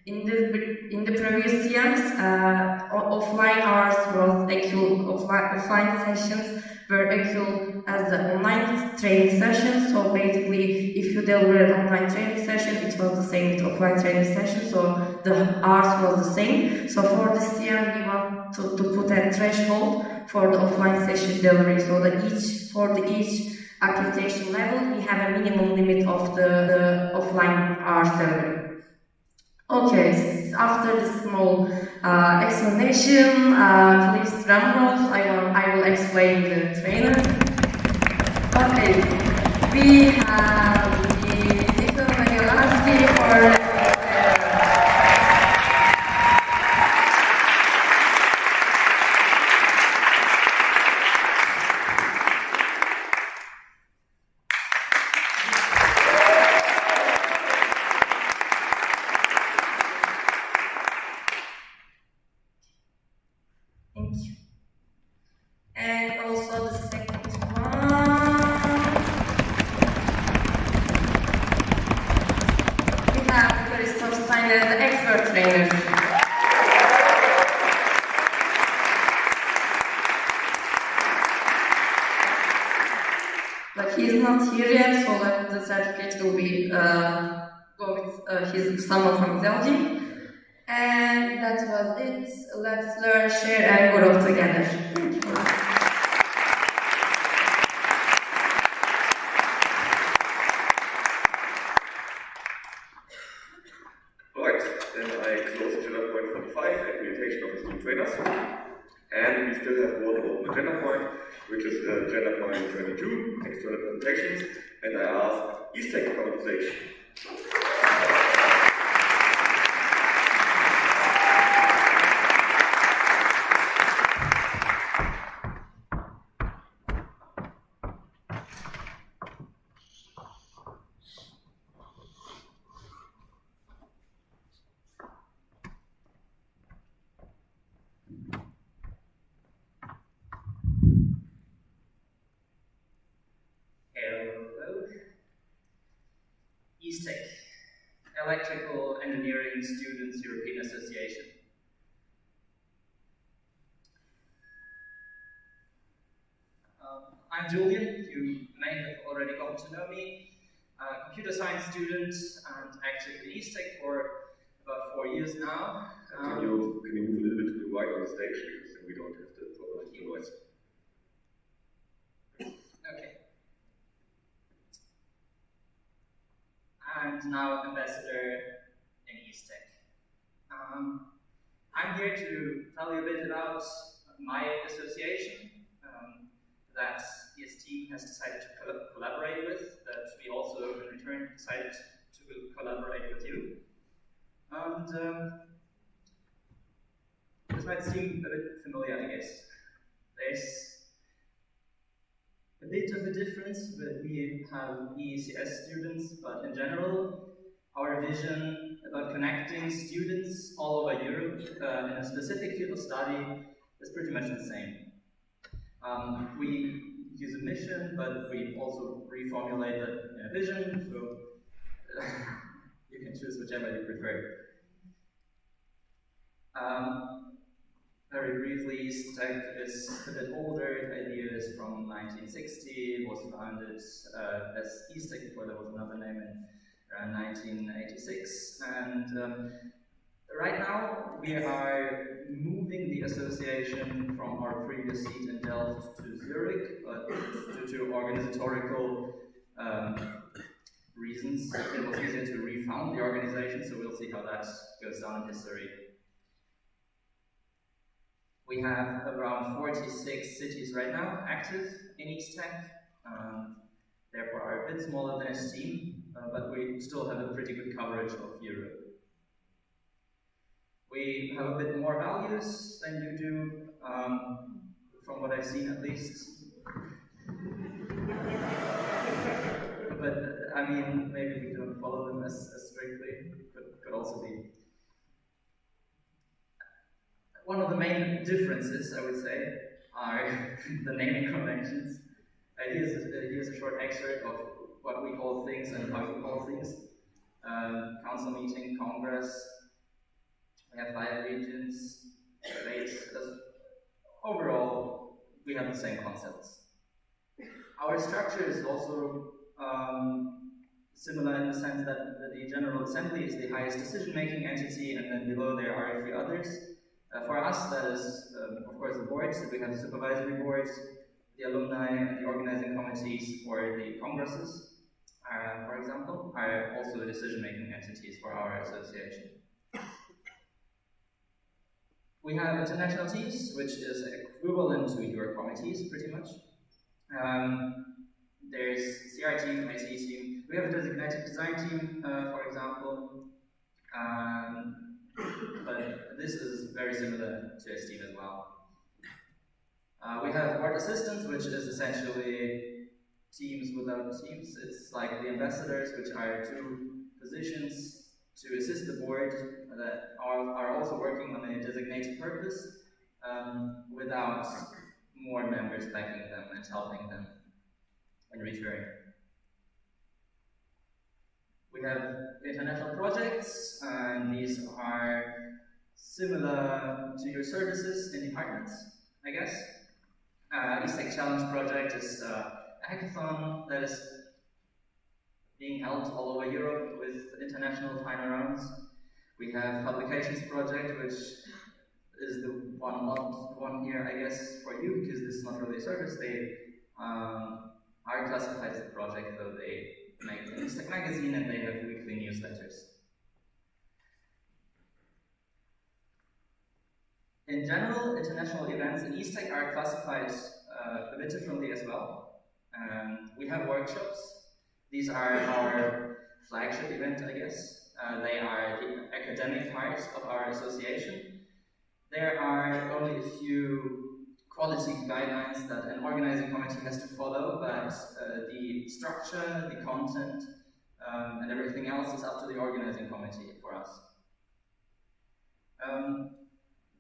in the previous years, offline hours was equal, offline sessions were equal as the online training session. So basically, if you deliver an online training session, it was the same with offline training session, so the hours was the same. So for this year, we want to put a threshold for the offline session delivery, so that for each accreditation level, we have a minimum limit of the offline hours delivery. Okay, after this small explanation, please drum rolls. I will explain the trainers. Okay, we have the Nico Magalaski for Like he's not here yet, so like the certificate will be go with someone from Belgium. And that was it. Let's learn, share, and grow together. Thank you. Alright, then I close agenda point 45, accreditation of esteemed trainers. And we still have one open agenda point, which is agenda point 22, external presentations. And I ask ESTEC to come on stage. Hello. ESTEC, Electrical Engineering Students European Association. I'm Julian, you may have already gotten to know me. Computer science student and active in ESTEC for about 4 years now. Can you move a little bit to the right on the stage, because then we don't have the problem with the noise. Okay. And now ambassador in ESTEC. I'm here to tell you a bit about my association that EST has decided to collaborate with, that we also in return decided to collaborate with you. And this might seem a bit familiar, I guess. There's a bit of a difference, but we have ECS students, but in general, our vision about connecting students all over Europe in a specific field of study is pretty much the same. We use a mission, but we also reformulate that in a vision, so you can choose whichever you prefer. Very briefly, ESTEC is a bit older. The idea is from 1960. It was founded as ESTEC before there was another name in around 1986. And right now, we are moving the association from our previous seat in Delft to Zurich, but due to organizatorical reasons, it was easier to refound the organization, so we'll see how that goes down in history. We have around 46 cities right now active in ESTEC, therefore are a bit smaller than esteem, but we still have a pretty good coverage of Europe. We have a bit more values than you do, from what I've seen at least. But I mean, maybe we don't follow them as strictly, could also be. One of the main differences, I would say, are the naming conventions. Here's a short excerpt of what we call things and how we call things. Council meeting, Congress. We have 5 regions, states. Overall, we have the same concepts. Our structure is also similar in the sense that the General Assembly is the highest decision-making entity, and then below there are a few others. For us, that is, of course, the boards. So we have the supervisory boards, the alumni, and the organizing committees for the congresses, for example, are also the decision-making entities for our association. We have international teams, which is equivalent to your committees, pretty much. There's CR team, IT team. We have a designated design team, for example. But this is very similar to esteem as well. We have board assistants, which is essentially teams without teams. It's like the ambassadors, which are 2 positions to assist the board that are also working on a designated purpose without more members backing them and helping them in return. We have international projects, and these are similar to your services in departments, I guess. ESTEC Challenge project is hackathon that is being held all over Europe with international final rounds. We have publications project, which is the one here, I guess, for you, because this is not really a service. They are classified as a project, though they make an Instagram magazine and they have weekly newsletters. In general, international events in EastTech are classified a bit differently as well. We have workshops. These are our flagship event, I guess. They are the academic part of our association. There are only a few quality guidelines that an organizing committee has to follow, but the structure, the content, and everything else is up to the organizing committee for us.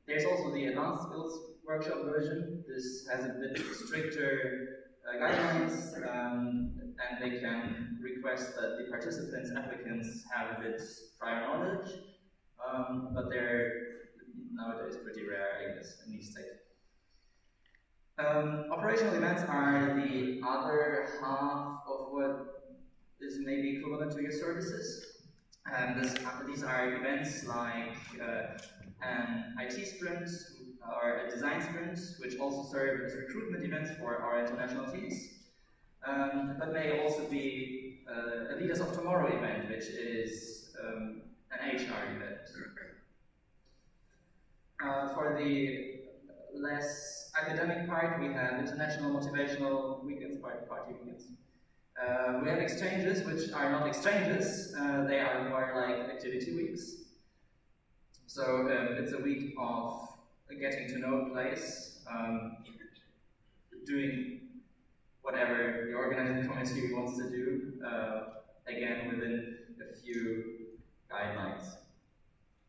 There's also the advanced skills workshop version. This has a bit stricter guidelines, and they can request that the participants, applicants, have a bit prior knowledge, but they're nowadays pretty rare, I guess, in EastTech. Operational events are the other half of what is maybe equivalent to your services. These are events like an IT sprint or a design sprint, which also serve as recruitment events for our international teams, but may also be a Leaders of Tomorrow event, which is an HR event. For the less academic part, we have international motivational weekends, party weekends. We have exchanges, which are not exchanges, they are more like activity weeks. So it's a week of getting to know a place, doing whatever the organizing committee wants to do, again within a few guidelines.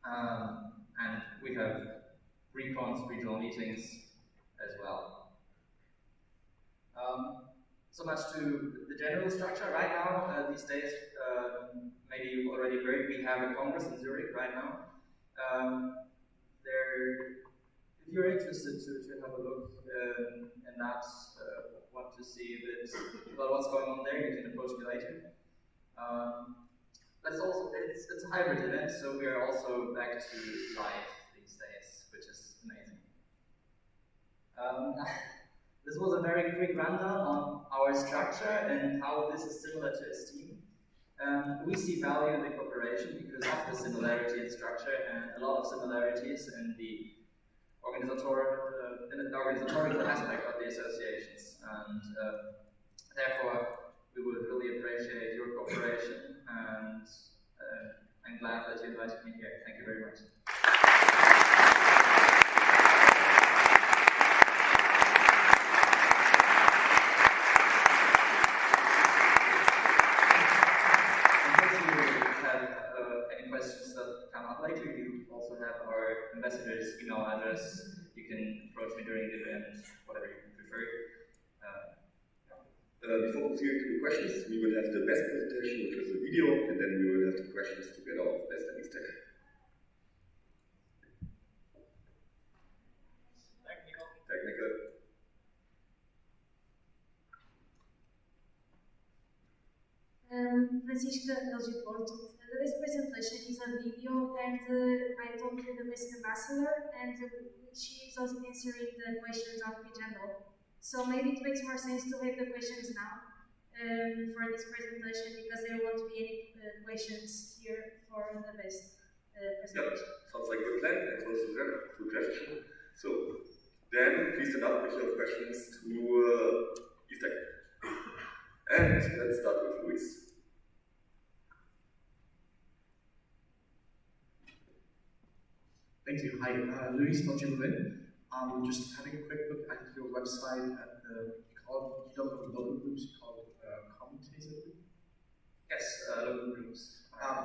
And we have recons, regional meetings as well. So much to the general structure. Right now, these days, maybe you've already heard, we have a congress in Zurich right now. If you're interested to have a look and not want to see a bit about what's going on there, you can approach me later. That's also, it's a hybrid event, so we are also back to live these days, which is amazing. This was a very quick rundown on our structure and how this is similar to Esteem. We see value in the cooperation because of the similarity in structure and a lot of similarities in the organizatorial aspect of the associations. And therefore, we would really appreciate your cooperation, and I'm glad that you invited me here. Thank you very much. Questions that come up later, you also have our ambassador's email address. You can approach me during the event, whatever you prefer. Before proceeding to the questions, we will have the best presentation, which is a video, and then we will have the questions together of best and EastTech. Technical. Francisca, LG Porto. This presentation is a video, and I talked with the best ambassador, and she is also answering the questions of Pijando. So maybe it makes more sense to have the questions now for this presentation, because there won't be any questions here for the best presentation. Yeah, sounds like a good plan. That was a suggestion. So then please stand up with your questions to EastTech. And let's start with Luis. Thank you. Hi, Luis Mochilvin. Just having a quick look at your website at the, you don't have local groups, you call it communities, I believe? Yes, local groups.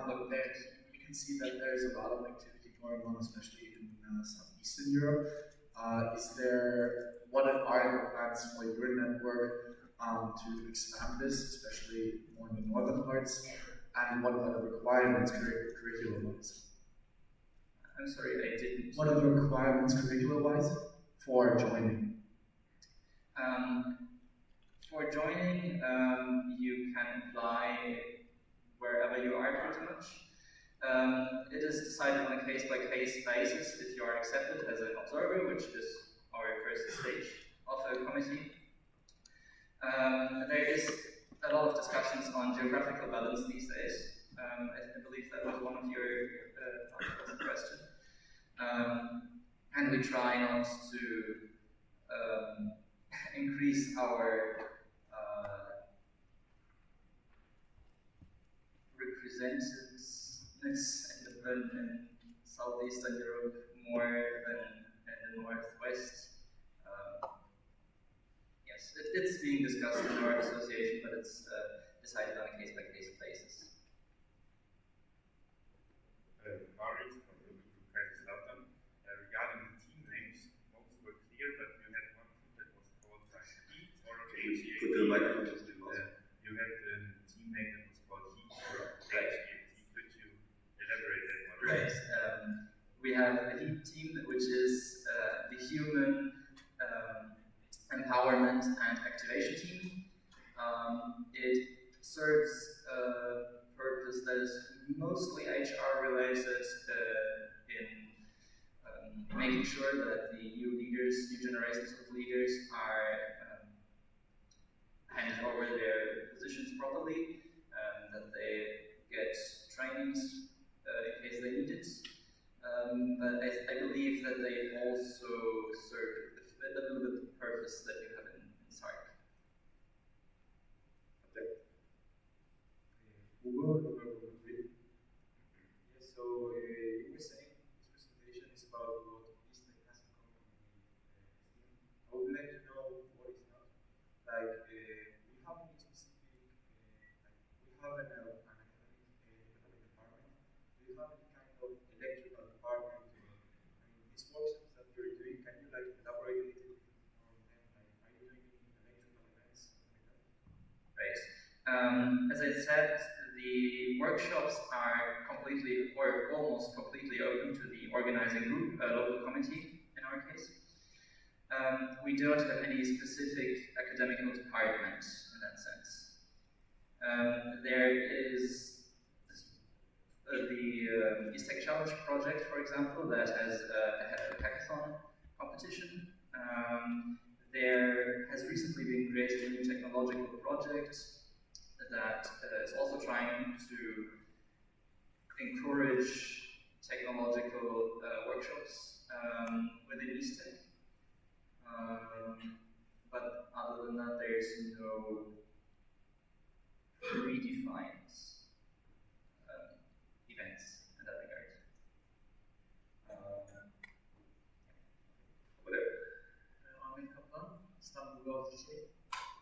Look, there, you can see that there's a lot of activity going on, especially in Southeastern Europe. What are the plans for your network to expand this, especially more in the northern parts? And what are the requirements curriculum-wise? I'm sorry, I didn't. What are the requirements curricular-wise for joining? For joining, you can apply wherever you are pretty much. It is decided on a case-by-case basis if you are accepted as an observer, which is our first stage of a committee. There is a lot of discussions on geographical balance these days. I believe that was one of your question. And we try not to increase our representativeness in Southeastern Europe more than in the Northwest. Yes, it's being discussed in our association, but it's decided on a case-by-case basis. Regarding the team names, most were clear, but you had one team that was called Heat or Put the microphone just a little. You had a team name that was called Heat or HEAT. Could you elaborate that one? Right. We have a Heat team, which is the human empowerment and activation team. It serves a purpose that is mostly HR related in making sure that the new generations of leaders are handed over their positions properly, that they get trainings in case they need it. But I believe that they also serve a little bit the purpose that you have in SARC. Yes, so you were saying this presentation is about what ISTEC has in common with STEAM. I would like to know what is not. Like, we have any specific, we have an academic department. Do you have any kind of electrical department? These workshops that you're doing, can you like elaborate a little bit on them? Like, are you doing any electrical events, something like that? Right. As I said, the workshops are completely or almost completely open to the organizing group, local committee in our case. We don't have any specific academical department in that sense. There is the ISTEC Challenge project, for example, that has a hackathon competition. There has recently been created a new technological project that is also trying to encourage technological workshops within ISTEC. But other than that, there's no predefined events in that regard. Ahmet Kaplan, İstanbul Galatasaray.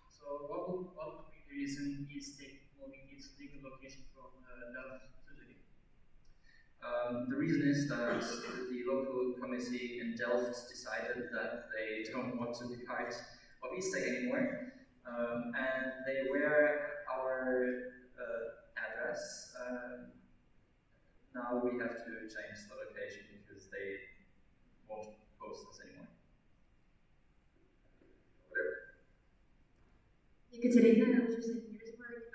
So what would be the reason ISTEC moving its legal location from Delft to Zurich? The reason is that the local committee in Delft decided that they don't want to be part of ISTEC anymore, and they were our address. Now we have to change the location because they won't host us anymore. Ekaterina, I was just in Petersburg.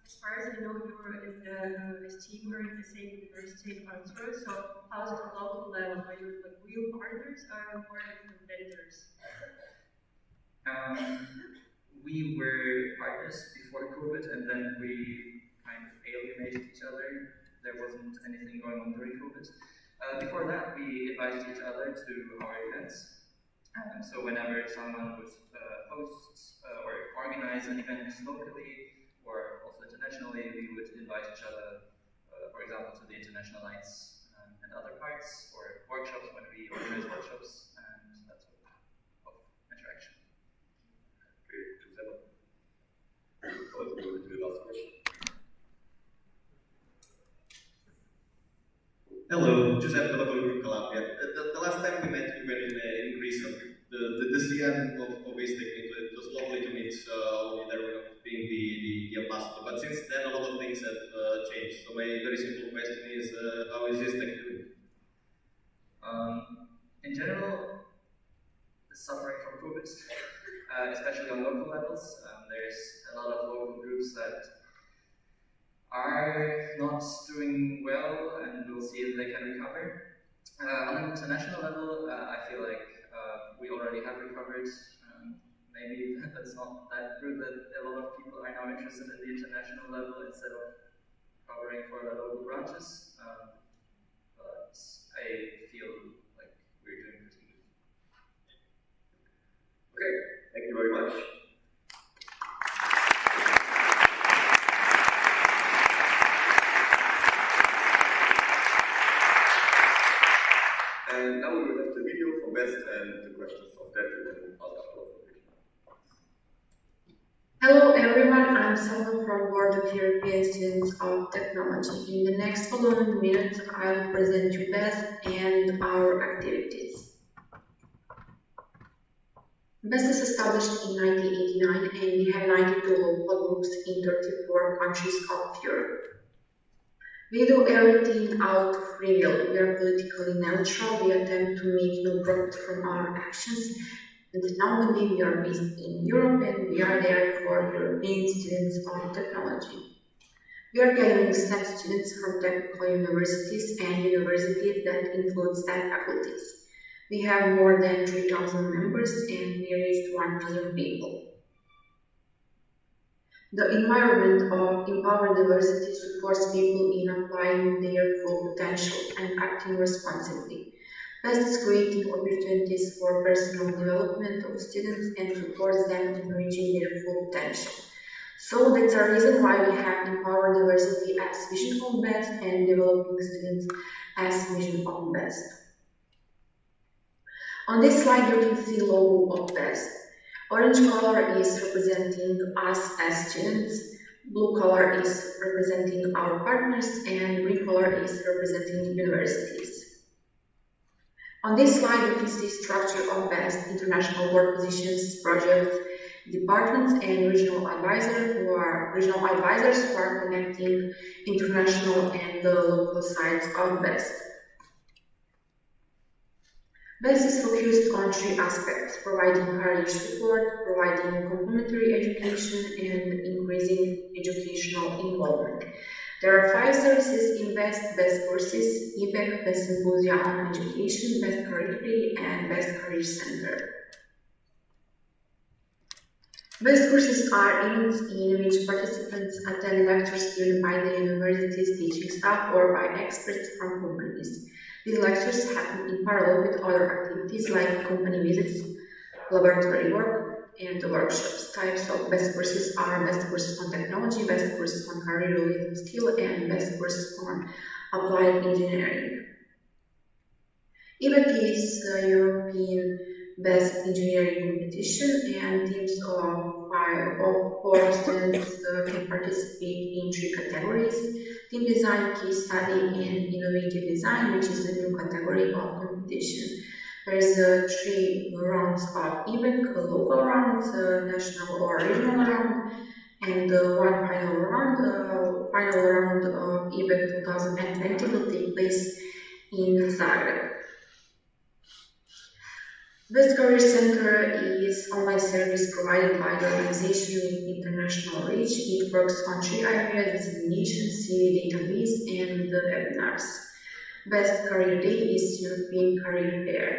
As far as I know, you're in the team or in the same university in Karlsruhe. So how is it on local level? Are you like real partners or more like competitors? We were partners before COVID, and then we kind of alienated each other. There wasn't anything going on during COVID. Before that, we invited each other to our events. So whenever someone would host or organize an event locally or also internationally, we would invite each other, for example, to the international nights and other parts, or workshops when we organize workshops, and that sort of interaction. Okay, Giuseppe. So let's move to the last question. Hello, Giuseppe Lavoro, Calabria. The last time we met, we were in Greece. The CM of ISTEC, it was lovely to meet only there being the ambassador. But since then, a lot of things have changed. So my very simple question is, how is ISTEC doing? In general, suffering from COVID. especially on local levels. There's a lot of local groups that are not doing well, and we'll see if they can recover. On an international level, I feel like we already have recovered. Maybe that's not that good that a lot of people are now interested in the international level instead of covering for the local branches. But I feel like we're doing pretty good. Okay, thank you very much. And now we will have the video for Best and the questions of that we will ask afterwards. Hello everyone, I'm Selma from Board of European Students of Technology. In the next following minutes, I'll present you BEST and our activities. BEST is established in 1989 and we have 92 local groups in 34 countries of Europe. We do everything out of free will. We are politically neutral. We attempt to make no profit from our actions. And normally we are based in Europe and we are there for European students of technology. We are gathering STEM students from technical universities and universities that include STEM faculties. We have more than 3,000 members and we reached 1 million people. The environment of Empower Diversity supports people in applying their full potential and acting responsibly. BEST is creating opportunities for personal development of students and supports them in reaching their full potential. So that's the reason why we have Empower Diversity as vision of BEST and developing students as mission of BEST. On this slide you can see logo of BEST. Orange color is representing us as students, blue color is representing our partners, and green color is representing universities. On this slide, you can see structure of BEST, international work positions, projects, departments, and regional advisors who are connecting international and the local sides of BEST. BEST is focused on 3 aspects: providing career support, providing complementary education, and increasing educational involvement. There are 5 services in BEST: BEST Courses, EPEC, BEST Symposia on Education, BEST Career Day, and BEST Career Center. BEST courses are events in which participants attend lectures given by the university's teaching staff or by experts from companies. These lectures happen in parallel with other activities like company visits, laboratory work, and workshops. Types of BEST courses are BEST courses on technology, BEST courses on career-related skill, and BEST courses on applied engineering. EBEC is the European BEST engineering competition, and teams of 4 students can participate in 3 categories: team design, case study, and innovative design, which is a new category of competition. There is 3 rounds of EBEC: local round, national or regional round, and 1 final round. Final round of EBEC 2020 will take place in Zagreb. BEST Career Center is online service provided by the organization with international reach. It works on 3 areas: dissemination, CV database, and the webinars. BEST Career Day is European Career Fair.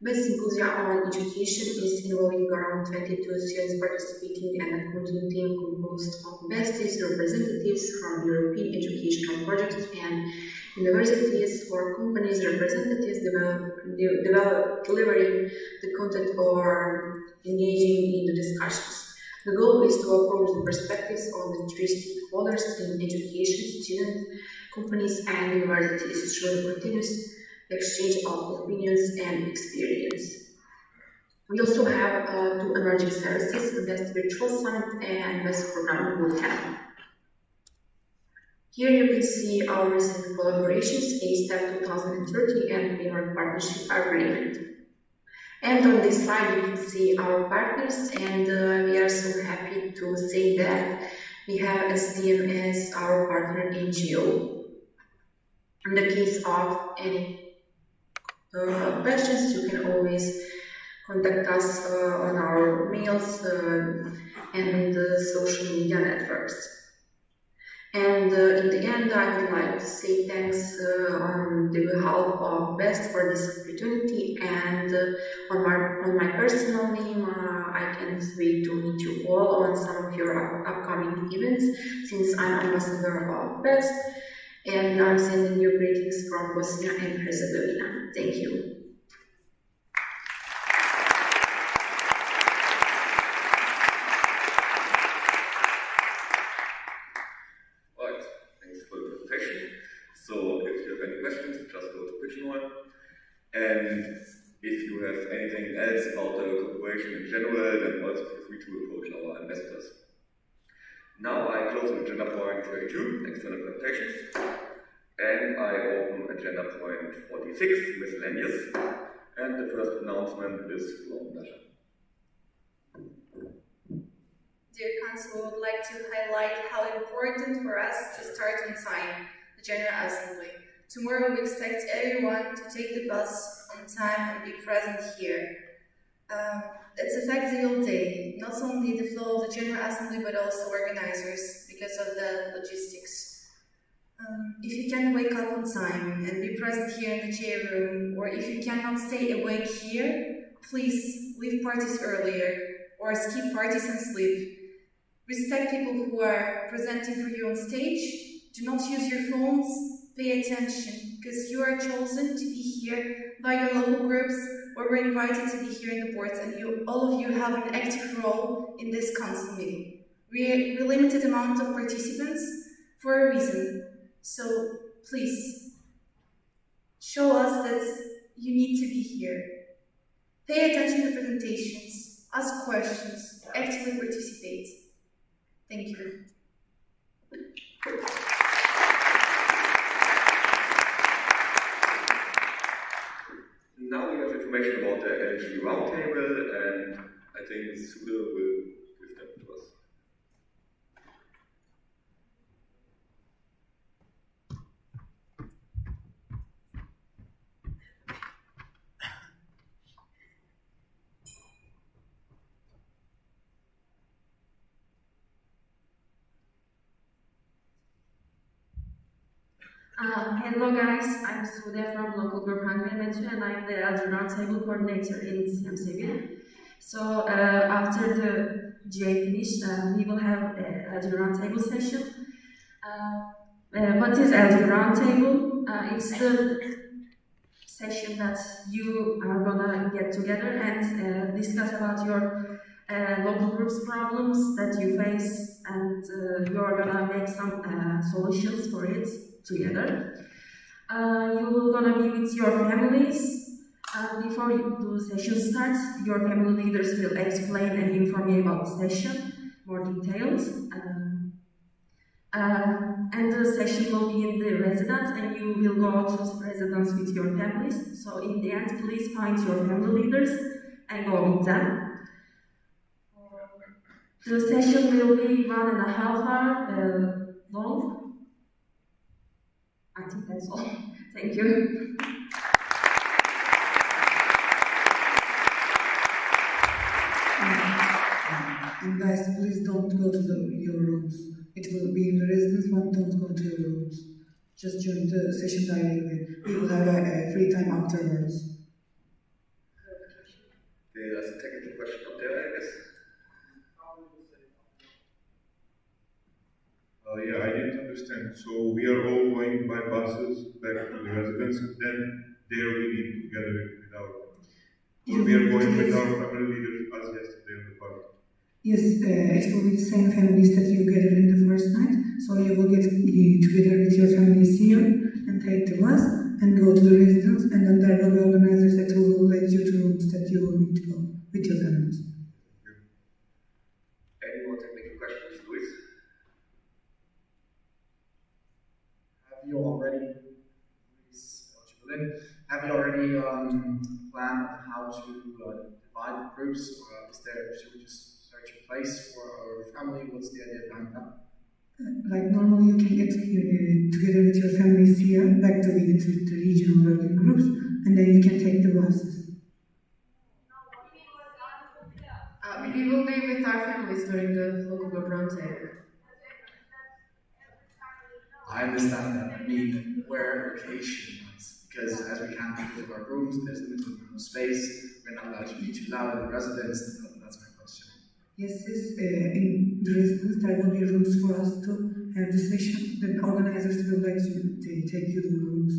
BEST Symposia on Education is involving around 22 students participating, and a content team composed of BESTies representatives from European educational projects and universities or companies representatives delivering the content or engaging in the discussions. The goal is to approach the perspectives of the 3 stakeholders in education: students, companies, and universities through the continuous exchange of opinions and experience. We also have 2 emerging services: BEST Virtual Summit and BEST Programming Bootcamp. Here you can see our recent collaborations, A-Step 2030 and Framework Partnership Agreement. And on this slide you can see our partners, and we are so happy to say that we have STM as our partner NGO. In the case of any questions, you can always contact us on our mails and social media networks. And in the end, I would like to say thanks on the behalf of BEST for this opportunity, and on my personal name, I can't wait to meet you all on some of your upcoming events, since I'm ambassador of BEST, and I'm sending you greetings from Bosnia and Herzegovina. Thank you. So if you have any questions, just go to Pigeonhole. And if you have anything else about the corporation in general, then also feel free to approach our ambassadors. Now I close agenda point 32, external presentations, and I open agenda point 46, miscellaneous. And the first announcement is from Dasha. Dear Council, I would like to highlight how important for us to start on time the General Assembly. Tomorrow we expect everyone to take the bus on time and be present here. It's a factual day, not only the flow of the General Assembly but also organizers because of the logistics. If you can wake up on time and be present here in the chair room, or if you cannot stay awake here, please leave parties earlier or skip parties and sleep. Respect people who are presenting for you on stage. Do not use your phones, pay attention, because you are chosen to be here by your local groups, or were invited to be here in the boards, and all of you have an active role in this council meeting. We limited amount of participants for a reason, so please, show us that you need to be here. Pay attention to presentations, ask questions, actively participate. Thank you. Now we have information about the LXIII roundtable, and I think Sule will give them to us. Hello guys, I'm Sude from local group Hungary Metro, and I'm the LG Roundtable coordinator in CMCV. So after the GA finish, we will have a LG Roundtable session. What is LG Roundtable? It's the session that you are gonna get together and discuss about your local group's problems that you face, and you're gonna make some solutions for it together. You're gonna be with your families. Before the session starts, your family leaders will explain and inform you about the session, more details. And the session will be in the residence, and you will go to residence with your families. So in the end, please find your family leaders and go with them. The session will be 1.5 hours long. I think that's all. Thank you. And guys, please don't go to your rooms. It will be in the residence, but don't go to your rooms. Just join the session directly. We will have a free time afterwards. Okay, that's a technical question up there, I guess. Yeah, I didn't understand. So we are all going by buses back to the residence, and then there we meet together with our families. Or we are going with our family leaders as yesterday on the party. Yes, it will be the same families that you gathered in the first night. So you will get together with your families here and take the bus and go to the residence, and then there will be organizers that will let you to rooms that you will need to go with your families. Any more technical questions, Luis? Have you already planned on how to divide the groups, or should we just search a place for our family? What's the idea behind that? Like normally you can get together with your families here, back to the regional working groups, and then you can take the buses. we will be with our families during the local group roundtable. I understand that. I mean, where location is, because as we can't meet with our rooms, there's limited amount of space, we're not allowed to be too loud in the residence. That's my question. Yes, in the residence there will be rooms for us to have the session. The organizers will like to take you to the rooms.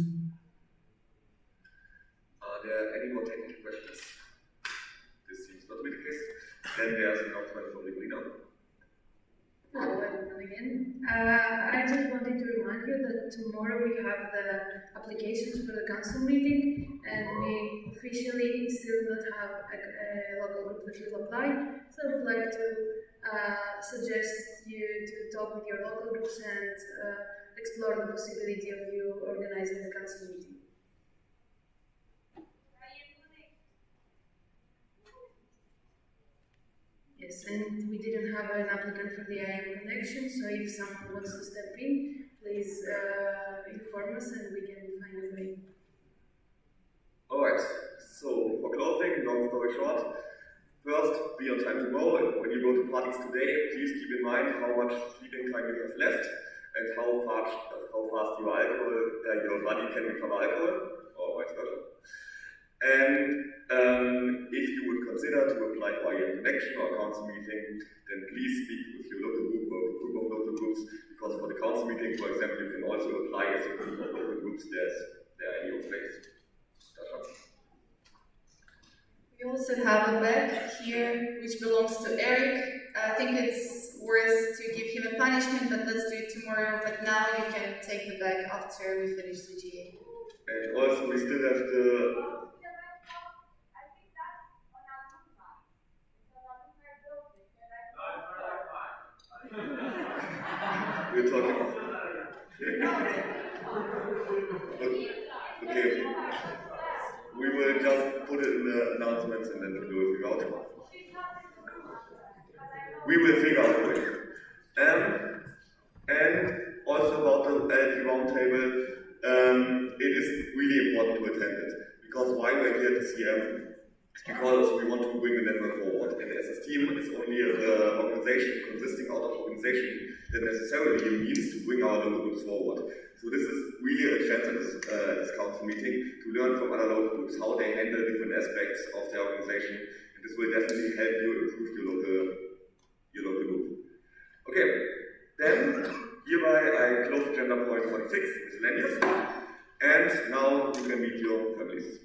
Are there any more technical questions? This seems not to be the case. Then there's an announcement from the leader. Hello everyone again. I just wanted to remind you that tomorrow we have the applications for the council meeting, and we officially still not have a local group that will apply. So I would like to suggest you to talk with your local groups and explore the possibility of you organizing the council meeting. Yes, and we didn't have an applicant for the IM connection, so if someone wants to step in, please inform us and we can find a way. Alright, so for closing, long story short, first, be on time tomorrow. When you go to parties today, please keep in mind how much sleeping time you have left and how fast your body can recover alcohol, or vice versa. And if you would consider to apply for a connection or a council meeting, then please speak with your local group or a group of local groups, because for the council meeting, for example, you can also apply as a group of local groups. There are any openings. We also have a bag here which belongs to Eric. I think it's worth to give him a punishment, but let's do it tomorrow. But now you can take the bag after we finish the GA. And also we still have the we're talking. Okay. We will just put it in the announcements and then we will figure out. We will figure out a way. And also about the LXIII roundtable, it is really important to attend it. Because why we're here this year? Because we want to bring the network forward. And as a team, it's only an organization consisting out of organization that necessarily means to bring our local groups forward. So this is really a chance at this council meeting to learn from other local groups how they handle different aspects of their organization. And this will definitely help you improve your local group. Okay, then hereby I close agenda point 46, miscellaneous. And now you can meet your families.